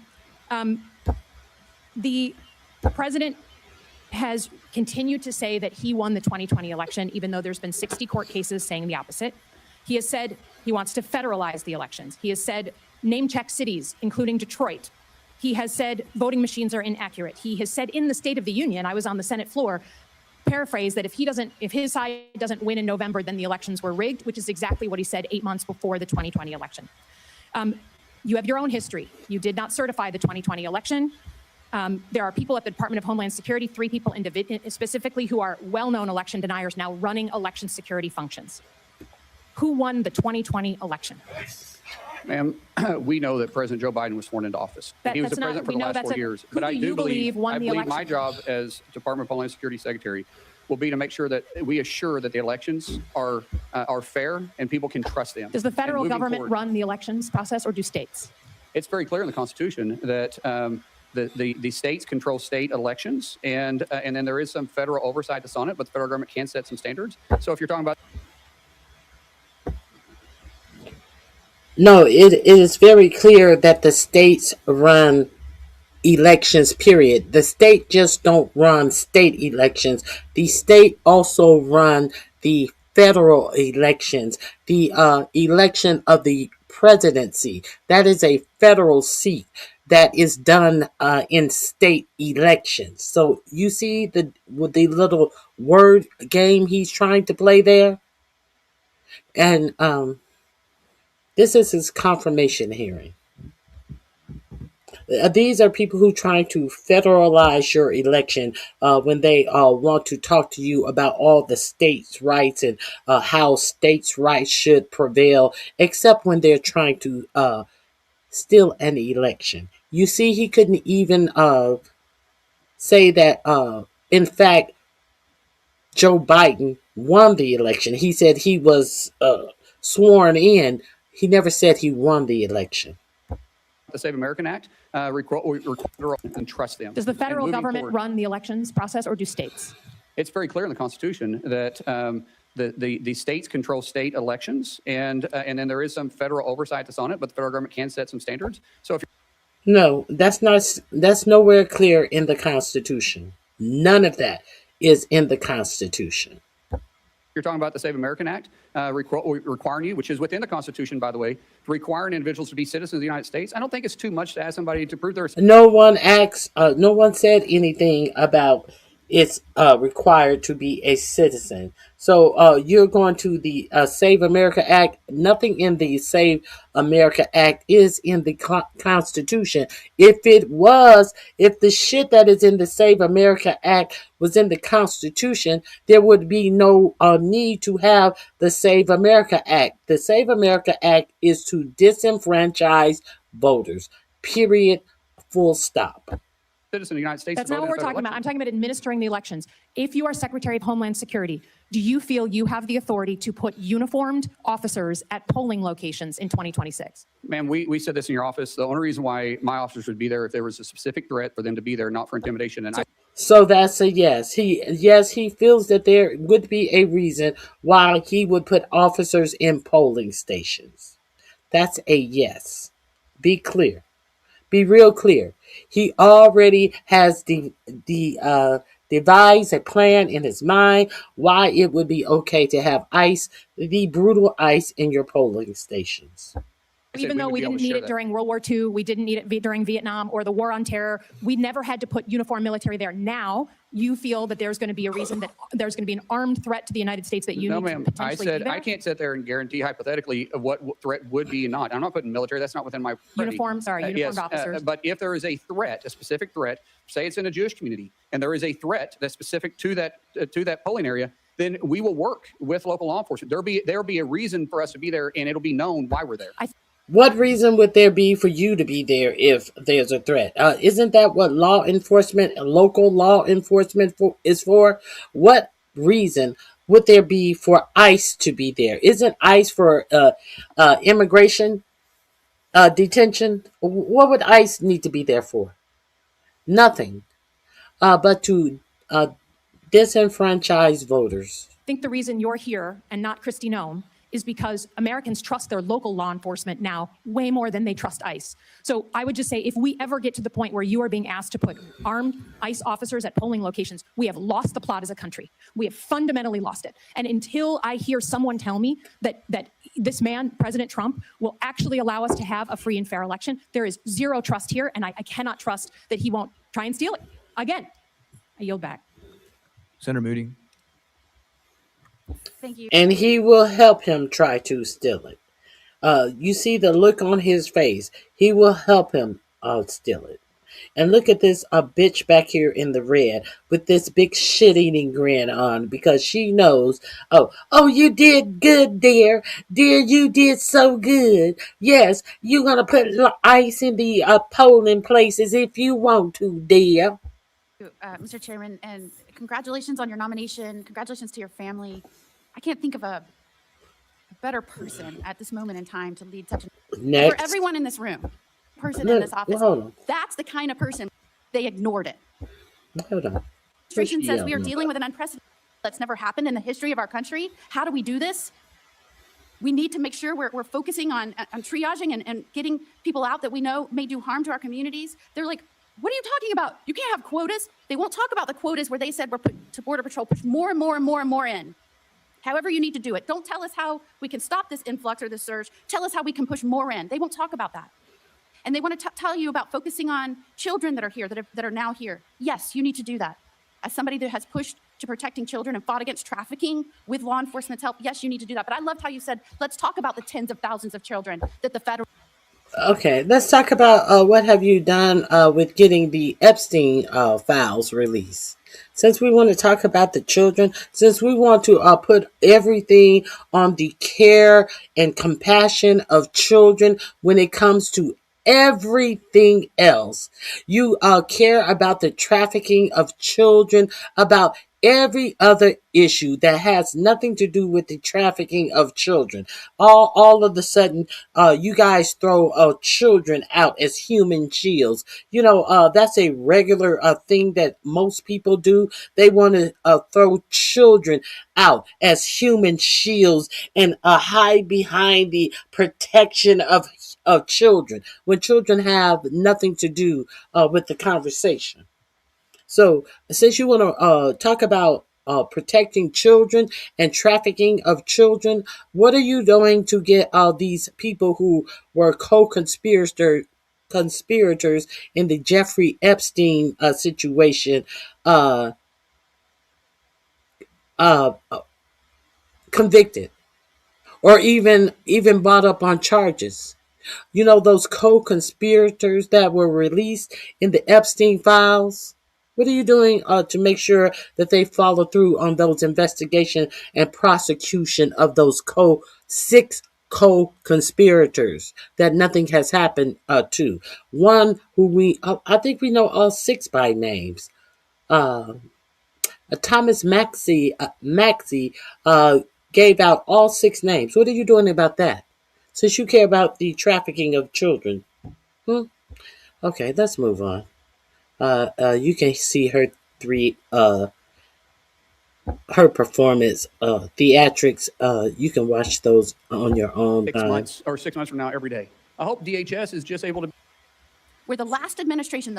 The president has continued to say that he won the 2020 election, even though there's been 60 court cases saying the opposite. He has said he wants to federalize the elections. He has said name check cities, including Detroit. He has said voting machines are inaccurate. He has said in the State of the Union, I was on the Senate floor, paraphrase that if his side doesn't win in November, then the elections were rigged, which is exactly what he said 8 months before the 2020 election. You have your own history. You did not certify the 2020 election. There are people at the Department of Homeland Security, 3 people specifically, who are well-known election deniers now running election security functions. Who won the 2020 election? Ma'am, we know that President Joe Biden was sworn into office. He was the president for the last 4 years. But I do believe my job as Department of Homeland Security Secretary will be to make sure that we assure that the elections are fair and people can trust them. Does the federal government run the elections process, or do states? It's very clear in the Constitution that the states control state elections, and then there is some federal oversight that's on it, but the federal government can set some standards. So if you're talking about... No, it is very clear that the states run elections, period. The state just don't run state elections. The state also run the federal elections. The election of the presidency, that is a federal seat that is done in state elections. So you see the little word game he's trying to play there? And this is his confirmation hearing. These are people who try to federalize your election when they want to talk to you about all the states' rights and how states' rights should prevail, except when they're trying to steal an election. You see, he couldn't even say that, in fact, Joe Biden won the election. He said he was sworn in. He never said he won the election. The Save American Act, require and trust them. Does the federal government run the elections process, or do states? It's very clear in the Constitution that the states control state elections, and then there is some federal oversight that's on it, but the federal government can set some standards. So if No, that's nowhere clear in the Constitution. None of that is in the Constitution. You're talking about the Save American Act, requiring you, which is within the Constitution, by the way, requiring individuals to be citizens of the United States. I don't think it's too much to ask somebody to prove they're No one no one said anything about it's required to be a citizen. So you're going to the Save America Act. Nothing in the Save America Act is in the Constitution. If the shit that is in the Save America Act was in the Constitution, there would be no need to have the Save America Act. The Save America Act is to disenfranchise voters. Period. Full stop. citizen of the United States. That's not what we're talking about. I'm talking about administering the elections. If you are Secretary of Homeland Security, do you feel you have the authority to put uniformed officers at polling locations in 2026? Ma'am, we said this in your office. The only reason why my officers would be there if there was a specific threat for them to be there, not for intimidation. And So that's a yes. He feels that there would be a reason why he would put officers in polling stations. That's a yes. Be clear. Be real clear. He already has devised a plan in his mind why it would be okay to have ICE, the brutal ICE, in your polling stations. Even though we didn't need it during World War II, we didn't need it during Vietnam or the War on Terror, we never had to put uniformed military there. Now, you feel that there's going to be a reason that there's going to be an armed threat to the United States that you no, need ma'am. to potentially I be there? I can't sit there and guarantee hypothetically of what threat would be not. I'm not putting military. That's not within my Uniformed officers. But if there is a threat, a specific threat, say it's in a Jewish community, and there is a threat that's specific to that polling area, then we will work with local law enforcement. There'll be a reason for us to be there, and it'll be known why we're there. What reason would there be for you to be there if there's a threat? Isn't that what local law enforcement is for? What reason would there be for ICE to be there? Isn't ICE for immigration detention? What would ICE need to be there for? Nothing but to disenfranchise voters. I think the reason you're here and not Kristi Noem is because Americans trust their local law enforcement now way more than they trust ICE. So I would just say, if we ever get to the point where you are being asked to put armed ICE officers at polling locations, we have lost the plot as a country. We have fundamentally lost it. And until I hear someone tell me that this man, President Trump, will actually allow us to have a free and fair election, there is zero trust here, and I cannot trust that he won't try and steal it. Again, I yield back. Senator Moody. Thank you. And he will help him try to steal it. You see the look on his face. He will help him steal it. And look at this bitch back here in the red with this big shit-eating grin on, because she knows, oh, you did good, dear. Dear, you did so good. Yes, you're going to put ICE in the polling places if you want to, dear. Mr. Chairman, and congratulations on your nomination. Congratulations to your family. I can't think of a better person at this moment in time to lead such Next. for everyone in this room, in this office. Hold on. That's the kind of person. They ignored it. Hold on. Administration says we are dealing with an unprecedented that's never happened in the history of our country. How do we do this? We need to make sure we're focusing on triaging and getting people out that we know may do harm to our communities. They're like, what are you talking about? You can't have quotas. They won't talk about the quotas where they said we're put to Border Patrol, push more and more and more and more in. However you need to do it. Don't tell us how we can stop this influx or this surge. Tell us how we can push more in. They won't talk about that. And they want to tell you about focusing on children that are here, that are now here. Yes, you need to do that. As somebody that has pushed to protecting children and fought against trafficking with law enforcement's help, yes, you need to do that. But I loved how you said, let's talk about the tens of thousands of children that the federal... Okay, let's talk about what have you done with getting the Epstein files released. Since we want to talk about the children, since we want to put everything on the care and compassion of children when it comes to everything else, you care about the trafficking of children, about every other issue that has nothing to do with the trafficking of children. All of a sudden, you guys throw children out as human shields. That's a regular thing that most people do. They want to throw children out as human shields and hide behind the protection of children when children have nothing to do with the conversation. So, since you want to talk about protecting children and trafficking of children, what are you doing to get these people who were conspirators in the Jeffrey Epstein situation uh, convicted, or even brought up on charges? Those co-conspirators that were released in the Epstein files. What are you doing to make sure that they follow through on those investigation and prosecution of those six co-conspirators that nothing has happened to? One who I think we know all six by names. Thomas Maxey gave out all six names. What are you doing about that? Since you care about the trafficking of children. Okay, let's move on. You can see her her performance, theatrics. You can watch those on your own. 6 months or 6 months from now every day. I hope DHS is just able to. We're the last administration,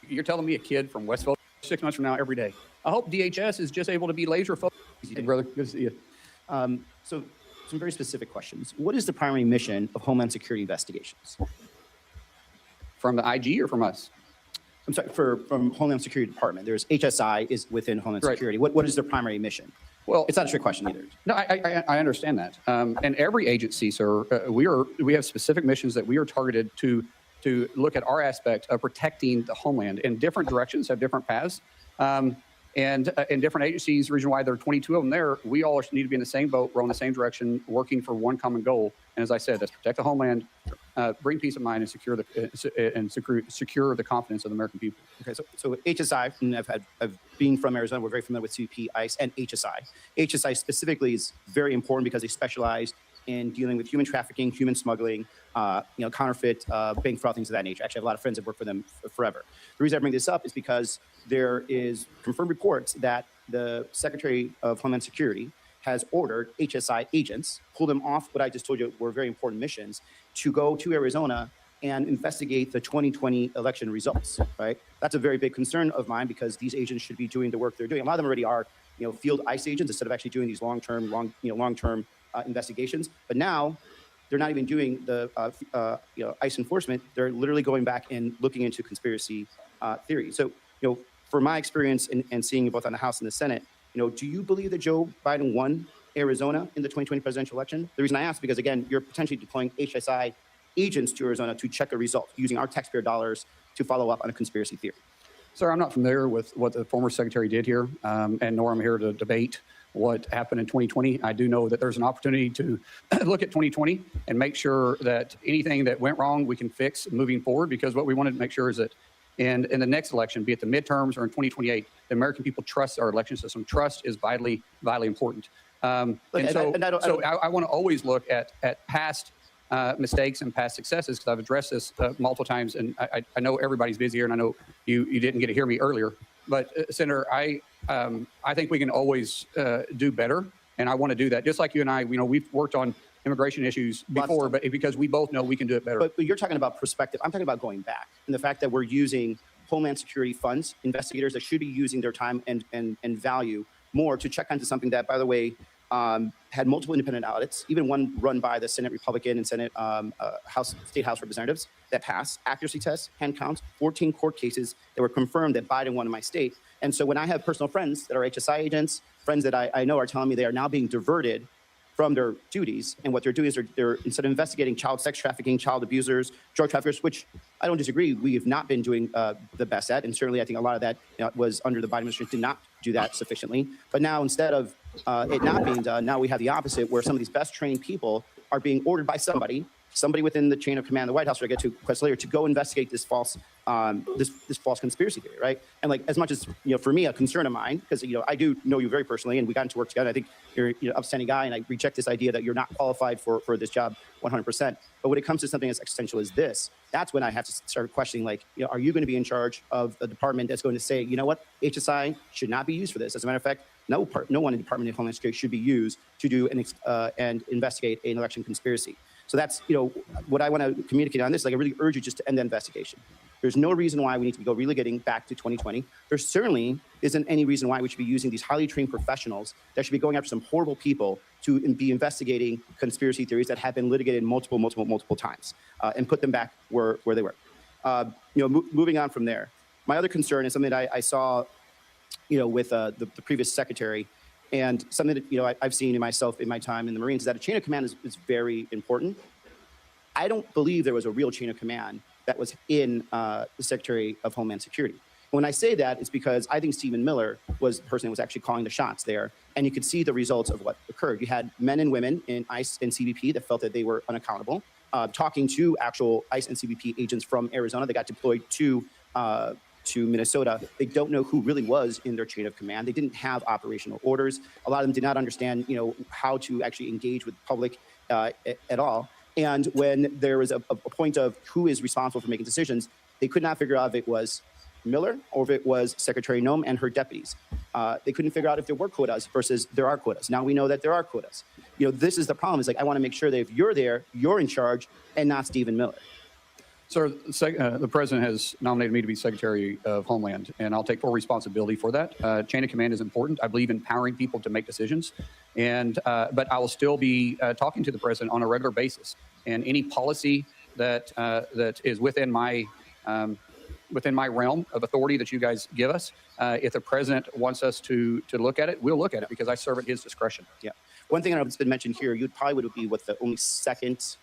You're telling me a kid from Westville 6 months from now every day. I hope DHS is just able to be laser focused. Hey, brother, good to see you. So some very specific questions. What is the primary mission of Homeland Security investigations? From the IG or from us? I'm sorry, from Homeland Security Department. There's HSI is within Homeland Security. What is their primary mission? Well, it's not a trick question either. No, I understand that. And every agency, sir, we have specific missions that we are targeted to look at our aspect of protecting the homeland in different directions, have different paths. And in different agencies, region-wide, there are 22 of them there. We all need to be in the same boat, row in the same direction, working for one common goal. And as I said, that's protect the homeland, bring peace of mind, and secure the confidence of the American people. Okay, so HSI, and I've been from Arizona, we're very familiar with CBP, ICE, and HSI. HSI specifically is very important because they specialize in dealing with human trafficking, human smuggling, counterfeit, bank fraud, things of that nature. Actually, I have a lot of friends that work for them forever. The reason I bring this up is because there is confirmed reports that the Secretary of Homeland Security has ordered HSI agents, pull them off what I just told you were very important missions, to go to Arizona and investigate the 2020 election results, right? That's a very big concern of mine because these agents should be doing the work they're doing. A lot of them already are, field ICE agents instead of actually doing these long-term investigations. But now they're not even doing the ICE enforcement. They're literally going back and looking into conspiracy theory. So, for my experience and seeing you both on the House and the Senate, do you believe that Joe Biden won Arizona in the 2020 presidential election? The reason I ask is because, again, you're potentially deploying HSI agents to Arizona to check a result using our taxpayer dollars to follow up on a conspiracy theory. Sir, I'm not familiar with what the former secretary did here, and nor I'm here to debate what happened in 2020. I do know that there's an opportunity to look at 2020 and make sure that anything that went wrong we can fix moving forward, because what we wanted to make sure is that in the next election, be it the midterms or in 2028, the American people trust our election system. Trust is vitally important. I want to always look at past mistakes and past successes, because I've addressed this multiple times, and I know everybody's busy here, and I know you didn't get to hear me earlier. But Senator, I think we can always do better, and I want to do that. Just like you and I, we've worked on immigration issues before, but because we both know we can do it better. But you're talking about perspective. I'm talking about going back, and the fact that we're using Homeland Security funds, investigators that should be using their time and value more to check onto something that, by the way, had multiple independent audits, even one run by the Senate Republican and Senate State House representatives that passed accuracy tests, hand counts, 14 court cases that were confirmed that Biden won in my state. And so when I have personal friends that are HSI agents, friends that I know are telling me they are now being diverted from their duties, and what they're doing is they're instead of investigating child sex trafficking, child abusers, drug traffickers, which I don't disagree, we have not been doing the best at, and certainly I think a lot of that was under the Biden administration, did not do that sufficiently. But now instead of it not being done, now we have the opposite, where some of these best trained people are being ordered by somebody somebody within the chain of command of the White House, which I get to quite later, to go investigate this false this false conspiracy theory, right? And like, as much as, for me, a concern of mine, because, I do know you very personally, and we got into work together. I think you're an upstanding guy, and I reject this idea that you're not qualified for this job 100%. But when it comes to something as existential as this, that's when I have to start questioning, like, are you going to be in charge of a department that's going to say, you know what, HSI should not be used for this? As a matter of fact, no one in the Department of Homeland Security should be used to do and investigate an election conspiracy. So that's, what I want to communicate on this. Like, I really urge you just to end the investigation. There's no reason why we need to go relegating back to 2020. There certainly isn't any reason why we should be using these highly trained professionals that should be going after some horrible people to be investigating conspiracy theories that have been litigated multiple times and put them back where they were. Moving on from there, my other concern is something that I saw, with the previous secretary, and something that I've seen in myself in my time in the Marines, is that a chain of command is very important. I don't believe there was a real chain of command that was in the Secretary of Homeland Security. When I say that, it's because I think Stephen Miller was the person that was actually calling the shots there, and you could see the results of what occurred. You had men and women in ICE and CBP that felt that they were unaccountable, talking to actual ICE and CBP agents from Arizona that got deployed to Minnesota. They don't know who really was in their chain of command. They didn't have operational orders. A lot of them did not understand, how to actually engage with the public at all. And when there was a point of who is responsible for making decisions, they could not figure out if it was Miller or if it was Secretary Noem and her deputies. They couldn't figure out if there were quotas versus there are quotas. Now we know that there are quotas. This is the problem. Is like, I want to make sure that if you're there, you're in charge and not Stephen Miller. Sir, the president has nominated me to be Secretary of Homeland, and I'll take full responsibility for that. Chain of command is important. I believe in empowering people to make decisions, but I will still be talking to the president on a regular basis. And any policy that is within my realm of authority that you guys give us, if the president wants us to look at it, we'll look at it, because I serve at his discretion. Yeah. One thing that's been mentioned here, you probably would be the only second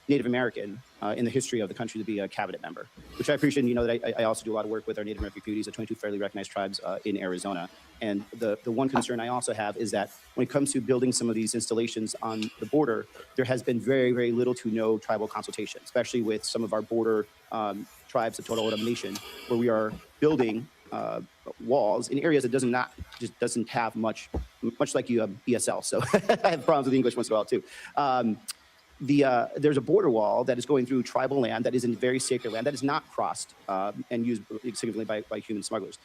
Native American in the history of the country to be a cabinet member, which I appreciate. That I also do a lot of work with our Native American communities, the 22 federally recognized tribes in Arizona. And the one concern I also have is that when it comes to building some of these installations on the border, there has been very, very little to no tribal consultation, especially with some of our border tribes of total elimination, where we are building walls in areas that doesn't have much like you have ESL. So I have problems with English once in a while too. There's a border wall that is going through tribal land that is in very sacred land that is not crossed and used significantly by human smugglers.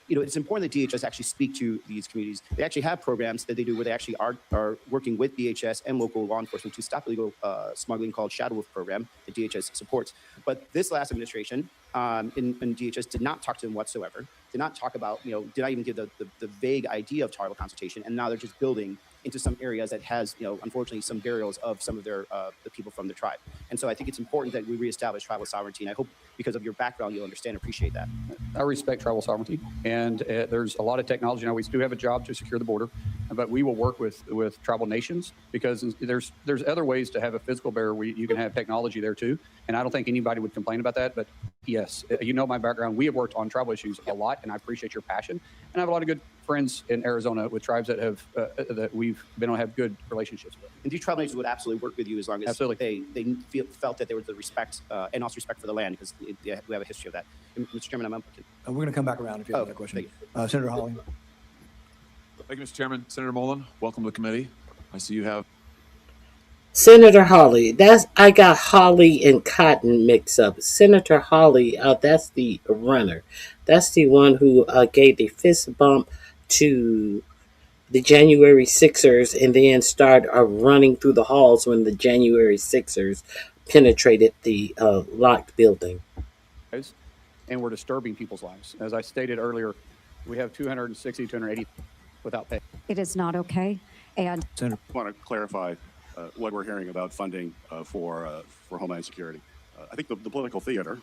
It's important that DHS actually speak to these communities. They actually have programs that they do where they actually are working with DHS and local law enforcement to stop illegal smuggling, called Shadow Wolf program that DHS supports. But this last administration in DHS did not talk to them whatsoever, did not talk about, did not even give the vague idea of tribal consultation. And now they're just building into some areas that has, unfortunately, some burials of some of their the people from the tribe. And so I think it's important that we reestablish tribal sovereignty. And I hope, because of your background, you'll understand and appreciate that. I respect tribal sovereignty, and there's a lot of technology. Now, we do have a job to secure the border, but we will work with tribal nations, because there's other ways to have a physical barrier where you can have technology there too. And I don't think anybody would complain about that. But yes, my background. We have worked on tribal issues a lot, and I appreciate your passion. And I have a lot of good friends in Arizona with tribes that that we've been able to have good relationships with. And these tribal nations would absolutely work with you as long as they felt that there was the respect and also respect for the land, because we have a history of that. And Mr. Chairman, we're going to come back around if you have another question. Senator Hawley. Thank you, Mr. Chairman. Senator Mullen, welcome to the committee. I see you have. Senator Hawley, I got Hawley and Cotton mixed up. Senator Hawley, that's the runner. That's the one who gave the fist bump to the January 6ers and then started running through the halls when the January 6ers penetrated the locked building. And we're disturbing people's lives. As I stated earlier, we have 260, 280 without pay. It is not okay. And Senator, I want to clarify what we're hearing about funding for Homeland Security. I think the political theater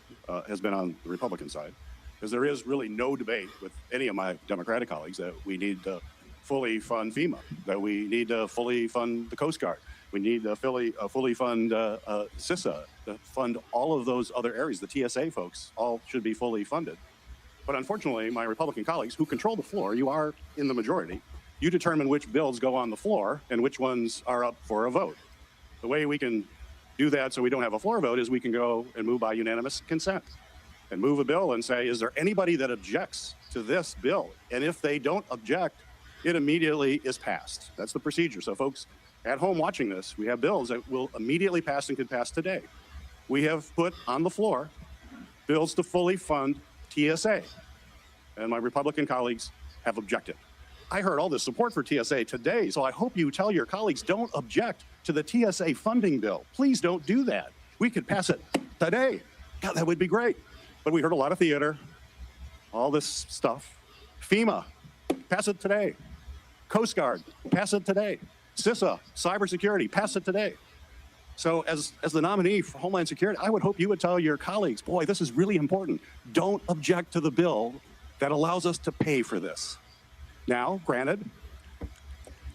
has been on the Republican side, because there is really no debate with any of my Democratic colleagues that we need to fully fund FEMA, that we need to fully fund the Coast Guard, we need to fully fund CISA, to fund all of those other areas. The TSA folks all should be fully funded. But unfortunately, my Republican colleagues who control the floor, you are in the majority, you determine which bills go on the floor and which ones are up for a vote. The way we can do that so we don't have a floor vote is we can go and move by unanimous consent and move a bill and say, is there anybody that objects to this bill? And if they don't object, it immediately is passed. That's the procedure. So folks at home watching this, we have bills that will immediately pass and can pass today. We have put on the floor bills to fully fund TSA, and my Republican colleagues have objected. I heard all this support for TSA today, so I hope you tell your colleagues don't object to the TSA funding bill. Please don't do that. We could pass it today. God, that would be great. But we heard a lot of theater, all this stuff. FEMA, pass it today. Coast Guard, pass it today. CISA, cybersecurity, pass it today. So as the nominee for Homeland Security, I would hope you would tell your colleagues, boy, this is really important. Don't object to the bill that allows us to pay for this. Now, granted,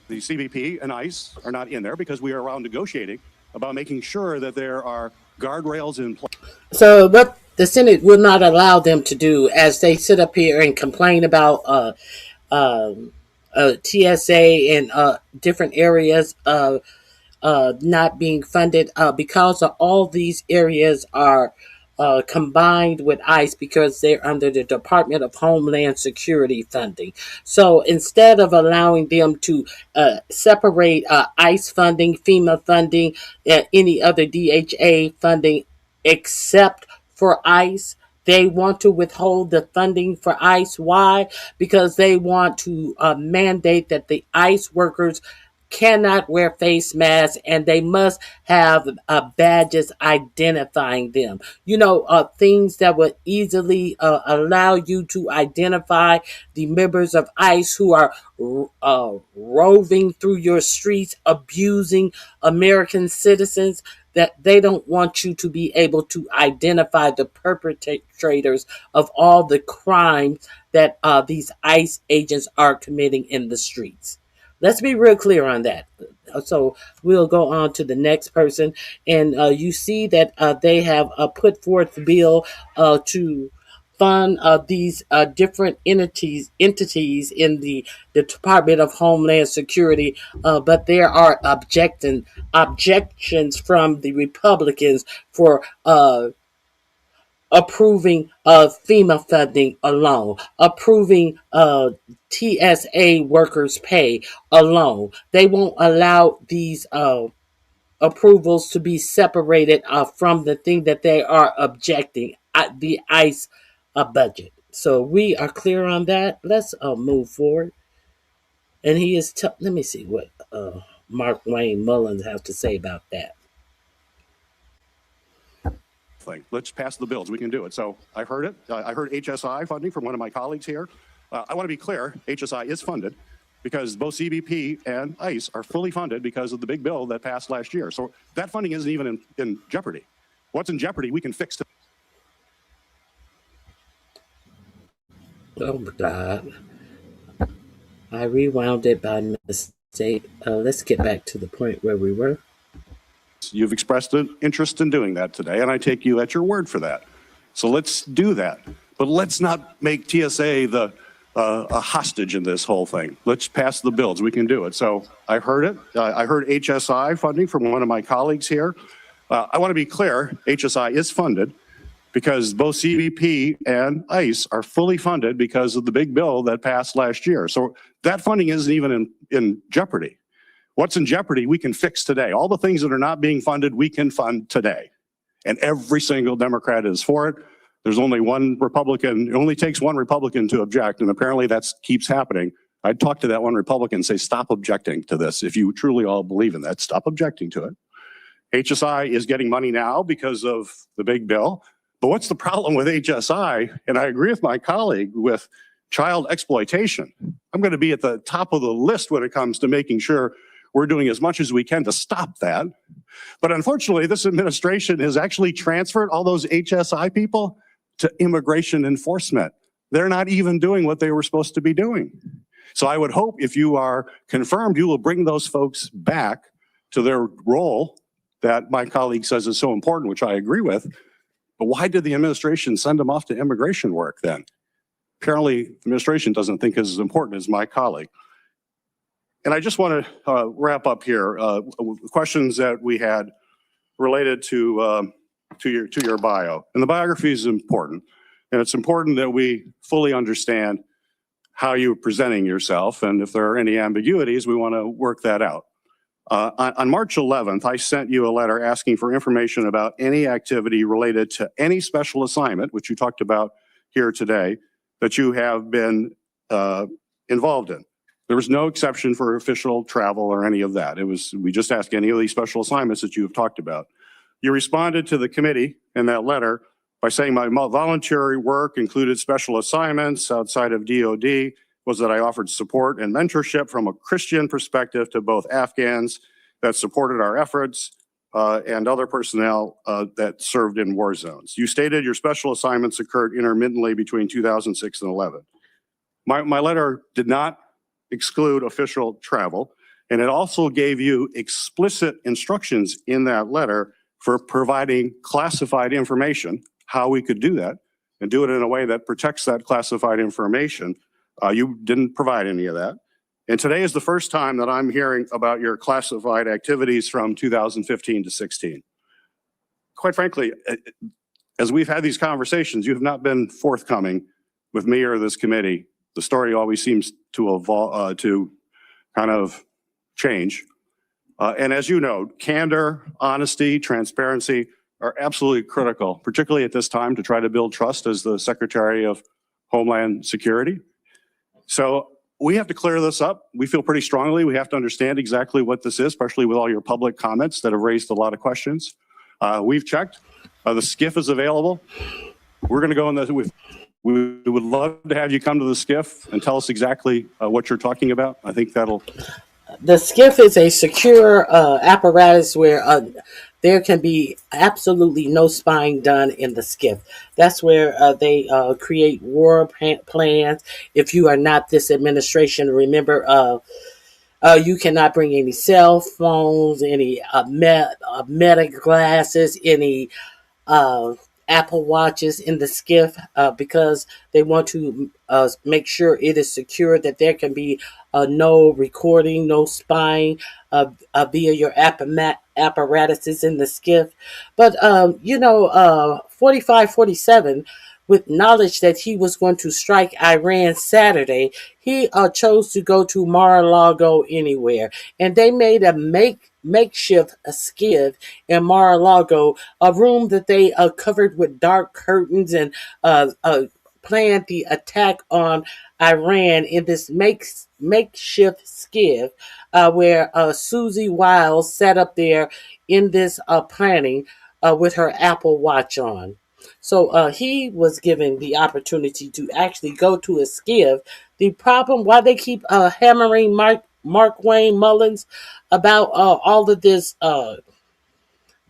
the CBP and ICE are not in there because we are around negotiating about making sure that there are guardrails in place. So what the Senate will not allow them to do as they sit up here and complain about TSA and different areas of not being funded because of all these areas are combined with ICE because they're under the Department of Homeland Security funding. So instead of allowing them to separate ICE funding, FEMA funding, any other DHA funding except for ICE, they want to withhold the funding for ICE. Why? Because they want to mandate that the ICE workers cannot wear face masks and they must have badges identifying them. You know, things that would easily allow you to identify the members of ICE who are roving through your streets, abusing American citizens, that they don't want you to be able to identify the perpetrators of all the crimes that these ICE agents are committing in the streets. Let's be real clear on that. So we'll go on to the next person. And you see that they have put forth the bill to fund these different entities in the Department of Homeland Security. But there are objections from the Republicans for approving FEMA funding alone, approving TSA workers' pay alone. They won't allow these approvals to be separated from the thing that they are objecting, the ICE budget. So we are clear on that. Let's move forward. And he is, let me see what Markwayne Mullins has to say about that. Let's pass the bills. We can do it. So I heard it. I heard HSI funding from one of my colleagues here. I want to be clear. HSI is funded because both CBP and ICE are fully funded because of the big bill that passed last year. So that funding isn't even in jeopardy. What's in jeopardy, we can fix. Oh my God. I rewound it by mistake. Let's get back to the point where we were. You've expressed an interest in doing that today, and I take you at your word for that. So let's do that. But let's not make TSA the a hostage in this whole thing. Let's pass the bills. We can do it. So I heard it. I heard HSI funding from one of my colleagues here. I want to be clear. HSI is funded because both CBP and ICE are fully funded because of the big bill that passed last year. So that funding isn't even in jeopardy. What's in jeopardy, we can fix today. All the things that are not being funded, we can fund today. And every single Democrat is for it. There's only one Republican. It only takes one Republican to object, and apparently that keeps happening. I'd talk to that one Republican and say, stop objecting to this. If you truly all believe in that, stop objecting to it. HSI is getting money now because of the big bill. But what's the problem with HSI? And I agree with my colleague with child exploitation. I'm going to be at the top of the list when it comes to making sure we're doing as much as we can to stop that. But unfortunately, this administration has actually transferred all those HSI people to immigration enforcement. They're not even doing what they were supposed to be doing. So I would hope if you are confirmed, you will bring those folks back to their role that my colleague says is so important, which I agree with. But why did the administration send them off to immigration work then? Apparently, the administration doesn't think it's as important as my colleague. And I just want to wrap up here. Questions that we had related to your bio. And the biography is important. And it's important that we fully understand how you're presenting yourself. And if there are any ambiguities, we want to work that out. On March 11th, I sent you a letter asking for information about any activity related to any special assignment, which you talked about here today, that you have been involved in. There was no exception for official travel or any of that. We just asked any of these special assignments that you have talked about. You responded to the committee in that letter by saying my voluntary work included special assignments outside of DOD, was that I offered support and mentorship from a Christian perspective to both Afghans that supported our efforts and other personnel that served in war zones. You stated your special assignments occurred intermittently between 2006 and 11. My letter did not exclude official travel, and it also gave you explicit instructions in that letter for providing classified information, how we could do that, and do it in a way that protects that classified information. You didn't provide any of that. And today is the first time that I'm hearing about your classified activities from 2015 to 16. Quite frankly, as we've had these conversations, you have not been forthcoming with me or this committee. The story always seems to evolve, to kind of change. And as you know, candor, honesty, transparency are absolutely critical, particularly at this time to try to build trust as the Secretary of Homeland Security. So we have to clear this up. We feel pretty strongly we have to understand exactly what this is, especially with all your public comments that have raised a lot of questions. We've checked. The SCIF is available. We're going to go in the, we would love to have you come to the SCIF and tell us exactly what you're talking about. I think that'll... The SCIF is a secure apparatus where there can be absolutely no spying done in the SCIF. That's where they create war plans. If you are not this administration, remember, you cannot bring any cell phones, any meta glasses, any Apple Watches in the SCIF because they want to make sure it is secure, that there can be no recording, no spying via your apparatuses in the SCIF. But, 4547, with knowledge that he was going to strike Iran Saturday, he chose to go to Mar-a-Lago anywhere. And they made a makeshift SCIF in Mar-a-Lago, a room that they covered with dark curtains and planned the attack on Iran in this makeshift SCIF where Susie Wiles sat up there in this planning with her Apple Watch on. So he was given the opportunity to actually go to a SCIF. The problem, why they keep hammering Mark Wayne Mullins about all of this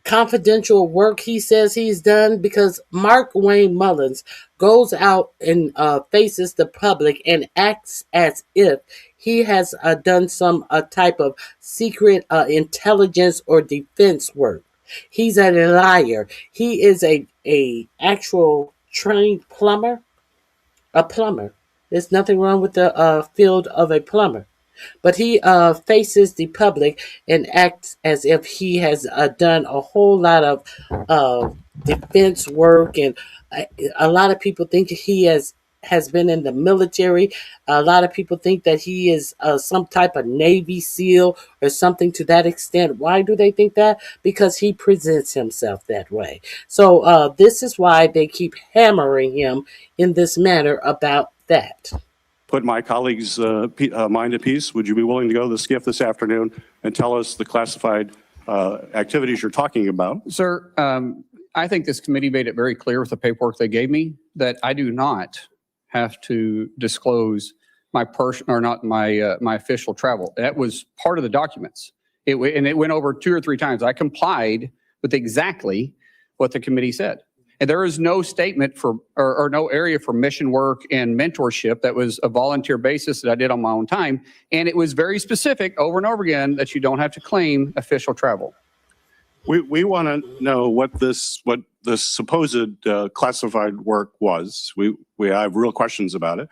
confidential work he says he's done, because Mark Wayne Mullins goes out and faces the public and acts as if he has done some type of secret intelligence or defense work. He's a liar. He is a actual trained plumber. A plumber. There's nothing wrong with the field of a plumber. But he faces the public and acts as if he has done a whole lot of defense work. And a lot of people think he has been in the military. A lot of people think that he is some type of Navy SEAL or something to that extent. Why do they think that? Because he presents himself that way. So this is why they keep hammering him in this manner about that. Put my colleagues' mind at peace. Would you be willing to go to the SCIF this afternoon and tell us the classified activities you're talking about? Sir, I think this committee made it very clear with the paperwork they gave me that I do not have to disclose my my official travel. That was part of the documents. And it went over 2 or 3 times. I complied with exactly what the committee said. And there is no statement for, or no area for mission work and mentorship. That was a volunteer basis that I did on my own time. And it was very specific over and over again that you don't have to claim official travel. We want to know what this supposed classified work was. We have real questions about it.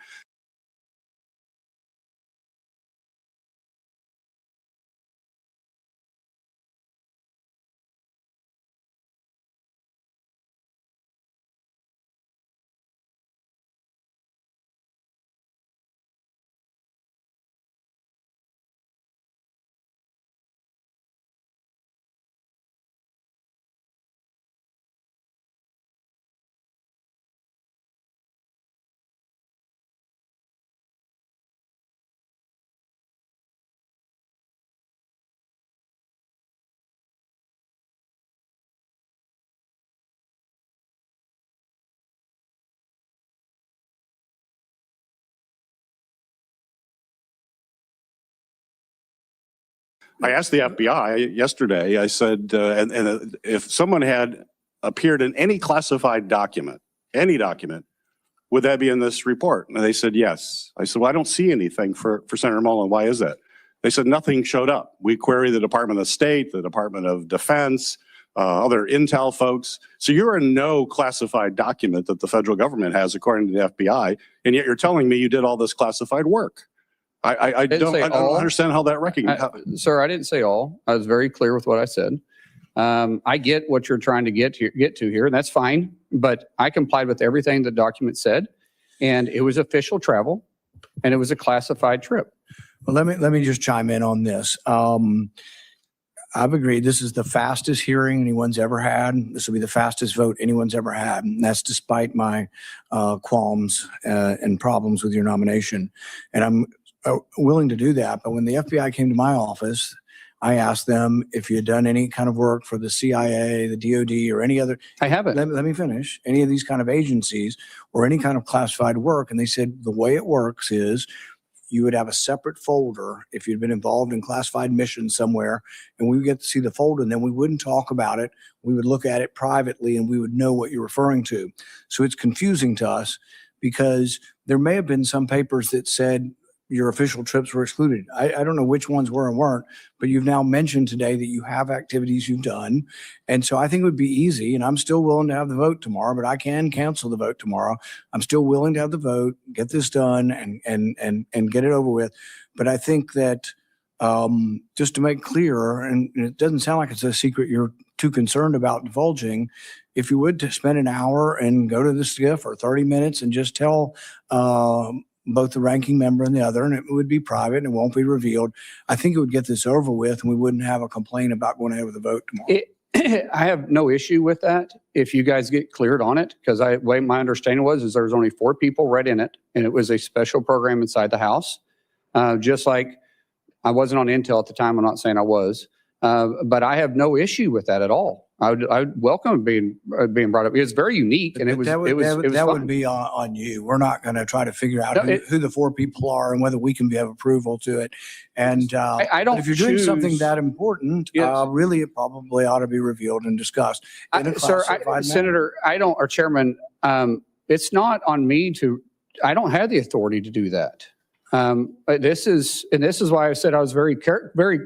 I asked the FBI yesterday, I said, if someone had appeared in any classified document, any document, would that be in this report? And they said, yes. I said, well, I don't see anything for Senator Mullen. Why is that? They said nothing showed up. We queried the Department of State, the Department of Defense, other intel folks. So you're in no classified document that the federal government has, according to the FBI, and yet you're telling me you did all this classified work. I don't understand how that recognizes. Sir, I didn't say all. I was very clear with what I said. I get what you're trying to get to here, and that's fine. But I complied with everything the document said, and it was official travel, and it was a classified trip. Well, let me just chime in on this. I've agreed this is the fastest hearing anyone's ever had. This will be the fastest vote anyone's ever had. And that's despite my qualms and problems with your nomination. And I'm willing to do that. But when the FBI came to my office, I asked them if you had done any kind of work for the CIA, the DOD, or any other. I haven't. Let me finish. Any of these kind of agencies or any kind of classified work. And they said the way it works is you would have a separate folder if you'd been involved in classified missions somewhere, and we would get to see the folder, and then we wouldn't talk about it. We would look at it privately, and we would know what you're referring to. So it's confusing to us because there may have been some papers that said your official trips were excluded. I don't know which ones were and weren't, but you've now mentioned today that you have activities you've done. And so I think it would be easy, and I'm still willing to have the vote tomorrow, but I can cancel the vote tomorrow. I'm still willing to have the vote, get this done and get it over with. But I think that just to make clear, and it doesn't sound like it's a secret you're too concerned about divulging, if you would to spend an hour and go to the SCIF or 30 minutes and just tell both the ranking member and the other, and it would be private and it won't be revealed. I think it would get this over with and we wouldn't have a complaint about going ahead with the vote tomorrow. I have no issue with that if you guys get cleared on it, because way my understanding was there was only 4 people read in it, and it was a special program inside the House. Just like I wasn't on Intel at the time. I'm not saying I was, but I have no issue with that at all. I would welcome being brought up. It was very unique, and that would be on you. We're not going to try to figure out who the 4 people are and whether we can have approval to it. And I don't. If you're doing something that important, really, it probably ought to be revealed and discussed. Senator, or Chairman, it's not on me to. I don't have the authority to do that. This is why I said I was very clear.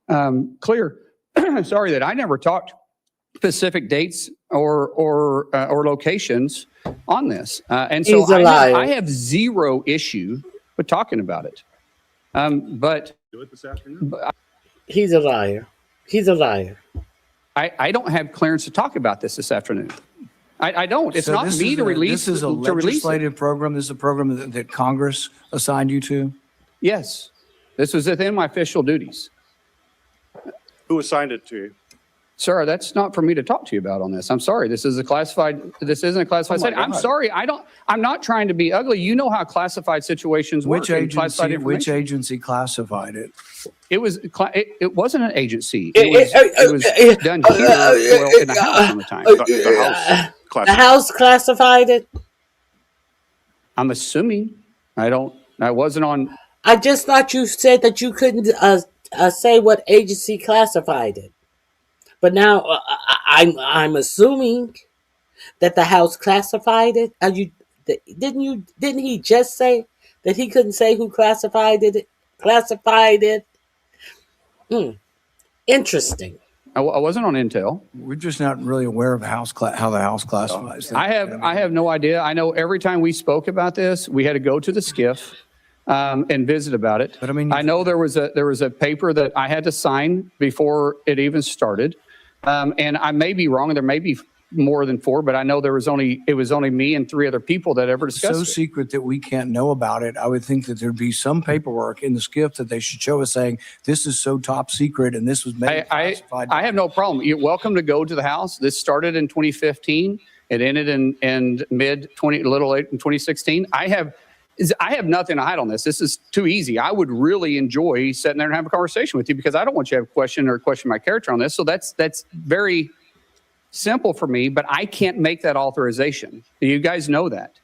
Sorry that I never talked specific dates or locations on this, and so I have zero issue with talking about it. But do it this afternoon. He's a liar. He's a liar. I don't have clearance to talk about this afternoon. I don't. It's not me to release. This is a legislative program. This is a program that Congress assigned you to. Yes, this was within my official duties. Who assigned it to you? Sir, that's not for me to talk to you about on this. I'm sorry. This isn't a classified setting. I'm sorry. I'm not trying to be ugly. You know how classified situations work. Which agency classified it? It wasn't an agency. It was done here in the House on the time. The House classified it? I'm assuming. I wasn't on. I just thought you said that you couldn't say what agency classified it. But now I'm assuming that the House classified it. Didn't he just say that he couldn't say who classified it? Interesting. I wasn't on Intel. We're just not really aware of how the House classifies things. I have no idea. I know every time we spoke about this, we had to go to the SCIF and visit about it. But I know there was a paper that I had to sign before it even started. And I may be wrong. There may be more than 4, but I know it was only me and 3 other people that ever discussed it. So secret that we can't know about it. I would think that there'd be some paperwork in the SCIF that they should show us saying this is so top secret and this was made classified. I have no problem. You're welcome to go to the House. This started in 2015. It ended in little late in 2016. I have nothing to hide on this. This is too easy. I would really enjoy sitting there and having a conversation with you because I don't want you to have a question my character on this. So that's very simple for me, but I can't make that authorization. You guys know that.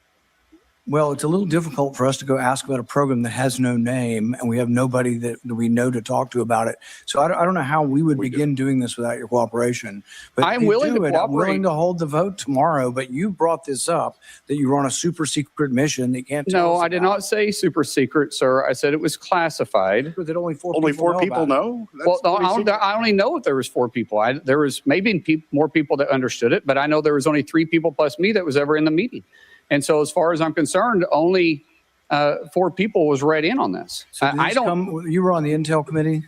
Well, it's a little difficult for us to go ask about a program that has no name and we have nobody that we know to talk to about it. So I don't know how we would begin doing this without your cooperation. But I'm if you willing to do it, I'm willing cooperate. to hold the vote tomorrow, but you brought this up that you were on a super secret mission that you can't tell No, us I did about. not say super secret, sir. I said it was classified. That only four Only people four know people about it. know? Well, That's pretty secret. I only know if there was 4 people. There was maybe more people that understood it, but I know there was only 3 people plus me that was ever in the meeting. And so as far as I'm concerned, only 4 people was read in on this. So did I this don't, you were on the Intel committee?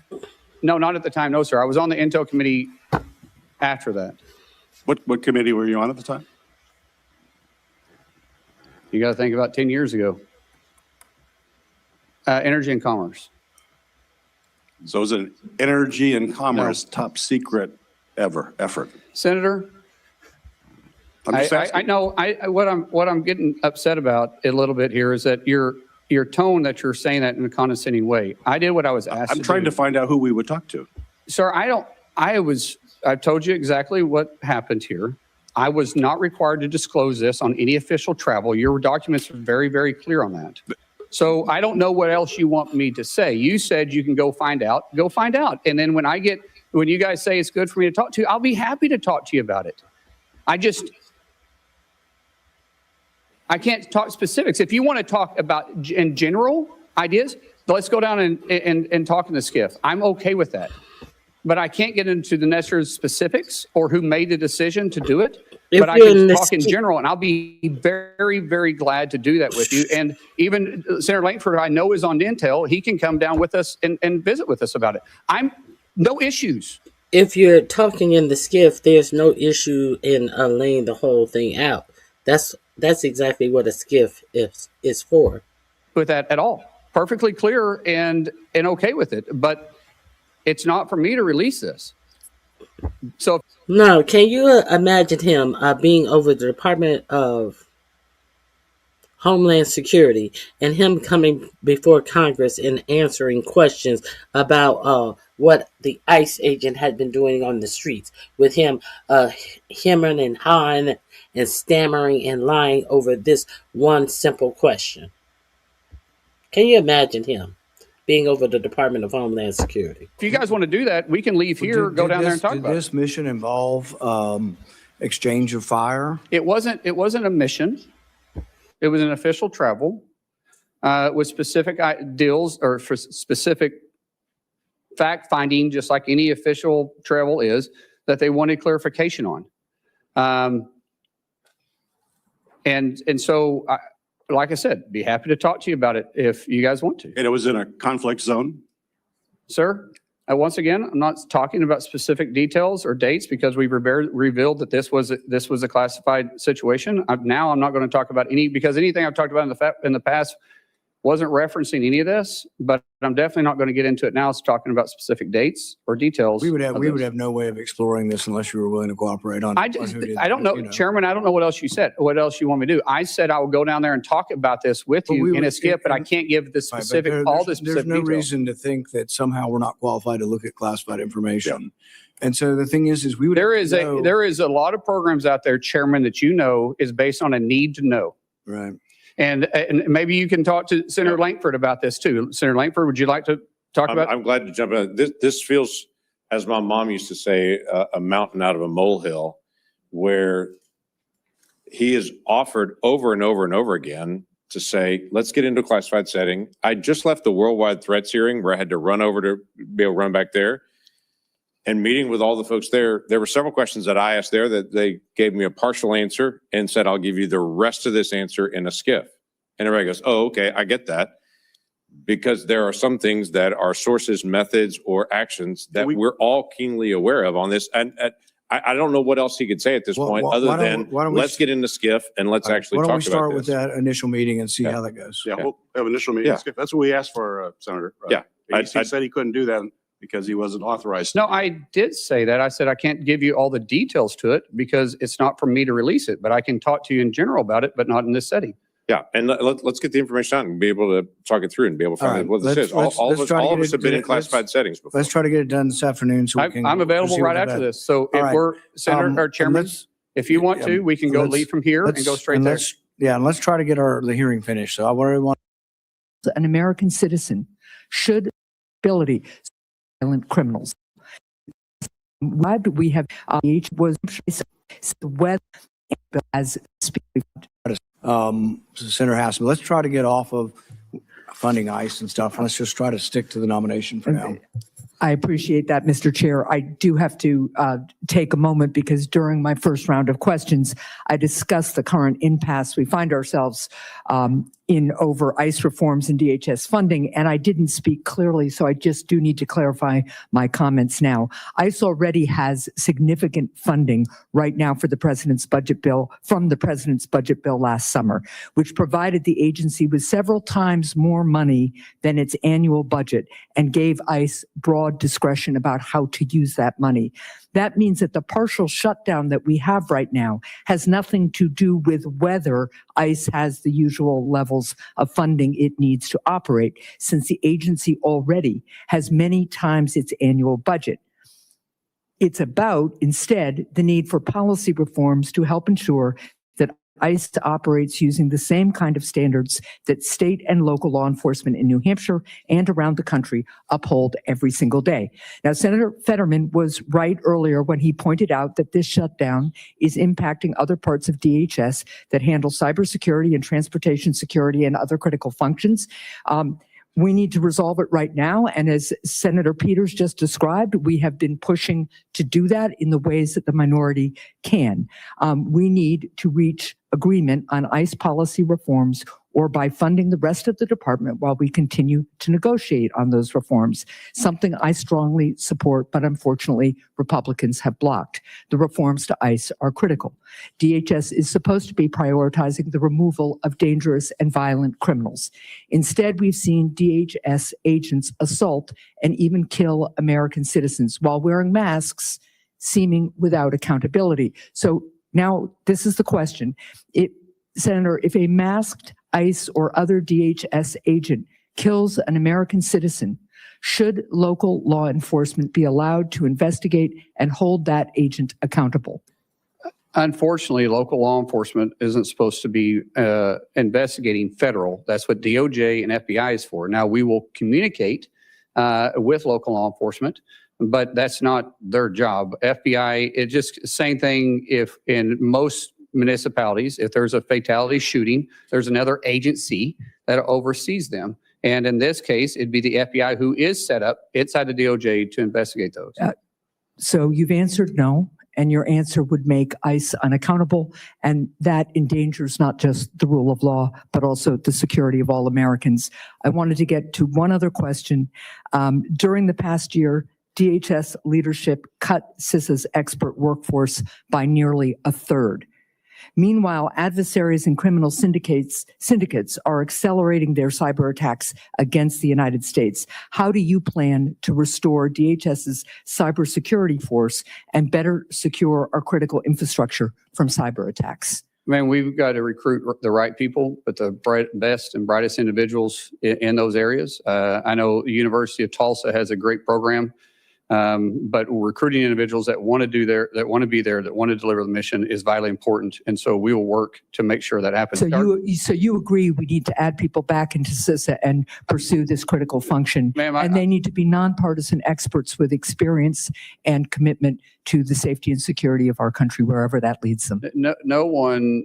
no, not at the time. No, sir. I was on the Intel committee after that. What committee were you on at the time? You got to think about 10 years ago. Energy and Commerce. So it was an energy and commerce top secret effort. Senator, I'm just I asking. know what I'm getting upset about a little bit here is that your tone that you're saying that in a condescending way. I did what I was asked. I'm trying to find out who we would talk to. Sir, I've told you exactly what happened here. I was not required to disclose this on any official travel. Your documents are very, very clear on that. So I don't know what else you want me to say. You said you can go find out. And then when you guys say it's good for me to talk to you, I'll be happy to talk to you about it. I can't talk specifics. If you want to talk about in general ideas, let's go down and talk in the skiff. I'm okay with that. But I can't get into the necessary specifics or who made the decision to do it. But I can talk in general, and I'll be very, very glad to do that with you. And even Senator Langford, I know, is on Intel. He can come down with us and visit with us about it. No issues. If you're talking in the skiff, there's no issue in laying the whole thing out. That's exactly what a skiff is for. With that at all. Perfectly clear and okay with it. But it's not for me to release this. So no, can you imagine him being over the Department of Homeland Security and him coming before Congress and answering questions about what the ICE agent had been doing on the streets, with him hemming and hawing and stammering and lying over this one simple question? Can you imagine him being over the Department of Homeland Security? if you guys want to do that, we can leave here, go down there and talk about Did it. this mission involve exchange of fire? It wasn't a mission. It was an official travel with specific deals or for specific fact finding, just like any official travel is, that they wanted clarification on. And so, like I said, be happy to talk to you about it if you guys want to. And it was in a conflict zone? Sir, once again, I'm not talking about specific details or dates because we've revealed that this was a classified situation. Now I'm not going to talk about because anything I've talked about in the past wasn't referencing any of this, but I'm definitely not going to get into it now. It's talking about specific dates or details. We would have no way of exploring this unless you were willing to cooperate on. I don't know, Chairman, I don't know what else you said. What else you want me to do? I said I will go down there and talk about this with you in a skip, but I can't give the specific, all the specific There's no details. reason to think that somehow we're not qualified to look at classified information. And so the thing is we would. There is a lot of programs out there, Chairman, that is based on a need to know. Right. And maybe you can talk to Senator Langford about this too. Senator Langford, would you like to talk about? I'm glad to jump in. This feels, as my mom used to say, a mountain out of a molehill, where he is offered over and over and over again to say, let's get into a classified setting. I just left the worldwide threats hearing where I had to run over to be able to run back there. And meeting with all the folks there were several questions that I asked there that they gave me a partial answer and said, I'll give you the rest of this answer in a skiff. And everybody goes, oh, okay, I get that. Because there are some things that are sources, methods, or actions that we're all keenly aware of on this. And I don't know what else he could say at this point other than let's get in the skiff and let's actually talk about this. Why don't we start with that initial meeting and see how that goes? Yeah, we'll have an initial meeting. Yeah. That's what we asked for, Senator. Yeah. He said he couldn't do that because he wasn't authorized. No, I did say that. I said I can't give you all the details to it because it's not for me to release it, but I can talk to you in general about it, but not in this setting. Yeah, and let's get the information out and be able to talk it through and be able to find out what this is. All of us have been in classified settings before. Let's try to get it done this afternoon. So I'm available right after this. So if we're Senator or Chairman, if you want to, we can go lead from here and go straight there. Yeah, and let's try to get the hearing finished. So I really want an American citizen should ability violent criminals. What we have each was whether as Senator Hassel, let's try to get off of funding ICE and stuff. Let's just try to stick to the nomination for now. I appreciate that, Mr. Chair. I do have to take a moment because during my first round of questions, I discussed the current impasse we find ourselves in over ICE reforms and DHS funding, and I didn't speak clearly, so I just do need to clarify my comments now. ICE already has significant funding right now for the president's budget bill, from the president's budget bill last summer, which provided the agency with several times more money than its annual budget and gave ICE broad discretion about how to use that money. That means that the partial shutdown that we have right now has nothing to do with whether ICE has the usual levels of funding it needs to operate, since the agency already has many times its annual budget. It's about, instead, the need for policy reforms to help ensure that ICE operates using the same kind of standards that state and local law enforcement in New Hampshire and around the country uphold every single day. Now, Senator Fetterman was right earlier when he pointed out that this shutdown is impacting other parts of DHS that handle cybersecurity and transportation security and other critical functions. We need to resolve it right now. And as Senator Peters just described, we have been pushing to do that in the ways that the minority can. We need to reach agreement on ICE policy reforms or by funding the rest of the department while we continue to negotiate on those reforms, something I strongly support, but unfortunately Republicans have blocked. The reforms to ICE are critical. DHS is supposed to be prioritizing the removal of dangerous and violent criminals. Instead, we've seen DHS agents assault and even kill American citizens while wearing masks, seeming without accountability. So now this is the question. Senator, if a masked ICE or other DHS agent kills an American citizen, should local law enforcement be allowed to investigate and hold that agent accountable? Unfortunately, local law enforcement isn't supposed to be investigating federal. That's what DOJ and FBI is for. Now, we will communicate with local law enforcement, but that's not their job. FBI, it's just same thing if in most municipalities, if there's a fatality shooting, there's another agency that oversees them. And in this case, it'd be the FBI who is set up inside the DOJ to investigate those. So you've answered no, and your answer would make ICE unaccountable, and that endangers not just the rule of law, but also the security of all Americans. I wanted to get to one other question. During the past year, DHS leadership cut CISA's expert workforce by nearly a third. Meanwhile, adversaries and criminal syndicates are accelerating their cyber attacks against the United States. How do you plan to restore DHS's cybersecurity force and better secure our critical infrastructure from cyber attacks? Man, we've got to recruit the right people, but the best and brightest individuals in those areas. I know the University of Tulsa has a great program. But recruiting individuals that want to be there, that want to deliver the mission is vitally important. And so we will work to make sure that happens. So you agree we need to add people back into CISA and pursue this critical function. And they need to be nonpartisan experts with experience and commitment to the safety and security of our country, wherever that leads them. No one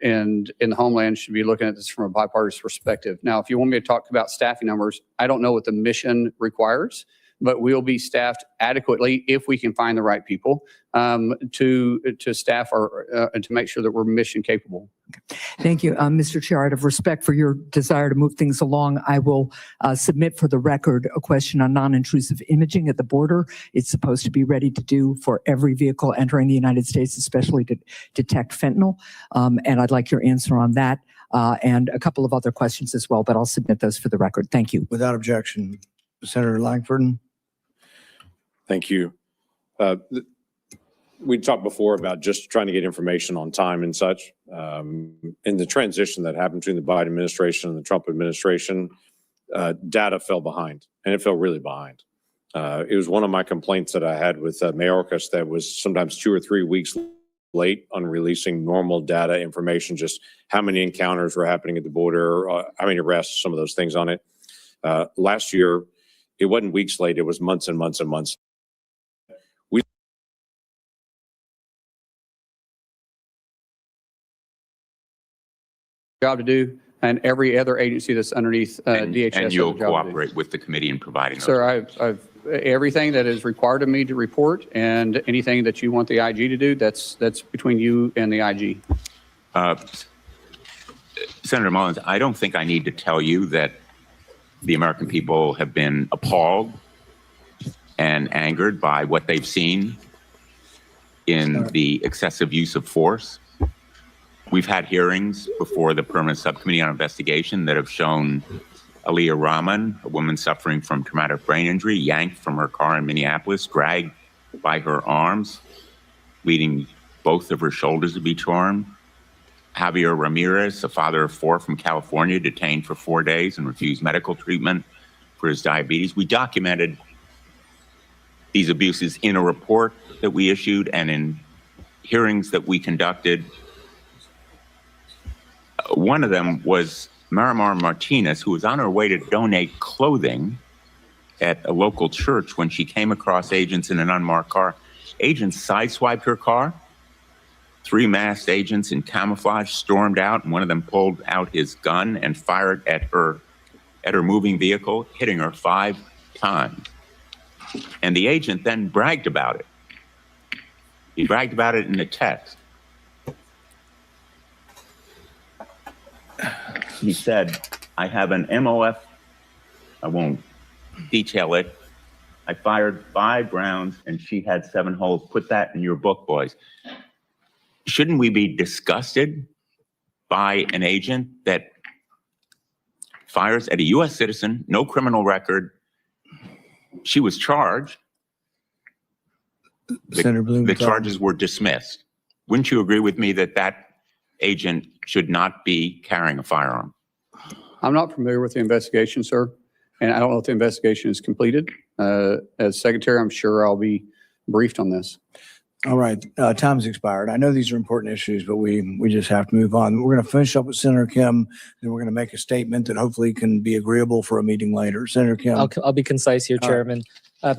in the homeland should be looking at this from a bipartisan perspective. Now, if you want me to talk about staffing numbers, I don't know what the mission requires, but we'll be staffed adequately if we can find the right people to staff and to make sure that we're mission capable. Thank you, Mr. Chair. Out of respect for your desire to move things along, I will submit for the record a question on non-intrusive imaging at the border. It's supposed to be ready to do for every vehicle entering the United States, especially to detect fentanyl. And I'd like your answer on that and a couple of other questions as well, but I'll submit those for the record. Thank you. Without objection. Senator Langford. Thank you. We talked before about just trying to get information on time and such. In the transition that happened between the Biden administration and the Trump administration, data fell behind, and it fell really behind. It was one of my complaints that I had with Mayorkas that was sometimes 2 or 3 weeks late on releasing normal data information, just how many encounters were happening at the border, how many arrests, some of those things on it. Last year, it wasn't weeks late, it was months and months and months. Job to do, and every other agency that's underneath DHS. And you'll cooperate with the committee in providing those. Sir, I've everything that is required of me to report, and anything that you want the IG to do, that's between you and the IG. Senator Mullins, I don't think I need to tell you that the American people have been appalled and angered by what they've seen in the excessive use of force. We've had hearings before the Permanent Subcommittee on Investigation that have shown Aliyah Rahman, a woman suffering from traumatic brain injury, yanked from her car in Minneapolis, dragged by her arms, leading both of her shoulders to be torn. Javier Ramirez, a father of 4 from California, detained for 4 days and refused medical treatment for his diabetes. We documented these abuses in a report that we issued and in hearings that we conducted. One of them was Marimar Martinez, who was on her way to donate clothing at a local church when she came across agents in an unmarked car. Agents sideswiped her car. 3 masked agents in camouflage stormed out, and one of them pulled out his gun and fired at her moving vehicle, hitting her 5 times. And the agent then bragged about it. He bragged about it in a text. He said, I have an MOF, I won't detail it. I fired 5 rounds and she had 7 holes. Put that in your book, boys. Shouldn't we be disgusted by an agent that fires at a U.S. citizen, no criminal record? She was charged. Senator Bloom, the charges were dismissed. Wouldn't you agree with me that that agent should not be carrying a firearm? I'm not familiar with the investigation, sir, and I don't know if the investigation is completed. As Secretary, I'm sure I'll be briefed on this. All right, time's expired. I know these are important issues, but we just have to move on. We're going to finish up with Senator Kim, then we're going to make a statement that hopefully can be agreeable for a meeting later. Senator Kim. I'll be concise here, Chairman.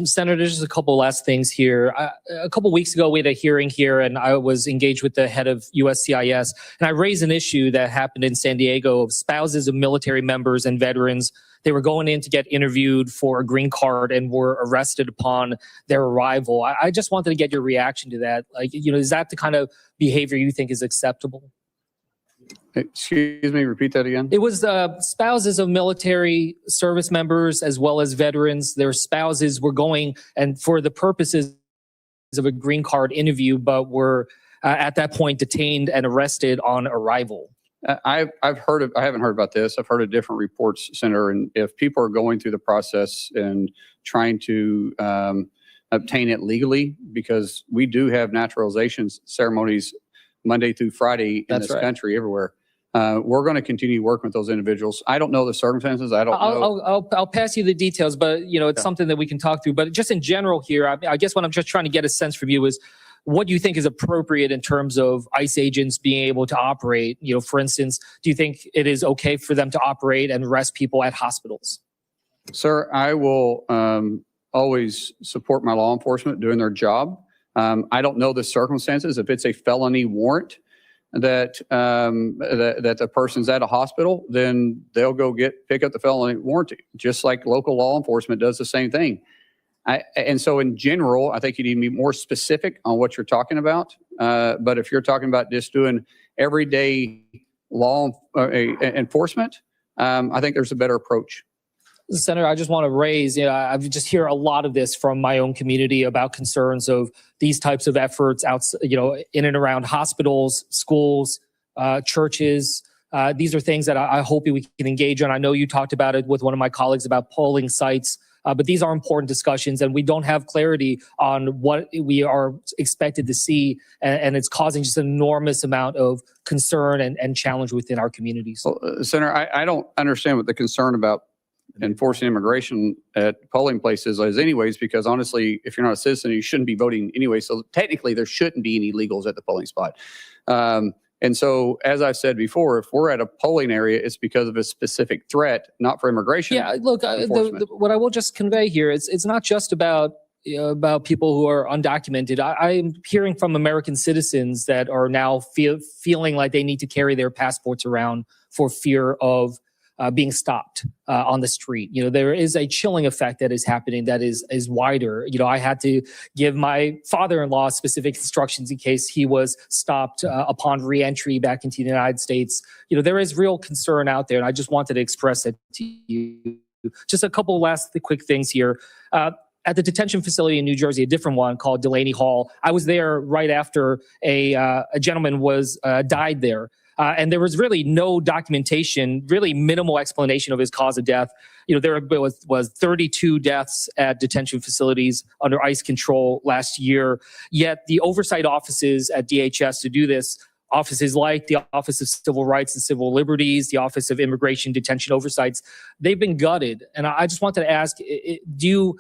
Senator, there's just a couple last things here. A couple weeks ago, we had a hearing here, and I was engaged with the head of USCIS, and I raised an issue that happened in San Diego of spouses of military members and veterans. They were going in to get interviewed for a green card and were arrested upon their arrival. I just wanted to get your reaction to that. Like, is that the kind of behavior you think is acceptable? Excuse me, repeat that again. It was spouses of military service members as well as veterans. Their spouses were going and for the purposes of a green card interview, but were at that point detained and arrested on arrival. I haven't heard about this. I've heard of different reports, Senator, and if people are going through the process and trying to obtain it legally, because we do have naturalization ceremonies Monday through Friday in this country, everywhere. We're going to continue working with those individuals. I don't know the circumstances. I don't know. I'll pass you the details, but it's something that we can talk through. But just in general here, I guess what I'm just trying to get a sense from you is what you think is appropriate in terms of ICE agents being able to operate. For instance, do you think it is okay for them to operate and arrest people at hospitals? Sir, I will always support my law enforcement doing their job. I don't know the circumstances. If it's a felony warrant that the person's at a hospital, then they'll go pick up the felony warranty, just like local law enforcement does the same thing. And so in general, I think you need to be more specific on what you're talking about. But if you're talking about just doing everyday law enforcement, I think there's a better approach. Senator, I just want to raise, I just hear a lot of this from my own community about concerns of these types of efforts in and around hospitals, schools, churches. These are things that I hope we can engage on. I know you talked about it with one of my colleagues about polling sites, but these are important discussions and we don't have clarity on what we are expected to see. And it's causing just an enormous amount of concern and challenge within our communities. Well, Senator, I don't understand what the concern about enforcing immigration at polling places as anyways, because honestly, if you're not a citizen, you shouldn't be voting anyway. So technically there shouldn't be any illegals at the polling spot. And so, as I've said before, if we're at a polling area, it's because of a specific threat, not for immigration. Yeah, look, what I will just convey here is it's not just about people who are undocumented. I'm hearing from American citizens that are now feeling like they need to carry their passports around for fear of being stopped on the street. There is a chilling effect that is happening that is wider. I had to give my father-in-law specific instructions in case he was stopped upon re-entry back into the United States. There is real concern out there, and I just wanted to express it to you. Just a couple of last quick things here. At the detention facility in New Jersey, a different one called Delaney Hall, I was there right after a gentleman died there. And there was really no documentation, really minimal explanation of his cause of death. There was 32 deaths at detention facilities under ICE control last year. Yet the oversight offices at DHS to do this, offices like the Office of Civil Rights and Civil Liberties, the Office of Immigration Detention Oversights, they've been gutted. And I just wanted to ask, do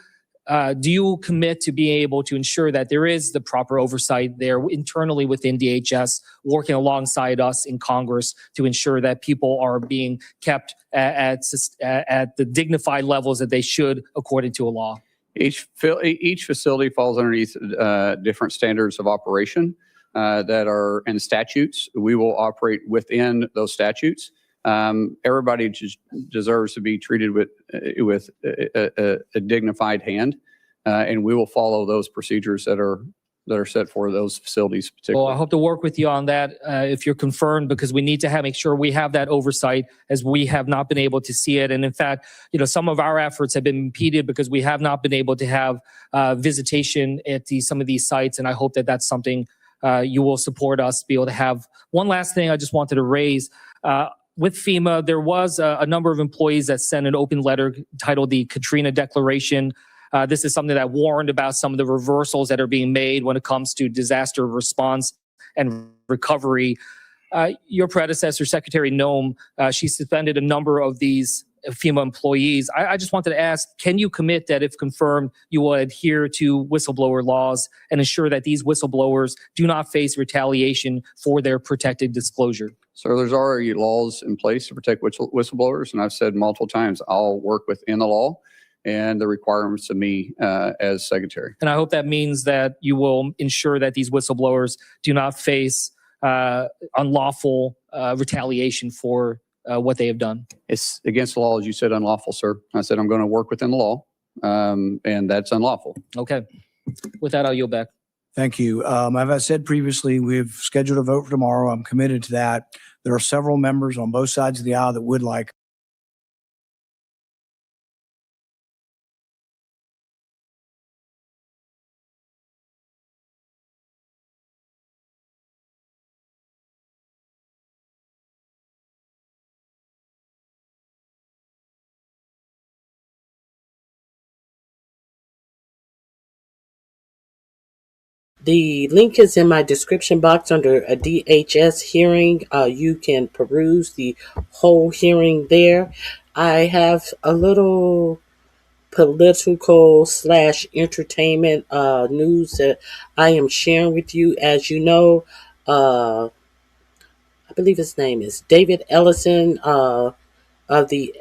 you commit to being able to ensure that there is the proper oversight there internally within DHS, working alongside us in Congress to ensure that people are being kept at the dignified levels that they should according to a law? Each facility falls underneath different standards of operation that are in statutes. We will operate within those statutes. Everybody deserves to be treated with a dignified hand, and we will follow those procedures that are set for those facilities particularly. Well, I hope to work with you on that if you're confirmed, because we need to make sure we have that oversight, as we have not been able to see it. And in fact, some of our efforts have been impeded because we have not been able to have visitation at some of these sites. And I hope that that's something you will support us to be able to have. One last thing I just wanted to raise. With FEMA, there was a number of employees that sent an open letter titled the Katrina Declaration. This is something that warned about some of the reversals that are being made when it comes to disaster response and recovery. Your predecessor, Secretary Noem, she suspended a number of these FEMA employees. I just wanted to ask, can you commit that if confirmed, you will adhere to whistleblower laws and ensure that these whistleblowers do not face retaliation for their protected disclosure? So there's already laws in place to protect whistleblowers, and I've said multiple times, I'll work within the law and the requirements of me as secretary. And I hope that means that you will ensure that these whistleblowers do not face unlawful retaliation for what they have done. It's against the law, as you said, unlawful, sir. I said I'm going to work within the law, and that's unlawful. Okay. With that, I'll yield back. Thank you. As I said previously, we've scheduled a vote for tomorrow. I'm committed to that. There are several members on both sides of the aisle that would like The link is in my description box under a DHS hearing. You can peruse the whole hearing there. I have a little political / entertainment news that I am sharing with you. As you know, I believe his name is David Ellison of the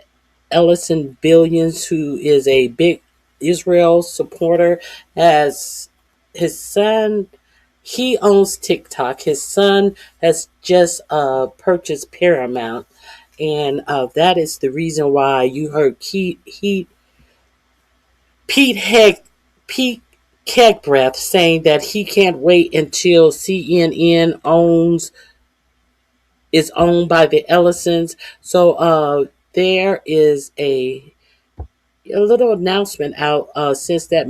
Ellison Billions, who is a big Israel supporter, as his son, he owns TikTok. His son has just purchased Paramount, and that is the reason why you heard Pete Keckbreath saying that he can't wait until CNN is owned by the Ellisons. So there is a little announcement out since that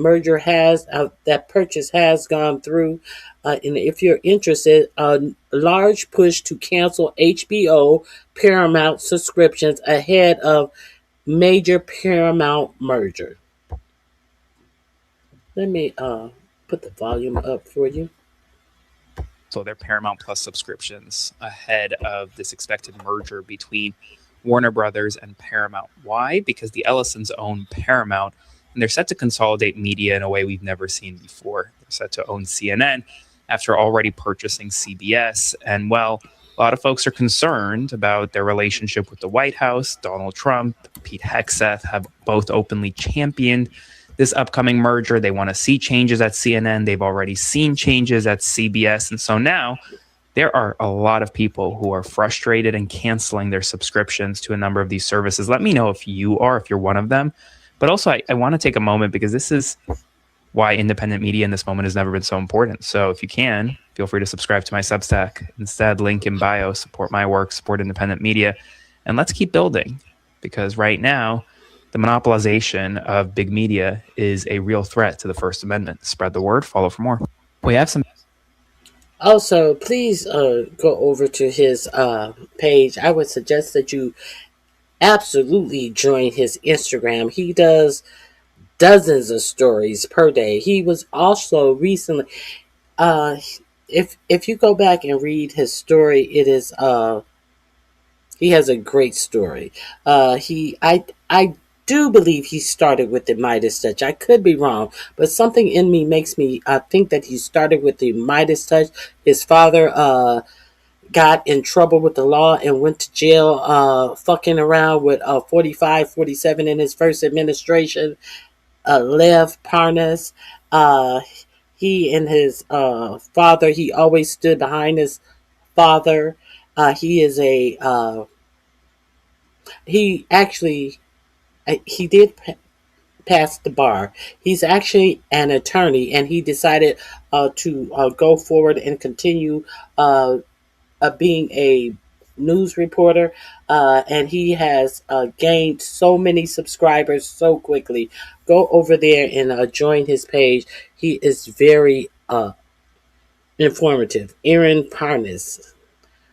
that purchase has gone through. And if you're interested, a large push to cancel HBO Paramount subscriptions ahead of major Paramount merger. Let me put the volume up for you. So their Paramount Plus subscriptions ahead of this expected merger between Warner Brothers, and Paramount. Why? Because the Ellisons own Paramount, and they're set to consolidate media in a way we've never seen before. They're set to own CNN after already purchasing CBS. And, well, a lot of folks are concerned about their relationship with the White House. Donald Trump, Pete Hegseth have both openly championed this upcoming merger. They want to see changes at CNN. They've already seen changes at CBS. And so now there are a lot of people who are frustrated and canceling their subscriptions to a number of these services. Let me know if you are, if you're one of them. But also, I want to take a moment because this is why independent media in this moment has never been so important. So if you can, feel free to subscribe to my Substack. Instead, link in bio, support my work, support independent media, and let's keep building, because right now, the monopolization of big media is a real threat to the First Amendment. Spread the word, follow for more. We have some. Also, please go over to his page. I would suggest that you absolutely join his Instagram. He does dozens of stories per day. He was also recently, if you go back and read his story, it is he has a great story. I do believe he started with the Midas touch. I could be wrong, but something in me makes me think that he started with the Midas touch. His father got in trouble with the law and went to jail fucking around with 45, 47 in his first administration. Lev Parnas. He and his father, he always stood behind his father. He is he actually, he did pass the bar. He's actually an attorney, and he decided to go forward and continue being a news reporter, and he has gained so many subscribers so quickly. Go over there and join his page. He is very informative. Aaron Parnas.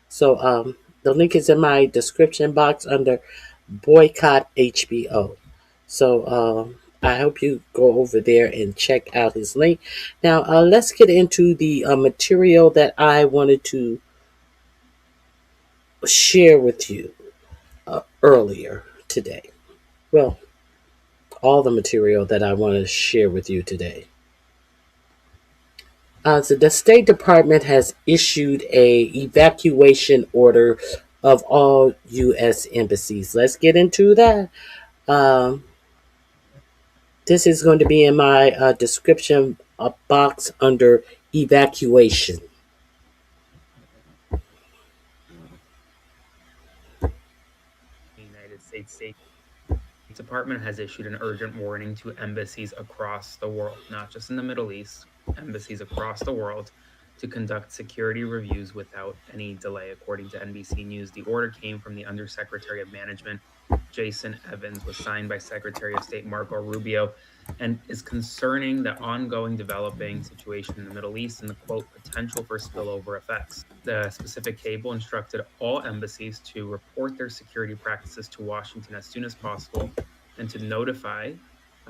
So the link is in my description box under Boycott HBO. So I hope you go over there and check out his link. Now let's get into the material that I wanted to share with you earlier today. Well, all the material that I want to share with you today. So the State Department has issued a evacuation order of all U.S. embassies. Let's get into that. This is going to be in my description box under evacuation. United States State Department has issued an urgent warning to embassies across the world, not just in the Middle East, embassies across the world, to conduct security reviews without any delay. According to NBC News, the order came from the Undersecretary of Management, Jason Evans, was signed by Secretary of State Marco Rubio, and is concerning the ongoing developing situation in the Middle East and the, quote, potential for spillover effects. The specific cable instructed all embassies to report their security practices to Washington as soon as possible and to notify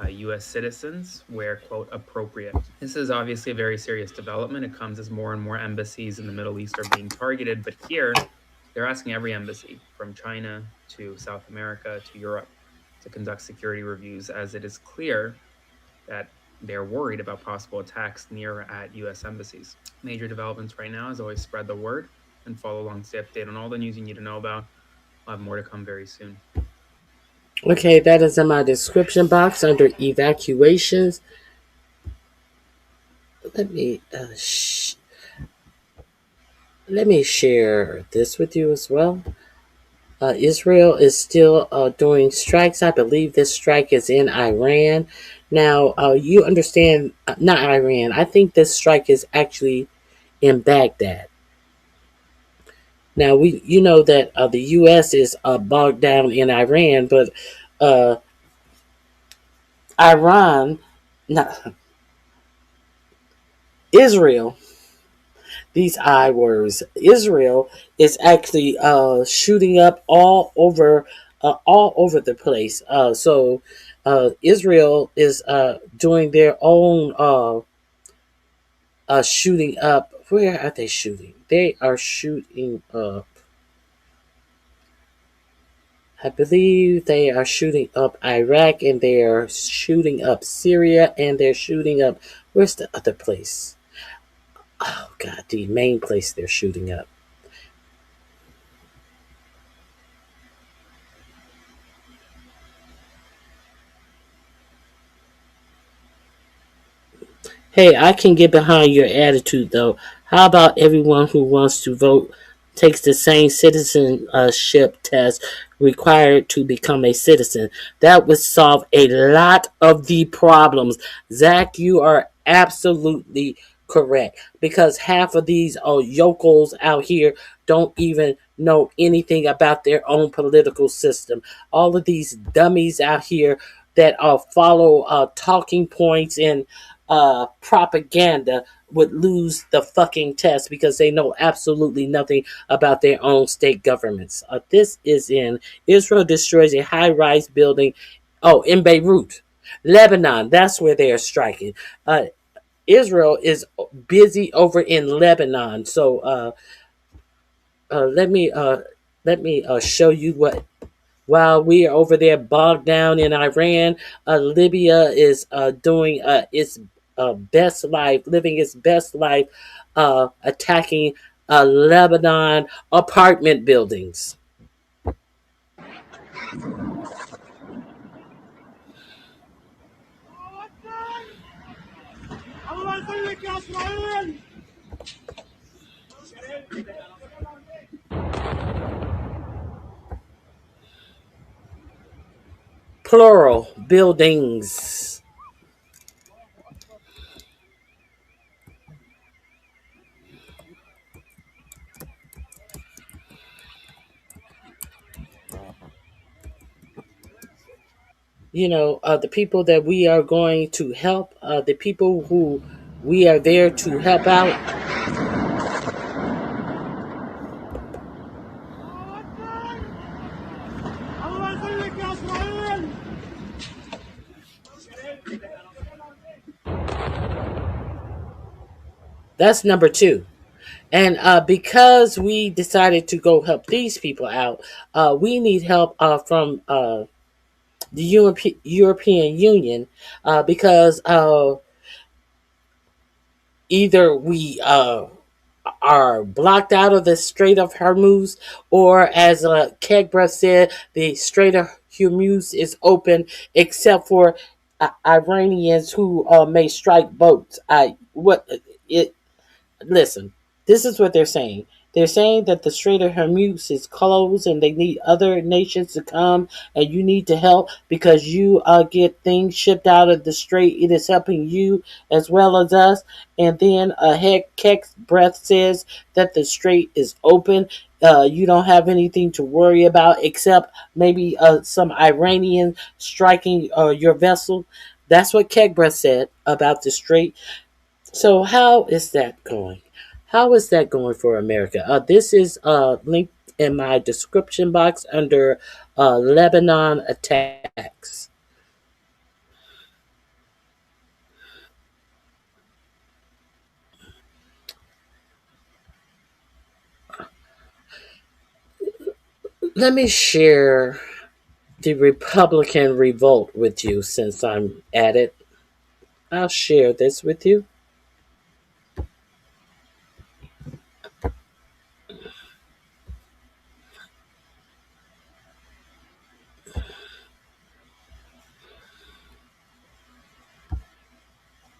U.S. citizens where, quote, appropriate. This is obviously a very serious development. It comes as more and more embassies in the Middle East are being targeted, but here they're asking every embassy from China to South America to Europe to conduct security reviews, as it is clear that they're worried about possible attacks near at U.S. embassies. Major developments right now is always spread the word and follow along to stay updated on all the news you need to know about. I'll have more to come very soon. Okay, that is in my description box under evacuations. Let me share this with you as well. Israel is still doing strikes. I believe this strike is in Iran. Now, you understand, not Iran. I think this strike is actually in Baghdad. Now, you know that the U.S. is bogged down in Iran, but Israel, these I words, Israel is actually shooting up all over the place. So Israel is doing their own shooting up. Where are they shooting? They are shooting up. I believe they are shooting up Iraq, and they are shooting up Syria, and they're shooting up, where's the other place? Oh God, the main place they're shooting up. Hey, I can get behind your attitude though. How about everyone who wants to vote takes the same citizenship test required to become a citizen? That would solve a lot of the problems. Zach, you are absolutely correct, because half of these yokels out here don't even know anything about their own political system. All of these dummies out here that follow talking points and propaganda would lose the fucking test because they know absolutely nothing about their own state governments. This is in Israel destroys a high-rise building. Oh, in Beirut, Lebanon. That's where they are striking. Israel is busy over in Lebanon. So let me show you what. While we are over there bogged down in Iran, Libya is doing its best life, living its best life, attacking Lebanon apartment buildings. Plural buildings. You know, the people that we are going to help, the people who we are there to help out. That's number two. And because we decided to go help these people out, we need help from the European Union, because either we are blocked out of the Strait of Hormuz, or as Kegbra said, the Strait of Hormuz is open except for Iranians who may strike boats. Listen, this is what they're saying. They're saying that the Strait of Hormuz is closed and they need other nations to come, and you need to help because you get things shipped out of the strait. It is helping you as well as us. And then Keck's breath says that the strait is open. You don't have anything to worry about except maybe some Iranian striking your vessel. That's what Keck breath said about the strait. So how is that going? How is that going for America? This is linked in my description box under Lebanon attacks. Let me share the Republican revolt with you since I'm at it. I'll share this with you.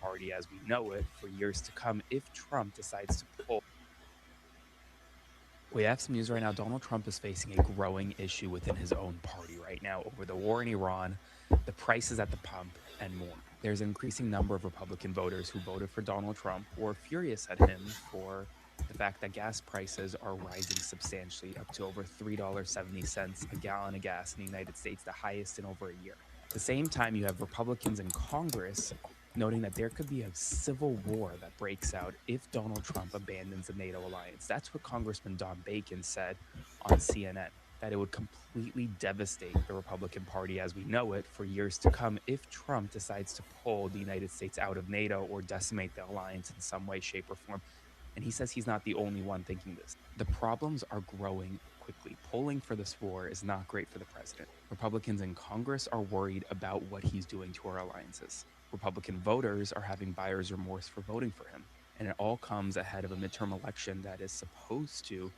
Party as we know it for years to come if Trump decides to pull. We have some news right now. Donald Trump is facing a growing issue within his own party right now over the war in Iran, the prices at the pump, and more. There's an increasing number of Republican voters who voted for Donald Trump or are furious at him for the fact that gas prices are rising substantially up to over $3.70 a gallon of gas in the United States, the highest in over a year. At the same time, you have Republicans in Congress noting that there could be a civil war that breaks out if Donald Trump abandons the NATO alliance. That's what Congressman Don Bacon said on CNN, that it would completely devastate the Republican Party as we know it for years to come if Trump decides to pull the United States out of NATO or decimate the alliance in some way, shape, or form. And he says he's not the only one thinking this. The problems are growing quickly. Polling for this war is not great for the president. Republicans in Congress are worried about what he's doing to our alliances. Republican voters are having buyer's remorse for voting for him. And it all comes ahead of a midterm election that is supposed to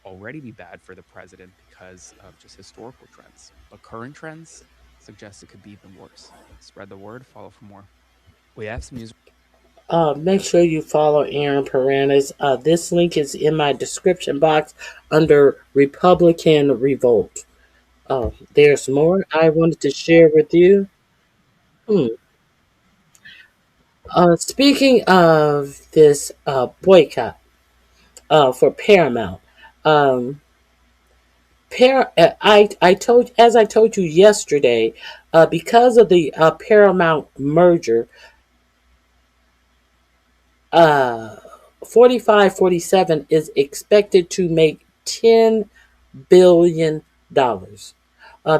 already be bad for the president because of just historical trends. But current trends suggest it could be even worse. Spread the word, follow for more. We have some news. Make sure you follow Aaron Paranis. This link is in my description box under Republican Revolt. There's more I wanted to share with you. Speaking of this boycott for Paramount, I told you yesterday, because of the Paramount merger, 4547 is expected to make $10 billion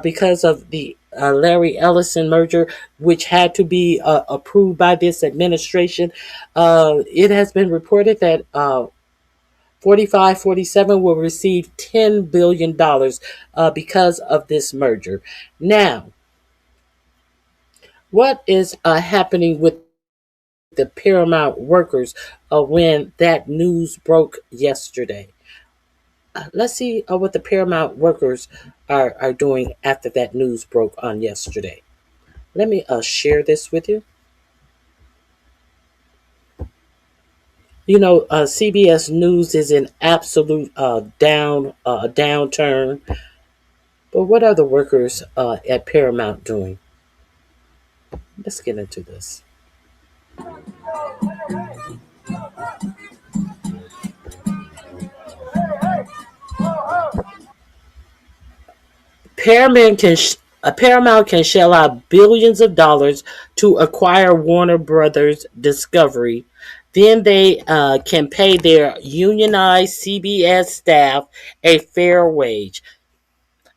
because of the Larry Ellison merger, which had to be approved by this administration. It has been reported that 4547 will receive $10 billion because of this merger. Now, what is happening with the Paramount workers when that news broke yesterday? Let's see what the Paramount workers are doing after that news broke on yesterday. Let me share this with you. You know, CBS News is in absolute downturn. But what are the workers at Paramount doing? Let's get into this. Paramount can shell out billions of dollars to acquire Warner Brothers Discovery. Then they can pay their unionized CBS staff a fair wage.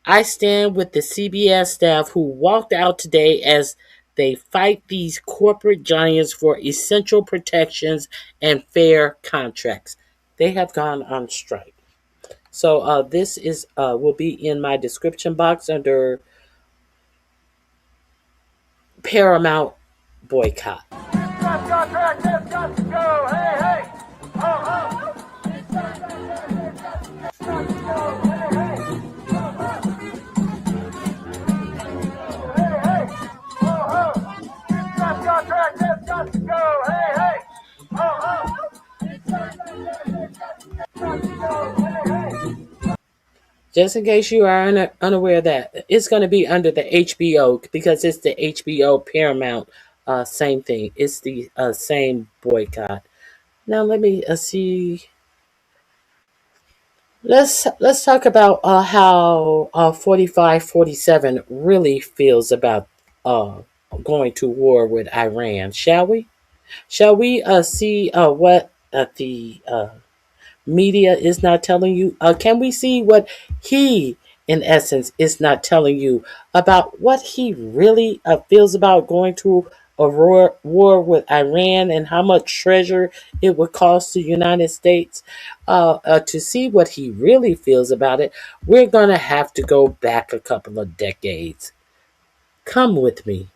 I stand with the CBS staff who walked out today as they fight these corporate giants for essential protections and fair contracts. They have gone on strike. So this is will be in my description box under Paramount boycott. Just in case you are unaware of that, it's going to be under the HBO because it's the HBO Paramount. Same thing. It's the same boycott. Now let me see. Let's talk about how 4547 really feels about going to war with Iran, shall we? Shall we see what the media is not telling you? Can we see what he, in essence, is not telling you about what he really feels about going to a war with Iran and how much treasure it would cost the United States? To see what he really feels about it, we're going to have to go back a couple of decades. Come with me.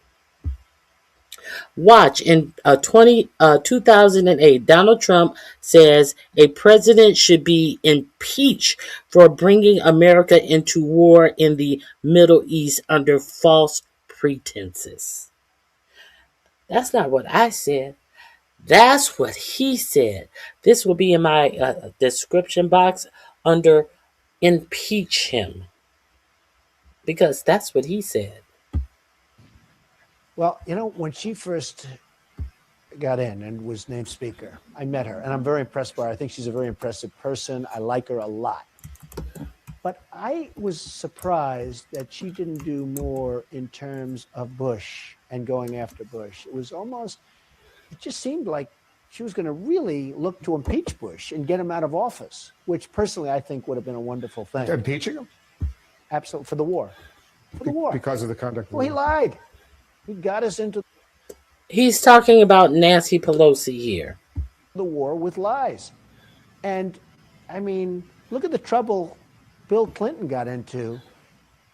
Watch, in 2008, Donald Trump says a president should be impeached for bringing America into war in the Middle East under false pretenses. That's not what I said. That's what he said. This will be in my description box under impeach him, because that's what he said. Well, you know, when she first got in and was named speaker, I met her, and I'm very impressed by her. I think she's a very impressive person. I like her a lot. But I was surprised that she didn't do more in terms of Bush and going after Bush. It just seemed like she was going to really look to impeach Bush and get him out of office, which personally I think would have been a wonderful thing. Impeaching him? Absolutely, for the war. For the war. Because of the conduct of the Well, he war. lied. He got us into He's talking about Nancy Pelosi here. the war with lies. And I mean, look at the trouble Bill Clinton got into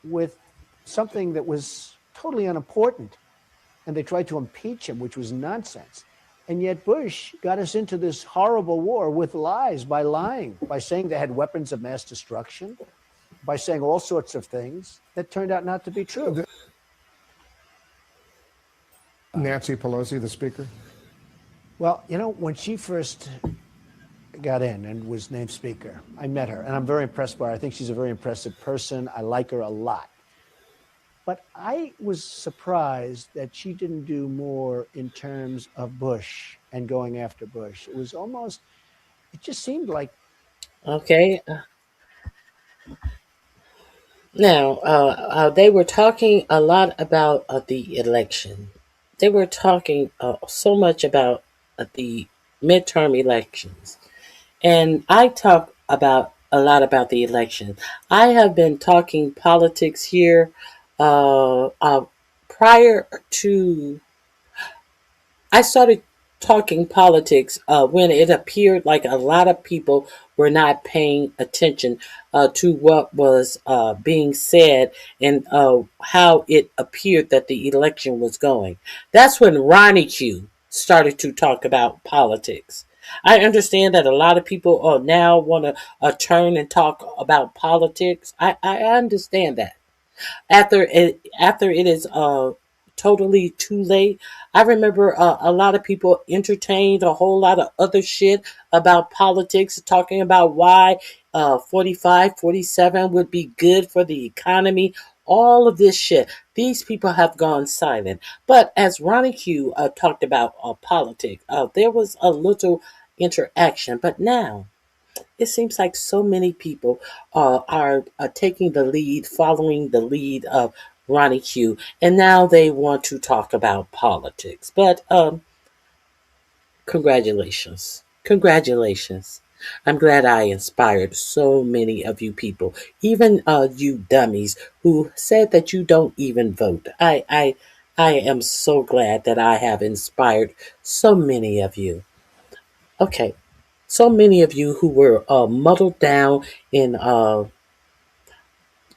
with something that was totally unimportant. And they tried to impeach him, which was nonsense. And yet Bush got us into this horrible war with lies, by lying, by saying they had weapons of mass destruction, by saying all sorts of things that turned out not to be true. Nancy Pelosi, the speaker. Well, you know, when she first got in and was named speaker, I met her, and I'm very impressed by her. I think she's a very impressive person. I like her a lot. But I was surprised that she didn't do more in terms of Bush and going after Bush. It was almost, it just seemed like. Okay. Now, they were talking a lot about the election. They were talking so much about the midterm elections. And I talk about a lot about the election. I have been talking politics here prior to. I started talking politics when it appeared like a lot of people were not paying attention to what was being said and how it appeared that the election was going. That's when RonyiQ started to talk about politics. I understand that a lot of people now want to turn and talk about politics. I understand that. After it is totally too late. I remember a lot of people entertained a whole lot of other shit about politics, talking about why 45, 47 would be good for the economy. All of this shit. These people have gone silent. But as RonyiQ talked about politics, there was a little interaction. But now, it seems like so many people are taking the lead, following the lead of RonyiQ, and now they want to talk about politics. But congratulations. Congratulations. I'm glad I inspired so many of you people, even you dummies who said that you don't even vote. I am so glad that I have inspired so many of you. Okay, so many of you who were muddled down in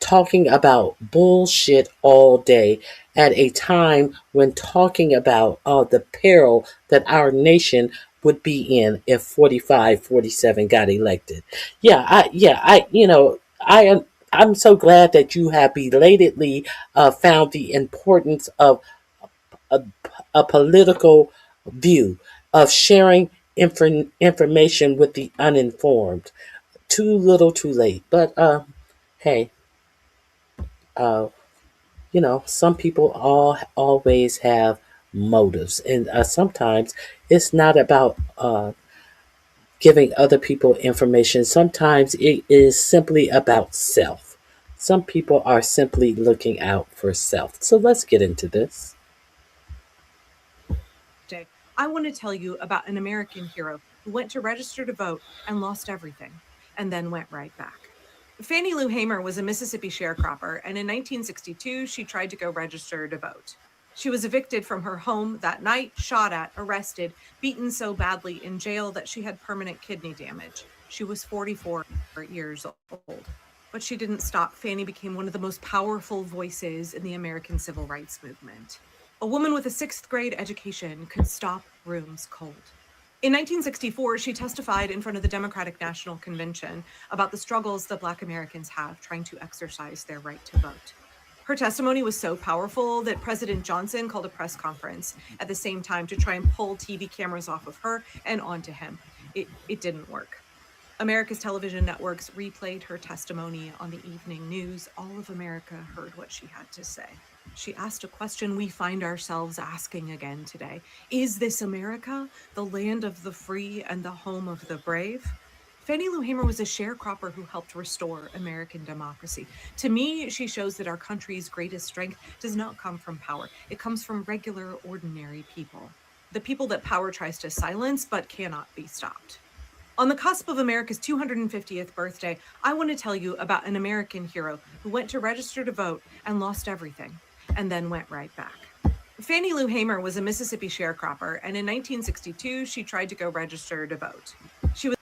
talking about bullshit all day at a time when talking about the peril that our nation would be in if 45, 47 got elected. I'm so glad that you have belatedly found the importance of a political view, of sharing information with the uninformed. Too little, too late. But hey, some people always have motives, and sometimes it's not about giving other people information. Sometimes it is simply about self. Some people are simply looking out for self. So let's get into this. I want to tell you about an American hero who went to register to vote and lost everything, and then went right back. Fanny Lou Hamer was a Mississippi sharecropper, and in 1962, she tried to go register to vote. She was evicted from her home that night, shot at, arrested, beaten so badly in jail that she had permanent kidney damage. She was 44 years old. But she didn't stop. Fanny became one of the most powerful voices in the American civil rights movement. A woman with a 6th grade education could stop rooms cold. In 1964, she testified in front of the Democratic National Convention about the struggles that Black Americans have trying to exercise their right to vote. Her testimony was so powerful that President Johnson called a press conference at the same time to try and pull TV cameras off of her and onto him. It didn't work. America's television networks replayed her testimony on the evening news. All of America heard what she had to say. She asked a question we find ourselves asking again today. Is this America, the land of the free and the home of the brave? Fanny Lou Hamer was a sharecropper who helped restore American democracy. To me, she shows that our country's greatest strength does not come from power. It comes from regular, ordinary people. The people that power tries to silence but cannot be stopped. On the cusp of America's 250th birthday, I want to tell you about an American hero who went to register to vote and lost everything, and then went right back. Fanny Lou Hamer was a Mississippi sharecropper, and in 1962, she tried to go register to vote. She was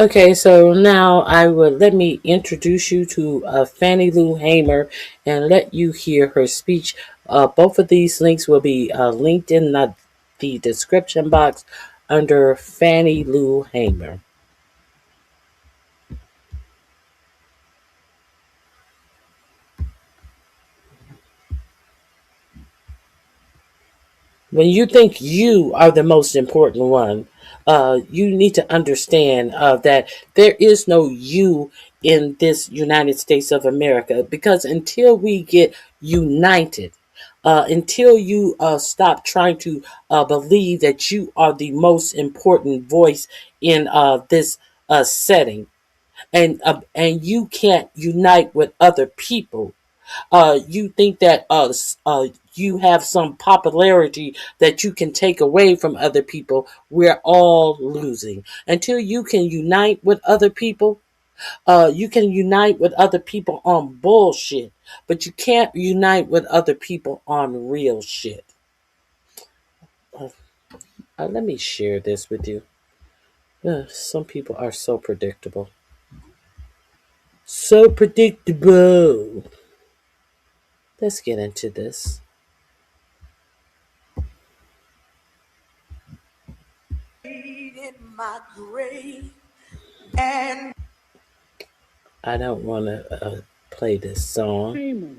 Okay, so now let me introduce you to Fanny Lou Hamer and let you hear her speech. Both of these links will be linked in the description box under Fanny Lou Hamer. When you think you are the most important one, you need to understand that there is no you in this United States of America, because until we get united, until you stop trying to believe that you are the most important voice in this setting, and you can't unite with other people, you think that you have some popularity that you can take away from other people. We're all losing. Until you can unite with other people, you can unite with other people on bullshit, but you can't unite with other people on real shit. Let me share this with you. Some people are so predictable. So predictable. Let's get into this. In my grave, and I don't want to play this song. Hamer,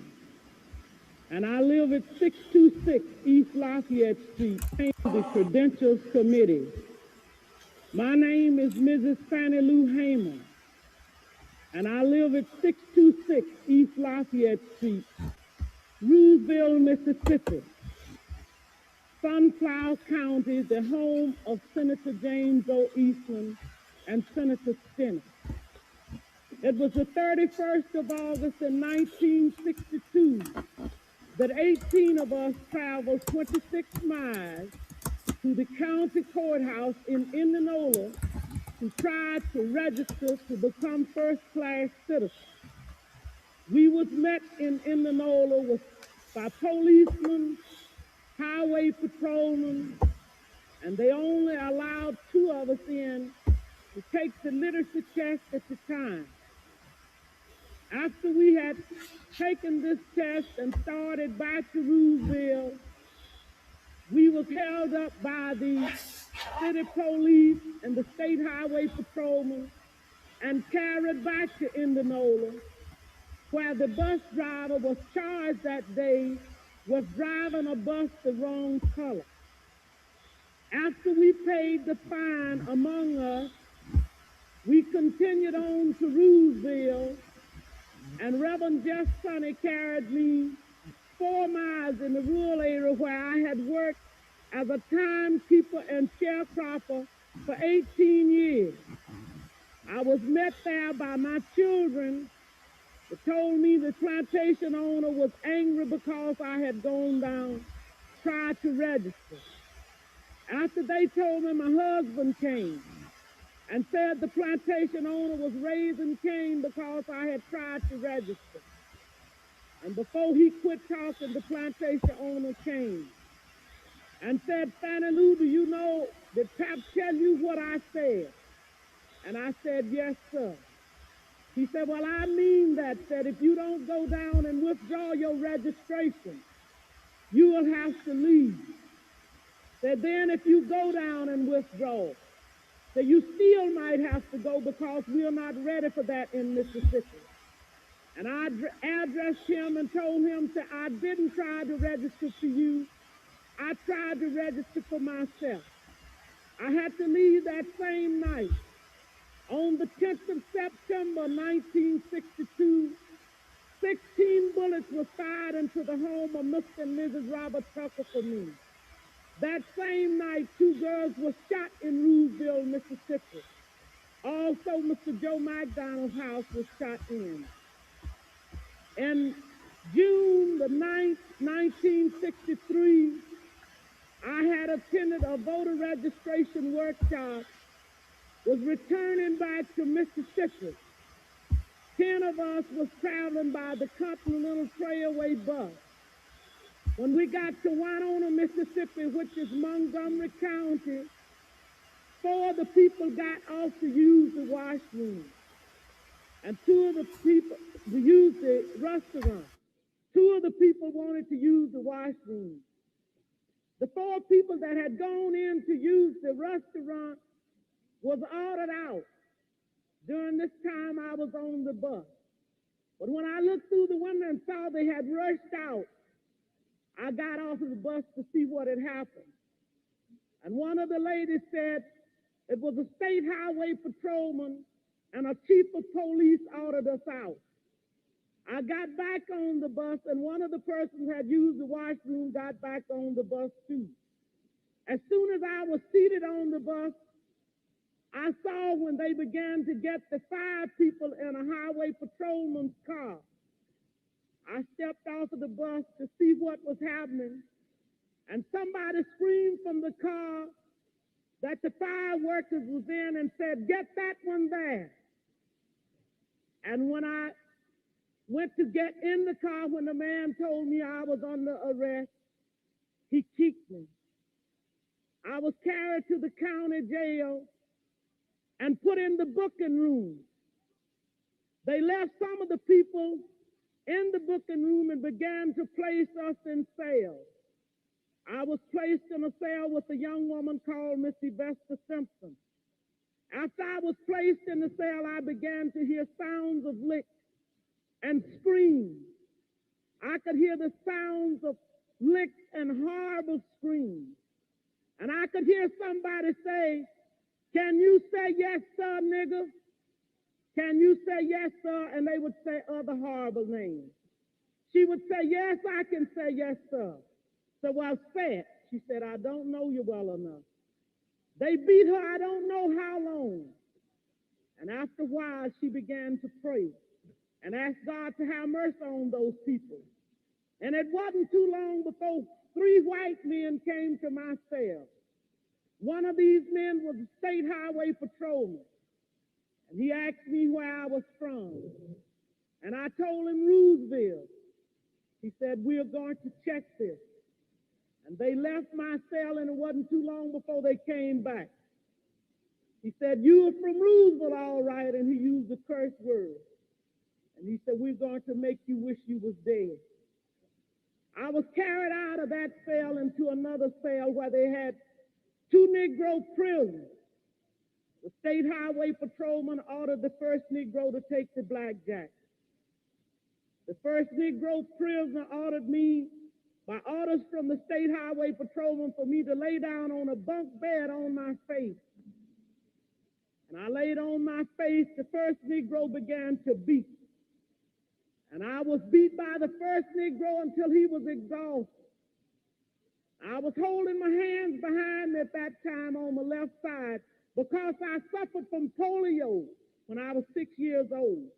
and I live at 626 East Lafayette Street, the Credentials Committee. My name is Mrs. Fanny Lou Hamer, and I live at 626 East Lafayette Street, Roosevelt, Mississippi, Sunflower County, the home of Senator James O. Eastland and Senator Skinner. It was the 31st of August in 1962 that 18 of us traveled 26 miles to the county courthouse in Indianola to try to register to become first-class citizens. We was met in Indianola by policemen, highway patrolmen, and they only allowed 2 of us in to take the literacy test at the time. After we had taken this test and started back to Roosevelt, we was held up by the city police and the state highway patrolmen and carried back to Indianola, where the bus driver was charged that day with driving a bus the wrong color. After we paid the fine among us, we continued on to Roosevelt, and Reverend Jeff Sonny carried me 4 miles in the rural area where I had worked as a timekeeper and sharecropper for 18 years. I was met there by my children that told me the plantation owner was angry because I had gone down, tried to register. After they told me, my husband came and said the plantation owner was raising Cain because I had tried to register. And before he quit talking, the plantation owner came and said, Fanny Lou, do you know, did Pap tell you what I said? And I said, yes, sir. He said, well, I mean that if you don't go down and withdraw your registration, you will have to leave. That then if you go down and withdraw, that you still might have to go because we're not ready for that in Mississippi. And I addressed him and told him that I didn't try to register for you. I tried to register for myself. I had to leave that same night. On the 10th of September, 1962, 16 bullets were fired into the home of Mr. and Mrs. Robert Tucker for me. That same night, 2 girls were shot in Roosevelt, Mississippi. Also, Mr. Joe McDonald's house was shot in. In June the 9th, 1963, I had attended a voter registration workshop, was returning back to Mississippi. 10 of us was traveling by the Continental Trailway bus. When we got to Winona, Mississippi, which is Montgomery County, 4 of the people got off to use the washroom, and 2 of the people to use the restaurant. 2 of the people wanted to use the washroom. The 4 people that had gone in to use the restaurant was ordered out. During this time, I was on the bus. But when I looked through the window and saw they had rushed out, I got off of the bus to see what had happened. And one of the ladies said it was a state highway patrolman and a chief of police ordered us out. I got back on the bus, and one of the persons who had used the washroom got back on the bus too. As soon as I was seated on the bus, I saw when they began to get the 5 people in a highway patrolman's car. I stepped off of the bus to see what was happening, and somebody screamed from the car that the fire workers was in and said, "Get that one there." And when I went to get in the car, when the man told me I was under arrest, he kicked me. I was carried to the county jail and put in the booking room. They left some of the people in the booking room and began to place us in cells. I was placed in a cell with a young woman called Miss Vesta Simpson. After I was placed in the cell, I began to hear sounds of licks and screams. I could hear the sounds of licks and horrible screams. And I could hear somebody say, "Can you say yes, sir, nigga? Can you say yes, sir?" And they would say other horrible names. She would say, "Yes, I can say yes, sir." So I said, she said, "I don't know you well enough." They beat her, I don't know how long. And after a while, she began to pray and ask God to have mercy on those people. And it wasn't too long before 3 white men came to my cell. One of these men was a state highway patrolman. And he asked me where I was from. And I told him Roosevelt. He said, "We're going to check this." And they left my cell, and it wasn't too long before they came back. He said, "You were from Roosevelt, all right," and he used the curse word. And he said, "We're going to make you wish you was dead." I was carried out of that cell into another cell where they had 2 Negro prisoners. The state highway patrolman ordered the first Negro to take the blackjack. The first Negro prisoner ordered me, by orders from the state highway patrolman, for me to lay down on a bunk bed on my face. And I laid on my face. The first Negro began to beat. And I was beat by the first Negro until he was exhausted. I was holding my hands behind me at that time on the left side because I suffered from polio when I was 6 years old.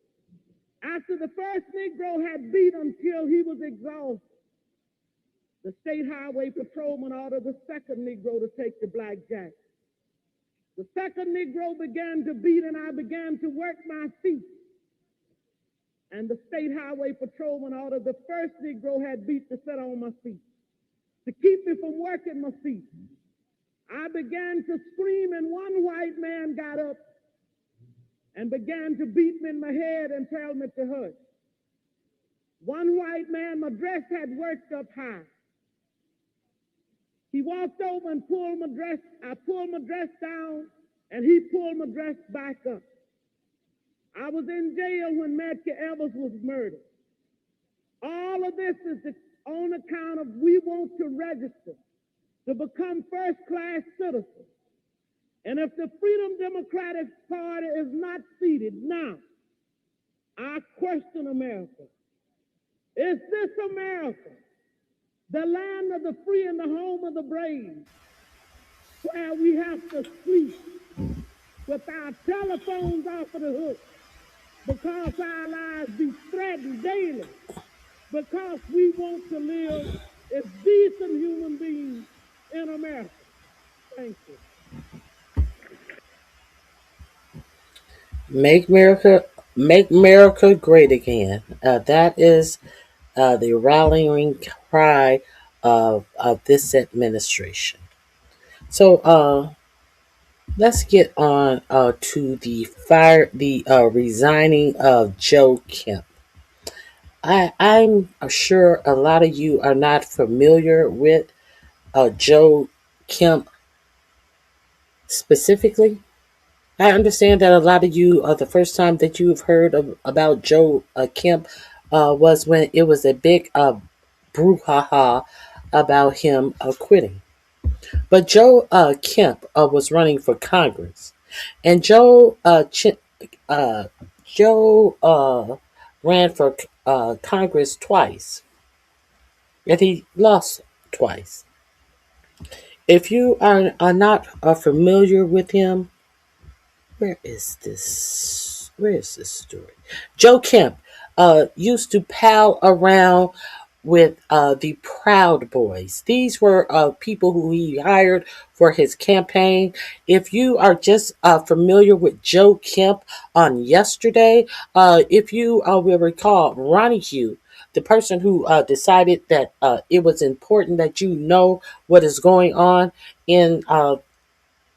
After the first Negro had beat until he was exhausted, the state highway patrolman ordered the second Negro to take the blackjack. The second Negro began to beat, and I began to work my feet. And the state highway patrolman ordered the first Negro had beat to sit on my feet, to keep me from working my feet. I began to scream, and one white man got up and began to beat me in my head and tell me to hush. One white man, my dress had worked up high. He walked over and pulled my dress. I pulled my dress down, and he pulled my dress back up. I was in jail when Medgar Evers was murdered. All of this is on account of we want to register to become first-class citizens. And if the Freedom Democratic Party is not seated now, I question America. Is this America, the land of the free and the home of the brave, where we have to sleep with our telephones off of the hook because our lives be threatened daily, because we want to live as decent human beings in America? Thank you. Make America great again. That is the rallying cry of this administration. So Let's get on to the resigning of Joe Kemp. I'm sure a lot of you are not familiar with Joe Kemp specifically. I understand that a lot of you, the first time that you've heard about Joe Kemp was when it was a big brouhaha about him quitting. But Joe Kemp was running for Congress, and Joe ran for Congress twice, and he lost twice. If you are not familiar with him, where is this? Where is this story? Joe Kemp used to pal around with the Proud Boys. These were people who he hired for his campaign. If you are just familiar with Joe Kemp on yesterday, if you will recall, RonyiQ, the person who decided that it was important that you know what is going on in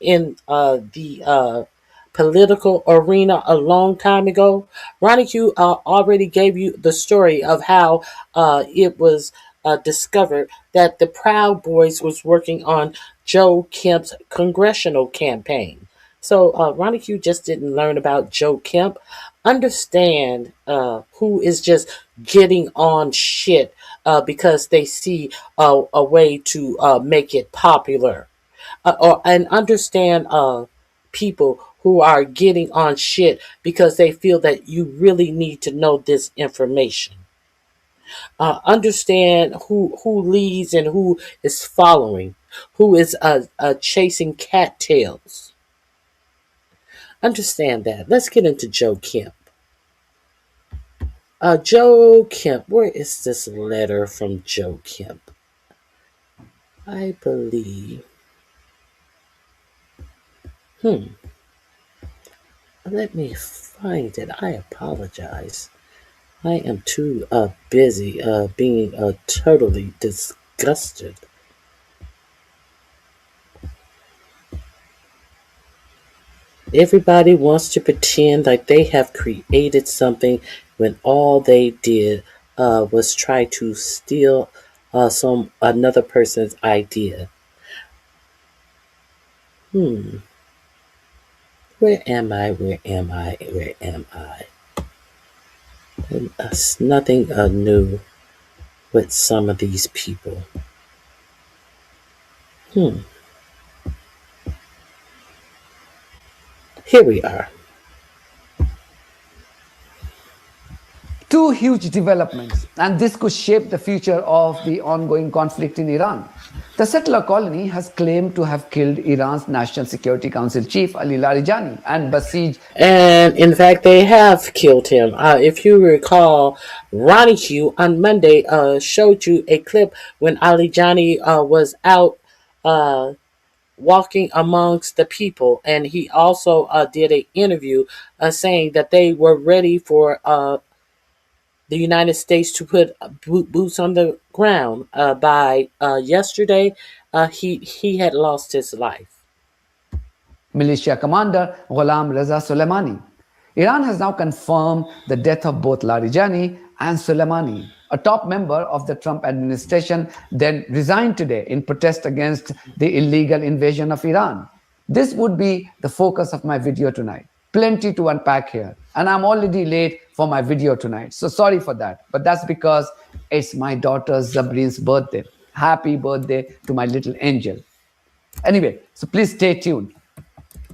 the political arena a long time ago. RonyiQ already gave you the story of how it was discovered that the Proud Boys was working on Joe Kemp's congressional campaign. So RonyiQ just didn't learn about Joe Kemp. Understand who is just getting on shit because they see a way to make it popular. And understand people who are getting on shit because they feel that you really need to know this information. Understand who leads and who is following, who is chasing cattails. Understand that. Let's get into Joe Kemp. Joe Kemp, where is this letter from Joe Kemp? I believe. Let me find it. I apologize. I am too busy being totally disgusted. Everybody wants to pretend like they have created something when all they did was try to steal another person's idea. Where am I? Where am I? Where am I? It's nothing new with some of these people. Here we are. Two huge developments, and this could shape the future of the ongoing conflict in Iran. The settler colony has claimed to have killed Iran's National Security Council chief Ali Larijani and besieged. And in fact, they have killed him. If you recall, RonyiQ on Monday showed you a clip when Ali Larijani was out walking amongst the people, and he also did an interview saying that they were ready for the United States to put boots on the ground. By yesterday, he had lost his life. Militia commander Ghulam Reza Soleimani. Iran has now confirmed the death of both Larijani and Soleimani. A top member of the Trump administration then resigned today in protest against the illegal invasion of Iran. This would be the focus of my video tonight. Plenty to unpack here, and I'm already late for my video tonight, so sorry for that, but that's because it's my daughter Zabrin's birthday. Happy birthday to my little angel. Anyway, so please stay tuned.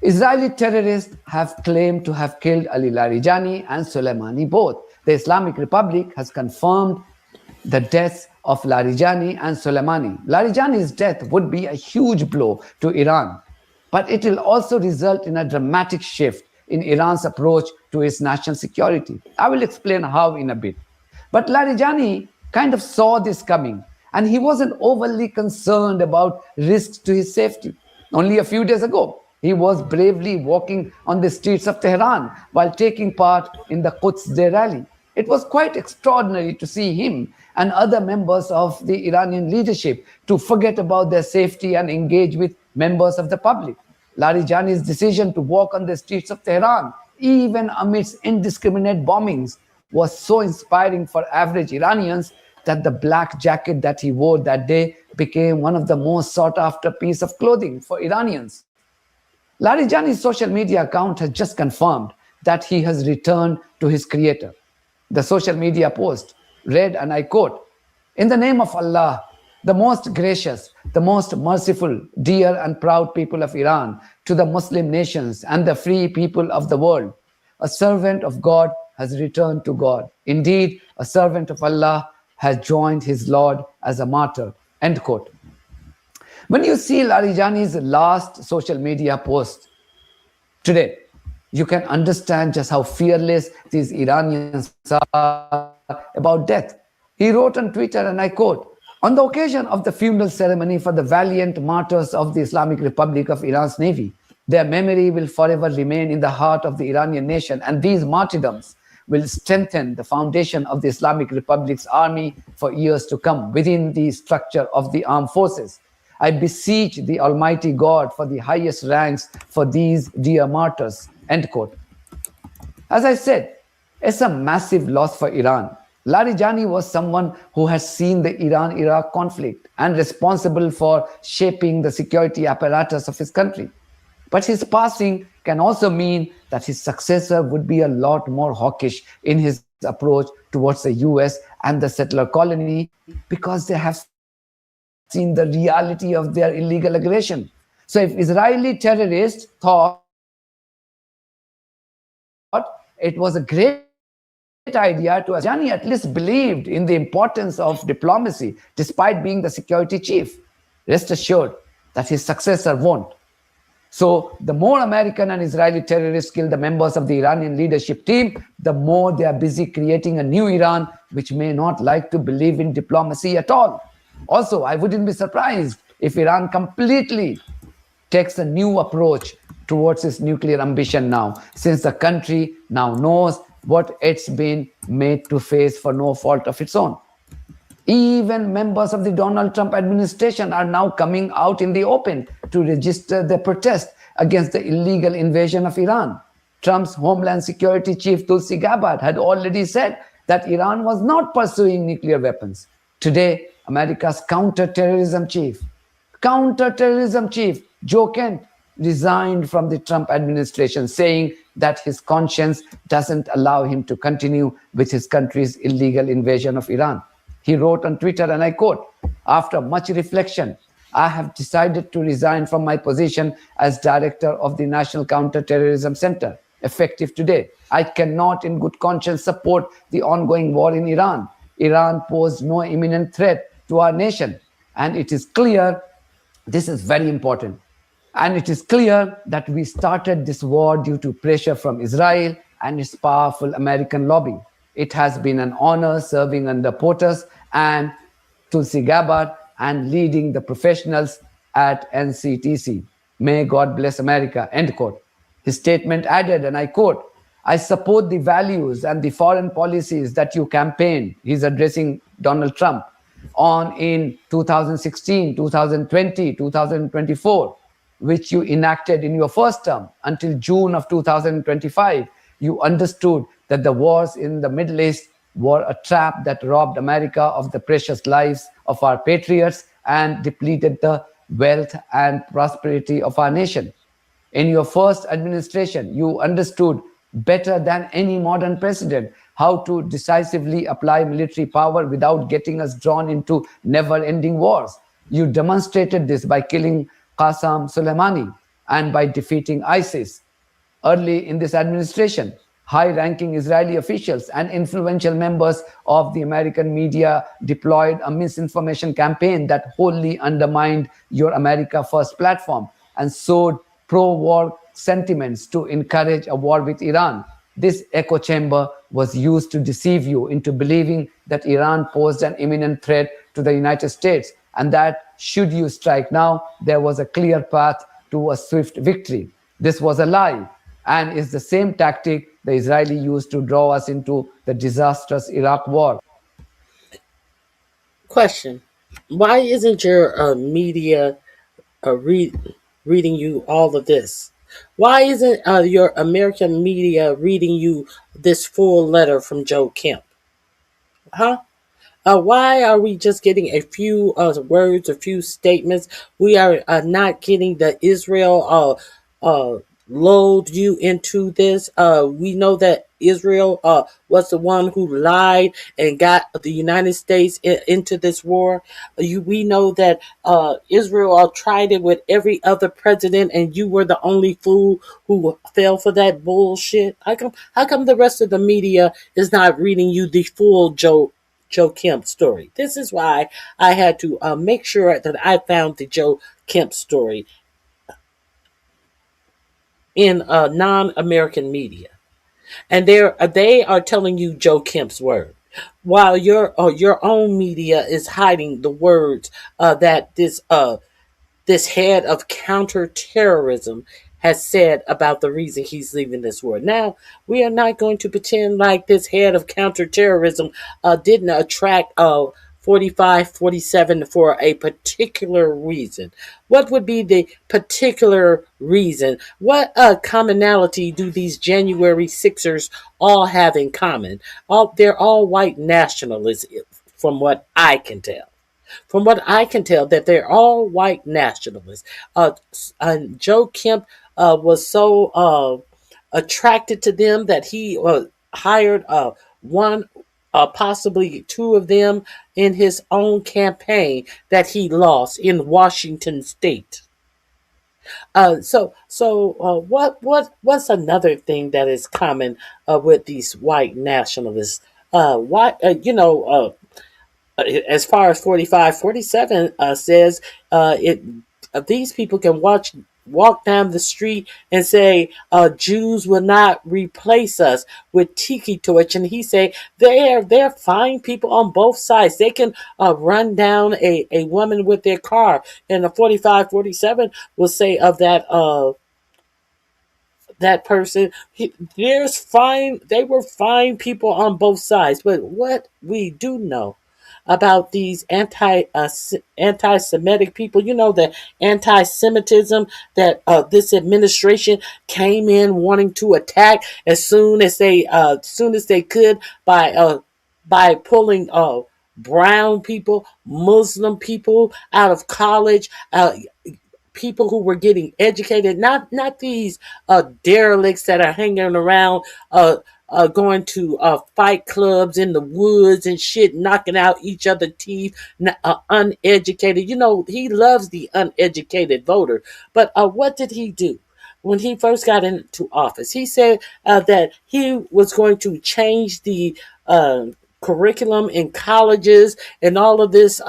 Israeli terrorists have claimed to have killed Ali Larijani and Soleimani both. The Islamic Republic has confirmed the deaths of Larijani and Soleimani. Larijani's death would be a huge blow to Iran, but it will also result in a dramatic shift in Iran's approach to its national security. I will explain how in a bit. But Larijani kind of saw this coming, and he wasn't overly concerned about risks to his safety. Only a few days ago, he was bravely walking on the streets of Tehran while taking part in the Quds Day rally. It was quite extraordinary to see him and other members of the Iranian leadership to forget about their safety and engage with members of the public. Larijani's decision to walk on the streets of Tehran, even amidst indiscriminate bombings, was so inspiring for average Iranians that the black jacket that he wore that day became one of the most sought after piece of clothing for Iranians. Larijani's social media account has just confirmed that he has returned to his creator. The social media post read, and I quote, "In the name of Allah, the most gracious, the most merciful, dear and proud people of Iran, to the Muslim nations and the free people of the world, a servant of God has returned to God. Indeed, a servant of Allah has joined his Lord as a martyr." End quote. When you see Larijani's last social media post today, you can understand just how fearless these Iranians are about death. He wrote on Twitter, and I quote, "On the occasion of the funeral ceremony for the valiant martyrs of the Islamic Republic of Iran's Navy, their memory will forever remain in the heart of the Iranian nation, and these martyrdoms will strengthen the foundation of the Islamic Republic's army for years to come within the structure of the armed forces. I beseech the Almighty God for the highest ranks for these dear martyrs." End quote. As I said, it's a massive loss for Iran. Larijani was someone who has seen the Iran-Iraq conflict and responsible for shaping the security apparatus of his country. But his passing can also mean that his successor would be a lot more hawkish in his approach towards the US and the settler colony, because they have seen the reality of their illegal aggression. So if Israeli terrorists thought it was a great idea to, Larijani at least believed in the importance of diplomacy despite being the security chief. Rest assured that his successor won't. So the more American and Israeli terrorists kill the members of the Iranian leadership team, the more they are busy creating a new Iran, which may not like to believe in diplomacy at all. Also, I wouldn't be surprised if Iran completely takes a new approach towards its nuclear ambition now, since the country now knows what it's been made to face for no fault of its own. Even members of the Donald Trump administration are now coming out in the open to register their protest against the illegal invasion of Iran. Trump's Homeland Security Chief Tulsi Gabbard had already said that Iran was not pursuing nuclear weapons. Today, America's counterterrorism chief Joe Kent resigned from the Trump administration, saying that his conscience doesn't allow him to continue with his country's illegal invasion of Iran. He wrote on Twitter, and I quote, "After much reflection, I have decided to resign from my position as director of the National Counterterrorism Center, effective today. I cannot in good conscience support the ongoing war in Iran. Iran posed no imminent threat to our nation, and it is clear, this is very important, and it is clear that we started this war due to pressure from Israel and its powerful American lobby. It has been an honor serving under POTUS and Tulsi Gabbard and leading the professionals at NCTC. May God bless America," end quote. His statement added, and I quote, "I support the values and the foreign policies that you campaigned," he's addressing Donald Trump, "on in 2016, 2020, 2024, which you enacted in your first term until June of 2025. You understood that the wars in the Middle East were a trap that robbed America of the precious lives of our patriots and depleted the wealth and prosperity of our nation. In your first administration, you understood better than any modern president how to decisively apply military power without getting us drawn into never-ending wars. You demonstrated this by killing Qasem Soleimani and by defeating ISIS. Early in this administration, high-ranking Israeli officials and influential members of the American media deployed a misinformation campaign that wholly undermined your America First platform and sowed pro-war sentiments to encourage a war with Iran. This echo chamber was used to deceive you into believing that Iran posed an imminent threat to the United States, and that should you strike now, there was a clear path to a swift victory. This was a lie, and is the same tactic the Israeli used to draw us into the disastrous Iraq war." Question: why isn't your media reading you all of this? Why isn't your American media reading you this full letter from Joe Kemp? Huh? Why are we just getting a few words, a few statements? We are not getting the Israel lulled you into this. We know that Israel was the one who lied and got the United States into this war. We know that Israel tried it with every other president, and you were the only fool who fell for that bullshit. How come the rest of the media is not reading you the full Joe Kemp story? This is why I had to make sure that I found the Joe Kemp story in non-American media, and they are telling you Joe Kemp's word, while your own media is hiding the words that this head of counterterrorism has said about the reason he's leaving this war. Now, we are not going to pretend like this head of counterterrorism didn't attract 4547 for a particular reason. What would be the particular reason? What commonality do these January 6ers all have in common? They're all white nationalists, from what I can tell. From what I can tell, that they're all white nationalists. Joe Kemp was so attracted to them that he hired one, possibly two of them in his own campaign that he lost in Washington State. What's another thing that is common with these white nationalists? As far as 4547 says, these people can walk down the street and say Jews will not replace us with tiki torch, and he say they're fine people on both sides. They can run down a woman with their car, and the 4547 will say of that person, they were fine people on both sides. But what we do know about these anti-Semitic people, the anti-Semitism that this administration came in wanting to attack as soon as they could by pulling brown people, Muslim people out of college, people who were getting educated, not these derelicts that are hanging around going to fight clubs in the woods and shit, knocking out each other's teeth, uneducated. He loves the uneducated voter. But what did he do? When he first got into office, he said that he was going to change the curriculum in colleges and all of this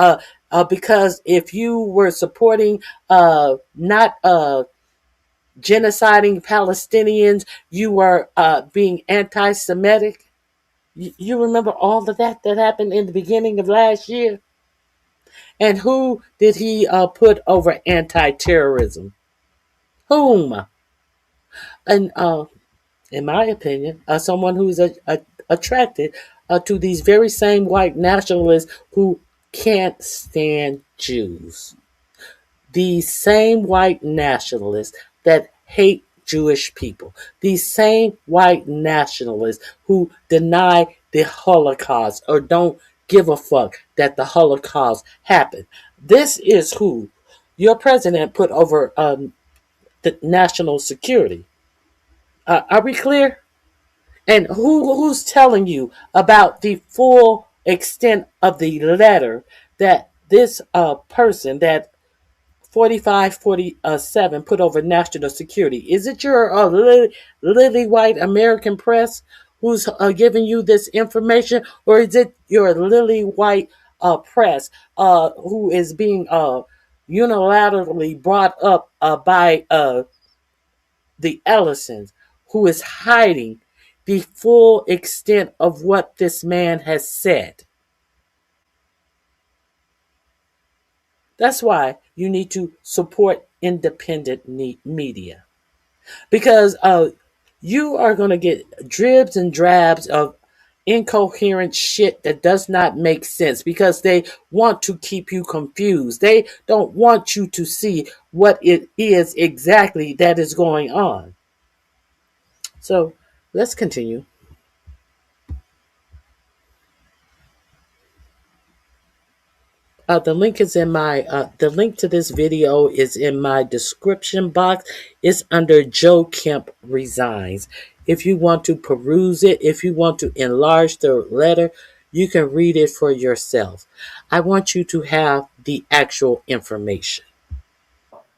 because if you were supporting not genociding Palestinians, you were being anti-Semitic. You remember all of that happened in the beginning of last year? And who did he put over anti-terrorism? Whom? And in my opinion, someone who's attracted to these very same white nationalists who can't stand Jews. These same white nationalists that hate Jewish people. These same white nationalists who deny the Holocaust or don't give a fuck that the Holocaust happened. This is who your president put over the national security. Are we clear? And who's telling you about the full extent of the letter that this person, that 4547 put over national security? Is it your lily white American press who's giving you this information, or is it your lily white press who is being unilaterally brought up by the Ellisons, who is hiding the full extent of what this man has said? That's why you need to support independent media, because you are going to get dribs and drabs of incoherent shit that does not make sense because they want to keep you confused. They don't want you to see what it is exactly that is going on. So let's continue. The link is in my the link to this video is in my description box. It's under Joe Kemp Resigns. If you want to peruse it, if you want to enlarge the letter, you can read it for yourself. I want you to have the actual information.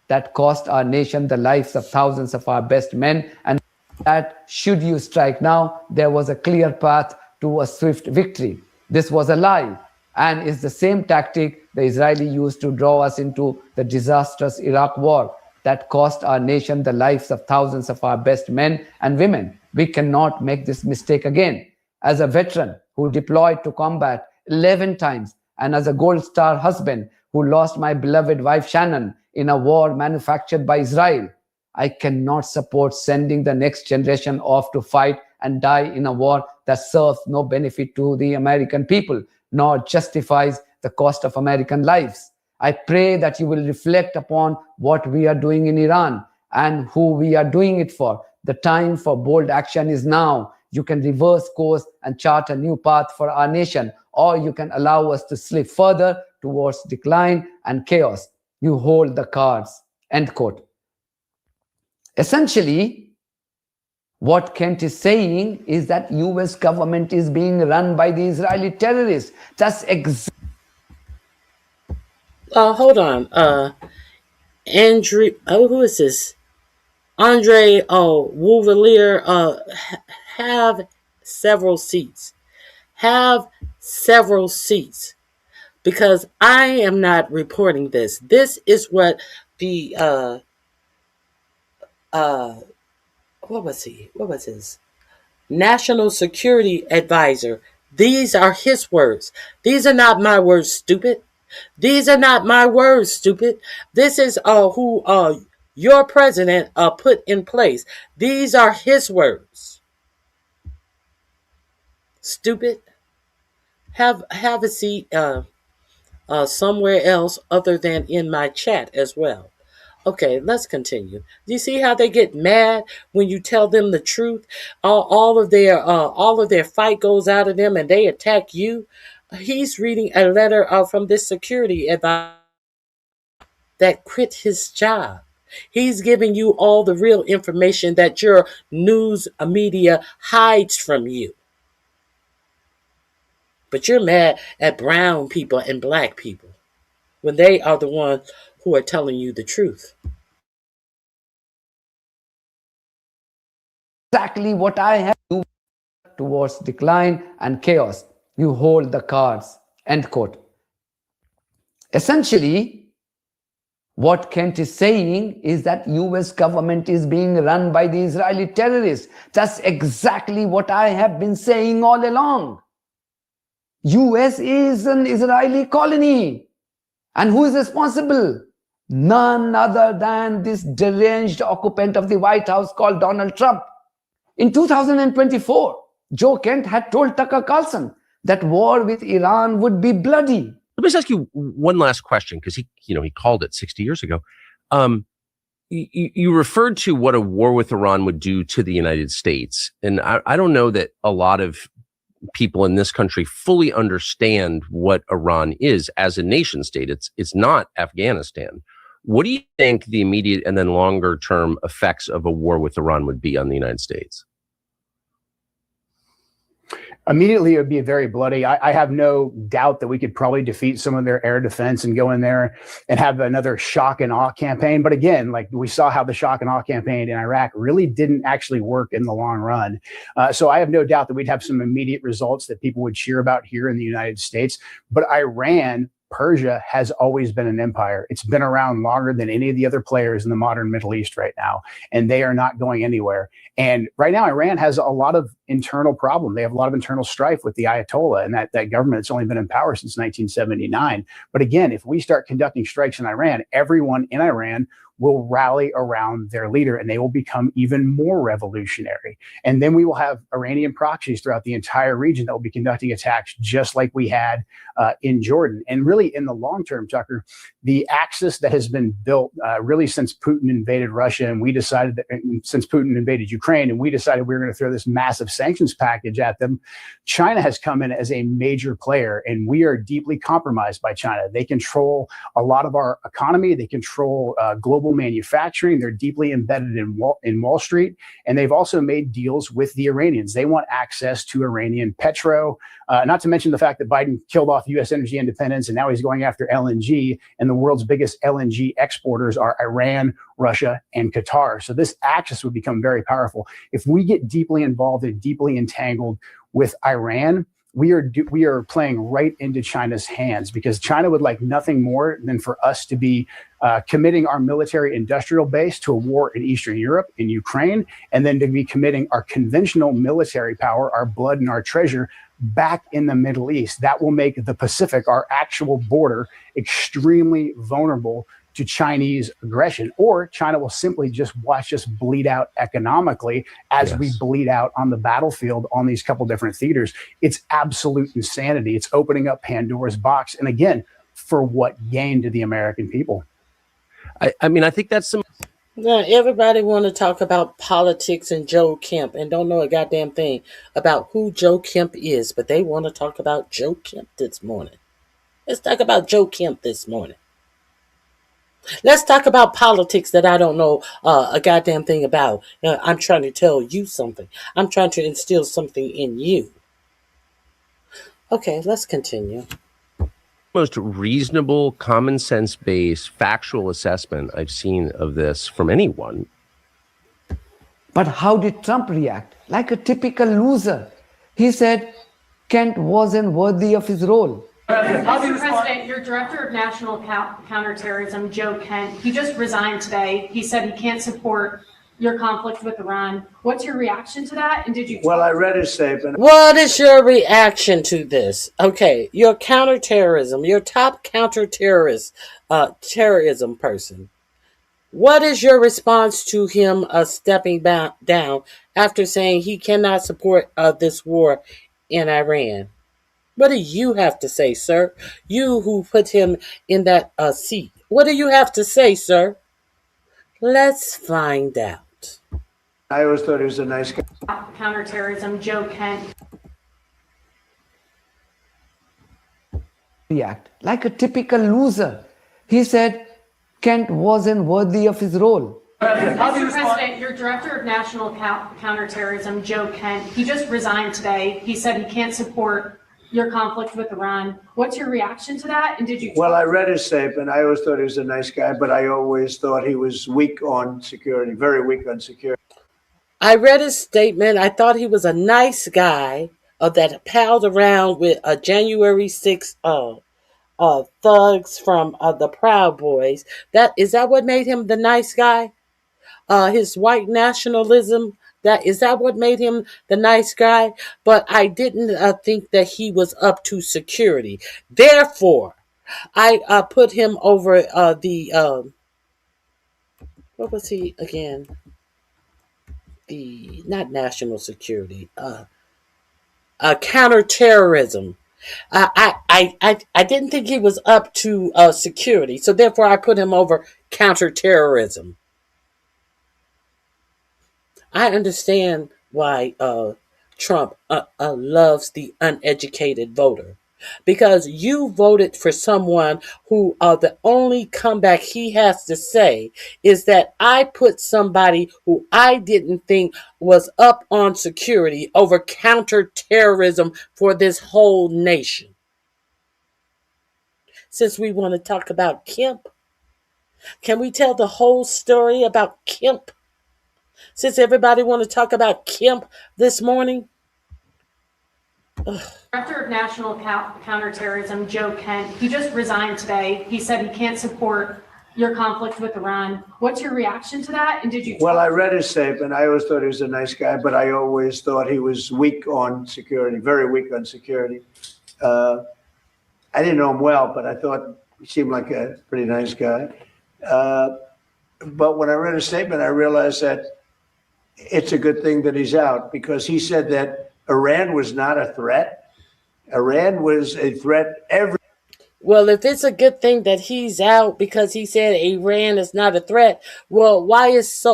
That cost our nation the lives of thousands of our best men, and that should you strike now, there was a clear path to a swift victory. This was a lie, and is the same tactic the Israeli used to draw us into the disastrous Iraq war that cost our nation the lives of thousands of our best men and women. We cannot make this mistake again. As a veteran who deployed to combat 11 times, and as a Gold Star husband who lost my beloved wife Shannon in a war manufactured by Israel, I cannot support sending the next generation off to fight and die in a war that serves no benefit to the American people, nor justifies the cost of American lives. I pray that you will reflect upon what we are doing in Iran and who we are doing it for. The time for bold action is now. You can reverse course and chart a new path for our nation, or you can allow us to slip further towards decline and chaos. You hold the cards. End quote. Essentially, what Kent is saying is that US government is being run by the Israeli terrorists. That's exactly. Hold on. Andrew, who is this? Andre Wouvalier, have several seats. Have several seats. Because I am not reporting this. This is what the what was he? What was his? National Security Advisor. These are his words. These are not my words, stupid. These are not my words, stupid. This is who your president put in place. These are his words. Stupid. Have a seat somewhere else other than in my chat as well. Okay, let's continue. Do you see how they get mad when you tell them the truth? All of their fight goes out of them and they attack you. He's reading a letter from this security advisor that quit his job. He's giving you all the real information that your news media hides from you. But you're mad at brown people and black people when they are the ones who are telling you the truth. Exactly what I have to do towards decline and chaos. You hold the cards. End quote. Essentially, what Kent is saying is that US government is being run by the Israeli terrorists. That's exactly what I have been saying all along. US is an Israeli colony. And who is responsible? None other than this deranged occupant of the White House called Donald Trump. In 2024, Joe Kent had told Tucker Carlson that war with Iran would be bloody. Let me just ask you one last question, because he called it 60 years ago. You referred to what a war with Iran would do to the United States. And I don't know that a lot of people in this country fully understand what Iran is as a nation state. It's not Afghanistan. What do you think the immediate and then longer term effects of a war with Iran would be on the United States? Immediately, it would be very bloody. I have no doubt that we could probably defeat some of their air defense and go in there and have another shock and awe campaign. But again, like we saw how the shock and awe campaign in Iraq really didn't actually work in the long run. So I have no doubt that we'd have some immediate results that people would cheer about here in the United States. But Iran, Persia has always been an empire. It's been around longer than any of the other players in the modern Middle East right now, and they are not going anywhere. And right now, Iran has a lot of internal problem. They have a lot of internal strife with the Ayatollah and that government that's only been in power since 1979. But again, if we start conducting strikes in Iran, everyone in Iran will rally around their leader and they will become even more revolutionary. And then we will have Iranian proxies throughout the entire region that will be conducting attacks just like we had in Jordan. And really, in the long term, Tucker, the axis that has been built really since Putin invaded Russia and we decided that since Putin invaded Ukraine and we decided we were going to throw this massive sanctions package at them, China has come in as a major player and we are deeply compromised by China. They control a lot of our economy. They control global manufacturing. They're deeply embedded in Wall Street. And they've also made deals with the Iranians. They want access to Iranian petro, not to mention the fact that Biden killed off U.S. energy independence and now he's going after LNG. And the world's biggest LNG exporters are Iran, Russia, and Qatar. So this axis would become very powerful. If we get deeply involved and deeply entangled with Iran, we are playing right into China's hands because China would like nothing more than for us to be committing our military industrial base to a war in Eastern Europe, in Ukraine, and then to be committing our conventional military power, our blood and our treasure back in the Middle East. That will make the Pacific, our actual border, extremely vulnerable to Chinese aggression, or China will simply just watch us bleed out economically as we bleed out on the battlefield on these couple different theaters. It's absolute insanity. It's opening up Pandora's box. And again, for what gain to the American people? I mean, I think that's some. Now, everybody want to talk about politics and Joe Kemp and don't know a goddamn thing about who Joe Kemp is, but they want to talk about Joe Kemp this morning. Let's talk about Joe Kemp this morning. Let's talk about politics that I don't know a goddamn thing about. I'm trying to tell you something. I'm trying to instill something in you. Okay, let's continue. Most reasonable, common sense based, factual assessment I've seen of this from anyone. But how did Trump react? Like a typical loser. He said Kent wasn't worthy of his role. Mr. President, your Director of National Counterterrorism, Joe Kent, he just resigned today. He said he can't support your conflict with Iran. What's your reaction to that? And did you? Well, I read his statement. What is your reaction to this? Okay, your counterterrorism, your top counterterrorist, terrorism person. What is your response to him stepping down after saying he cannot support this war in Iran? What do you have to say, sir? You who put him in that seat. What do you have to say, sir? Let's find out. I always thought he was a nice guy. Counterterrorism, Joe Kent. React like a typical loser. He said Kent wasn't worthy of his role. Mr. President, your Director of National Counterterrorism, Joe Kent, he just resigned today. He said he can't support your conflict with Iran. What's your reaction to that? And did you? Well, I read his statement. I always thought he was a nice guy, but I always thought he was weak on security, very weak on security. I read his statement. I thought he was a nice guy that palled around with January 6th thugs from the Proud Boys. Is that what made him the nice guy? His white nationalism. Is that what made him the nice guy? But I didn't think that he was up to security. Therefore, I put him over what was he again? Not national security. Counterterrorism. I didn't think he was up to security, so therefore I put him over counterterrorism. I understand why Trump loves the uneducated voter, because you voted for someone who the only comeback he has to say is that I put somebody who I didn't think was up on security over counterterrorism for this whole nation. Since we want to talk about Kemp, can we tell the whole story about Kemp? Since everybody want to talk about Kemp this morning. Director of National Counterterrorism, Joe Kent, he just resigned today. He said he can't support your conflict with Iran. What's your reaction to that? And did you? Well, I read his statement. I always thought he was a nice guy, but I always thought he was weak on security, very weak on security. I didn't know him well, but I thought he seemed like a pretty nice guy. But when I read his statement, I realized that it's a good thing that he's out, because he said that Iran was not a threat. Iran was a threat every. Well, if it's a good thing that he's out because he said Iran is not a threat, well, why is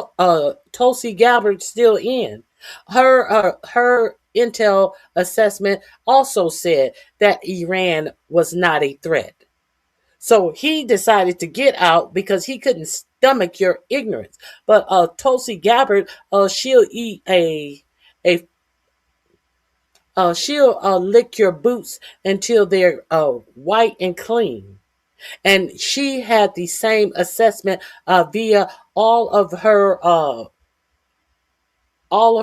Tulsi Gabbard still in? Her intel assessment also said that Iran was not a threat. So he decided to get out because he couldn't stomach your ignorance. But Tulsi Gabbard, she'll eat she'll lick your boots until they're white and clean. And she had the same assessment via all of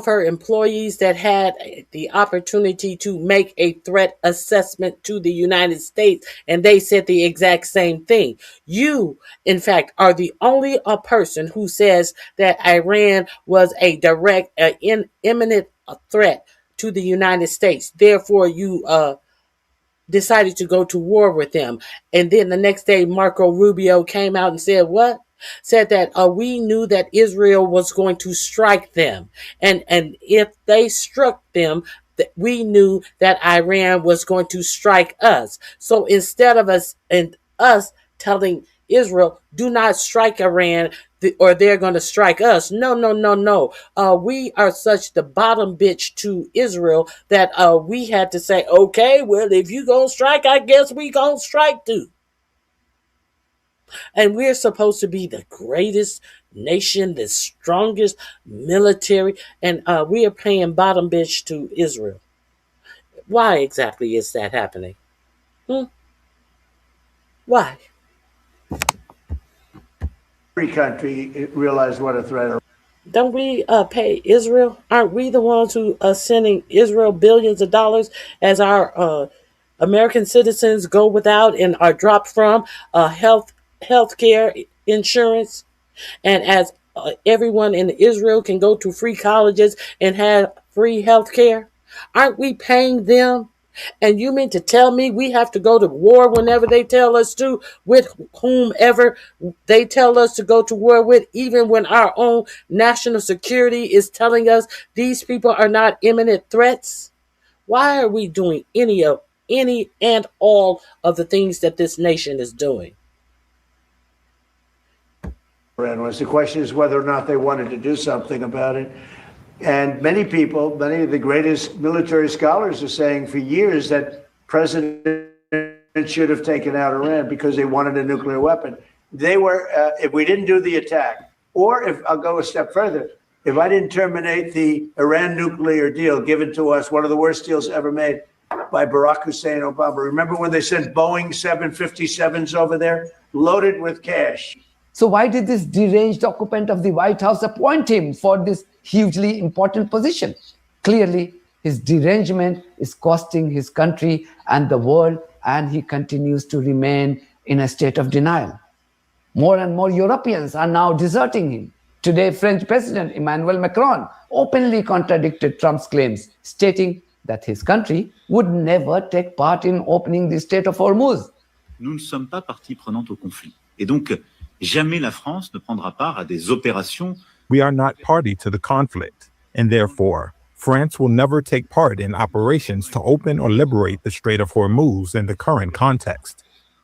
her employees that had the opportunity to make a threat assessment to the United States, and they said the exact same thing. You, in fact, are the only person who says that Iran was a direct, imminent threat to the United States. Therefore, you decided to go to war with them. And then the next day, Marco Rubio came out and said what? Said that we knew that Israel was going to strike them. And if they struck them, we knew that Iran was going to strike us. So instead of us telling Israel, do not strike Iran or they're going to strike us. No. We are such the bottom bitch to Israel that we had to say, okay, well, if you going to strike, I guess we going to strike too. And we're supposed to be the greatest nation, the strongest military, and we are paying bottom bitch to Israel. Why exactly is that happening? Why? Every country realized what a threat. Don't we pay Israel? Aren't we the ones who are sending Israel billions of dollars as our American citizens go without and are dropped from health care insurance? And as everyone in Israel can go to free colleges and have free health care? Aren't we paying them? And you mean to tell me we have to go to war whenever they tell us to, with whomever they tell us to go to war with, even when our own national security is telling us these people are not imminent threats? Why are we doing any and all of the things that this nation is doing? The question is whether or not they wanted to do something about it. And many people, many of the greatest military scholars are saying for years that President should have taken out Iran because they wanted a nuclear weapon. They were, if we didn't do the attack, or if I'll go a step further, if I didn't terminate the Iran nuclear deal given to us, one of the worst deals ever made by Barack Hussein Obama. Remember when they sent Boeing 757s over there loaded with cash? So why did this deranged occupant of the White House appoint him for this hugely important position? Clearly, his derangement is costing his country and the world, and he continues to remain in a state of denial. More and more Europeans are now deserting him. Today, French President Emmanuel Macron openly contradicted Trump's claims, stating that his country would never take part in opening the Strait of Hormuz. Nous ne sommes pas partie prenante au conflit. Et donc, jamais la France ne prendra part à des opérations. We are not party to the conflict, and therefore, France will never take part in operations to open or liberate the Strait of Hormuz in the current context.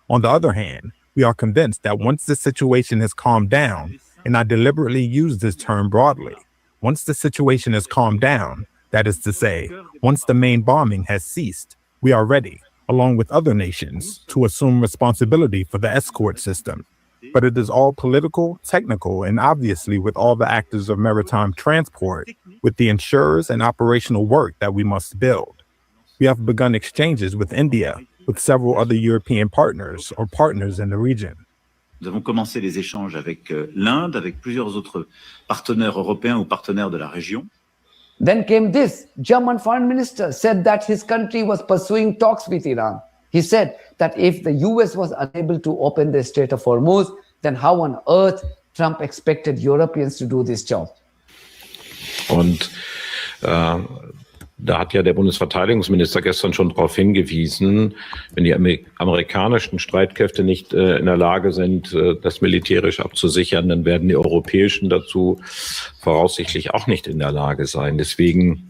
On the other hand, we are convinced that once the situation has calmed down, and I deliberately use this term broadly, once the situation has calmed down, that is to say, once the main bombing has ceased, we are ready, along with other nations, to assume responsibility for the escort system. But it is all political, technical, and obviously with all the actors of maritime transport, with the insurers and operational work that we must build. We have begun exchanges with India, with several other European partners or partners in the region. Nous avons commencé les échanges avec l'Inde, avec plusieurs autres partenaires européens ou partenaires de la région. Then came this. German foreign minister said that his country was pursuing talks with Iran. He said that if the US was unable to open the Strait of Hormuz, then how on earth Trump expected Europeans to do this job? Und Da hat ja der Bundesverteidigungsminister gestern schon darauf hingewiesen, wenn die amerikanischen Streitkräfte nicht in der Lage sind, das militärisch abzusichern, dann werden die europäischen dazu voraussichtlich auch nicht in der Lage sein. Deswegen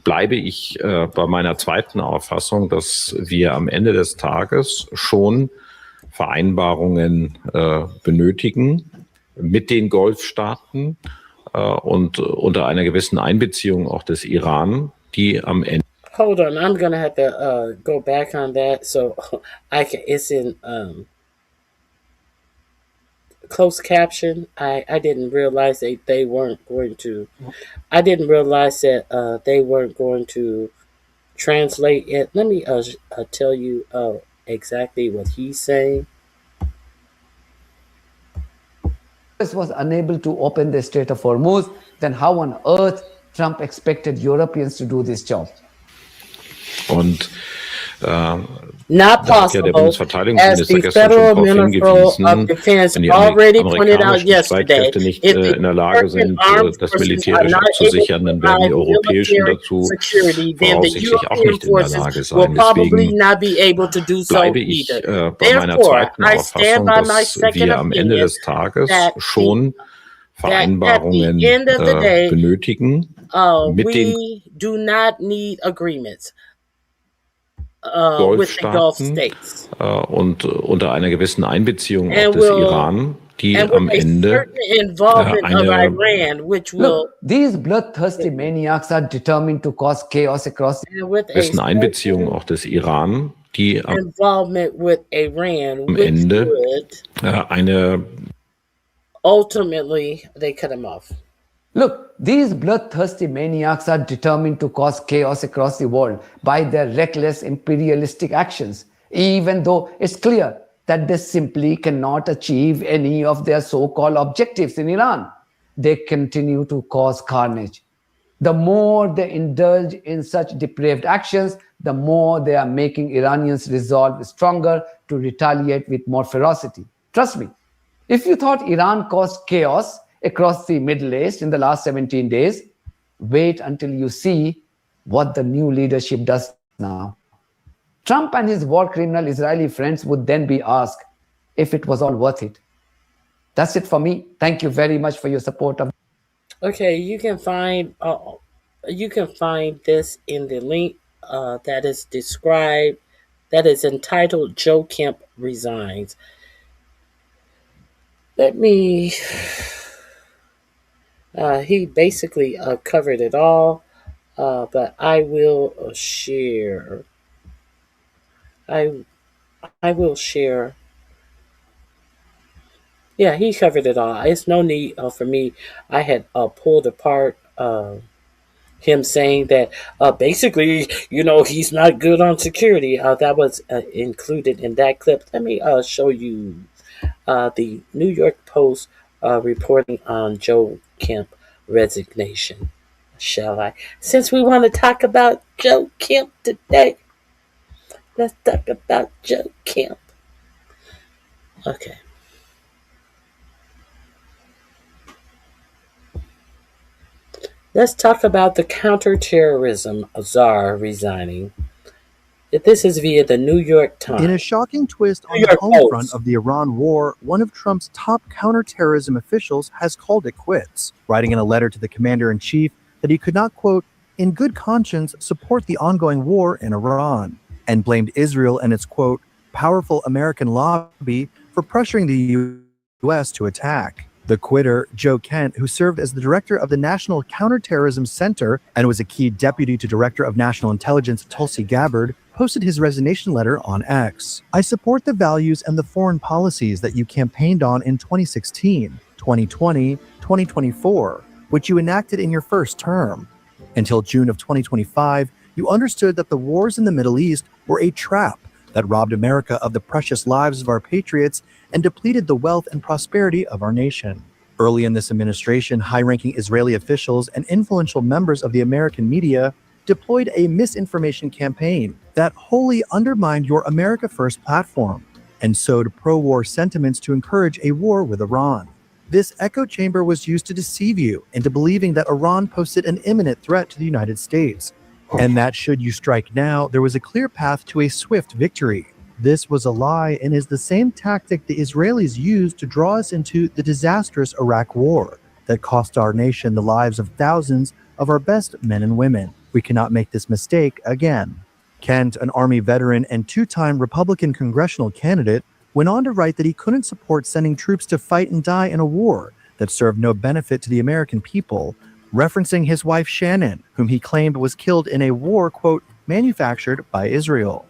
bleibe ich bei meiner zweiten Auffassung, dass wir am Ende des Tages schon Vereinbarungen benötigen mit den Golfstaaten und unter einer gewissen Einbeziehung auch des Iran, die am Ende. Hold on, I'm gonna have to go back on that. So it's in closed caption. I didn't realize they weren't going to. I didn't realize that they weren't going to translate it. Let me tell you exactly what he's saying. Was unable to open the Strait of Hormuz, then how on earth Trump expected Europeans to do this job? Und Not possible, as the Federal Minister of Defense already pointed out yesterday. Nicht in der Lage sind, das militärisch abzusichern, dann werden die europäischen dazu voraussichtlich auch nicht in der Lage sein. Deswegen bleibe ich bei meiner zweiten Auffassung, dass wir am Ende des Tages schon Vereinbarungen benötigen mit den Golfstaaten und unter einer gewissen Einbeziehung auch des Iran, die am Ende Look, these bloodthirsty maniacs are determined to cause chaos across gewissen Einbeziehung auch des Iran, die am Ende eine ultimately they cut him off. Look, these bloodthirsty maniacs are determined to cause chaos across the world by their reckless imperialistic actions, even though it's clear that they simply cannot achieve any of their so-called objectives in Iran. They continue to cause carnage. The more they indulge in such depraved actions, the more they are making Iranians' resolve stronger to retaliate with more ferocity. Trust me, if you thought Iran caused chaos across the Middle East in the last 17 days, wait until you see what the new leadership does now. Trump and his war criminal Israeli friends would then be asked if it was all worth it. That's it for me. Thank you very much for your support of. Okay, you can find this in the link that is described, that is entitled "Joe Kemp Resigns." Let me. He basically covered it all, but I will share. I will share. Yeah, he covered it all. It's no need for me. I had pulled apart him saying that basically, he's not good on security. That was included in that clip. Let me show you the New York Post reporting on Joe Kemp resignation. Shall I? Since we want to talk about Joe Kemp today, let's talk about Joe Kemp. Okay. Let's talk about the counterterrorism czar resigning. This is via the New York Times. In a shocking twist on the home front of the Iran war, one of Trump's top counterterrorism officials has called it quits, writing in a letter to the commander-in-chief that he could not, quote, in good conscience support the ongoing war in Iran, and blamed Israel and its, quote, powerful American lobby for pressuring the U.S. to attack. The quitter, Joe Kent, who served as the director of the National Counterterrorism Center and was a key deputy to Director of National Intelligence Tulsi Gabbard, posted his resignation letter on X. I support the values and the foreign policies that you campaigned on in 2016, 2020, 2024, which you enacted in your first term. Until June of 2025, you understood that the wars in the Middle East were a trap that robbed America of the precious lives of our patriots and depleted the wealth and prosperity of our nation. Early in this administration, high-ranking Israeli officials and influential members of the American media deployed a misinformation campaign that wholly undermined your America First platform and sowed pro-war sentiments to encourage a war with Iran. This echo chamber was used to deceive you into believing that Iran posed an imminent threat to the United States and that should you strike now, there was a clear path to a swift victory. This was a lie and is the same tactic the Israelis used to draw us into the disastrous Iraq war that cost our nation the lives of thousands of our best men and women. We cannot make this mistake again. Kent, an Army veteran and two-time Republican congressional candidate, went on to write that he couldn't support sending troops to fight and die in a war that served no benefit to the American people, referencing his wife Shannon, whom he claimed was killed in a war, quote, manufactured by Israel.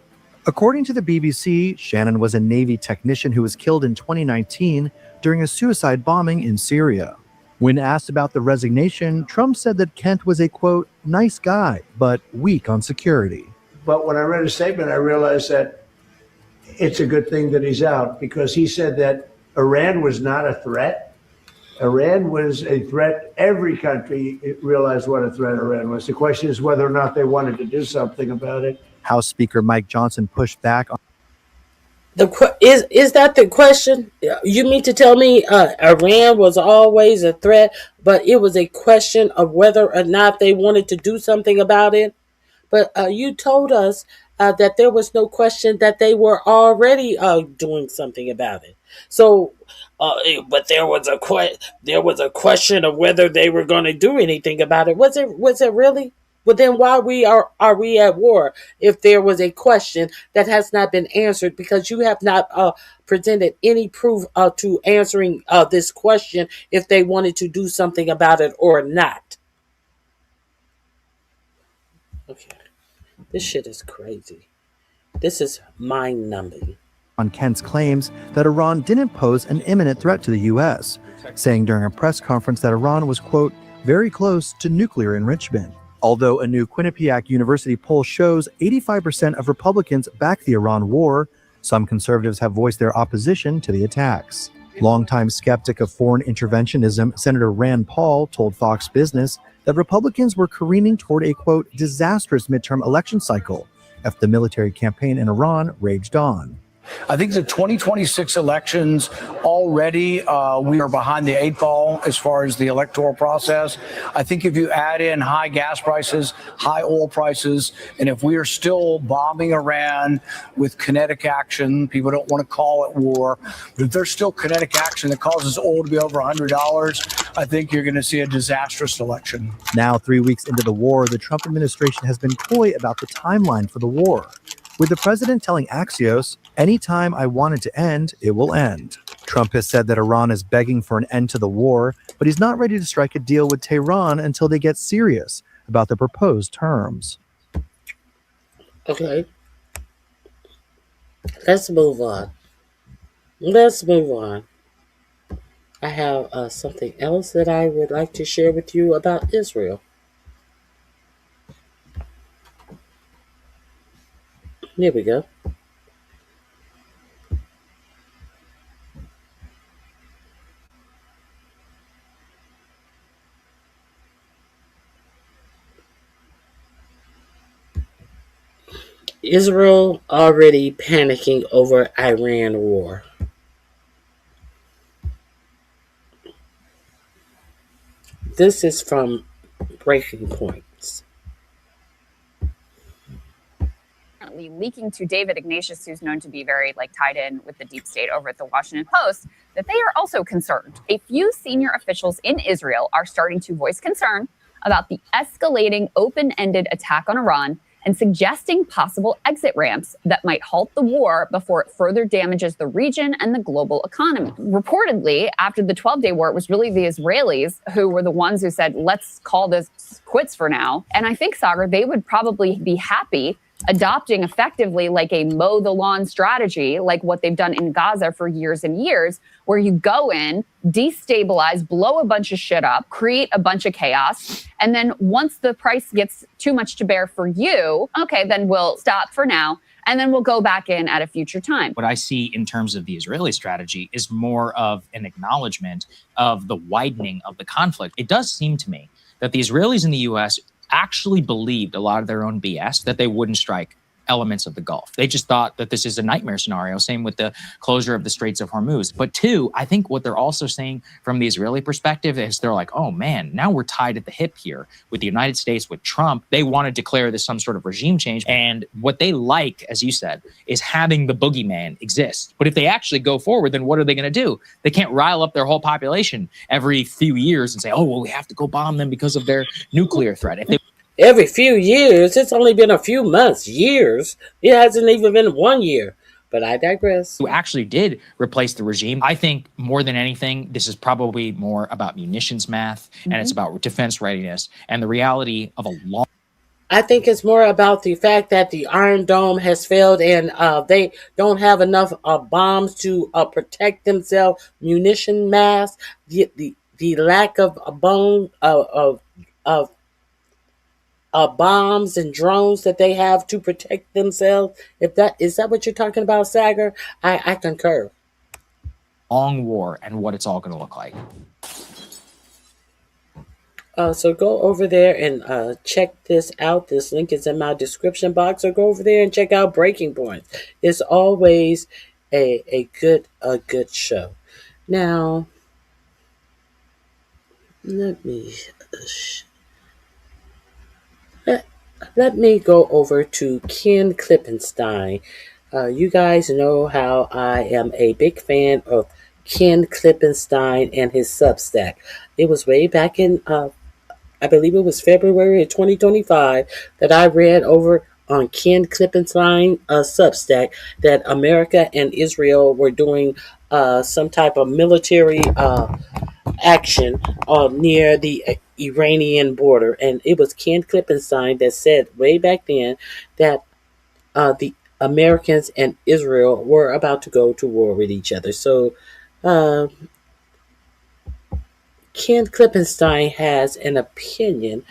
According to the BBC, Shannon was a Navy technician who was killed in 2019 during a suicide bombing in Syria. When asked about the resignation, Trump said that Kent was a, quote, nice guy, but weak on security. But when I read his statement, I realized that it's a good thing that he's out, because he said that Iran was not a threat. Iran was a threat. Every country realized what a threat Iran was. The question is whether or not they wanted to do something about it. House Speaker Mike Johnson pushed back on Is that the question? You mean to tell me Iran was always a threat, but it was a question of whether or not they wanted to do something about it? But you told us that there was no question that they were already doing something about it. So, but there was a question of whether they were going to do anything about it. Was it really? Well, then why are we at war if there was a question that has not been answered, because you have not presented any proof to answering this question if they wanted to do something about it or not? Okay. This shit is crazy. This is mind-numbing. On Kent's claims that Iran didn't pose an imminent threat to the U.S., saying during a press conference that Iran was, quote, very close to nuclear enrichment. Although a new Quinnipiac University poll shows 85% of Republicans back the Iran war, some conservatives have voiced their opposition to the attacks. Longtime skeptic of foreign interventionism, Senator Rand Paul told Fox Business that Republicans were careening toward a, quote, disastrous midterm election cycle after the military campaign in Iran raged on. I think the 2026 elections already, we are behind the 8 ball as far as the electoral process. I think if you add in high gas prices, high oil prices, and if we are still bombing Iran with kinetic action, people don't want to call it war, but if there's still kinetic action that causes oil to be over $100, I think you're going to see a disastrous election. Now, 3 weeks into the war, the Trump administration has been coy about the timeline for the war, with the president telling Axios, anytime I want it to end, it will end. Trump has said that Iran is begging for an end to the war, but he's not ready to strike a deal with Tehran until they get serious about the proposed terms. Okay. Let's move on. Let's move on. I have something else that I would like to share with you about Israel. Here we go. Israel already panicking over Iran war. This is from Breaking Points. Leaking to David Ignatius, who's known to be very tied in with the deep state over at the Washington Post, that they are also concerned. A few senior officials in Israel are starting to voice concern about the escalating open-ended attack on Iran and suggesting possible exit ramps that might halt the war before it further damages the region and the global economy. Reportedly, after the 12-day war, it was really the Israelis who were the ones who said, let's call this quits for now. And I think, Sagar, they would probably be happy adopting effectively a mow the lawn strategy, like what they've done in Gaza for years and years, where you go in, destabilize, blow a bunch of shit up, create a bunch of chaos. And then once the price gets too much to bear for you, okay, then we'll stop for now. And then we'll go back in at a future time. What I see in terms of the Israeli strategy is more of an acknowledgement of the widening of the conflict. It does seem to me that the Israelis in the U.S. actually believed a lot of their own BS, that they wouldn't strike elements of the Gulf. They just thought that this is a nightmare scenario. Same with the closure of the Straits of Hormuz. But two, I think what they're also saying from the Israeli perspective is they're like, oh man, now we're tied at the hip here with the United States, with Trump. They want to declare this some sort of regime change. And what they like, as you said, is having the boogeyman exist. But if they actually go forward, then what are they going to do? They can't rile up their whole population every few years and say, oh, well, we have to go bomb them because of their nuclear threat. If they Every few years, it's only been a few months, years. It hasn't even been 1 year. But I digress. who actually did replace the regime, I think more than anything, this is probably more about munitions math, and it's about defense readiness and the reality of a long. I think it's more about the fact that the Iron Dome has failed and they don't have enough bombs to protect themselves. Munition mass, the lack of bombs and drones that they have to protect themselves. If that is that what you're talking about, Sagar? I concur. Long war and what it's all going to look like. So go over there and check this out. This link is in my description box. Or go over there and check out Breaking Points. It's always a good show. Now, let me go over to Ken Klippenstein. You guys know how I am a big fan of Ken Klippenstein and his Substack. It was way back in, I believe it was February of 2025, that I read over on Ken Klippenstein Substack that America and Israel were doing some type of military action near the Iranian border. And it was Ken Klippenstein that said way back then that the Americans and Israel were about to go to war with each other. So Ken Klippenstein has an opinion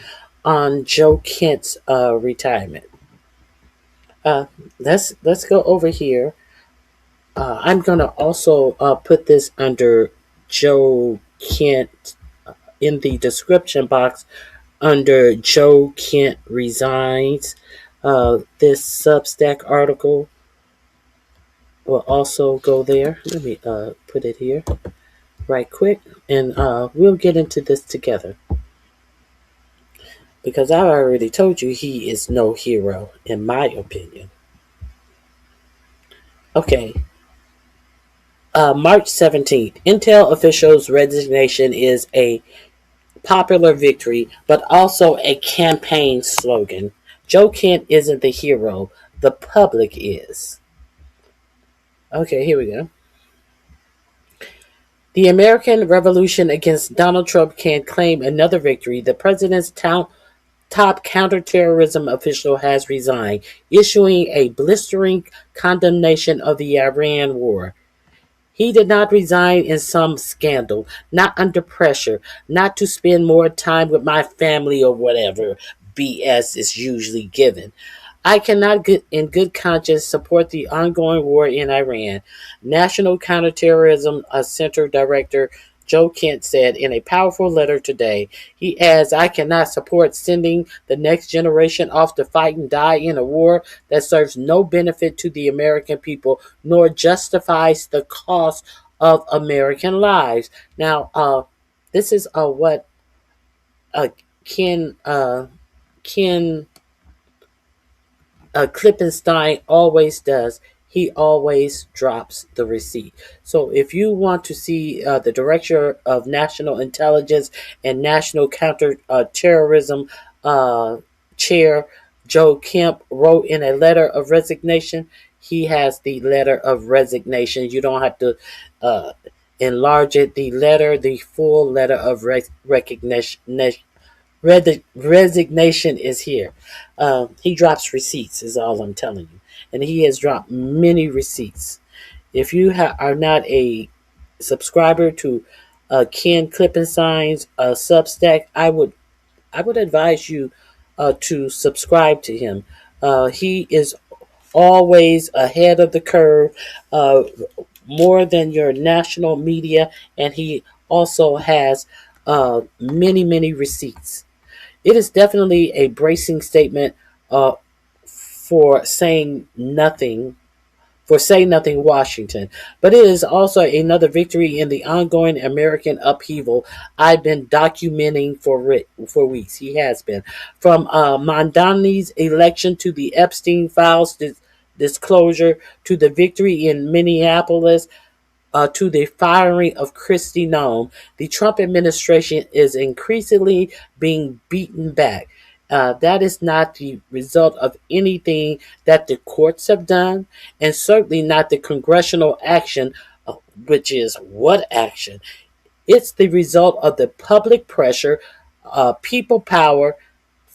on Joe Kent's retirement. Let's go over here. I'm going to also put this under Joe Kent in the description box under Joe Kent resigns. This Substack article will also go there. Let me put it here right quick, and we'll get into this together. Because I already told you he is no hero, in my opinion. Okay. March 17th. Intel officials' resignation is a popular victory, but also a campaign slogan. Joe Kent isn't the hero. The public is. Okay, here we go. The American Revolution against Donald Trump can claim another victory. The president's top counterterrorism official has resigned, issuing a blistering condemnation of the Iran war. He did not resign in some scandal, not under pressure, not to spend more time with my family or whatever BS is usually given. I cannot in good conscience support the ongoing war in Iran. National Counterterrorism Center Director Joe Kent said in a powerful letter today. He adds, I cannot support sending the next generation off to fight and die in a war that serves no benefit to the American people, nor justifies the cost of American lives. Now, this is what Ken Klippenstein always does. He always drops the receipt. So if you want to see the Director of National Intelligence and National Counterterrorism Chair Joe Kemp wrote in a letter of resignation, he has the letter of resignation. You don't have to enlarge it. The full letter of resignation is here. He drops receipts is all I'm telling you. And he has dropped many receipts. If you are not a subscriber to Ken Klippenstein's Substack, I would advise you to subscribe to him. He is always ahead of the curve, more than your national media, and he also has many receipts. It is definitely a bracing statement for saying nothing. For Say Nothing Washington, but it is also another victory in the ongoing American upheaval I've been documenting for weeks. He has been. From Mondani's election to the Epstein files disclosure to the victory in Minneapolis, to the firing of Kristi Noem, the Trump administration is increasingly being beaten back. That is not the result of anything that the courts have done, and certainly not the congressional action, which is what action? It's the result of the public pressure, people power,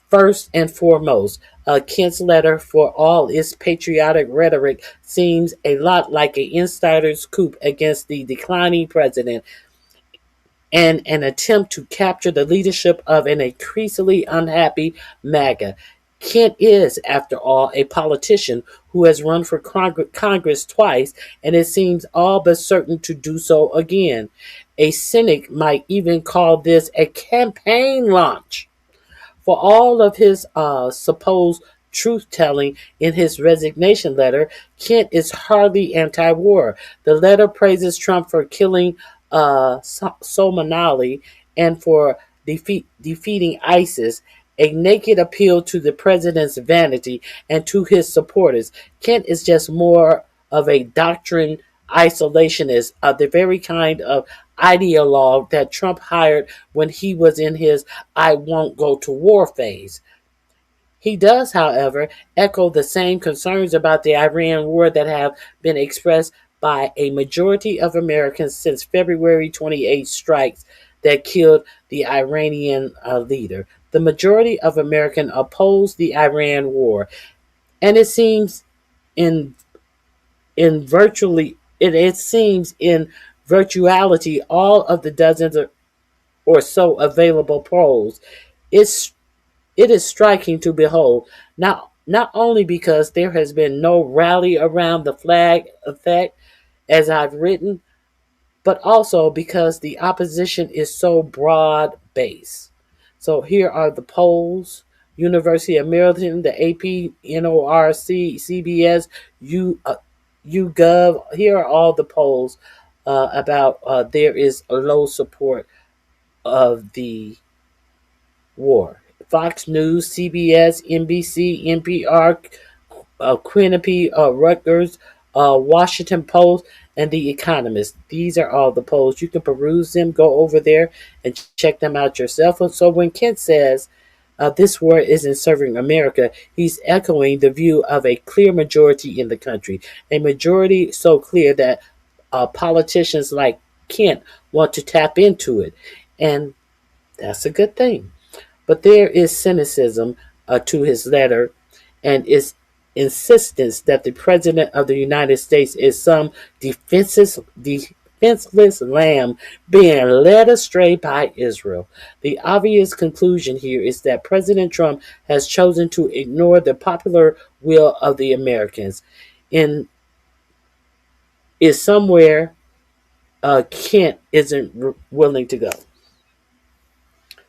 first and foremost. Kent's letter, for all its patriotic rhetoric, seems a lot like an insider's coup against the declining president and an attempt to capture the leadership of an increasingly unhappy MAGA. Kent is, after all, a politician who has run for Congress twice, and it seems all but certain to do so again. A cynic might even call this a campaign launch. For all of his supposed truth-telling in his resignation letter, Kent is hardly anti-war. The letter praises Trump for killing Soleimani and for defeating ISIS, a naked appeal to the president's vanity and to his supporters. Kent is just more of a doctrine isolationist, the very kind of ideologue that Trump hired when he was in his I won't go to war phase. He does, however, echo the same concerns about the Iran war that have been expressed by a majority of Americans since February 28 strikes that killed the Iranian leader. The majority of Americans oppose the Iran war, and it seems in virtuality all of the dozens or so available polls. It is striking to behold, not only because there has been no rally around the flag effect, as I've written, but also because the opposition is so broad-based. So here are the polls: University of Maryland, the AP, NORC, CBS, YouGov. Here are all the polls about there is a low support of the war. Fox News, CBS, NBC, NPR, Quinnipiac, Rutgers, Washington Post, and The Economist. These are all the polls. You can peruse them, go over there, and check them out yourself. So when Kent says this war isn't serving America, he's echoing the view of a clear majority in the country, a majority so clear that politicians like Kent want to tap into it, and that's a good thing. But there is cynicism to his letter and his insistence that the President of the United States is some defenseless lamb being led astray by Israel. The obvious conclusion here is that President Trump has chosen to ignore the popular will of the Americans. Is somewhere Kent isn't willing to go.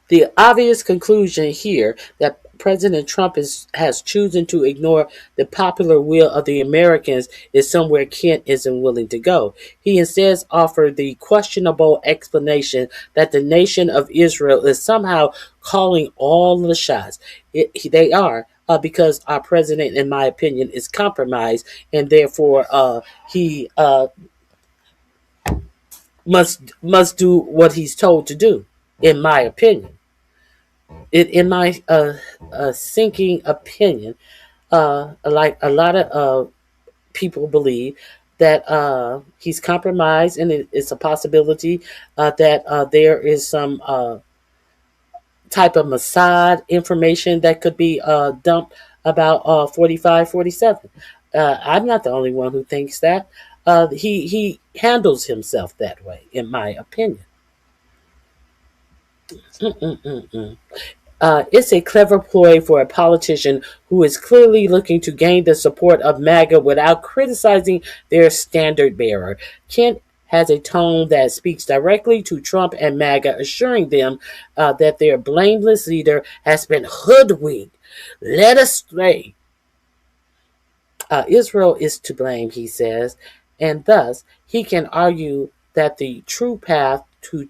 The obvious conclusion here that President Trump has chosen to ignore the popular will of the Americans is somewhere Kent isn't willing to go. He instead offered the questionable explanation that the nation of Israel is somehow calling all the shots. They are. Because our president, in my opinion, is compromised, and therefore he must do what he's told to do, in my opinion. In my sinking opinion, like a lot of people believe that he's compromised, and it's a possibility that there is some type of Mossad information that could be dumped about 45, 47. I'm not the only one who thinks that. He handles himself that way, in my opinion. It's a clever ploy for a politician who is clearly looking to gain the support of MAGA without criticizing their standard bearer. Kent has a tone that speaks directly to Trump and MAGA, assuring them that their blameless leader has been hoodwinked, led astray, Israel is to blame, he says, and thus he can argue that the true path to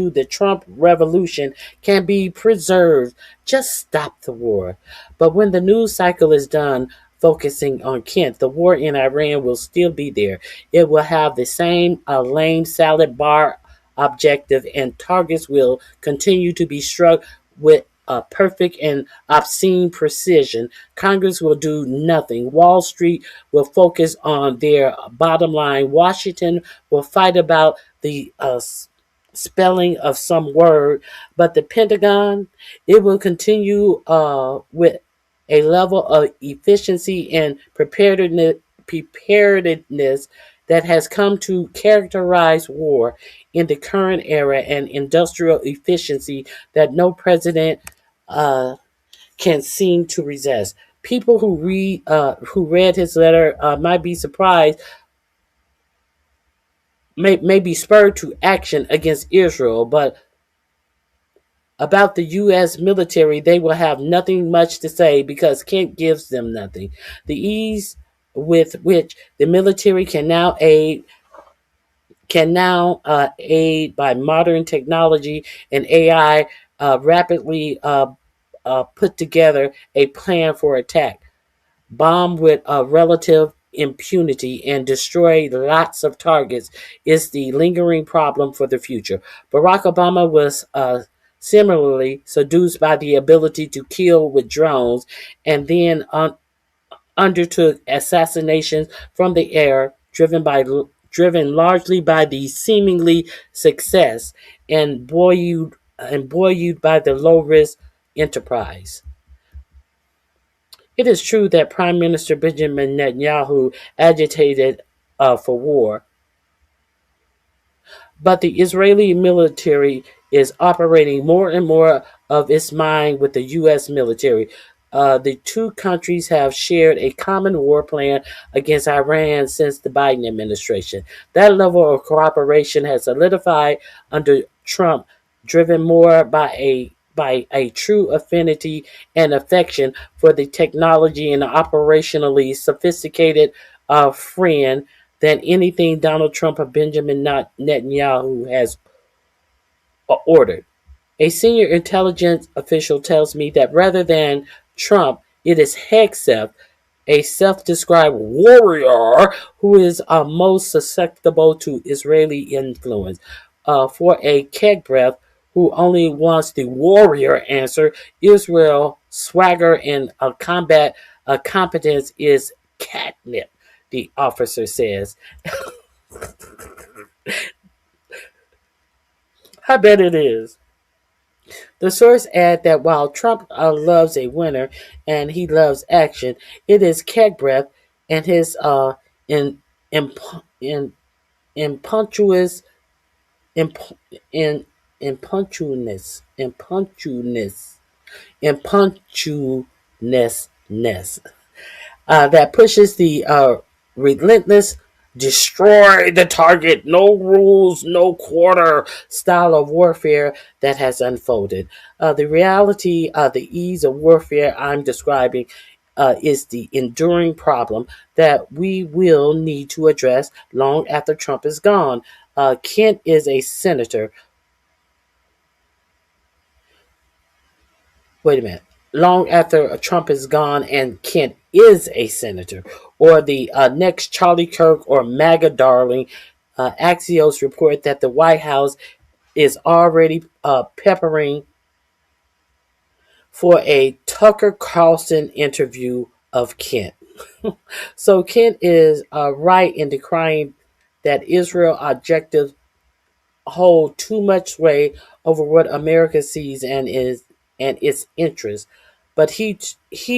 the Trump revolution can be preserved. Just stop the war. But when the news cycle is done focusing on Kent, the war in Iran will still be there. It will have the same lame salad bar objective, and targets will continue to be struck with perfect and obscene precision. Congress will do nothing. Wall Street will focus on their bottom line. Washington will fight about the spelling of some word, but the Pentagon, it will continue with a level of efficiency and preparedness that has come to characterize war in the current era, and industrial efficiency that no president can seem to resist. People who read his letter might be surprised, may be spurred to action against Israel, but about the U.S. military, they will have nothing much to say because Kent gives them nothing. The ease with which the military can now aid by modern technology and AI rapidly put together a plan for attack, bomb with relative impunity, and destroy lots of targets is the lingering problem for the future. Barack Obama was similarly seduced by the ability to kill with drones, and then undertook assassinations from the air, driven largely by the seemingly success, and buoyed by the low risk enterprise. It is true that Prime Minister Benjamin Netanyahu agitated for war, but the Israeli military is operating more and more of its mind with the U.S. military. The two countries have shared a common war plan against Iran since the Biden administration. That level of cooperation has solidified under Trump, driven more by a true affinity and affection for the technology and operationally sophisticated friend than anything Donald Trump or Benjamin Netanyahu has ordered. A senior intelligence official tells me that rather than Trump, it is Hegseth, a self-described warrior, who is most susceptible to Israeli influence. For a keg breath who only wants the warrior answer, Israel swagger and combat competence is catnip, the officer says. I bet it is. The source adds that while Trump loves a winner and he loves action, it is keg breath and his impunctuous that pushes the relentless destroy the target, no rules, no quarter style of warfare that has unfolded. The reality, the ease of warfare I'm describing is the enduring problem that we will need to address long after Trump is gone. Kent is a senator. Wait a minute. Long after Trump is gone and Kent is a senator, or the next Charlie Kirk or MAGA darling, Axios report that the White House is already peppering for a Tucker Carlson interview of Kent. So Kent is right in decrying that Israel objectives hold too much sway over what America sees and its interests. But he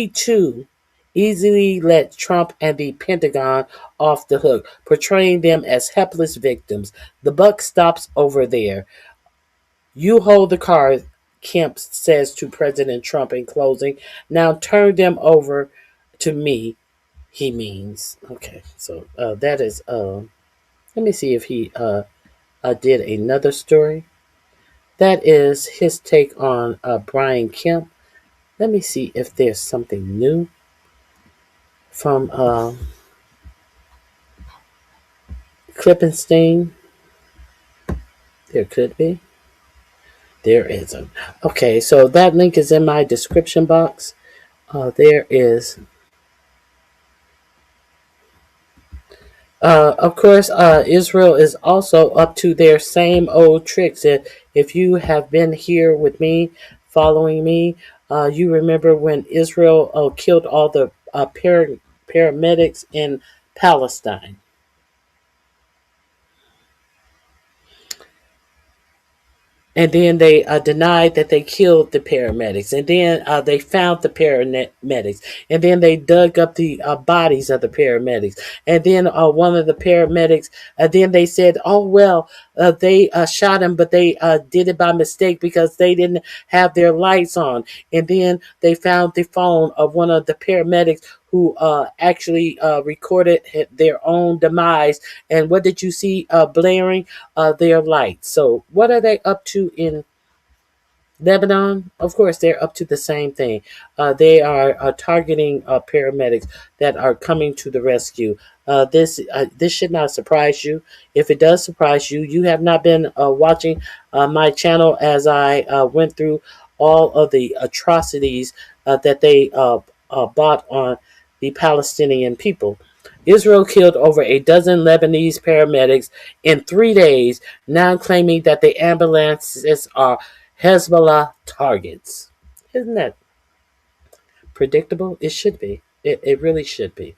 too easily let Trump and the Pentagon off the hook, portraying them as helpless victims. The buck stops over there. You hold the cards, Kemp says to President Trump in closing. Now turn them over to me, he means. Okay, so that is, let me see if he did another story. That is his take on Brian Kemp. Let me see if there's something new from Klippenstein. There could be. There isn't. Okay, so that link is in my description box. There is. Of course, Israel is also up to their same old tricks. If you have been here with me, following me, you remember when Israel killed all the paramedics in Palestine. And then they denied that they killed the paramedics. And then they found the paramedics. And then they dug up the bodies of the paramedics. And then one of the paramedics, then they said, oh, well, they shot him, but they did it by mistake because they didn't have their lights on. And then they found the phone of one of the paramedics who actually recorded their own demise. And what did you see blaring? Their lights. So what are they up to in Lebanon? Of course, they're up to the same thing. They are targeting paramedics that are coming to the rescue. This should not surprise you. If it does surprise you, you have not been watching my channel as I went through all of the atrocities that they bought on the Palestinian people. Israel killed over a dozen Lebanese paramedics in 3 days, now claiming that the ambulances are Hezbollah targets. Isn't that predictable? It should be. It really should be.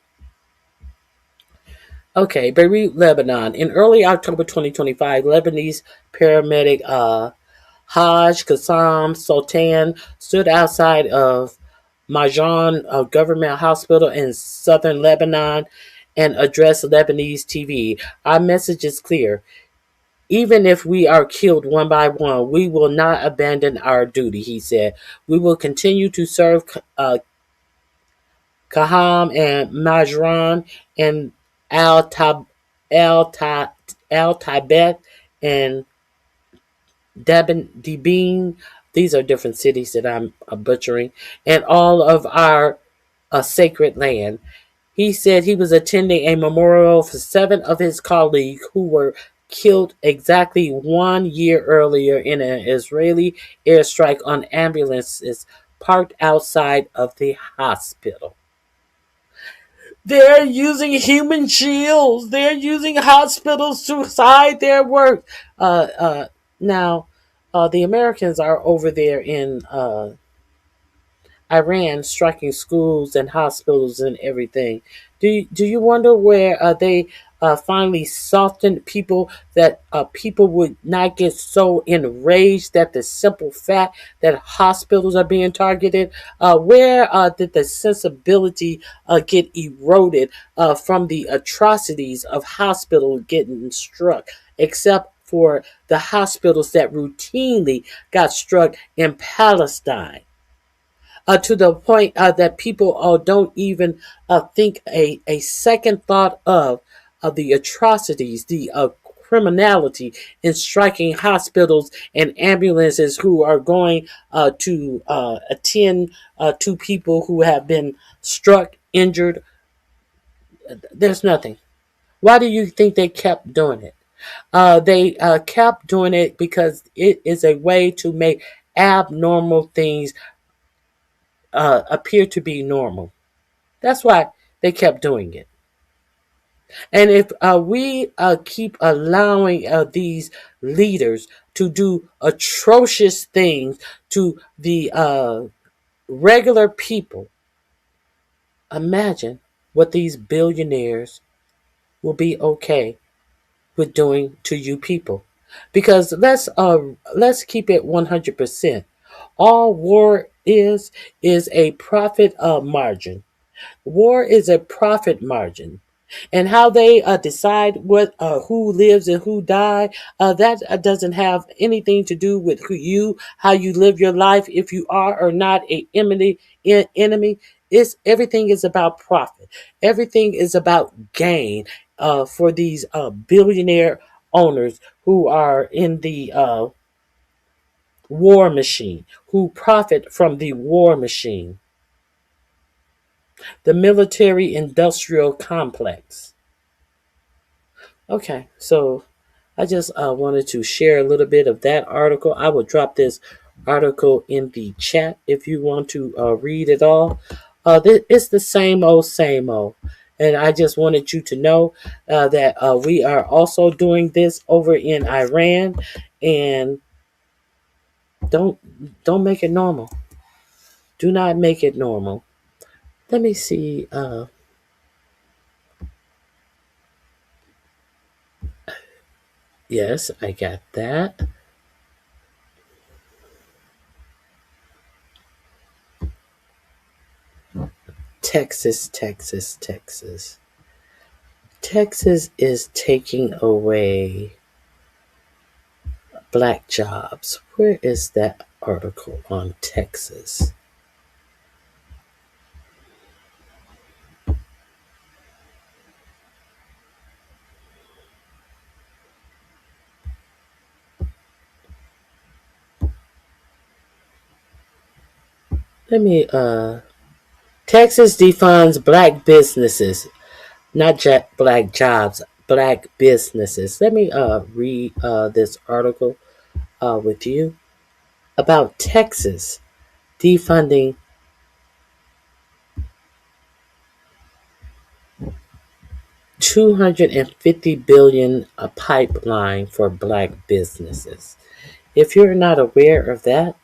Okay, Beirut, Lebanon. In early October 2025, Lebanese paramedic Haj Qassam Sultan stood outside of Marjan Government Hospital in southern Lebanon and addressed Lebanese TV. Our message is clear. Even if we are killed one by one, we will not abandon our duty, he said. We will continue to serve Kaham and Majran and Al-Tibet and Dibin. These are different cities that I'm butchering. And all of our sacred land. He said he was attending a memorial for 7 of his colleagues who were killed exactly 1 year earlier in an Israeli airstrike on ambulances parked outside of the hospital. They're using human shields. They're using hospitals to hide their work. Now, the Americans are over there in Iran, striking schools and hospitals and everything. Do you wonder where they finally softened people, that people would not get so enraged at the simple fact that hospitals are being targeted? Where did the sensibility get eroded from the atrocities of hospitals getting struck, except for the hospitals that routinely got struck in Palestine? To the point that people don't even think a second thought of the atrocities, the criminality in striking hospitals and ambulances who are going to attend to people who have been struck, injured. There's nothing. Why do you think they kept doing it? They kept doing it because it is a way to make abnormal things appear to be normal. That's why they kept doing it. And if we keep allowing these leaders to do atrocious things to the regular people, imagine what these billionaires will be okay with doing to you people. Because let's keep it 100%. All war is a profit margin. War is a profit margin. And how they decide what who lives and who die, that doesn't have anything to do with how you live your life, if you are or not a enemy. Everything is about profit. Everything is about gain for these billionaire owners who are in the war machine, who profit from the war machine. The military-industrial complex. Okay, so I just wanted to share a little bit of that article. I will drop this article in the chat if you want to read it all. It's the same old, same old. And I just wanted you to know that we are also doing this over in Iran, and don't make it normal. Do not make it normal. Let me see. Yes, I got that. Texas. Texas is taking away black jobs. Where is that article on Texas? Let me, Texas defunds black businesses, not black jobs, black businesses. Let me read this article with you about Texas defunding $250 billion a pipeline for black businesses. If you're not aware of that,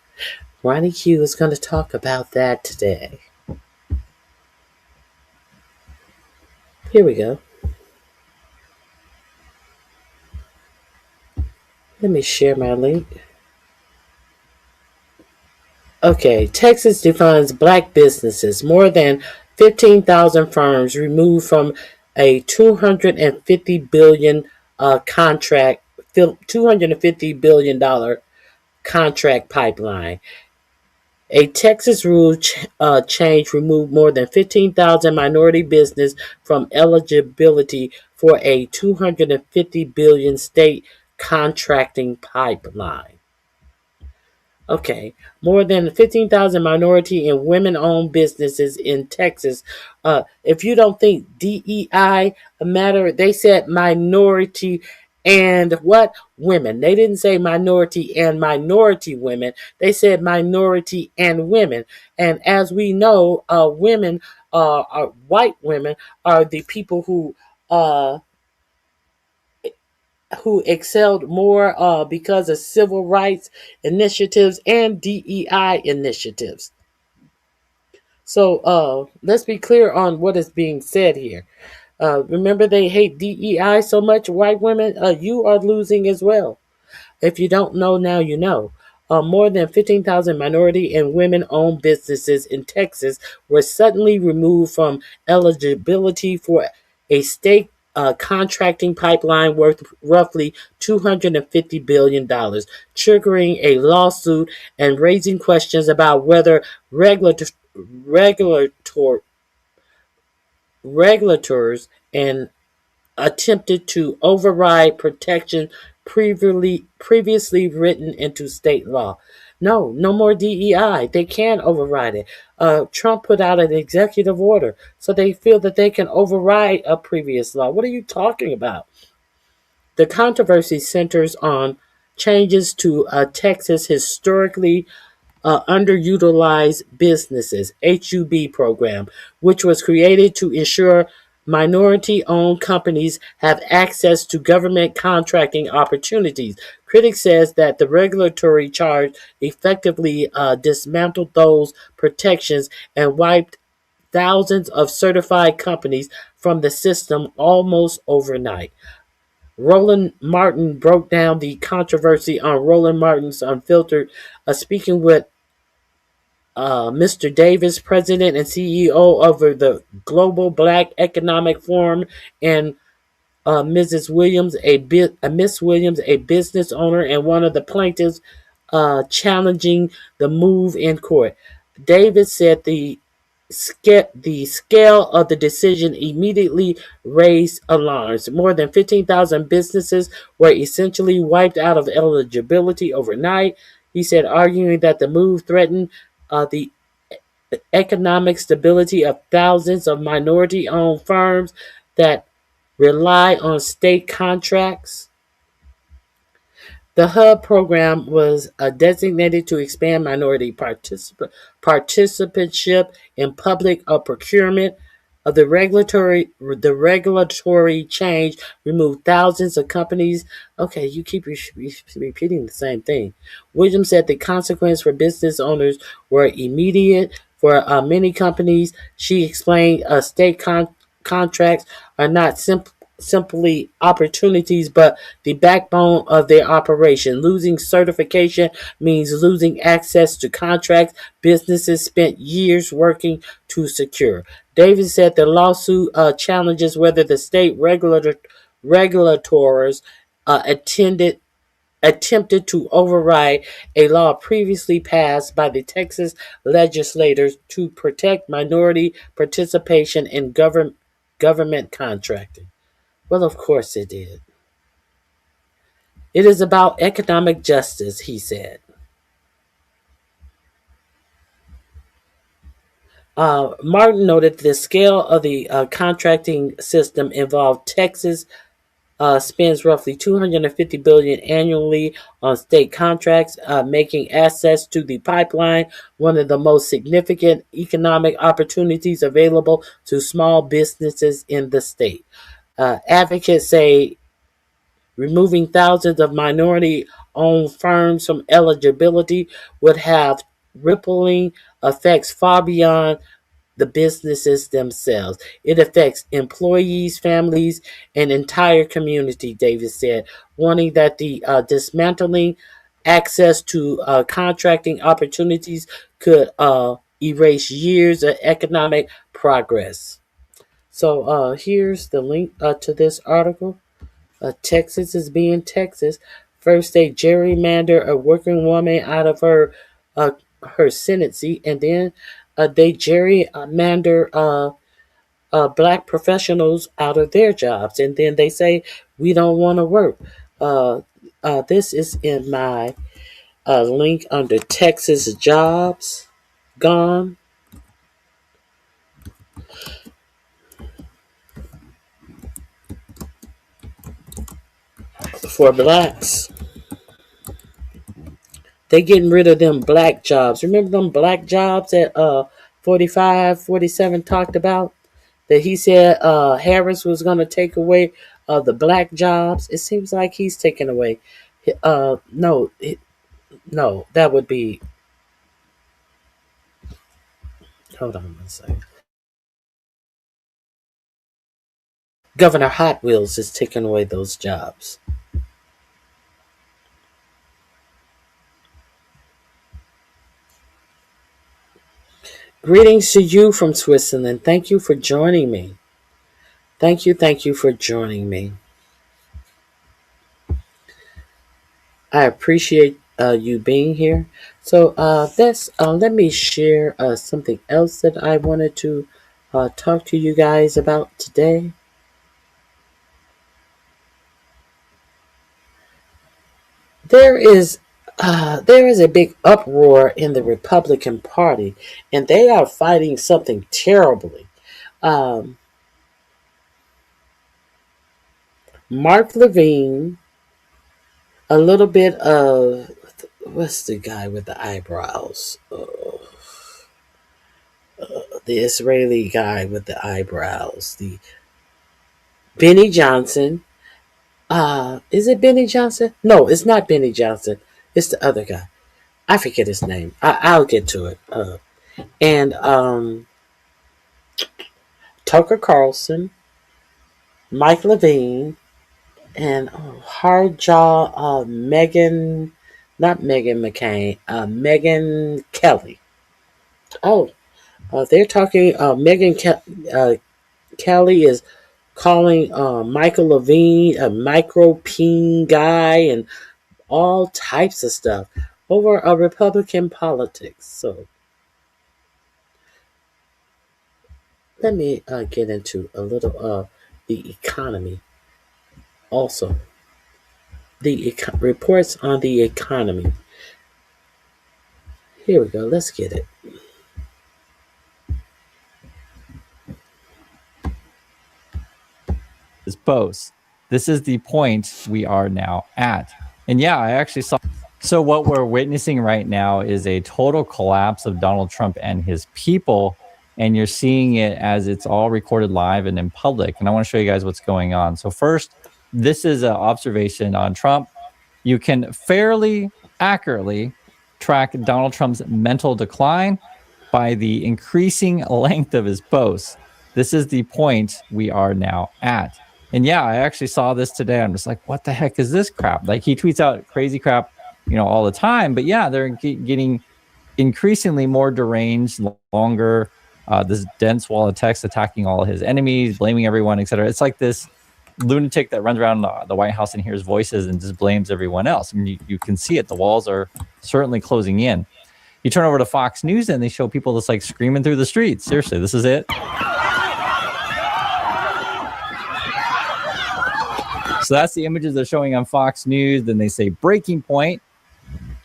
RonyiQ is going to talk about that today. Here we go. Let me share my link. Okay, Texas defunds black businesses. More than 15,000 firms removed from a $250 billion contract, $250 billion contract pipeline. A Texas rule change removed more than 15,000 minority business from eligibility for a $250 billion state contracting pipeline. Okay, more than 15,000 minority and women-owned businesses in Texas. If you don't think DEI matter, they said minority and what? Women. They didn't say minority and minority women. They said minority and women. And as we know, women, white women, are the people who excelled more because of civil rights initiatives and DEI initiatives. So let's be clear on what is being said here. Remember, they hate DEI so much, white women, you are losing as well. If you don't know now, you know. More than 15,000 minority and women-owned businesses in Texas were suddenly removed from eligibility for a state contracting pipeline worth roughly $250 billion, triggering a lawsuit and raising questions about whether regulators and attempted to override protection previously written into state law. No more DEI. They can't override it. Trump put out an executive order, so they feel that they can override a previous law. What are you talking about? The controversy centers on changes to Texas historically underutilized businesses (HUB) program, which was created to ensure minority-owned companies have access to government contracting opportunities. Critics says that the regulatory charge effectively dismantled those protections and wiped thousands of certified companies from the system almost overnight. Roland Martin broke down the controversy on Roland Martin's Unfiltered, speaking with Mr. Davis, president and CEO of the Global Black Economic Forum, and Miss Williams, a business owner and one of the plaintiffs challenging the move in court. Davis said the scale of the decision immediately raised alarms. More than 15,000 businesses were essentially wiped out of eligibility overnight. He said, arguing that the move threatened the economic stability of thousands of minority-owned firms that rely on state contracts. The HUB program was designated to expand minority participantship in public procurement. The regulatory change removed thousands of companies. Okay, you keep repeating the same thing. Williams said the consequence for business owners were immediate. For many companies, she explained, state contracts are not simply opportunities, but the backbone of their operation. Losing certification means losing access to contracts businesses spent years working to secure. Davis said the lawsuit challenges whether the state regulators attempted to override a law previously passed by the Texas legislators to protect minority participation in government contracting. Well, of course it did. It is about economic justice, he said. Martin noted the scale of the contracting system involved. Texas spends roughly $250 billion annually on state contracts, making access to the pipeline one of the most significant economic opportunities available to small businesses in the state. Advocates say removing thousands of minority-owned firms from eligibility would have rippling effects far beyond the businesses themselves. It affects employees, families, and entire community, Davis said, warning that the dismantling access to contracting opportunities could erase years of economic progress. So here's the link to this article. Texas is being Texas. First, they gerrymander a working woman out of her Senate seat, and then they gerrymander black professionals out of their jobs, and then they say we don't want to work. This is in my link under Texas jobs gone. For blacks, they getting rid of them black jobs. Remember them black jobs that 45, 47 talked about? That he said Harris was going to take away the black jobs. It seems like he's taking away. No, that would be. Hold on one second. Governor Hot Wheels is taking away those jobs. Greetings to you from Switzerland. Thank you for joining me. Thank you for joining me. I appreciate you being here. So let me share something else that I wanted to talk to you guys about today. There is a big uproar in the Republican Party, and they are fighting something terribly. Mark Levine, a little bit of, what's the guy with the eyebrows? The Israeli guy with the eyebrows. The Benny Johnson. Is it Benny Johnson? No, it's not Benny Johnson. It's the other guy. I forget his name. I'll get to it. And Tucker Carlson, Mike Levine, and hardjaw Megan, not Megan McCain, Megan Kelly. They're talking. Megan Kelly is calling Michael Levine a micro-peen guy and all types of stuff over Republican politics. So let me get into a little the economy. Also, the reports on the economy. Here we go. Let's get it. boasts. This is the point we are now at. And yeah, I actually saw. So what we're witnessing right now is a total collapse of Donald Trump and his people. And you're seeing it as it's all recorded live and in public. And I want to show you guys what's going on. So first, this is an observation on Trump. You can fairly accurately track Donald Trump's mental decline by the increasing length of his boasts. This is the point we are now at. And yeah, I actually saw this today. I'm just like, what the heck is this crap? Like, he tweets out crazy crap, all the time. But yeah, they're getting increasingly more deranged, longer, this dense wall of text attacking all his enemies, blaming everyone, etc. It's like this lunatic that runs around the White House and hears voices and just blames everyone else. I mean, you can see it. The walls are certainly closing in. You turn over to Fox News and they show people just like screaming through the streets. Seriously, this is it. So that's the images they're showing on Fox News. Then they say breaking point.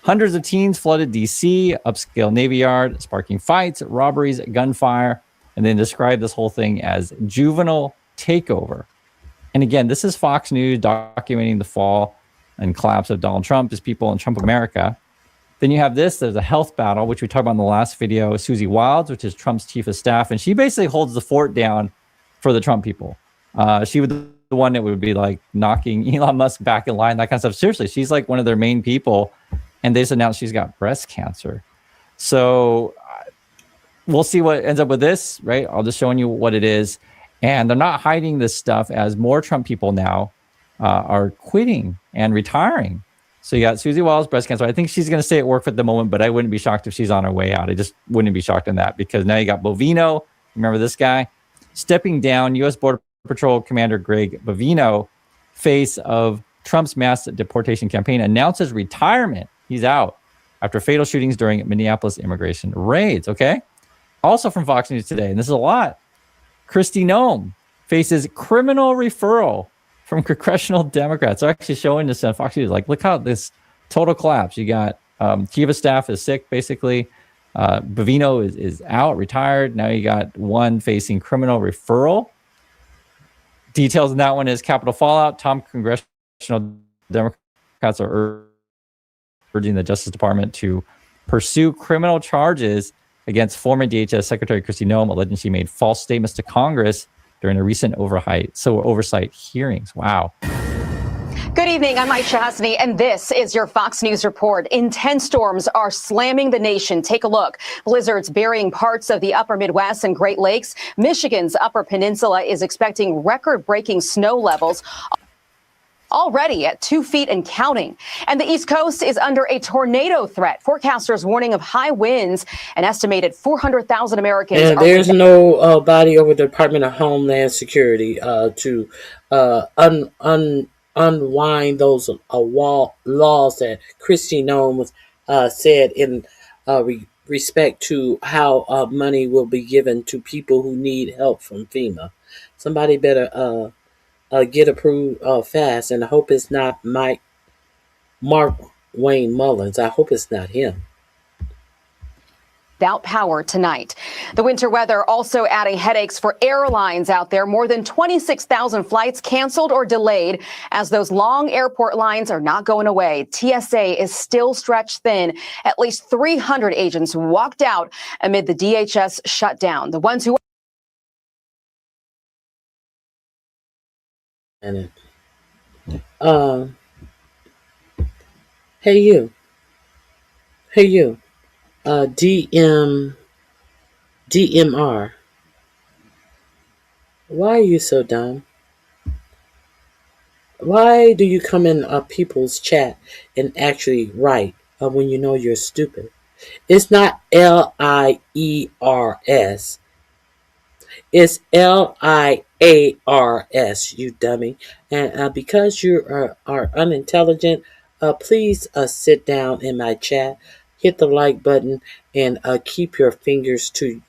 Hundreds of teens flooded D.C., upscale Navy Yard, sparking fights, robberies, gunfire, and then describe this whole thing as juvenile takeover. And again, this is Fox News documenting the fall and collapse of Donald Trump, his people, and Trump America. Then you have this. There's a health battle, which we talked about in the last video. Susie Wilds, which is Trump's chief of staff, and she basically holds the fort down for the Trump people. She would be the one that would be like knocking Elon Musk back in line, that kind of stuff. Seriously, she's like one of their main people, and they just announced she's got breast cancer. So we'll see what ends up with this, right? I'll just showing you what it is. And they're not hiding this stuff as more Trump people now are quitting and retiring. So you got Susie Wilds, breast cancer. I think she's going to stay at work for the moment, but I wouldn't be shocked if she's on her way out. I just wouldn't be shocked in that, because now you got Bovino. Remember this guy? Stepping down, U.S. Border Patrol Commander Greg Bovino, face of Trump's mass deportation campaign, announces retirement. He's out after fatal shootings during Minneapolis immigration raids. Okay. Also from Fox News today, and this is a lot. Kristi Noem faces criminal referral from congressional Democrats. They're actually showing this on Fox News. Like, look how this total collapse. You got Kiva staff is sick, basically. Bovino is out, retired. Now you got one facing criminal referral. Details in that one is Capitol fallout. Top congressional Democrats are urging the Justice Department to pursue criminal charges against former DHS Secretary Kristi Noem, alleging she made false statements to Congress during a recent oversight hearings. Wow. Good evening. I'm Aisha Hasni, and this is your Fox News report. Intense storms are slamming the nation. Take a look. Blizzards burying parts of the upper Midwest and Great Lakes. Michigan's Upper Peninsula is expecting record-breaking snow levels, already at 2 feet and counting. And the East Coast is under a tornado threat. Forecasters warning of high winds. An estimated 400,000 Americans. And there's no body over the Department of Homeland Security to unwind those laws that Kristi Noem said in respect to how money will be given to people who need help from FEMA. Somebody better get approved fast, and I hope it's not Mark Wayne Mullins. I hope it's not him. Without power tonight. The winter weather also adding headaches for airlines out there. More than 26,000 flights canceled or delayed as those long airport lines are not going away. TSA is still stretched thin. At least 300 agents walked out amid the DHS shutdown. The ones who Hey you. DMR. Why are you so dumb? Why do you come in people's chat and actually write when you know you're stupid? It's not LIERS. It's LIARS, you dummy. And because you are unintelligent, please sit down in my chat. Hit the like button and keep your fingers to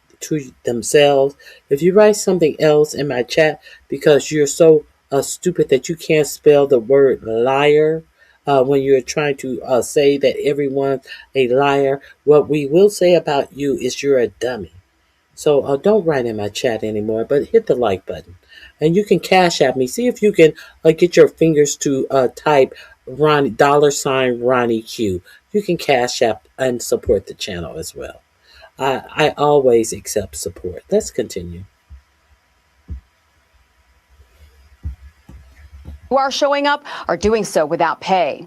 themselves. If you write something else in my chat because you're so stupid that you can't spell the word liar when you're trying to say that everyone's a liar, what we will say about you is you're a dummy. So don't write in my chat anymore, but hit the like button. And you can Cash App me. See if you can get your fingers to type $RonyiQ. You can Cash App and support the channel as well. I always accept support. Let's continue. Who are showing up are doing so without pay.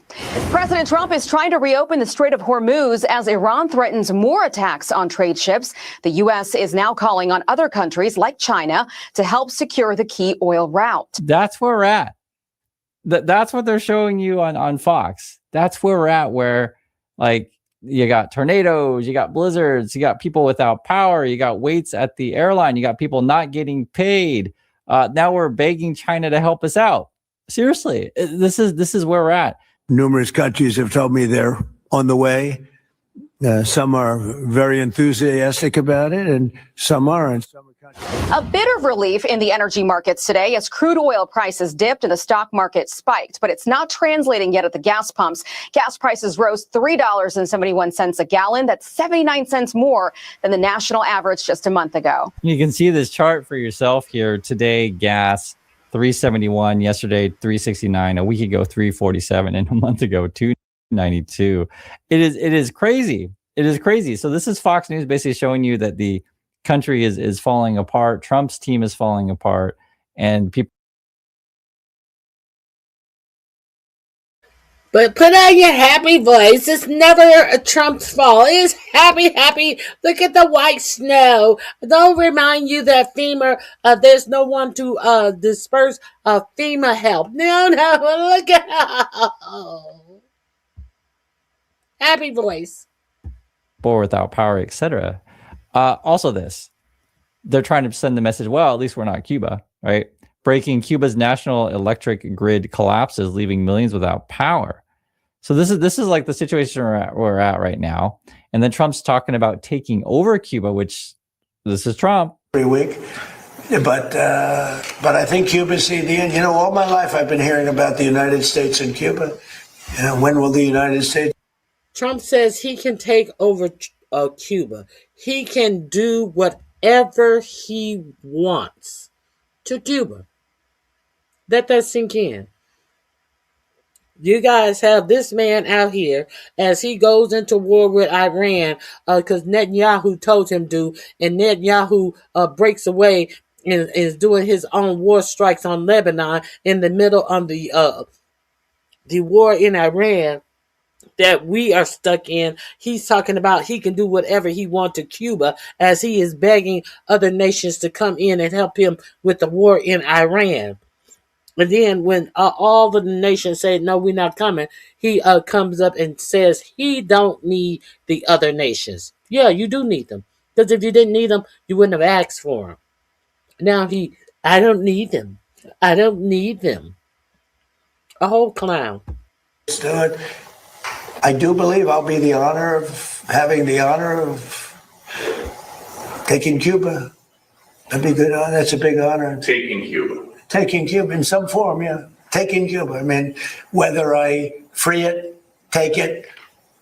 President Trump is trying to reopen the Strait of Hormuz as Iran threatens more attacks on trade ships. The U.S. is now calling on other countries like China to help secure the key oil route. That's where we're at. That's what they're showing you on Fox. That's where we're at, where like you got tornadoes, you got blizzards, you got people without power, you got waits at the airline, you got people not getting paid. Now we're begging China to help us out. Seriously, this is where we're at. Numerous countries have told me they're on the way. Some are very enthusiastic about it, and some aren't. A bit of relief in the energy markets today as crude oil prices dipped and the stock market spiked, but it's not translating yet at the gas pumps. Gas prices rose $3.71 a gallon. That's 79 cents more than the national average just a month ago. You can see this chart for yourself here. Today, gas $3.71, yesterday $3.69, a week ago $3.47, and a month ago $2.92. It is crazy. It is crazy. So this is Fox News basically showing you that the country is falling apart. Trump's team is falling apart, and people. But put on your happy voice. It's never Trump's fault. It's happy. Look at the white snow. Don't remind you that FEMA, there's no one to disperse FEMA help. No, look at happy voice. Or without power, etc. Also they're trying to send the message, well, at least we're not Cuba, right? Breaking: Cuba's national electric grid collapses, leaving millions without power. So this is like the situation we're at right now. And then Trump's talking about taking over Cuba, which this is Trump. Every week. But I think Cuba's the end. You know, all my life I've been hearing about the United States and Cuba. When will the United States? Trump says he can take over Cuba. He can do whatever he wants to Cuba. Let that sink in. You guys have this man out here as he goes into war with Iran because Netanyahu told him to, and Netanyahu breaks away and is doing his own war strikes on Lebanon in the middle of the war in Iran that we are stuck in. He's talking about he can do whatever he wants to Cuba as he is begging other nations to come in and help him with the war in Iran. And then when all the nations say, no, we're not coming, he comes up and says he don't need the other nations. Yeah, you do need them. Because if you didn't need them, you wouldn't have asked for them. Now I don't need them. I don't need them. A whole clown. I do believe I'll be having the honor of taking Cuba. That'd be good. That's a big honor. Taking Cuba in some form, yeah. Taking Cuba. I mean, whether I free it, take it,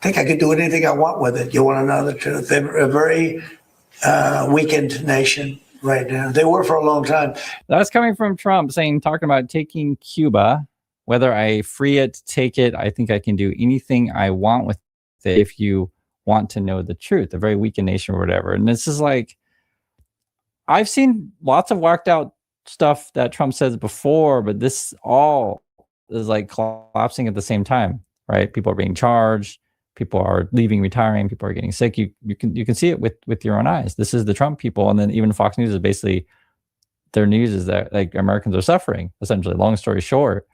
I think I could do anything I want with it. You want to know the truth? They're a very weakened nation right now. They were for a long time. That's coming from Trump talking about taking Cuba. Whether I free it, take it, I think I can do anything I want with it if you want to know the truth. A very weakened nation or whatever. And this is like, I've seen lots of whacked out stuff that Trump says before, but this all is like collapsing at the same time, right? People are being charged, people are leaving, retiring, people are getting sick. You can see it with your own eyes. This is the Trump people. And then even Fox News is basically, their news is that like Americans are suffering, essentially. Long story short,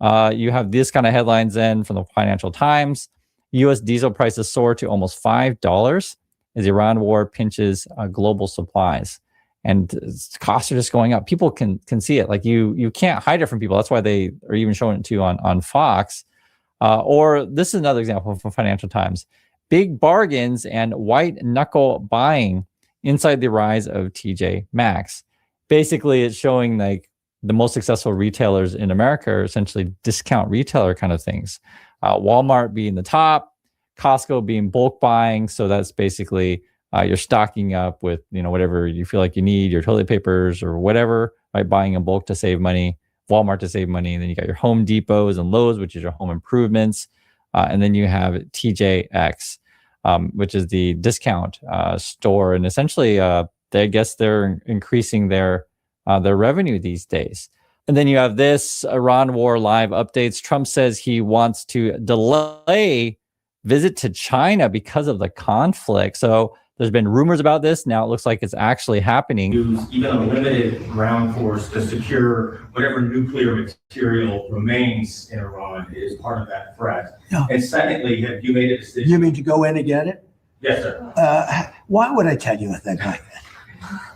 you have this kind of headlines then from the Financial Times. U.S. diesel prices soar to almost $5 as Iran war pinches global supplies. And costs are just going up. People can see it. Like you can't hide it from people. That's why they are even showing it to you on Fox. Or this is another example from Financial Times. Big bargains and white knuckle buying inside the rise of TJ Maxx. Basically, it's showing like the most successful retailers in America are essentially discount retailer kind of things. Walmart being the top, Costco being bulk buying. So that's basically you're stocking up with, whatever you feel like you need, your toilet papers or whatever. by buying in bulk to save money, Walmart to save money, and then you got your Home Depots and Lowe's, which is your home improvements, and then you have TJX, which is the discount store, and essentially, I guess they're increasing their revenue these days. And then you have this Iran war live updates. Trump says he wants to delay visit to China because of the conflict. So there's been rumors about this. Now it looks like it's actually happening. Use even a limited ground force to secure whatever nuclear material remains in Iran is part of that threat. Yeah. And secondly, have you made a decision? You mean to go in and get it? Yes, sir. Why would I tell you a thing like that?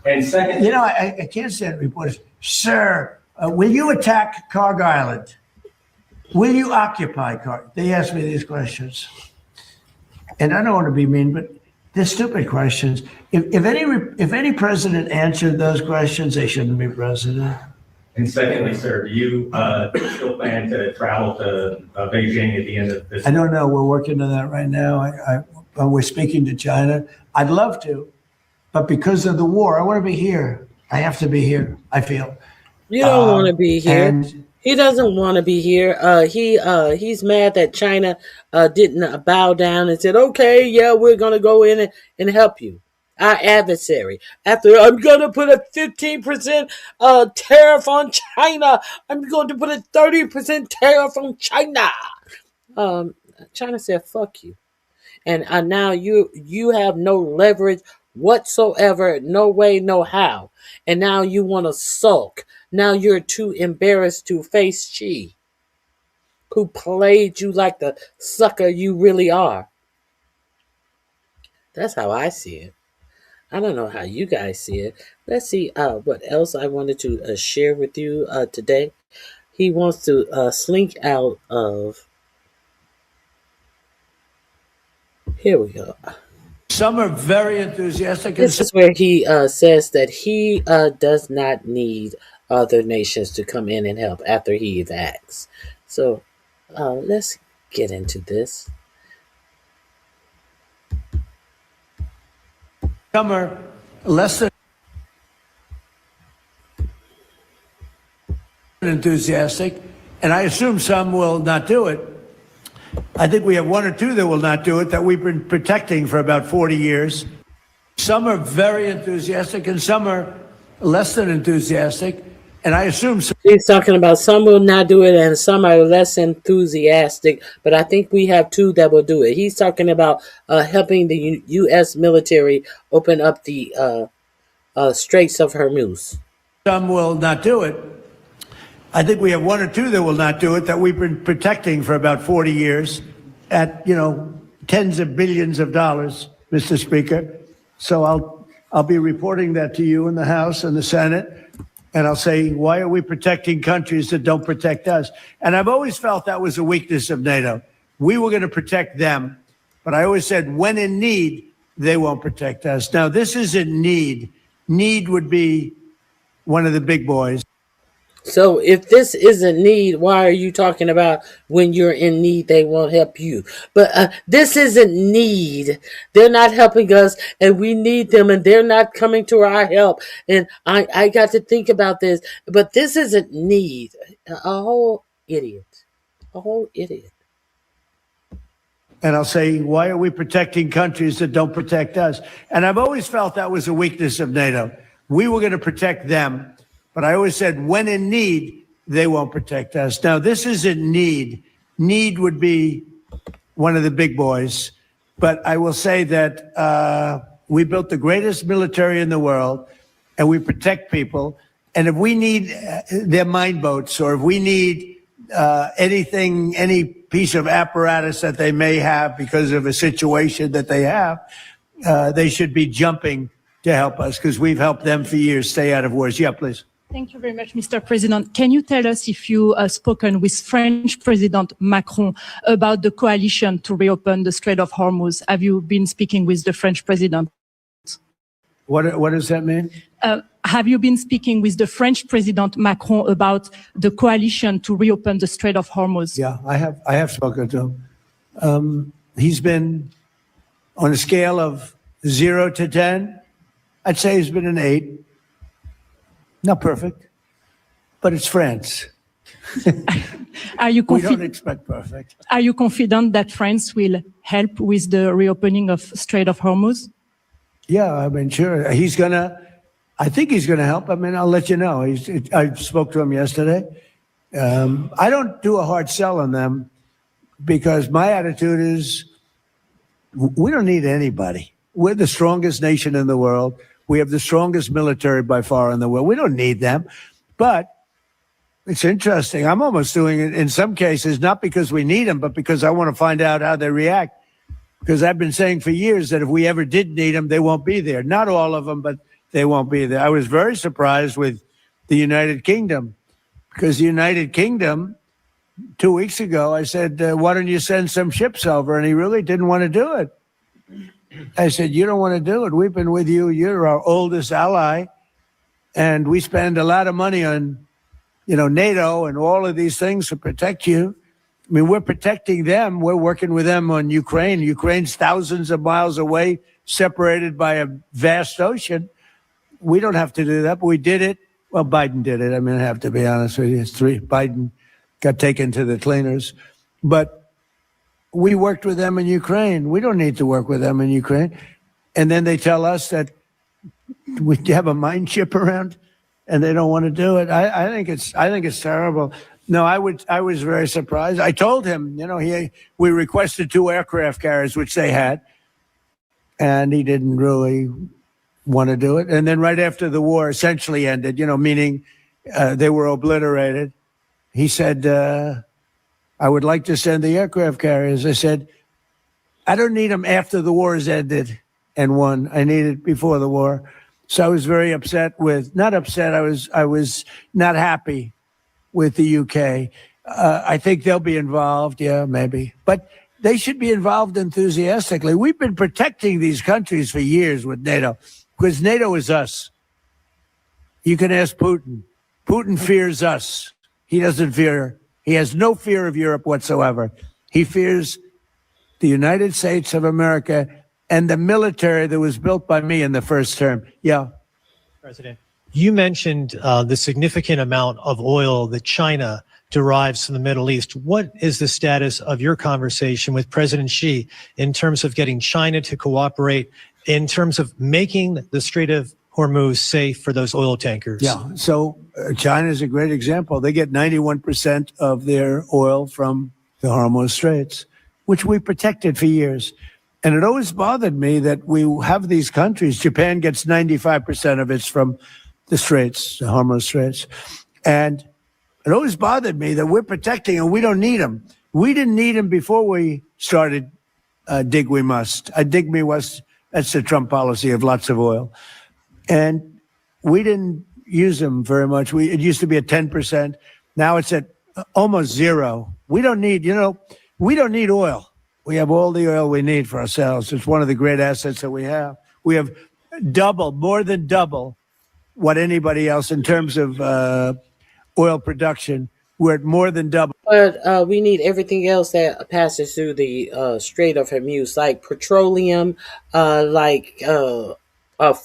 And second, You know, I can't stand reporters. Sir, will you attack Carg Island? Will you occupy Carg? They ask me these questions. And I don't want to be mean, but they're stupid questions. If any president answered those questions, they shouldn't be president. and secondly, sir, do you still plan to travel to Beijing at the end of this? I don't know. We're working on that right now. We're speaking to China. I'd love to, but because of the war, I want to be here. I have to be here, I feel. You don't want to be here. and- He doesn't want to be here. He's mad that China didn't bow down and said, okay, yeah, we're going to go in and help you. Our adversary. After I'm going to put a 15% tariff on China. I'm going to put a 30% tariff on China. China said, fuck you. And now you have no leverage whatsoever, no way, no how. And now you want to sulk. Now you're too embarrassed to face Xi, who played you like the sucker you really are. That's how I see it. I don't know how you guys see it. Let's see what else I wanted to share with you today. He wants to slink out of... Here we go. Some are very enthusiastic. This is where he says that he does not need other nations to come in and help after he acts. So let's get into this. Some are less than enthusiastic, and I assume some will not do it. I think we have one or two that will not do it that we've been protecting for about 40 years. Some are very enthusiastic and some are less than enthusiastic. And I assume he's talking about some will not do it and some are less enthusiastic, but I think we have two that will do it. He's talking about helping the U.S. military open up the Straits of Hormuz. Some will not do it. I think we have one or two that will not do it that we've been protecting for about 40 years at, tens of billions of dollars, Mr. Speaker. So I'll be reporting that to you in the House and the Senate. And I'll say, why are we protecting countries that don't protect us? And I've always felt that was a weakness of NATO. We were going to protect them. But I always said, when in need, they won't protect us. Now, this isn't need. Need would be one of the big boys. So if this isn't need, why are you talking about when you're in need, they won't help you? But this isn't need. They're not helping us and we need them and they're not coming to our help. And I got to think about this, but this isn't need. A whole idiot. A whole idiot. And I'll say, why are we protecting countries that don't protect us? And I've always felt that was a weakness of NATO. We were going to protect them. But I always said, when in need, they won't protect us. Now, this isn't need. Need would be one of the big boys. But I will say that we built the greatest military in the world, and we protect people. And if we need their mine boats, or if we need anything, any piece of apparatus that they may have because of a situation that they have, they should be jumping to help us, because we've helped them for years stay out of wars. Yeah, please. Thank you very much, Mr. President. Can you tell us if you spoken with French President Macron about the coalition to reopen the Strait of Hormuz? Have you been speaking with the French president? What does that mean? Have you been speaking with the French President Macron about the coalition to reopen the Strait of Hormuz? Yeah, I have spoken to him. He's been on a scale of 0 to 10. I'd say he's been an 8. Not perfect, but it's France. Are you We don't expect perfect. Are you confident that France will help with the reopening of Strait of Hormuz? Yeah, I mean, sure. I think he's gonna help. I mean, I'll let you know. I spoke to him yesterday. I don't do a hard sell on them because my attitude is we don't need anybody. We're the strongest nation in the world. We have the strongest military by far in the world. We don't need them. But it's interesting. I'm almost doing it in some cases, not because we need them, but because I want to find out how they react. Because I've been saying for years that if we ever did need them, they won't be there. Not all of them, but they won't be there. I was very surprised with the United Kingdom because the United Kingdom, 2 weeks ago, I said, why don't you send some ships over? And he really didn't want to do it. I said, you don't want to do it. We've been with you. You're our oldest ally. And we spend a lot of money on, NATO and all of these things to protect you. I mean, we're protecting them. We're working with them on Ukraine. Ukraine's thousands of miles away, separated by a vast ocean. We don't have to do that, but we did it. Well, Biden did it. I mean, I have to be honest with you. Biden got taken to the cleaners. But we worked with them in Ukraine. We don't need to work with them in Ukraine. And then they tell us that we have a mine ship around and they don't want to do it. I think it's terrible. No, I was very surprised. I told him, we requested 2 aircraft carriers, which they had, and he didn't really want to do it. And then right after the war essentially ended, meaning they were obliterated, he said, I would like to send the aircraft carriers. I said, I don't need them after the war has ended and won. I need it before the war. So I was very not upset. I was not happy with the UK. I think they'll be involved. Yeah, maybe. But they should be involved enthusiastically. We've been protecting these countries for years with NATO because NATO is us. You can ask Putin. Putin fears us. He has no fear of Europe whatsoever. He fears the United States of America and the military that was built by me in the first term. Yeah. President, you mentioned the significant amount of oil that China derives from the Middle East. What is the status of your conversation with President Xi in terms of getting China to cooperate in terms of making the Strait of Hormuz safe for those oil tankers? Yeah. So China is a great example. They get 91% of their oil from the Hormuz Straits, which we protected for years. And it always bothered me that we have these countries. Japan gets 95% of its from the Straits, the Hormuz Straits. And it always bothered me that we're protecting and we don't need them. We didn't need them before we started dig we must. Dig me must. That's the Trump policy of lots of oil. And we didn't use them very much. It used to be at 10%. Now it's at almost zero. We don't need oil. We have all the oil we need for ourselves. It's one of the great assets that we have. We have more than double what anybody else in terms of oil production. We're at more than double. But we need everything else that passes through the Strait of Hormuz, like petroleum, like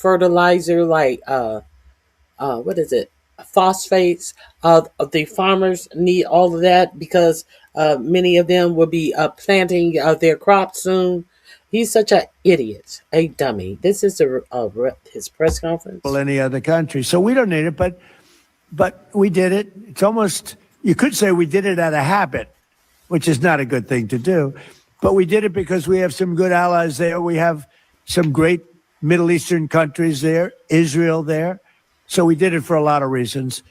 fertilizer, like what is it? Phosphates. The farmers need all of that because many of them will be planting their crops soon. He's such an idiot, a dummy. This is his press conference. Any other country, so we don't need it, but we did it. It's almost, you could say we did it out of habit, which is not a good thing to do, but we did it because we have some good allies there. We have some great Middle Eastern countries there, Israel there. So we did it for a lot of reasons.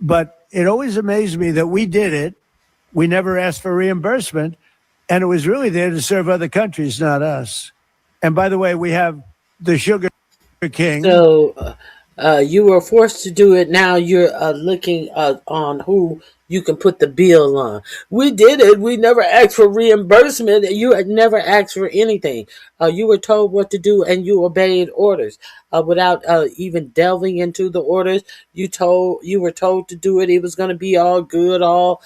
But it always amazed me that we did it. We never asked for reimbursement. And it was really there to serve other countries, not us. And by the way, we have the Sugar King. So you were forced to do it. Now you're looking on who you can put the bill on. We did it. We never asked for reimbursement. You had never asked for anything. You were told what to do and you obeyed orders without even delving into the orders. You were told to do it. It was going to be all good, all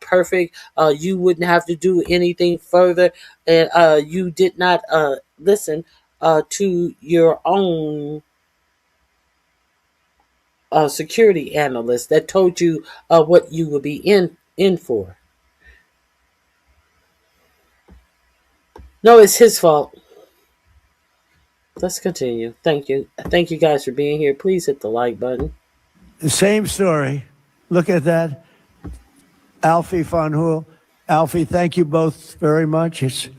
perfect. You wouldn't have to do anything further. And you did not listen to your own security analyst that told you what you would be in for. No, it's his fault. Let's continue. Thank you. Thank you guys for being here. Please hit the like button. The same story. Look at that. Alfie Van Hoel. Alfie, thank you both very much. It's,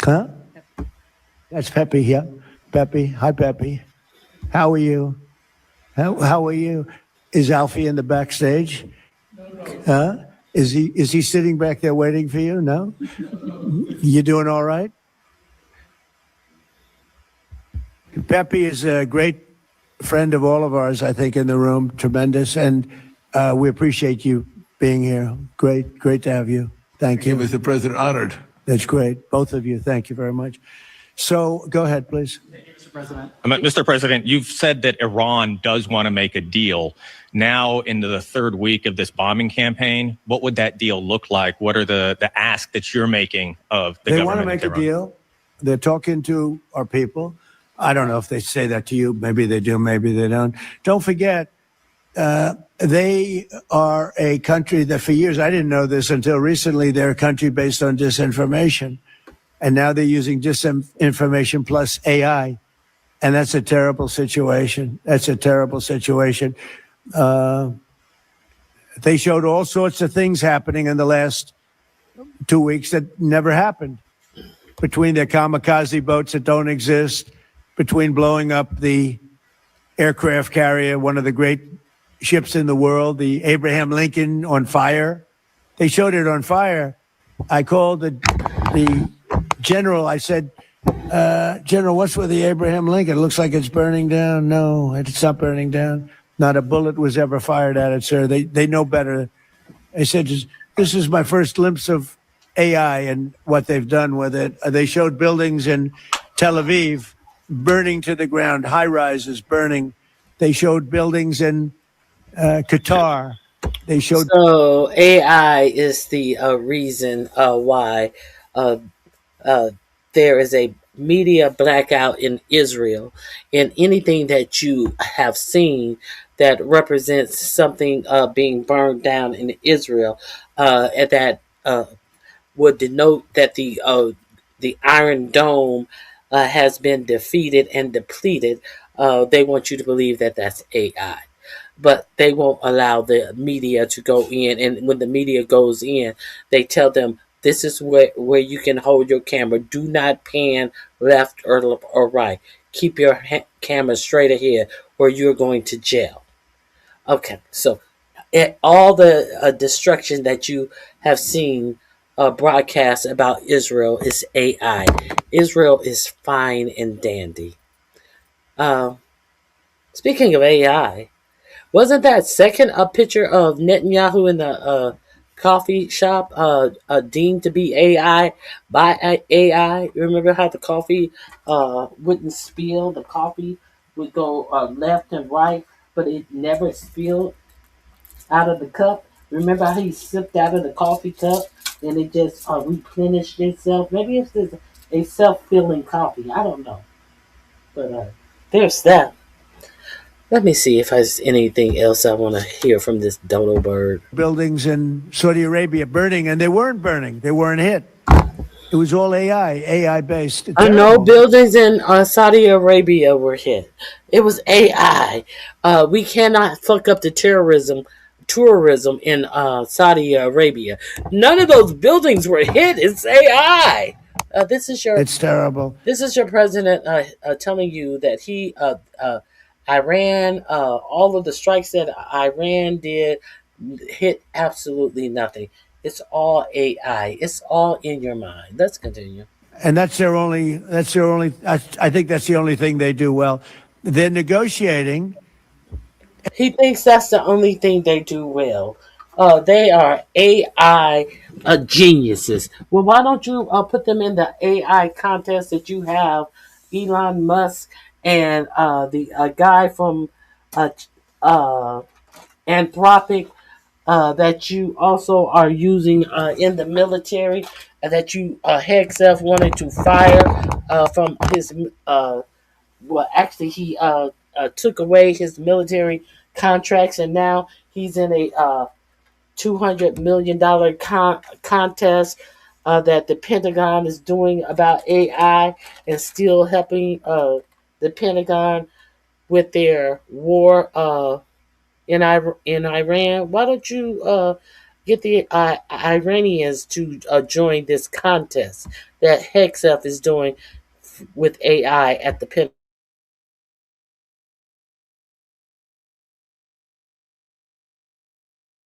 huh? That's Pepe, yeah. Pepe. Hi, Pepe. How are you? How are you? Is Alfie in the backstage? Huh? Is he sitting back there waiting for you? No? You doing all right? Pepe is a great friend of all of ours, I think, in the room. Tremendous. And we appreciate you being here. Great to have you. Thank you. Mr. President, honored. That's great. Both of you. Thank you very much. So go ahead, please. Mr. President, you've said that Iran does want to make a deal. Now, into the third week of this bombing campaign, what would that deal look like? What are the ask that you're making of the government? They want to make a deal. They're talking to our people. I don't know if they say that to you. Maybe they do, maybe they don't. Don't forget, they are a country that for years, I didn't know this until recently, they're a country based on disinformation. And now they're using disinformation plus AI. And that's a terrible situation. That's a terrible situation. They showed all sorts of things happening in the last 2 weeks that never happened. Between their kamikaze boats that don't exist, between blowing up the aircraft carrier, one of the great ships in the world, the Abraham Lincoln, on fire. They showed it on fire. I called the general. I said, General, what's with the Abraham Lincoln? It looks like it's burning down. No, it's not burning down. Not a bullet was ever fired at it, sir. They know better. I said, this is my first glimpse of AI and what they've done with it. They showed buildings in Tel Aviv burning to the ground, high-rises burning. They showed buildings in Qatar. They showed. So AI is the reason why there is a media blackout in Israel, and anything that you have seen that represents something being burned down in Israel, and that would denote that the Iron Dome has been defeated and depleted. They want you to believe that that's AI. But they won't allow the media to go in. And when the media goes in, they tell them, this is where you can hold your camera. Do not pan left or right. Keep your camera straight ahead or you're going to jail. Okay, so all the destruction that you have seen broadcast about Israel is AI. Israel is fine and dandy. Speaking of AI, wasn't that second a picture of Netanyahu in the coffee shop deemed to be AI by AI? Remember how the coffee wouldn't spill? The coffee would go left and right, but it never spilled out of the cup. Remember how he sipped out of the coffee cup and it just replenished itself? Maybe it's just a self-filling coffee. I don't know. But there's that. Let me see if there's anything else I want to hear from this dodo bird. Buildings in Saudi Arabia burning, and they weren't burning. They weren't hit. It was all AI-based. I know buildings in Saudi Arabia were hit. It was AI. We cannot fuck up the tourism in Saudi Arabia. None of those buildings were hit. It's AI. It's terrible. This is your president telling you that he Iran, all of the strikes that Iran did hit absolutely nothing. It's all AI. It's all in your mind. Let's continue. And I think that's the only thing they do well. They're negotiating. He thinks that's the only thing they do well. They are AI geniuses. Well, why don't you put them in the AI contest that you have, Elon Musk and the guy from Anthropic that you also are using in the military, that you Hegseth wanted to fire from his. Well, actually, he took away his military contracts, and now he's in a $200 million contest that the Pentagon is doing about AI, and still helping the Pentagon with their war in Iran. Why don't you get the Iranians to join this contest that Hexef is doing with AI at the Pentagon?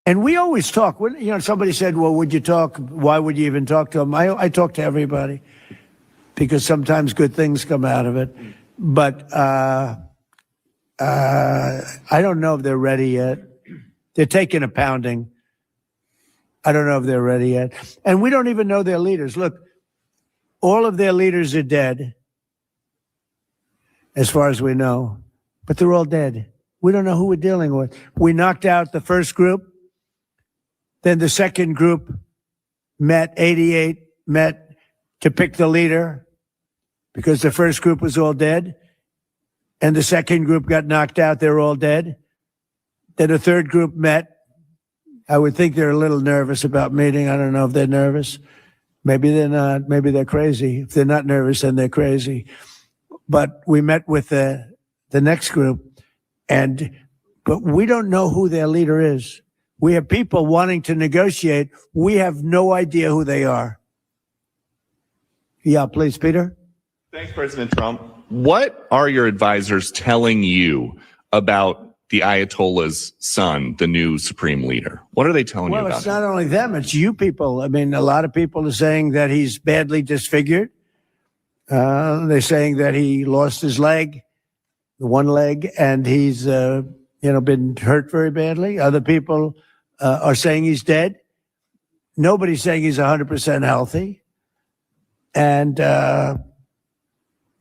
And we always talk. Somebody said, well, would you talk? Why would you even talk to them? I talk to everybody because sometimes good things come out of it. But I don't know if they're ready yet. They're taking a pounding. I don't know if they're ready yet. And we don't even know their leaders. Look, all of their leaders are dead, as far as we know. But they're all dead. We don't know who we're dealing with. We knocked out the first group. Then the second group met, 88 met to pick the leader because the first group was all dead. And the second group got knocked out. They're all dead. Then the third group met. I would think they're a little nervous about meeting. I don't know if they're nervous. Maybe they're not. Maybe they're crazy. If they're not nervous, then they're crazy. But we met with the next group, but we don't know who their leader is. We have people wanting to negotiate. We have no idea who they are. Yeah, please, Peter. Thanks, President Trump. What are your advisors telling you about the Ayatollah's son, the new supreme leader? What are they telling you about Well, it's not only them, it's you people. I mean, a lot of people are saying that he's badly disfigured. They're saying that he lost his leg, one leg, and he's, been hurt very badly. Other people are saying he's dead. Nobody's saying he's 100% healthy. And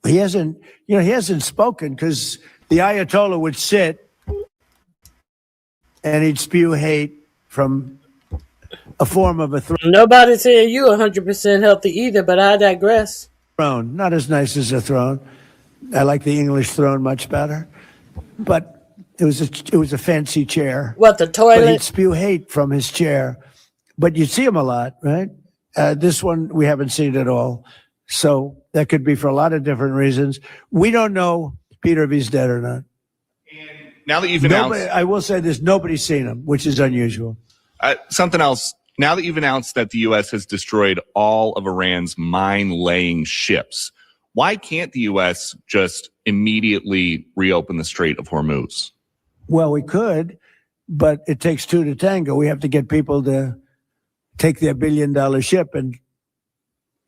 he hasn't spoken because the Ayatollah would sit and he'd spew hate from a form of a throne. Nobody's saying you 100% healthy either, but I digress. Throne, not as nice as a throne. I like the English throne much better. But it was a fancy chair. What, the toilet? But he'd spew hate from his chair. But you'd see him a lot, right? This one, we haven't seen at all. So that could be for a lot of different reasons. We don't know, Peter, if he's dead or not. Now that you've announced... I will say this, nobody's seen him, which is unusual. Something else. Now that you've announced that the U.S. has destroyed all of Iran's mine-laying ships, why can't the U.S. just immediately reopen the Strait of Hormuz? Well, we could, but it takes two to tango. We have to get people to take their $1 billion ship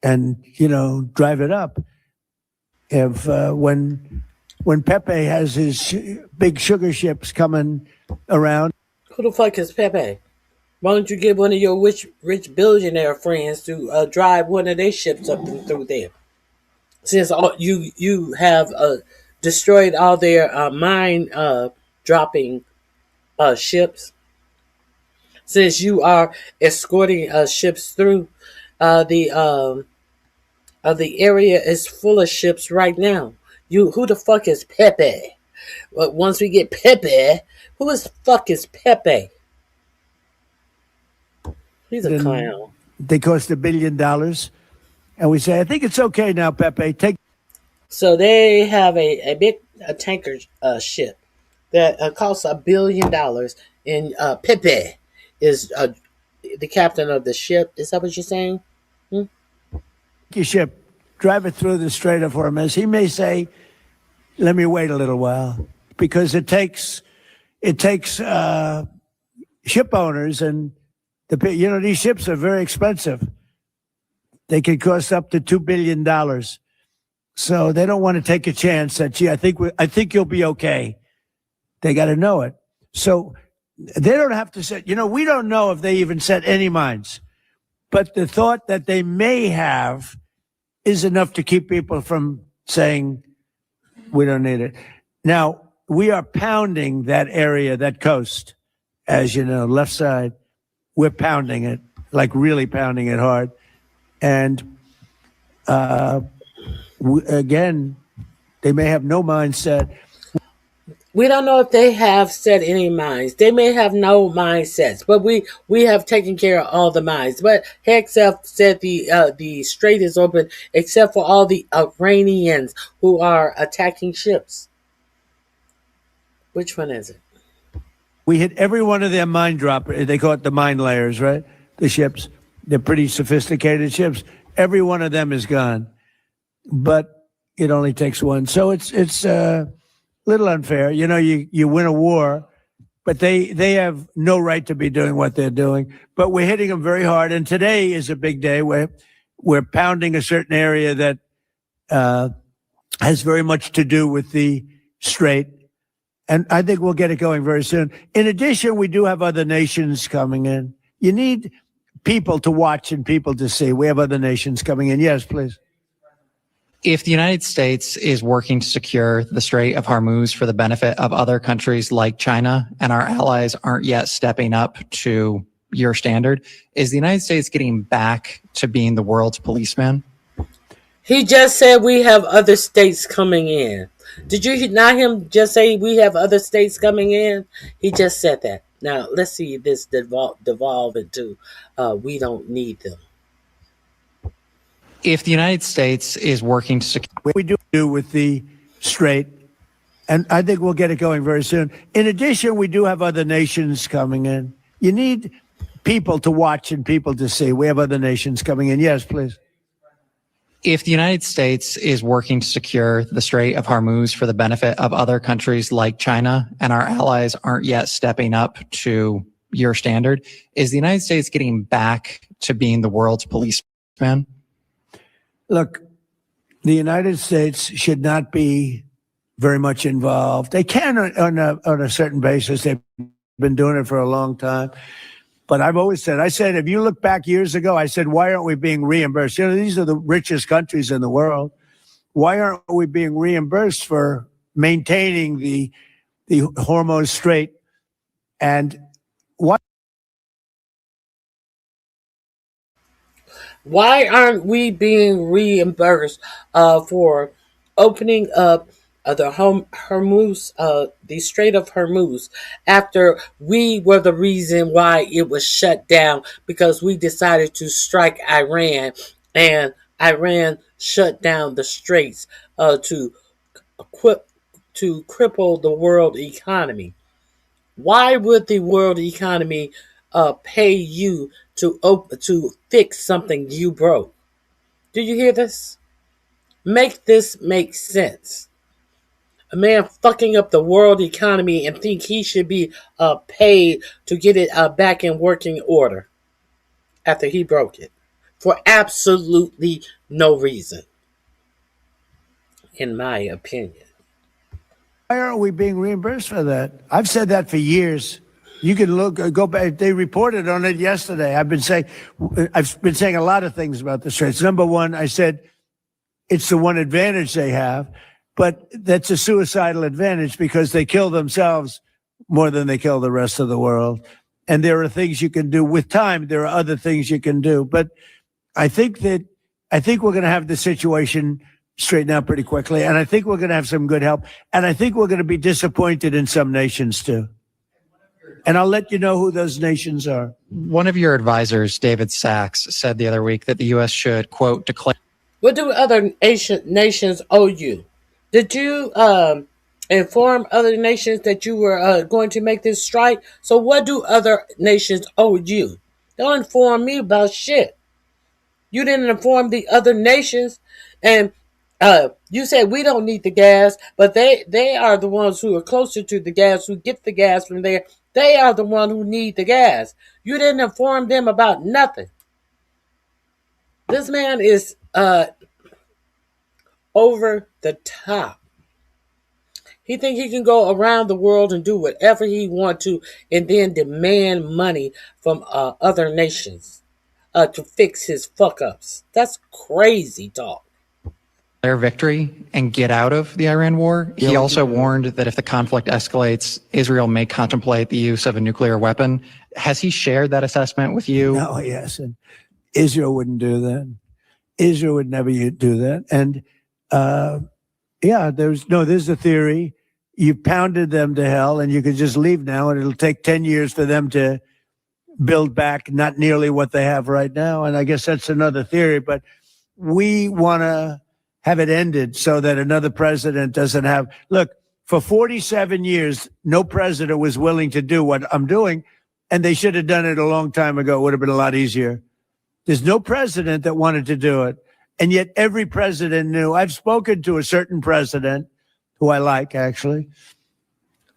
and drive it up. If when Pepe has his big sugar ships coming around. Who the fuck is Pepe? Why don't you get one of your rich billionaire friends to drive one of their ships up through there? Since you have destroyed all their mine dropping ships, since you are escorting ships through, the area is full of ships right now. Who the fuck is Pepe? Well, once we get Pepe, who the fuck is Pepe? He's a clown. They cost $1 billion. And we say, I think it's okay now, Pepe. So they have a big tanker ship that costs $1 billion. And Pepe is the captain of the ship. Is that what you're saying? Your ship, drive it through the Strait of Hormuz. He may say, let me wait a little while. Because it takes ship owners and these ships are very expensive. They can cost up to $2 billion. So they don't want to take a chance that, gee, I think you'll be okay. They got to know it. So they don't have to set, we don't know if they even set any mines. But the thought that they may have is enough to keep people from saying, we don't need it. Now, we are pounding that area, that coast, as you know, left side. We're pounding it, like really pounding it hard. And again, they may have no mindset. We don't know if they have set any minds. They may have no mindsets, but we have taken care of all the minds. But Hexef said the strait is open except for all the Iranians who are attacking ships. Which one is it? We hit every one of their mine droppers. They call it the mine layers, right? The ships. They're pretty sophisticated ships. Every one of them is gone. But it only takes one. So it's a little unfair. You know, you win a war, but they have no right to be doing what they're doing. But we're hitting them very hard. And today is a big day where we're pounding a certain area that has very much to do with the strait. And I think we'll get it going very soon. In addition, we do have other nations coming in. You need people to watch and people to see. We have other nations coming in. Yes, please. If the United States is working to secure the Strait of Hormuz for the benefit of other countries like China, and our allies aren't yet stepping up to your standard, is the United States getting back to being the world's policeman? He just said we have other states coming in. Did you not him just say we have other states coming in? He just said that. Now, let's see this devolve into we don't need them. If the United States is working to secure... We do with the strait, and I think we'll get it going very soon. In addition, we do have other nations coming in. You need people to watch and people to see. We have other nations coming in. Yes, please. If the United States is working to secure the Strait of Hormuz for the benefit of other countries like China, and our allies aren't yet stepping up to your standard, is the United States getting back to being the world's policeman? Look, the United States should not be very much involved. They can on a certain basis. They've been doing it for a long time. But I've always said, if you look back years ago, I said, why aren't we being reimbursed? You know, these are the richest countries in the world. Why aren't we being reimbursed for maintaining the Hormuz Strait? And why aren't we being reimbursed for opening up the Hormuz, the Strait of Hormuz, after we were the reason why it was shut down because we decided to strike Iran, and Iran shut down the straits to cripple the world economy? Why would the world economy pay you to fix something you broke? Do you hear this? Make this make sense. A man fucking up the world economy and think he should be paid to get it back in working order after he broke it for absolutely no reason, in my opinion. Why aren't we being reimbursed for that? I've said that for years. You can go back. They reported on it yesterday. I've been saying a lot of things about the straits. Number one, I said it's the one advantage they have. But that's a suicidal advantage because they kill themselves more than they kill the rest of the world. And there are things you can do with time. There are other things you can do. But I think we're going to have the situation straighten out pretty quickly. And I think we're going to have some good help. And I think we're going to be disappointed in some nations too. And I'll let you know who those nations are. One of your advisors, David Sachs, said the other week that the U.S. should, quote, declare... What do other nations owe you? Did you inform other nations that you were going to make this strike? So what do other nations owe you? Don't inform me about shit. You didn't inform the other nations. And you said we don't need the gas, but they are the ones who are closer to the gas, who get the gas from there. They are the one who need the gas. You didn't inform them about nothing. This man is over the top. He think he can go around the world and do whatever he want to and then demand money from other nations to fix his fuck-ups. That's crazy talk. Their victory and get out of the Iran war. He also warned that if the conflict escalates, Israel may contemplate the use of a nuclear weapon. Has he shared that assessment with you? No, yes. And Israel wouldn't do that. Israel would never do that. And there's a theory. you pounded them to hell and you could just leave now, and it'll take 10 years for them to build back not nearly what they have right now. And I guess that's another theory, but we want to have it ended so that another president doesn't have. Look, for 47 years, no president was willing to do what I'm doing, and they should have done it a long time ago. It would have been a lot easier. There's no president that wanted to do it, and yet every president knew. I've spoken to a certain president who I like, actually,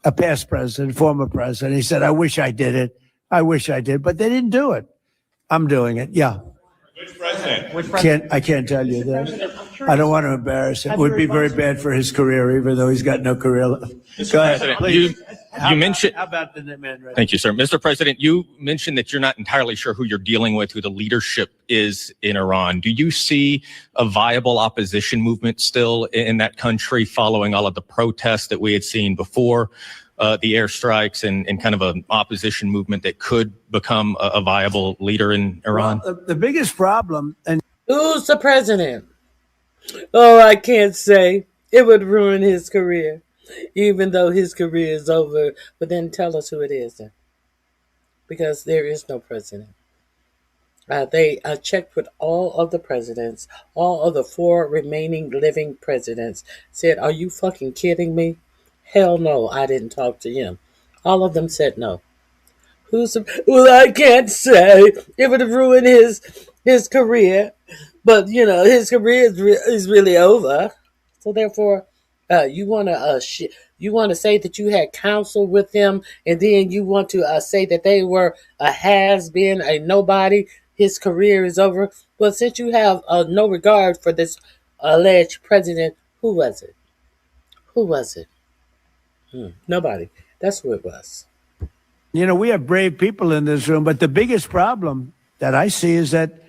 a past president, former president. He said, I wish I did it. I wish I did, but they didn't do it. I'm doing it. Yeah. Which president? I can't tell you that. I don't want to embarrass him. It would be very bad for his career, even though he's got no career left. Go ahead, President, please. you mentioned. How about the man right Thank you, sir. Mr. President, you mentioned that you're not entirely sure who you're dealing with, who the leadership is in Iran. Do you see a viable opposition movement still in that country following all of the protests that we had seen before the airstrikes and kind of an opposition movement that could become a viable leader in Iran? Well, the biggest problem, and Who's the president? Oh, I can't say. It would ruin his career, even though his career is over. But then tell us who it is then. Because there is no president. They checked with all of the presidents, all of the 4 remaining living presidents, said, are you fucking kidding me? Hell no, I didn't talk to him. All of them said no. Well, I can't say. It would ruin his career. But, you know, his career is really over. So therefore, you want to say that you had counsel with them, and then you want to say that they were a has-been, a nobody. His career is over. Well, since you have no regard for this alleged president, who was it? Who was it? Nobody. That's who it was. you know, we have brave people in this room, but the biggest problem that I see is that,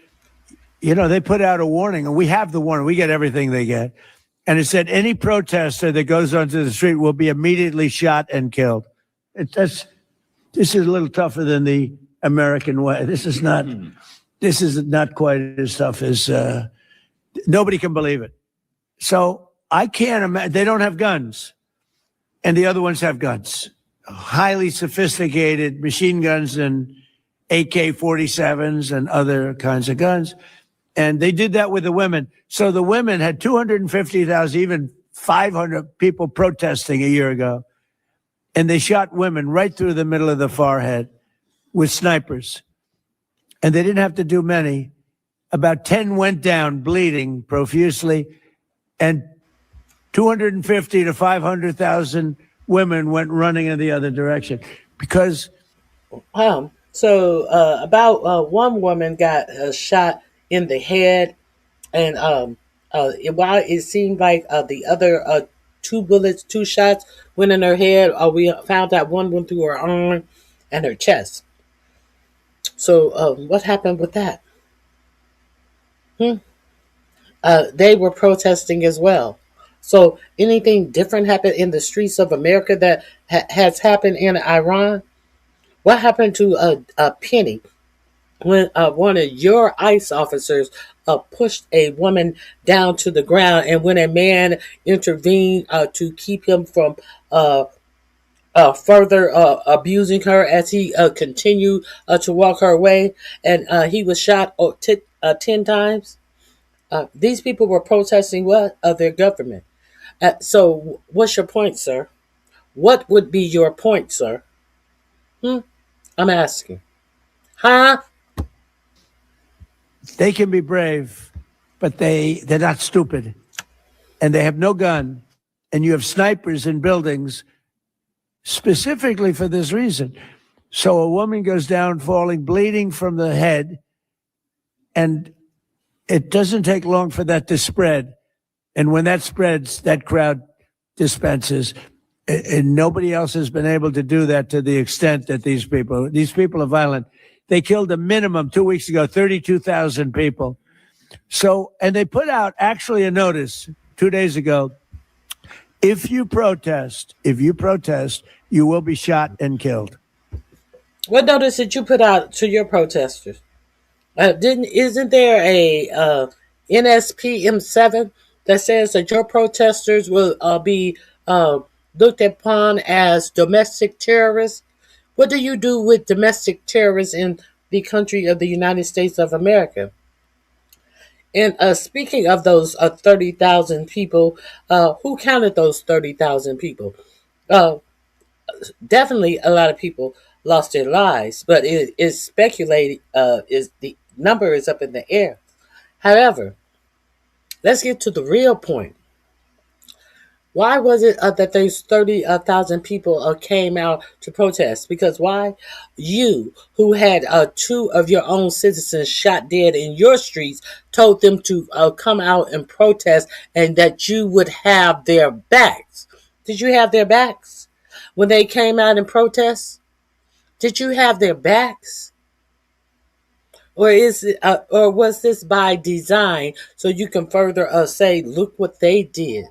you know, they put out a warning, and we have the warning. We get everything they get. And it said any protester that goes onto the street will be immediately shot and killed. This is a little tougher than the American way. This is not quite as tough as, nobody can believe it. So I can't imagine, they don't have guns, and the other ones have guns, highly sophisticated machine guns and AK-47s and other kinds of guns. And they did that with the women. So the women had 250,000, even 500 people protesting a year ago. And they shot women right through the middle of the forehead with snipers. And they didn't have to do many. About 10 went down bleeding profusely. And 250 to 500,000 women went running in the other direction. Because... about one woman got shot in the head, and while it seemed like the other two shots went in her head, we found out one went through her arm and her chest. So what happened with that? They were protesting as well. So anything different happened in the streets of America that has happened in Iran? What happened to Penny when one of your ICE officers pushed a woman down to the ground, and when a man intervened to keep him from further abusing her as he continued to walk her way, and he was shot 10 times? These people were protesting what? Of their government. So what's your point, sir? What would be your point, sir? I'm asking. Huh? They can be brave, but they're not stupid. And they have no gun. And you have snipers in buildings specifically for this reason. So a woman goes down falling, bleeding from the head, and it doesn't take long for that to spread. And when that spreads, that crowd dispenses. And nobody else has been able to do that to the extent that these people are violent. They killed a minimum 2 weeks ago, 32,000 people. So, and they put out actually a notice 2 days ago. If you protest, you will be shot and killed. What notice did you put out to your protesters? Isn't there a NSPM7 that says that your protesters will be looked upon as domestic terrorists. What do you do with domestic terrorists in the country of the United States of America? And speaking of those 30,000 people, who counted those 30,000 people? Definitely a lot of people lost their lives, but it is speculated, is the number is up in the air. However, let's get to the real point. Why was it that those 30,000 people came out to protest? Because why? You, who had 2 of your own citizens shot dead in your streets, told them to come out and protest and that you would have their backs. Did you have their backs when they came out and protest? Did you have their backs? Or or was this by design so you can further say, look what they did?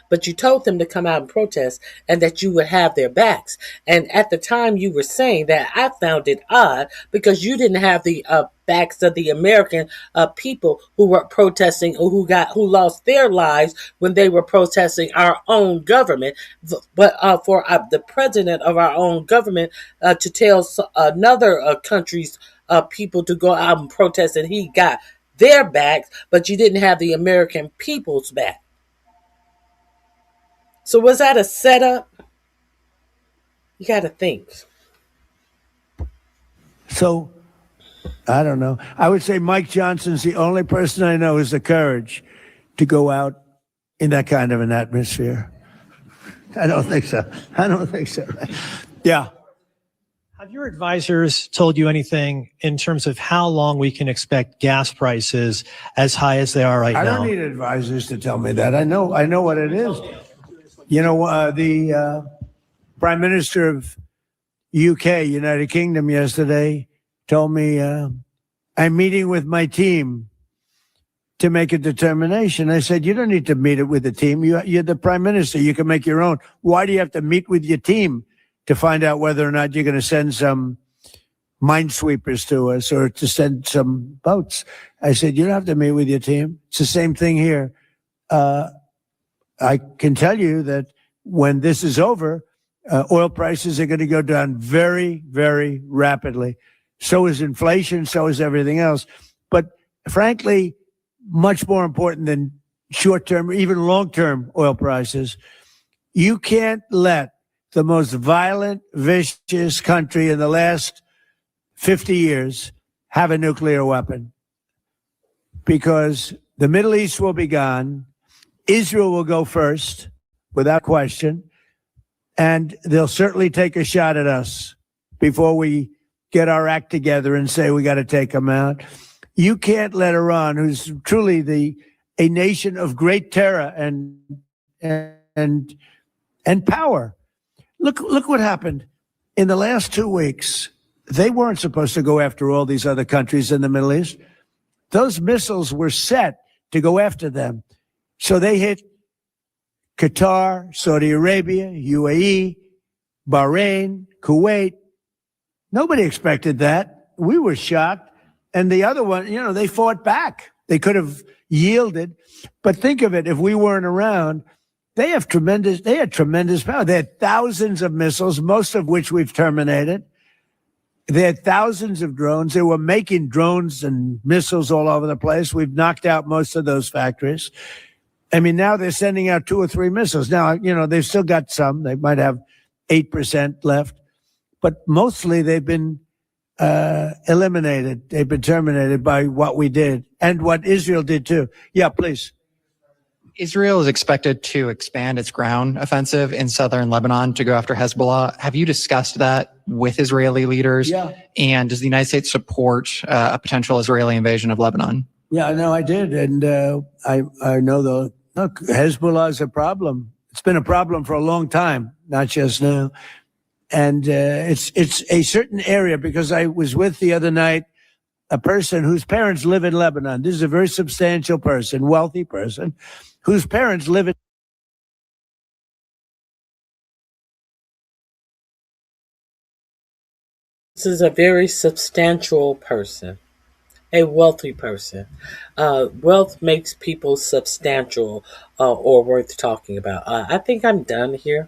But you told them to come out and protest and that you would have their backs. And at the time you were saying that, I found it odd because you didn't have the backs of the American people who were protesting or who lost their lives when they were protesting our own government. But for the president of our own government to tell another country's people to go out and protest and he got their backs, but you didn't have the American people's back. So was that a setup? You got to think. So, I don't know. I would say Mike Johnson's the only person I know who has the courage to go out in that kind of an atmosphere. I don't think so. Yeah. Have your advisors told you anything in terms of how long we can expect gas prices as high as they are right now? I don't need advisors to tell me that. I know what it is. You know, the Prime Minister of UK, United Kingdom, yesterday told me, I'm meeting with my team to make a determination. I said, you don't need to meet it with the team. You're the Prime Minister. You can make your own. Why do you have to meet with your team to find out whether or not you're going to send some minesweepers to us or to send some boats? I said, you don't have to meet with your team. It's the same thing here. I can tell you that when this is over, oil prices are going to go down very, very rapidly. So is inflation, so is everything else. But frankly, much more important than short-term, even long-term oil prices, you can't let the most violent, vicious country in the last 50 years have a nuclear weapon, because the Middle East will be gone. Israel will go first, without question, and they'll certainly take a shot at us before we get our act together and say we got to take them out. You can't let Iran, who's truly a nation of great terror and power. Look what happened in the last 2 weeks. They weren't supposed to go after all these other countries in the Middle East. Those missiles were set to go after them. So they hit Qatar, Saudi Arabia, UAE, Bahrain, Kuwait. Nobody expected that. We were shocked. And the other one, they fought back. They could have yielded. But think of it, if we weren't around, they had tremendous power. They had thousands of missiles, most of which we've terminated. They had thousands of drones. They were making drones and missiles all over the place. We've knocked out most of those factories. I mean, now they're sending out 2 or 3 missiles. Now, they've still got some. They might have 8% left. But mostly they've been eliminated. They've been terminated by what we did and what Israel did too. Yeah, please. Israel is expected to expand its ground offensive in southern Lebanon to go after Hezbollah. Have you discussed that with Israeli leaders? Yeah. And does the United States support a potential Israeli invasion of Lebanon? Yeah, no, I did. And I know look, Hezbollah is a problem. It's been a problem for a long time, not just now. And it's a certain area, because I was with the other night a person whose parents live in Lebanon. This is a very substantial person, wealthy person, whose parents live in. This is a very substantial person, a wealthy person. Wealth makes people substantial or worth talking about. I think I'm done here.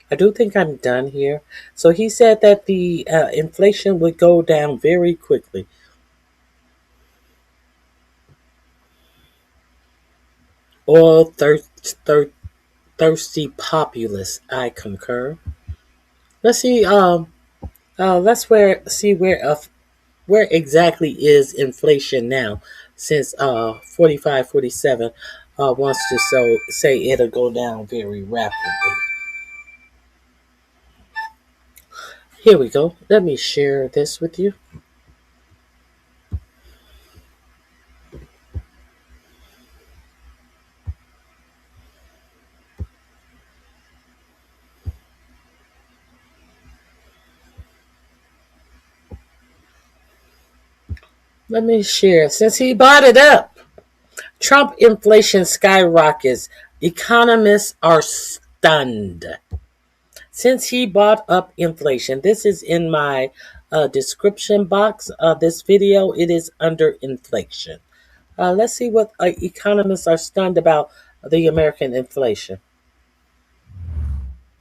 I do think I'm done here. So he said that the inflation would go down very quickly. Oil thirsty populace. I concur. Let's see. See where exactly is inflation now, since 45-47 wants to say it'll go down very rapidly. Here we go. Let me share this with you. Let me share. Since he brought it up, Trump inflation skyrockets. Economists are stunned. Since he brought up inflation, this is in my description box of this video. It is under inflation. Let's see what economists are stunned about the American inflation.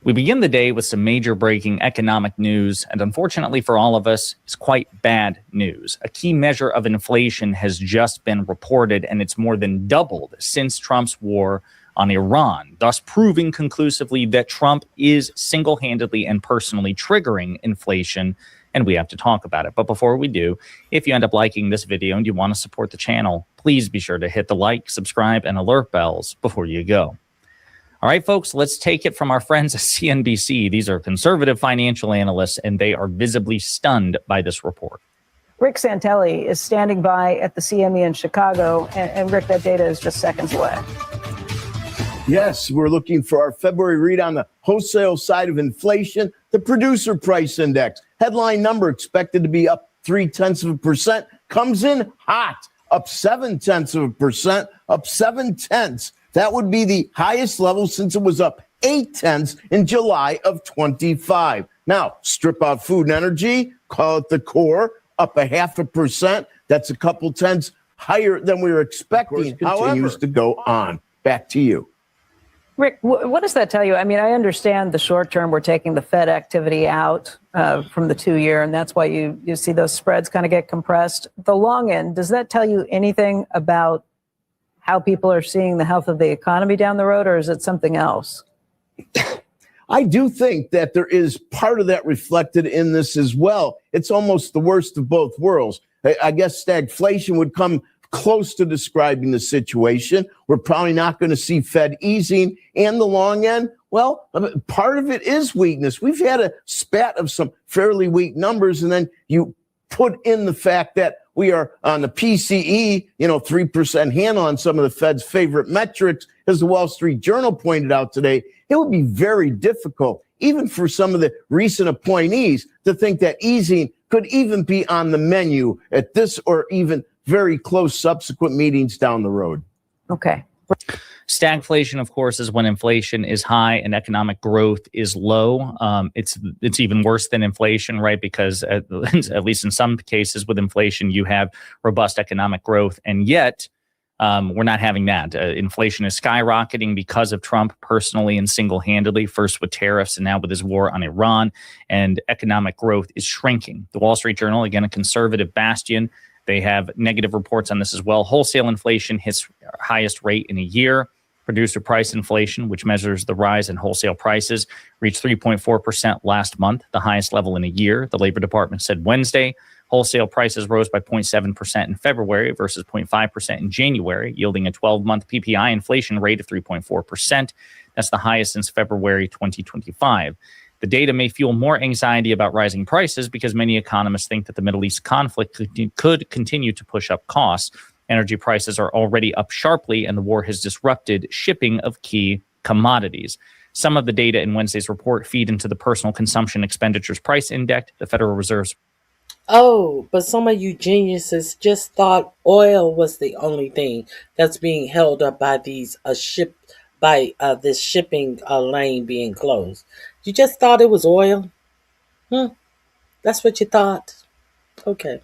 We begin the day with some major breaking economic news, and unfortunately for all of us, it's quite bad news. A key measure of inflation has just been reported, and it's more than doubled since Trump's war on Iran, thus proving conclusively that Trump is single-handedly and personally triggering inflation, and we have to talk about it. But before we do, if you end up liking this video and you want to support the channel, please be sure to hit the like, subscribe, and alert bells before you go. All right, folks, let's take it from our friends at CNBC. These are conservative financial analysts, and they are visibly stunned by this report. Rick Santelli is standing by at the CME in Chicago. And Rick, that data is just seconds away. Yes, we're looking for our February read on the wholesale side of inflation, the producer price index. Headline number expected to be up 0.3%, comes in hot, up 0.7%, up 0.7. That would be the highest level since it was up 0.8 in July of 25. Now, strip out food and energy, call it the core, up 0.5%. That's a couple tenths higher than we were expecting. Continues to go on. Back to you. Rick, what does that tell you? I mean, I understand the short term, we're taking the Fed activity out from the 2-year, and that's why you see those spreads kind of get compressed. The long end, does that tell you anything about how people are seeing the health of the economy down the road, or is it something else? I do think that there is part of that reflected in this as well. It's almost the worst of both worlds. I guess stagflation would come close to describing the situation. We're probably not going to see Fed easing, and the long end, well, part of it is weakness. We've had a spat of some fairly weak numbers, and then you put in the fact that we are on the PCE, 3% handle on some of the Fed's favorite metrics. As the Wall Street Journal pointed out today, it would be very difficult, even for some of the recent appointees, to think that easing could even be on the menu at this or even very close subsequent meetings down the road. Okay. Stagflation, of course, is when inflation is high and economic growth is low. It's even worse than inflation, right? Because at least in some cases with inflation, you have robust economic growth, and yet we're not having that. Inflation is skyrocketing because of Trump personally and single-handedly, first with tariffs and now with his war on Iran, and economic growth is shrinking. The Wall Street Journal, again, a conservative bastion, they have negative reports on this as well. Wholesale inflation hits highest rate in a year. Producer price inflation, which measures the rise in wholesale prices, reached 3.4% last month, the highest level in a year. The Labor Department said Wednesday. Wholesale prices rose by 0.7% in February versus 0.5% in January, yielding a 12-month PPI inflation rate of 3.4%. That's the highest since February 2025. The data may fuel more anxiety about rising prices because many economists think that the Middle East conflict could continue to push up costs. Energy prices are already up sharply, and the war has disrupted shipping of key commodities. Some of the data in Wednesday's report feed into the Personal Consumption Expenditures Price Index, the Federal Reserve's. Oh, but some of you geniuses just thought oil was the only thing that's being held up by these this shipping lane being closed. You just thought it was oil? That's what you thought? Okay.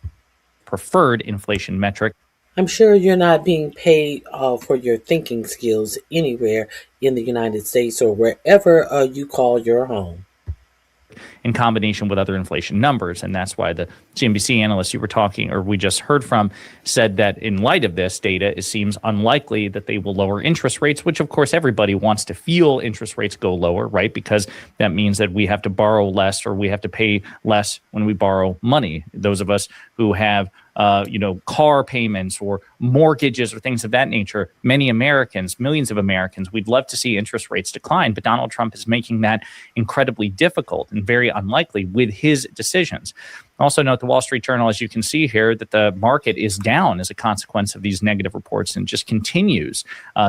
Preferred inflation metric. I'm sure you're not being paid for your thinking skills anywhere in the United States or wherever you call your home. In combination with other inflation numbers. And that's why the CNBC analyst you were talking, or we just heard from, said that in light of this data, it seems unlikely that they will lower interest rates, which of course everybody wants to feel interest rates go lower, right? Because that means that we have to borrow less or we have to pay less when we borrow money. Those of us who have car payments or mortgages or things of that nature, many Americans, millions of Americans, we'd love to see interest rates decline, but Donald Trump is making that incredibly difficult and very unlikely with his decisions. Also note the Wall Street Journal, as you can see here, that the market is down as a consequence of these negative reports and just continues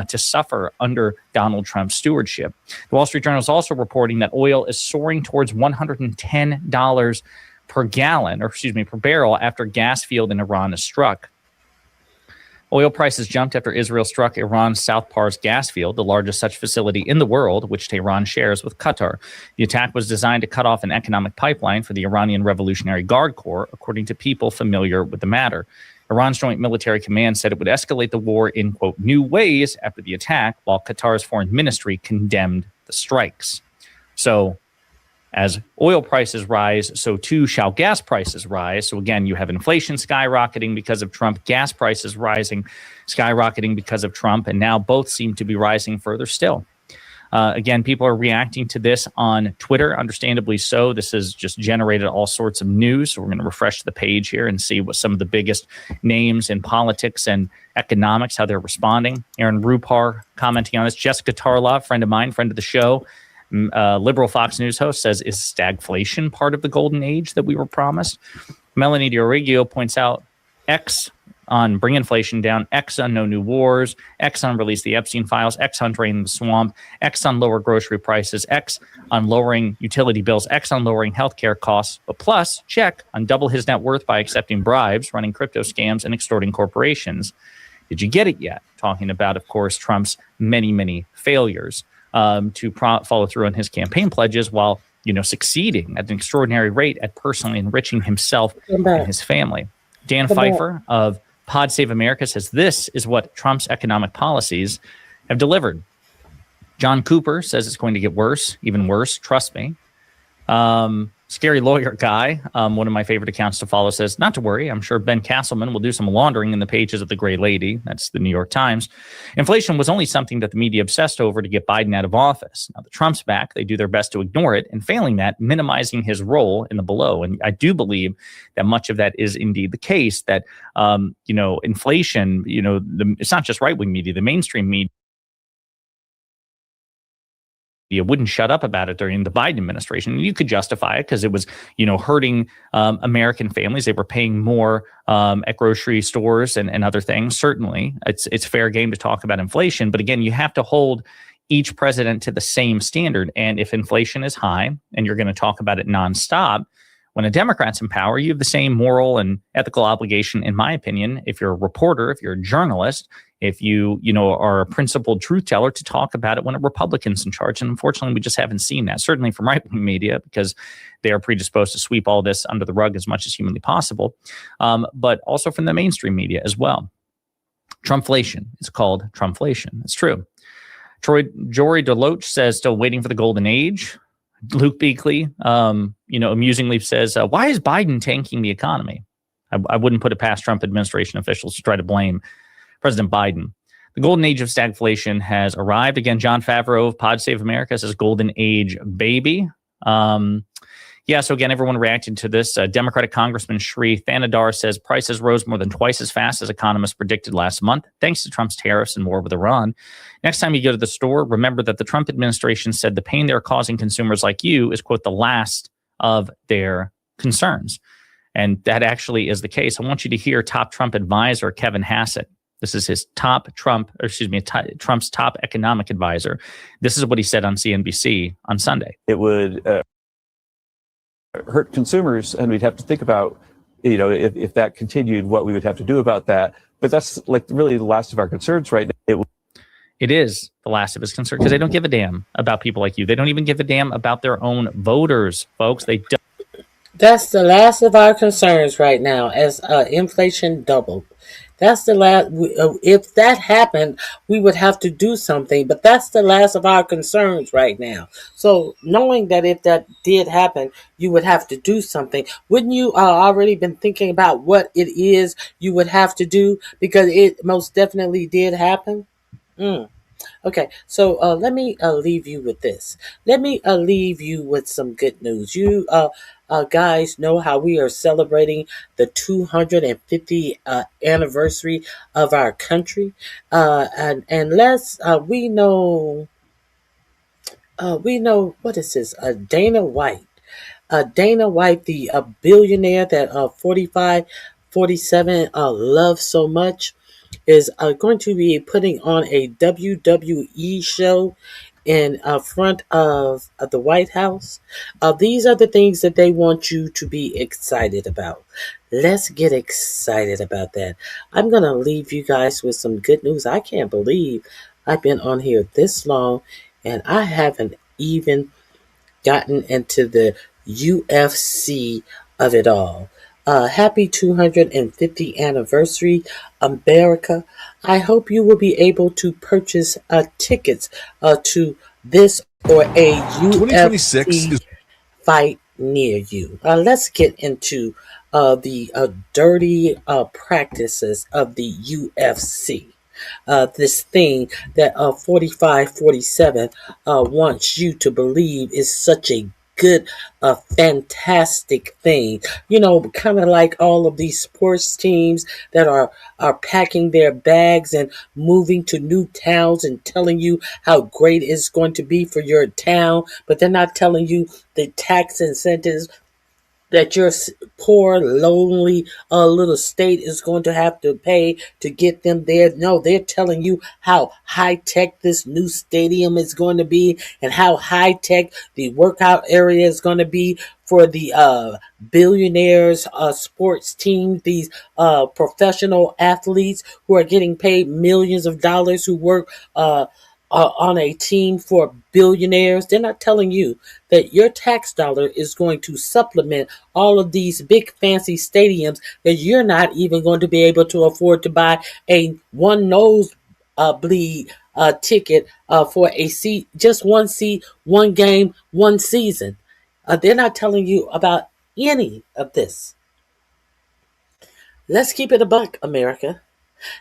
to suffer under Donald Trump's stewardship. The Wall Street Journal is also reporting that oil is soaring towards $110 per barrel after gas field in Iran is struck. Oil prices jumped after Israel struck Iran's South Pars gas field, the largest such facility in the world, which Tehran shares with Qatar. The attack was designed to cut off an economic pipeline for the Iranian Revolutionary Guard Corps, according to people familiar with the matter. Iran's Joint Military Command said it would escalate the war in, quote, new ways after the attack, while Qatar's foreign ministry condemned the strikes. So, as oil prices rise, so too shall gas prices rise. So again, you have inflation skyrocketing because of Trump, gas prices rising, skyrocketing because of Trump, and now both seem to be rising further still. Again, people are reacting to this on Twitter, understandably so. This has just generated all sorts of news. So we're going to refresh the page here and see what some of the biggest names in politics and economics, how they're responding. Aaron Rupar commenting on this. Jessica Tarlov, friend of mine, friend of the show, liberal Fox News host, says, is stagflation part of the golden age that we were promised? Melanie Diorigio points out X on bring inflation down, X on no new wars, X on release the Epstein files, X on drain the swamp, X on lower grocery prices, X on lowering utility bills, X on lowering healthcare costs, but plus check on double his net worth by accepting bribes, running crypto scams, and extorting corporations. Did you get it yet? Talking about, of course, Trump's many, many failures to follow through on his campaign pledges while, succeeding at an extraordinary rate at personally enriching himself and his family. Dan Pfeiffer of Pod Save America says this is what Trump's economic policies have delivered. John Cooper says it's going to get worse, even worse. Trust me. Scary lawyer guy, one of my favorite accounts to follow, says, not to worry. I'm sure Ben Castleman will do some laundering in the pages of the Gray Lady. That's the New York Times. Inflation was only something that the media obsessed over to get Biden out of office. Now the Trump's back. They do their best to ignore it, and failing that, minimizing his role in the below. And I do believe that much of that is indeed the case, that, inflation, it's not just right-wing media, the mainstream media wouldn't shut up about it during the Biden administration. You could justify it because it was, hurting American families. They were paying more at grocery stores and other things. Certainly, it's fair game to talk about inflation. But again, you have to hold each president to the same standard. And if inflation is high and you're going to talk about it nonstop, when a Democrat's in power, you have the same moral and ethical obligation, in my opinion, if you're a reporter, if you're a journalist, if you are a principled truth teller, to talk about it when a Republican's in charge. And unfortunately, we just haven't seen that, certainly from right-wing media, because they are predisposed to sweep all this under the rug as much as humanly possible, but also from the mainstream media as well. Trumpflation. It's called Trumpflation. It's true. Jory Deloach says, still waiting for the golden age. Luke Beakley, amusingly says, why is Biden tanking the economy? I wouldn't put it past Trump administration officials to try to blame President Biden. The golden age of stagflation has arrived. Again, John Favreau of Pod Save America says golden age baby. So again, everyone reacted to this. Democratic Congressman Shri Thanadar says prices rose more than twice as fast as economists predicted last month, thanks to Trump's tariffs and war with Iran. Next time you go to the store, remember that the Trump administration said the pain they're causing consumers like you is, quote, the last of their concerns. And that actually is the case. I want you to hear top Trump advisor Kevin Hassett. This is his Trump's top economic advisor. This is what he said on CNBC on Sunday. It would hurt consumers, and we'd have to think about, if that continued, what we would have to do about that. But that's really the last of our concerns right now. It is the last of his concerns because they don't give a damn about people like you. They don't even give a damn about their own voters, folks. They don't. That's the last of our concerns right now, as inflation doubled. That's the last. If that happened, we would have to do something. But that's the last of our concerns right now. So knowing that if that did happen, you would have to do something. Wouldn't you already been thinking about what it is you would have to do, because it most definitely did happen? Mm. Okay, so let me leave you with this. Let me leave you with some good news. You guys know how we are celebrating the 250 anniversary of our country, and let's we know what is this? Dana White. Dana White, the billionaire that 45, 47 love so much, is going to be putting on a WWE show in front of the White House. These are the things that they want you to be excited about. Let's get excited about that. I'm going to leave you guys with some good news. I can't believe I've been on here this long and I haven't even gotten into the UFC of it all. Happy 250th anniversary, America. I hope you will be able to purchase tickets to this or a UFC fight near you. Let's get into the dirty practices of the UFC. This thing that 45, 47 wants you to believe is such a good, fantastic thing. You know, kind of like all of these sports teams that are packing their bags and moving to new towns and telling you how great it's going to be for your town, but they're not telling you the tax incentives that your poor, lonely little state is going to have to pay to get them there. No, they're telling you how high tech this new stadium is going to be and how high tech the workout area is going to be for the billionaires sports team, these professional athletes who are getting paid millions of dollars, who work on a team for billionaires. They're not telling you that your tax dollar is going to supplement all of these big fancy stadiums that you're not even going to be able to afford to buy a one nose bleed ticket for a seat, just one seat, one game, one season. They're not telling you about any of this. Let's keep it a buck, America.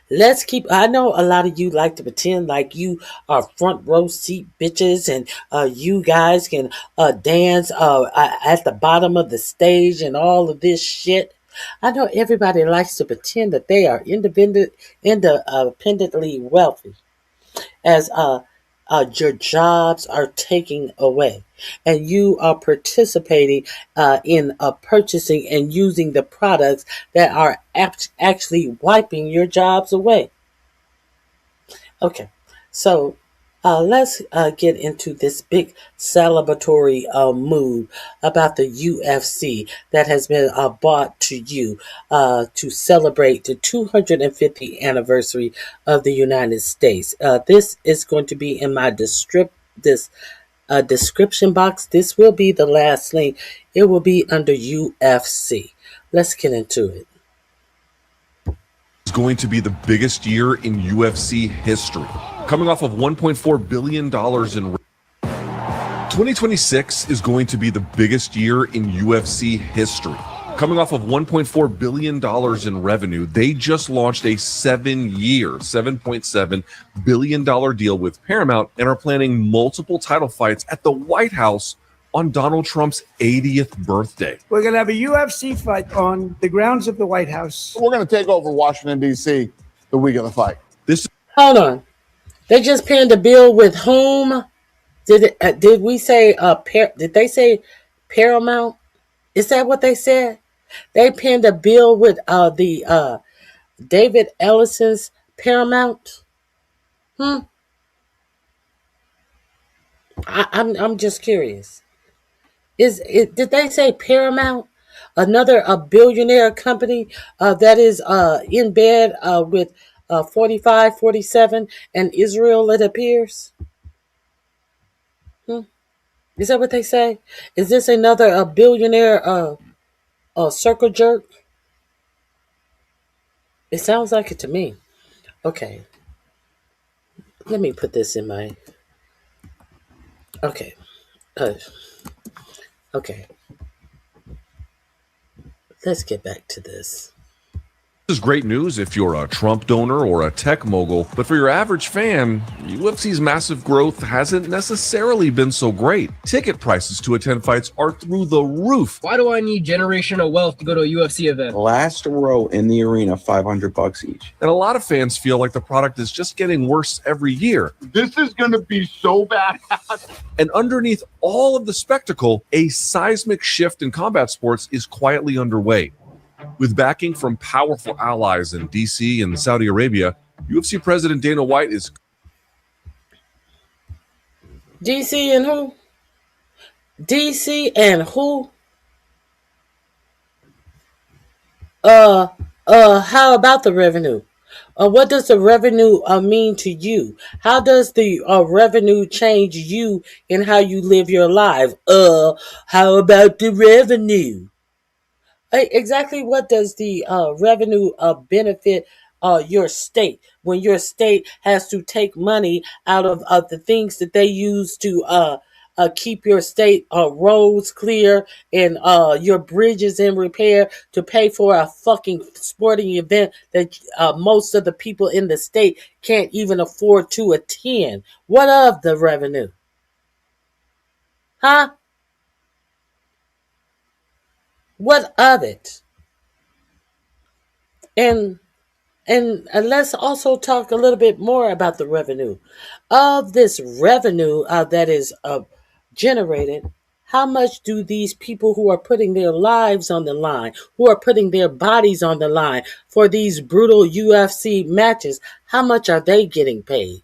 I know a lot of you like to pretend like you are front row seat bitches and you guys can dance at the bottom of the stage and all of this shit. I know everybody likes to pretend that they are independently wealthy, as your jobs are taken away and you are participating in purchasing and using the products that are actually wiping your jobs away. Okay, so let's get into this big celebratory mood about the UFC that has been brought to you to celebrate the 250th anniversary of the United States. This is going to be in my description box. This will be the last link. It will be under UFC. Let's get into it. Is going to be the biggest year in UFC history. Coming off of $1.4 billion in 2026 is going to be the biggest year in UFC history. Coming off of $1.4 billion in revenue, they just launched a 7-year, $7.7 billion deal with Paramount and are planning multiple title fights at the White House on Donald Trump's 80th birthday. We're going to have a UFC fight on the grounds of the White House. We're going to take over Washington, D.C. the week of the fight. Hold on. They just penned a bill with whom? Did we say, did they say Paramount? Is that what they said? They penned a bill with the David Ellison's Paramount? I'm just curious. Did they say Paramount? Another billionaire company that is in bed with 45, 47 and Israel, it appears? Is that what they say? Is this another billionaire circle jerk? It sounds like it to me. Okay. Let me put this in my... Okay. Okay. Let's get back to this. This is great news if you're a Trump donor or a tech mogul, but for your average fan, UFC's massive growth hasn't necessarily been so great. Ticket prices to attend fights are through the roof. Why do I need generational wealth to go to a UFC event? Last row in the arena, $500 each. And a lot of fans feel like the product is just getting worse every year. This is going to be so bad. And underneath all of the spectacle, a seismic shift in combat sports is quietly underway. With backing from powerful allies in DC and Saudi Arabia, UFC President Dana White is... DC and who? DC and who? How about the revenue? What does the revenue mean to you? How does the revenue change you and how you live your life? How about the revenue? Exactly what does the revenue benefit your state when your state has to take money out of the things that they use to keep your state roads clear and your bridges in repair to pay for a fucking sporting event that most of the people in the state can't even afford to attend? What of the revenue? Huh? What of it? And let's also talk a little bit more about the revenue. Of this revenue that is generated, how much do these people who are putting their lives on the line, who are putting their bodies on the line for these brutal UFC matches, how much are they getting paid?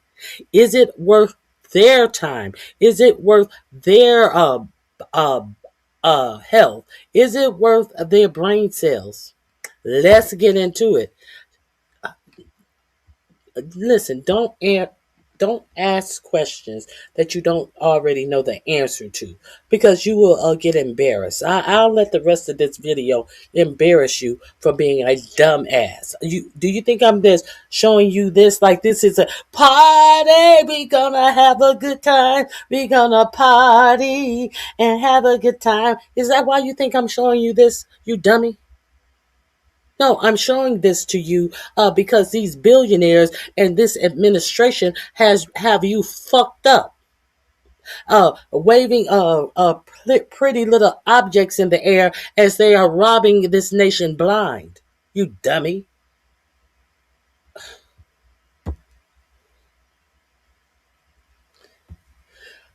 Is it worth their time? Is it worth their health? Is it worth their brain cells? Let's get into it. Listen, don't ask questions that you don't already know the answer to, because you will get embarrassed. I'll let the rest of this video embarrass you for being a dumb ass. Do you think I'm just showing you this like this is a party? We gonna have a good time. We gonna party and have a good time. Is that why you think I'm showing you this, you dummy? No, I'm showing this to you because these billionaires and this administration have you fucked up. Waving pretty little objects in the air as they are robbing this nation blind. You dummy.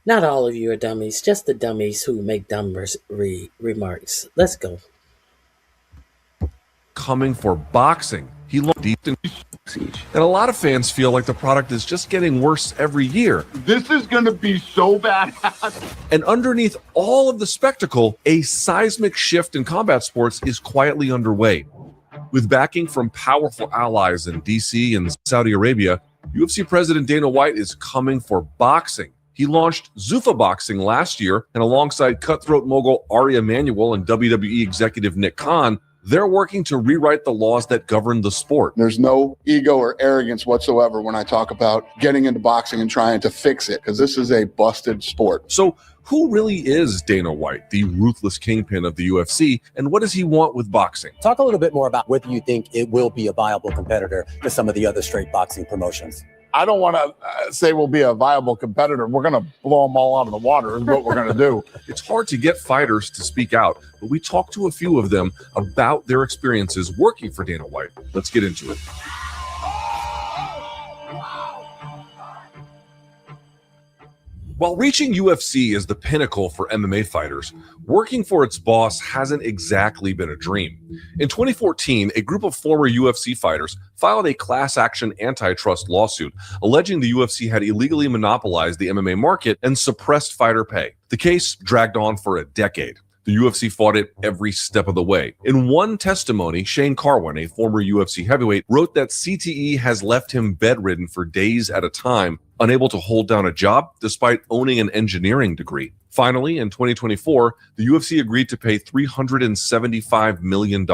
Not all of you are dummies, just the dummies who make dumb remarks. Let's go. Coming for boxing. He looked deep in siege. And a lot of fans feel like the product is just getting worse every year. This is going to be so bad. And underneath all of the spectacle, a seismic shift in combat sports is quietly underway. With backing from powerful allies in DC and Saudi Arabia, UFC President Dana White is coming for boxing. He launched Zuffa Boxing last year, and alongside cutthroat mogul Ari Emanuel and WWE executive Nick Khan, they're working to rewrite the laws that govern the sport. There's no ego or arrogance whatsoever when I talk about getting into boxing and trying to fix it, because this is a busted sport. So who really is Dana White, the ruthless kingpin of the UFC, and what does he want with boxing? Talk a little bit more about whether you think it will be a viable competitor to some of the other straight boxing promotions. I don't want to say we'll be a viable competitor. We're going to blow them all out of the water is what we're going to do. It's hard to get fighters to speak out, but we talked to a few of them about their experiences working for Dana White. Let's get into it. While reaching UFC is the pinnacle for MMA fighters, working for its boss hasn't exactly been a dream. In 2014, a group of former UFC fighters filed a class action antitrust lawsuit alleging the UFC had illegally monopolized the MMA market and suppressed fighter pay. The case dragged on for a decade. The UFC fought it every step of the way. In one testimony, Shane Carwin, a former UFC heavyweight, wrote that CTE has left him bedridden for days at a time, unable to hold down a job despite owning an engineering degree. Finally, in 2024, the UFC agreed to pay $375 million,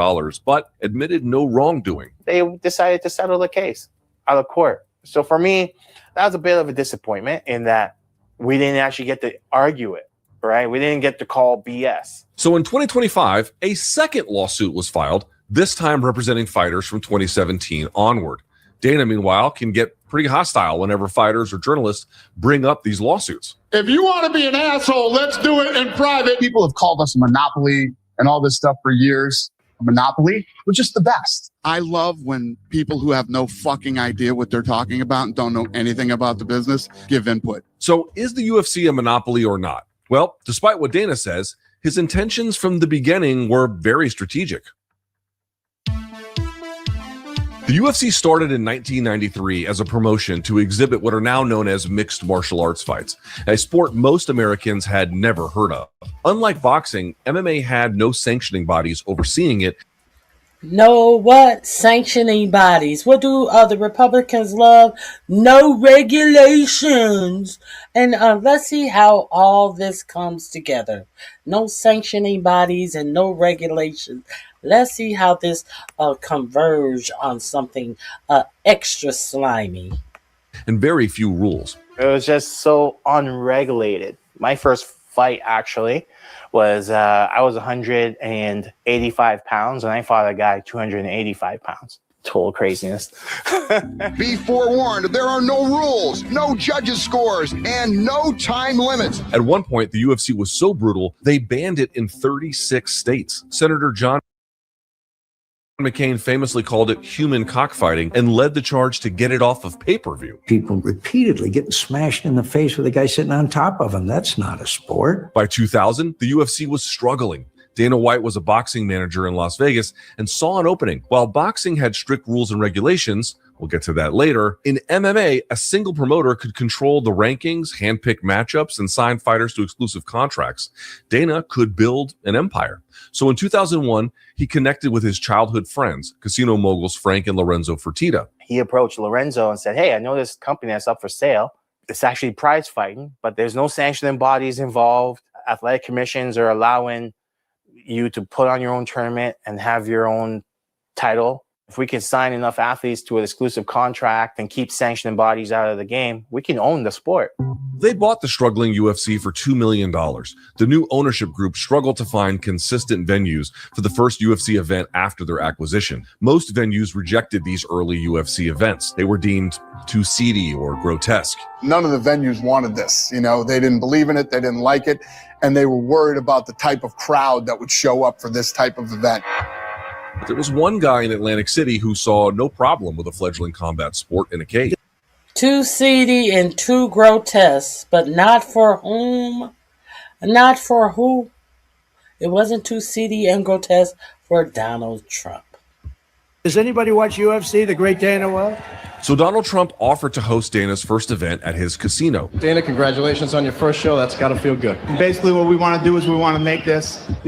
but admitted no wrongdoing. They decided to settle the case out of court. So for me, that was a bit of a disappointment in that we didn't actually get to argue it, right? We didn't get to call BS. So in 2025, a second lawsuit was filed, this time representing fighters from 2017 onward. Dana, meanwhile, can get pretty hostile whenever fighters or journalists bring up these lawsuits. If you want to be an asshole, let's do it in private. People have called us a monopoly and all this stuff for years. A monopoly, which is the best. I love when people who have no fucking idea what they're talking about and don't know anything about the business give input. So is the UFC a monopoly or not? Well, despite what Dana says, his intentions from the beginning were very strategic. The UFC started in 1993 as a promotion to exhibit what are now known as mixed martial arts fights, a sport most Americans had never heard of. Unlike boxing, MMA had no sanctioning bodies overseeing it. No what? Sanctioning bodies. What do the Republicans love? No regulations. And let's see how all this comes together. No sanctioning bodies and no regulations. Let's see how this converge on something extra slimy. And very few rules. It was just so unregulated. My first fight actually was I was 185 pounds and I fought a guy 285 pounds. Total craziness. Be forewarned, there are no rules, no judges' scores, and no time limits. At one point, the UFC was so brutal, they banned it in 36 states. Senator John McCain famously called it human cockfighting and led the charge to get it off of pay-per-view. People repeatedly getting smashed in the face with a guy sitting on top of them. That's not a sport. By 2000, the UFC was struggling. Dana White was a boxing manager in Las Vegas and saw an opening. While boxing had strict rules and regulations, we'll get to that later, in MMA, a single promoter could control the rankings, handpick matchups, and sign fighters to exclusive contracts. Dana could build an empire. So in 2001, he connected with his childhood friends, casino moguls Frank and Lorenzo Fertitta. He approached Lorenzo and said, hey, I know this company that's up for sale. It's actually prize fighting, but there's no sanctioning bodies involved. Athletic commissions are allowing you to put on your own tournament and have your own title. If we can sign enough athletes to an exclusive contract and keep sanctioning bodies out of the game, we can own the sport. They bought the struggling UFC for $2 million. The new ownership group struggled to find consistent venues for the first UFC event after their acquisition. Most venues rejected these early UFC events. They were deemed too seedy or grotesque. None of the venues wanted this. You know, they didn't believe in it, they didn't like it, and they were worried about the type of crowd that would show up for this type of event. There was one guy in Atlantic City who saw no problem with a fledgling combat sport in a cage. Too seedy and too grotesque, but not for whom? Not for who? It wasn't too seedy and grotesque for Donald Trump. Does anybody watch UFC, the great Dana White? So Donald Trump offered to host Dana's first event at his casino. Dana, congratulations on your first show. That's got to feel good. Basically, what we want to do is we want to make the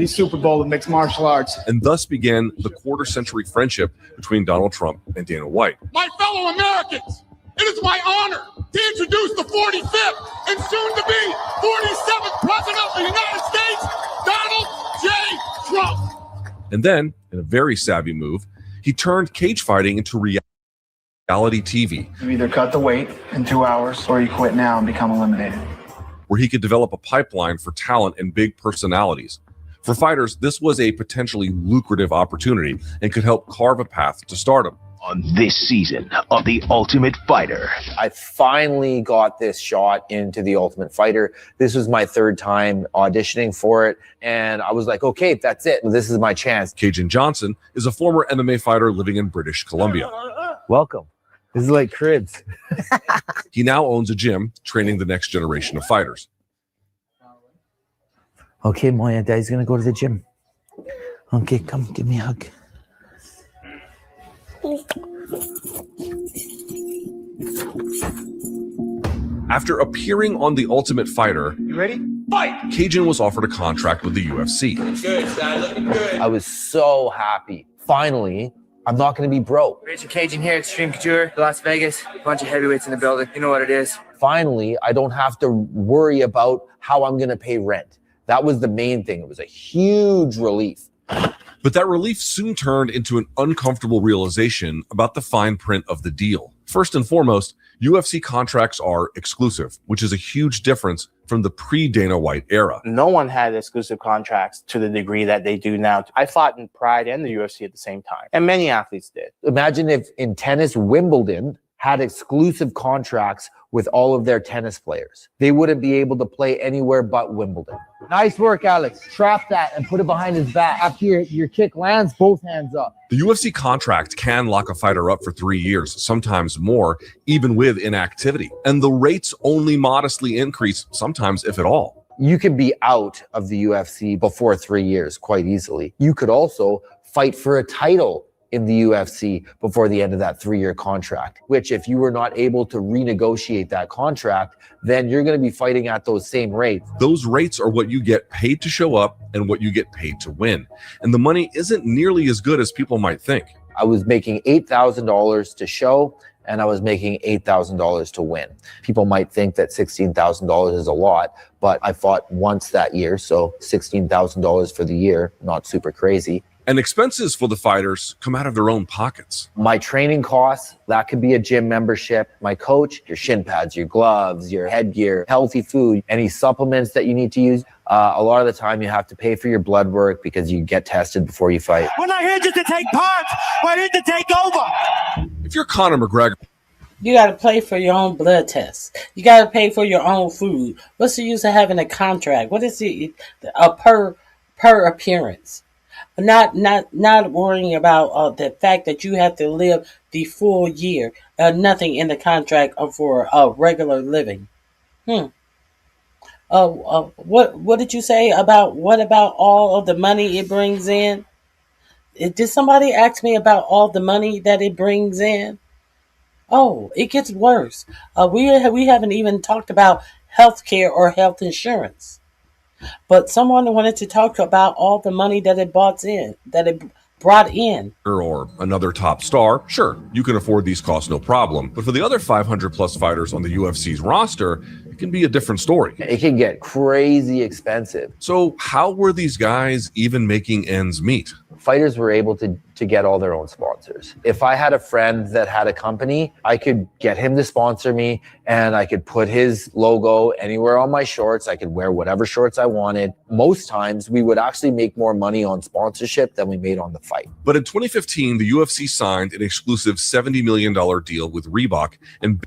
Super Bowl of mixed martial arts. And thus began the quarter-century friendship between Donald Trump and Dana White. My fellow Americans, it is my honor to introduce the 45th and soon-to-be 47th President of the United States, Donald J. Trump. And then, in a very savvy move, he turned cage fighting into reality TV. You either cut the weight in 2 hours or you quit now and become eliminated. Where he could develop a pipeline for talent and big personalities. For fighters, this was a potentially lucrative opportunity and could help carve a path to stardom. On this season of The Ultimate Fighter, I finally got this shot into The Ultimate Fighter. This was my third time auditioning for it, and I was like, okay, that's it. This is my chance. Cajun Johnson is a former MMA fighter living in British Columbia. Welcome. This is like cribs. He now owns a gym training the next generation of fighters. Okay, Moya, Daddy's going to go to the gym. Okay, come, give me a hug. After appearing on The Ultimate Fighter, You ready? Fight! Cajun was offered a contract with the UFC. Good, Dad, looking good. I was so happy. Finally, I'm not going to be broke. Rachel Cajun here, Extreme Couture, Las Vegas. A bunch of heavyweights in the building. You know what it is. Finally, I don't have to worry about how I'm going to pay rent. That was the main thing. It was a huge relief. But that relief soon turned into an uncomfortable realization about the fine print of the deal. First and foremost, UFC contracts are exclusive, which is a huge difference from the pre-Dana White era. No one had exclusive contracts to the degree that they do now. I fought in Pride and the UFC at the same time, and many athletes did. Imagine if in tennis, Wimbledon had exclusive contracts with all of their tennis players. They wouldn't be able to play anywhere but Wimbledon. Nice work, Alex. Trap that and put it behind his back. After your kick lands, both hands up. The UFC contract can lock a fighter up for 3 years, sometimes more, even with inactivity. And the rates only modestly increase, sometimes if at all. You can be out of the UFC before 3 years quite easily. You could also fight for a title in the UFC before the end of that 3-year contract, which if you were not able to renegotiate that contract, then you're going to be fighting at those same rates. Those rates are what you get paid to show up and what you get paid to win. And the money isn't nearly as good as people might think. I was making $8,000 to show, and I was making $8,000 to win. People might think that $16,000 is a lot, but I fought once that year, so $16,000 for the year, not super crazy. And expenses for the fighters come out of their own pockets. My training costs, that could be a gym membership. My coach, your shin pads, your gloves, your headgear, healthy food, any supplements that you need to use. A lot of the time you have to pay for your blood work because you get tested before you fight. We're not here just to take part. We're here to take over. If you're Conor McGregor, you got to pay for your own blood tests. You got to pay for your own food. What's the use of having a contract? What is it? Per appearance. Not worrying about the fact that you have to live the full year. Nothing in the contract for regular living. What did you say about what about all of the money it brings in? Did somebody ask me about all the money that it brings in? Oh, it gets worse. We haven't even talked about health care or health insurance. But someone wanted to talk about all the money that it brought in. Or another top star, sure, you can afford these costs no problem. But for the other 500 plus fighters on the UFC's roster, it can be a different story. It can get crazy expensive. So how were these guys even making ends meet? Fighters were able to get all their own sponsors. If I had a friend that had a company, I could get him to sponsor me and I could put his logo anywhere on my shorts. I could wear whatever shorts I wanted. Most times we would actually make more money on sponsorship than we made on the fight. But in 2015, the UFC signed an exclusive $70 million deal with Reebok and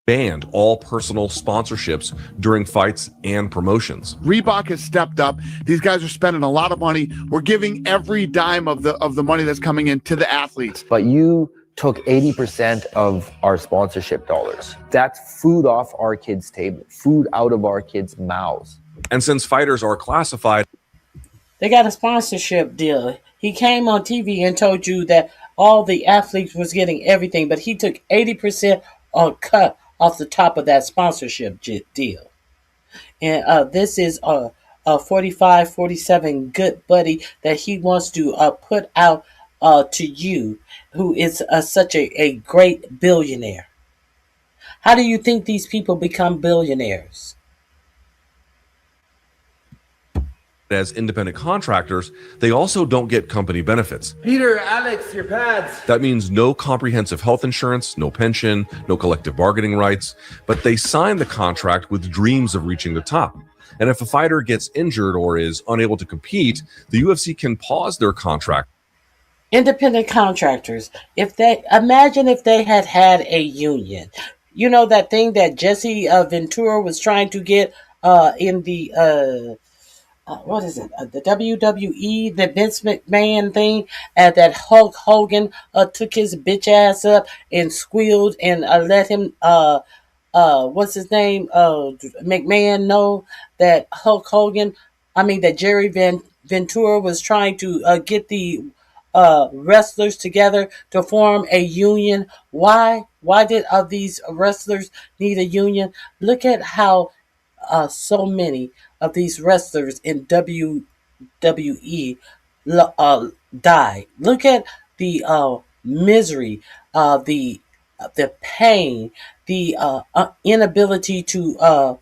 banned all personal sponsorships during fights and promotions. Reebok has stepped up. These guys are spending a lot of money. We're giving every dime of the money that's coming in to the athletes. But you took 80% of our sponsorship dollars. That's food off our kids' table, food out of our kids' mouths. And since fighters are classified, they got a sponsorship deal. He came on TV and told you that all the athletes was getting everything, but he took 80% cut off the top of that sponsorship deal. And this is a 45-47 good buddy that he wants to put out to you, who is such a great billionaire. How do you think these people become billionaires? as independent contractors, they also don't get company benefits. Peter, Alex, your pads. That means no comprehensive health insurance, no pension, no collective bargaining rights, but they sign the contract with dreams of reaching the top. And if a fighter gets injured or is unable to compete, the UFC can pause their contract. Independent contractors, imagine if they had had a union. You know that thing that Jesse Ventura was trying to get in the what is it? The WWE, the Vince McMahon thing, that Hulk Hogan took his bitch ass up and squealed and let him what's his name? McMahon know that that Jerry Ventura was trying to get the wrestlers together to form a union. Why did these wrestlers need a union? Look at how so many of these wrestlers in WWE died. Look at the misery, the pain, the inability to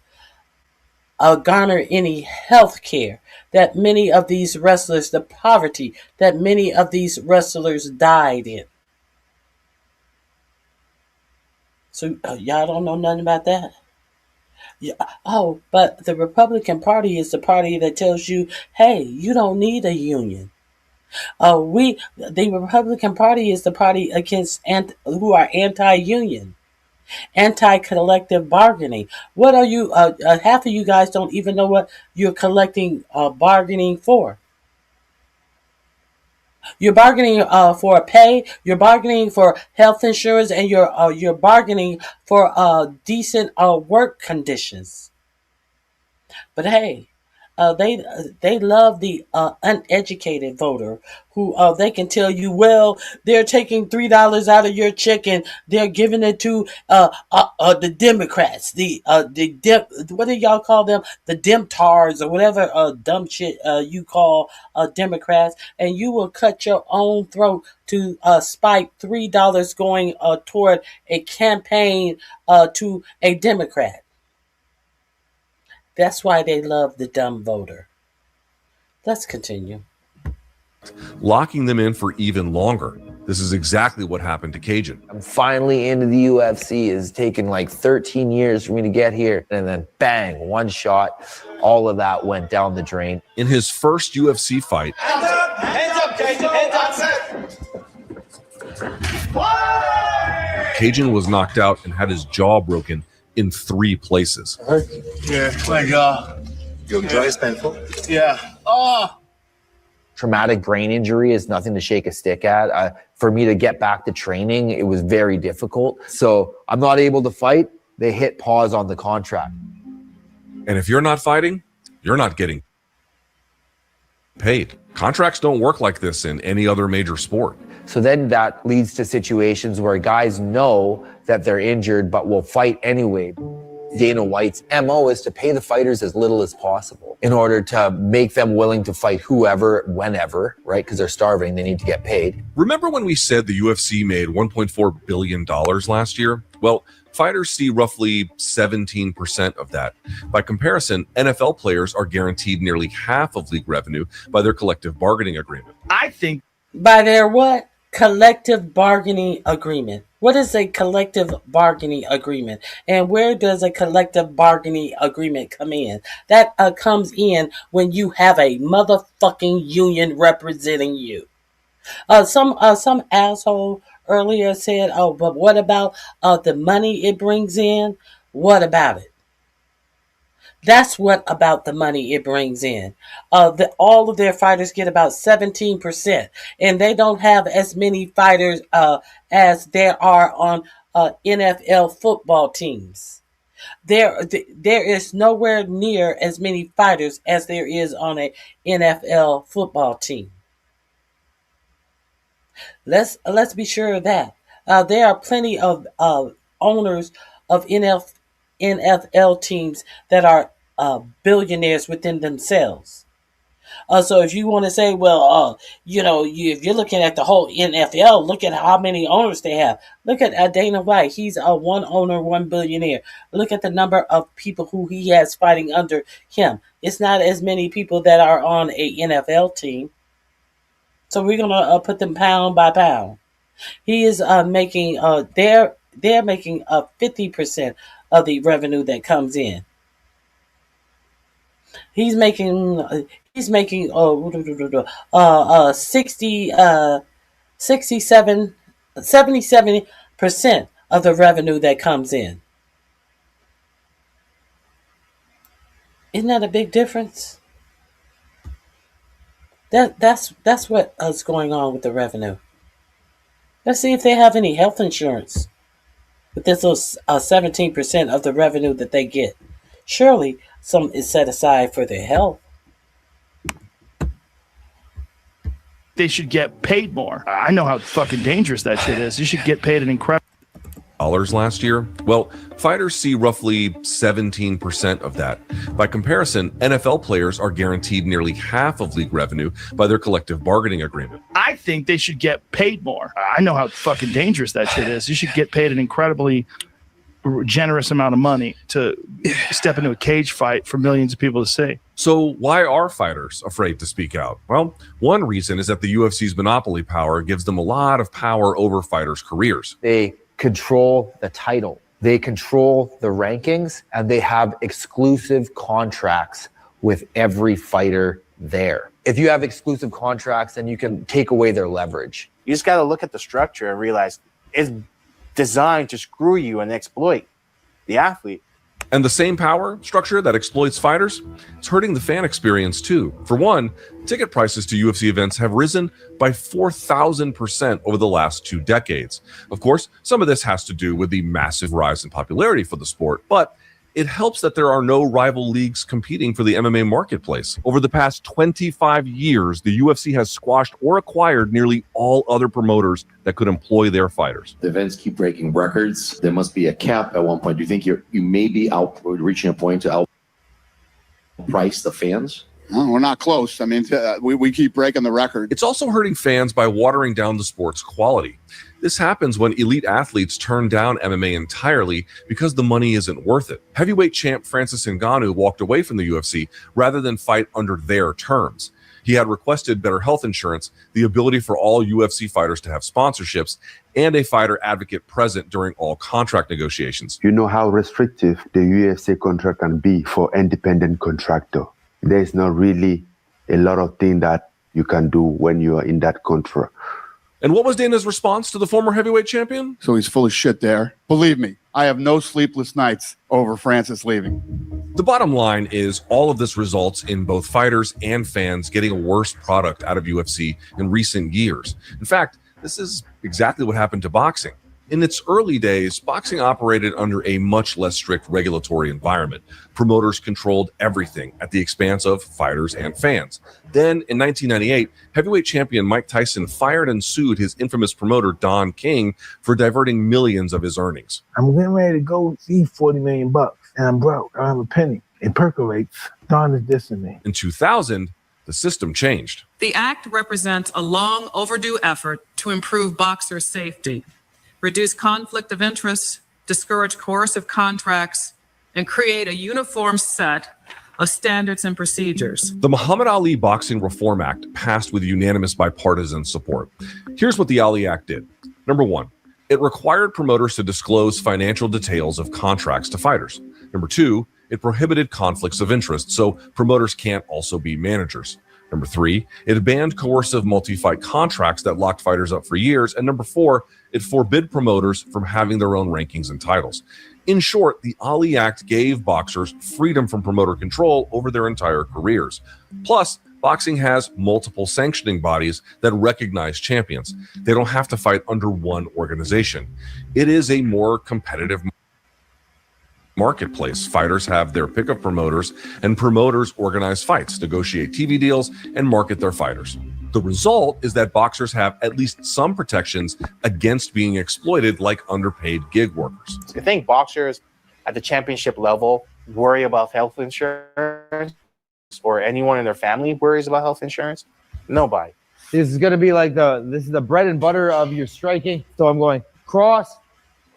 garner any health care that many of these wrestlers, the poverty that many of these wrestlers died in. So y'all don't know nothing about that? Yeah. Oh, but the Republican Party is the party that tells you, hey, you don't need a union. The Republican Party is the party against who are anti-union, anti-collective bargaining. What are you? Half of you guys don't even know what you're collecting bargaining for. You're bargaining for pay. You're bargaining for health insurance, and you're bargaining for decent work conditions. But hey, they love the uneducated voter who they can tell you, well, they're taking $3 out of your check and they're giving it to the Democrats, what do y'all call them, the Demtards or whatever dumb shit you call Democrats, and you will cut your own throat to spite $3 going toward a campaign to a Democrat. That's why they love the dumb voter. Let's continue. Locking them in for even longer. This is exactly what happened to Cajun. I'm finally into the UFC. It's taken like 13 years for me to get here. And then bang, one shot. All of that went down the drain. In his first UFC fight, Hands up, Cajun. Hands up. Cajun was knocked out and had his jaw broken in 3 places. Yeah, my God. Your jaw is painful? Yeah. Oh. Traumatic brain injury is nothing to shake a stick at. For me to get back to training, it was very difficult. So I'm not able to fight. They hit pause on the contract. And if you're not fighting, you're not getting paid. Contracts don't work like this in any other major sport. So then that leads to situations where guys know that they're injured but will fight anyway. Dana White's MO is to pay the fighters as little as possible in order to make them willing to fight whoever, whenever, right? Because they're starving, they need to get paid. Remember when we said the UFC made $1.4 billion last year? Well, fighters see roughly 17% of that. By comparison, NFL players are guaranteed nearly half of league revenue by their collective bargaining agreement. I think by their what? Collective bargaining agreement. What is a collective bargaining agreement? And where does a collective bargaining agreement come in? That comes in when you have a motherfucking union representing you. Some asshole earlier said, oh, but what about the money it brings in? What about it? That's what about the money it brings in. All of their fighters get about 17%, and they don't have as many fighters as there are on NFL football teams. There is nowhere near as many fighters as there is on a NFL football team. Let's be sure of that. There are plenty of owners of NFL teams that are billionaires within themselves. So if you want to say, well, if you're looking at the whole NFL, look at how many owners they have. Look at Dana White. He's one owner, one billionaire. Look at the number of people who he has fighting under him. It's not as many people that are on a NFL team. So we're going to put them pound by pound. He is making, they're making 50% of the revenue that comes in. He's making 77% of the revenue that comes in. Isn't that a big difference? That's what is going on with the revenue. Let's see if they have any health insurance with this 17% of the revenue that they get. Surely some is set aside for their health. They should get paid more. I know how fucking dangerous that shit is. You should get paid an incredible. last year? Well, fighters see roughly 17% of that. By comparison, NFL players are guaranteed nearly half of league revenue by their collective bargaining agreement. I think they should get paid more. I know how fucking dangerous that shit is. You should get paid an incredibly generous amount of money to step into a cage fight for millions of people to see. So why are fighters afraid to speak out? Well, one reason is that the UFC's monopoly power gives them a lot of power over fighters' careers. They control the title, they control the rankings, and they have exclusive contracts with every fighter there. If you have exclusive contracts, then you can take away their leverage. You just got to look at the structure and realize it's designed to screw you and exploit the athlete. And the same power structure that exploits fighters, it's hurting the fan experience too. For one, ticket prices to UFC events have risen by 4,000% over the last 2 decades. Of course, some of this has to do with the massive rise in popularity for the sport, but it helps that there are no rival leagues competing for the MMA marketplace. Over the past 25 years, the UFC has squashed or acquired nearly all other promoters that could employ their fighters. The events keep breaking records. There must be a cap at one point. Do you think you may be reaching a point to outprice the fans? Well, we're not close. I mean, we keep breaking the record. It's also hurting fans by watering down the sport's quality. This happens when elite athletes turn down MMA entirely because the money isn't worth it. Heavyweight champ Francis Ngannou walked away from the UFC rather than fight under their terms. He had requested better health insurance, the ability for all UFC fighters to have sponsorships, and a fighter advocate present during all contract negotiations. You know how restrictive the UFC contract can be for independent contractor. There's not really a lot of things that you can do when you are in that contract. And what was Dana's response to the former heavyweight champion? So he's full of shit there. Believe me, I have no sleepless nights over Francis leaving. The bottom line is all of this results in both fighters and fans getting a worse product out of UFC in recent years. In fact, this is exactly what happened to boxing. In its early days, boxing operated under a much less strict regulatory environment. Promoters controlled everything at the expense of fighters and fans. Then, in 1998, heavyweight champion Mike Tyson fired and sued his infamous promoter Don King for diverting millions of his earnings. I'm getting ready to go see $40 million, and I'm broke. I don't have a penny. It percolates. Don is dissing me. In 2000, the system changed. The act represents a long overdue effort to improve boxers' safety, reduce conflict of interest, discourage coercive contracts, and create a uniform set of standards and procedures. The Muhammad Ali Boxing Reform Act passed with unanimous bipartisan support. Here's what the Ali Act did. Number one, it required promoters to disclose financial details of contracts to fighters. Number two, it prohibited conflicts of interest, so promoters can't also be managers. Number three, it banned coercive multi-fight contracts that locked fighters up for years. And number four, it forbid promoters from having their own rankings and titles. In short, the Ali Act gave boxers freedom from promoter control over their entire careers. Plus, boxing has multiple sanctioning bodies that recognize champions. They don't have to fight under one organization. It is a more competitive marketplace. Fighters have their pick of promoters, and promoters organize fights, negotiate TV deals, and market their fighters. The result is that boxers have at least some protections against being exploited like underpaid gig workers. You think boxers at the championship level worry about health insurance, or anyone in their family worries about health insurance? Nobody. This is going to be like this is the bread and butter of your striking. So I'm going cross,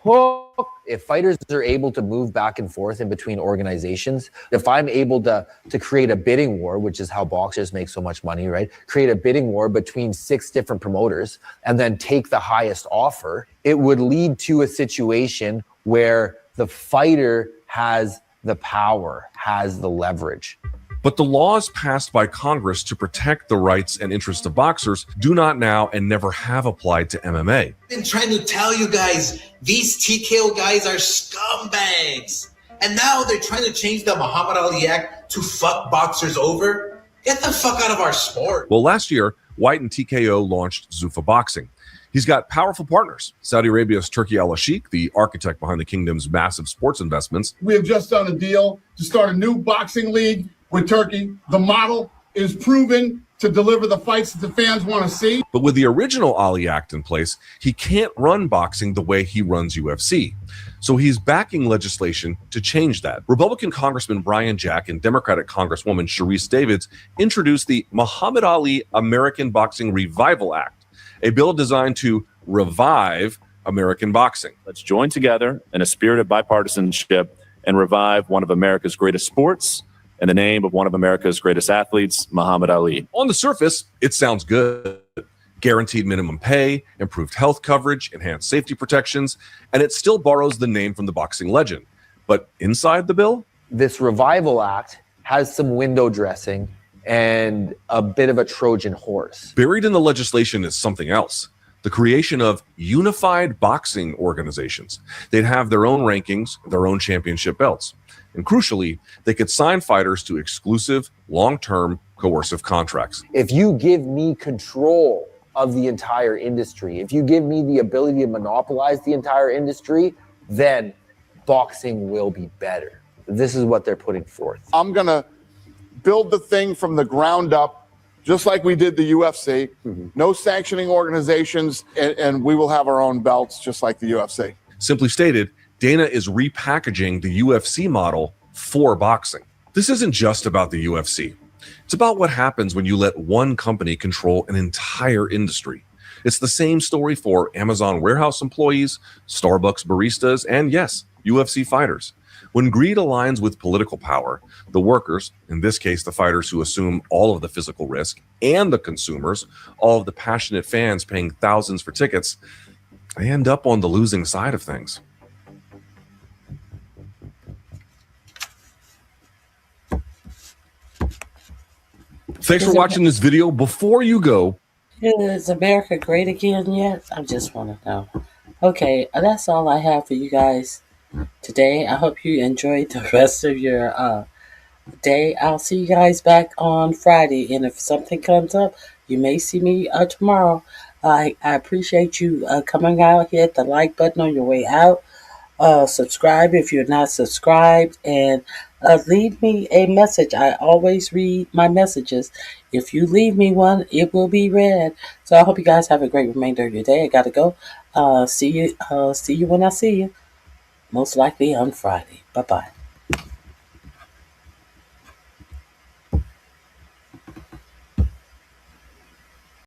hook. If fighters are able to move back and forth in between organizations, if I'm able to create a bidding war, which is how boxers make so much money, right? Create a bidding war between 6 different promoters and then take the highest offer, it would lead to a situation where the fighter has the power, has the leverage. But the laws passed by Congress to protect the rights and interests of boxers do not now and never have applied to MMA. I've been trying to tell you guys, these TKO guys are scumbags. And now they're trying to change the Muhammad Ali Act to fuck boxers over. Get the fuck out of our sport. Well, last year, White and TKO launched Zuffa Boxing. He's got powerful partners. Saudi Arabia's Turki al-Sheikh, the architect behind the kingdom's massive sports investments. We have just done a deal to start a new boxing league with Turkey. The model is proven to deliver the fights that the fans want to see. But with the original Ali Act in place, he can't run boxing the way he runs UFC. So he's backing legislation to change that. Republican Congressman Brian Jack and Democratic Congresswoman Sharice Davids introduced the Muhammad Ali American Boxing Revival Act, a bill designed to revive American boxing. Let's join together in a spirit of bipartisanship and revive one of America's greatest sports in the name of one of America's greatest athletes, Muhammad Ali. On the surface, it sounds good. Guaranteed minimum pay, improved health coverage, enhanced safety protections, and it still borrows the name from the boxing legend. But inside the bill? This Revival Act has some window dressing and a bit of a Trojan horse. Buried in the legislation is something else. The creation of unified boxing organizations. They'd have their own rankings, their own championship belts. And crucially, they could sign fighters to exclusive, long-term, coercive contracts. If you give me control of the entire industry, if you give me the ability to monopolize the entire industry, then boxing will be better. This is what they're putting forth. I'm going to build the thing from the ground up, just like we did the UFC. No sanctioning organizations, and we will have our own belts, just like the UFC. Simply stated, Dana is repackaging the UFC model for boxing. This isn't just about the UFC. It's about what happens when you let one company control an entire industry. It's the same story for Amazon warehouse employees, Starbucks baristas, and yes, UFC fighters. When greed aligns with political power, the workers, in this case the fighters who assume all of the physical risk, and the consumers, all of the passionate fans paying thousands for tickets, they end up on the losing side of things. Thanks for watching this video. Before you go, is America great again yet? I just want to know. Okay, that's all I have for you guys today. I hope you enjoyed the rest of your day. I'll see you guys back on Friday, and if something comes up, you may see me tomorrow. I appreciate you coming out. Hit the like button on your way out. Subscribe if you're not subscribed, and leave me a message. I always read my messages. If you leave me one, it will be read. So I hope you guys have a great remainder of your day. I gotta go. See you when I see you. Most likely on Friday. Bye-bye.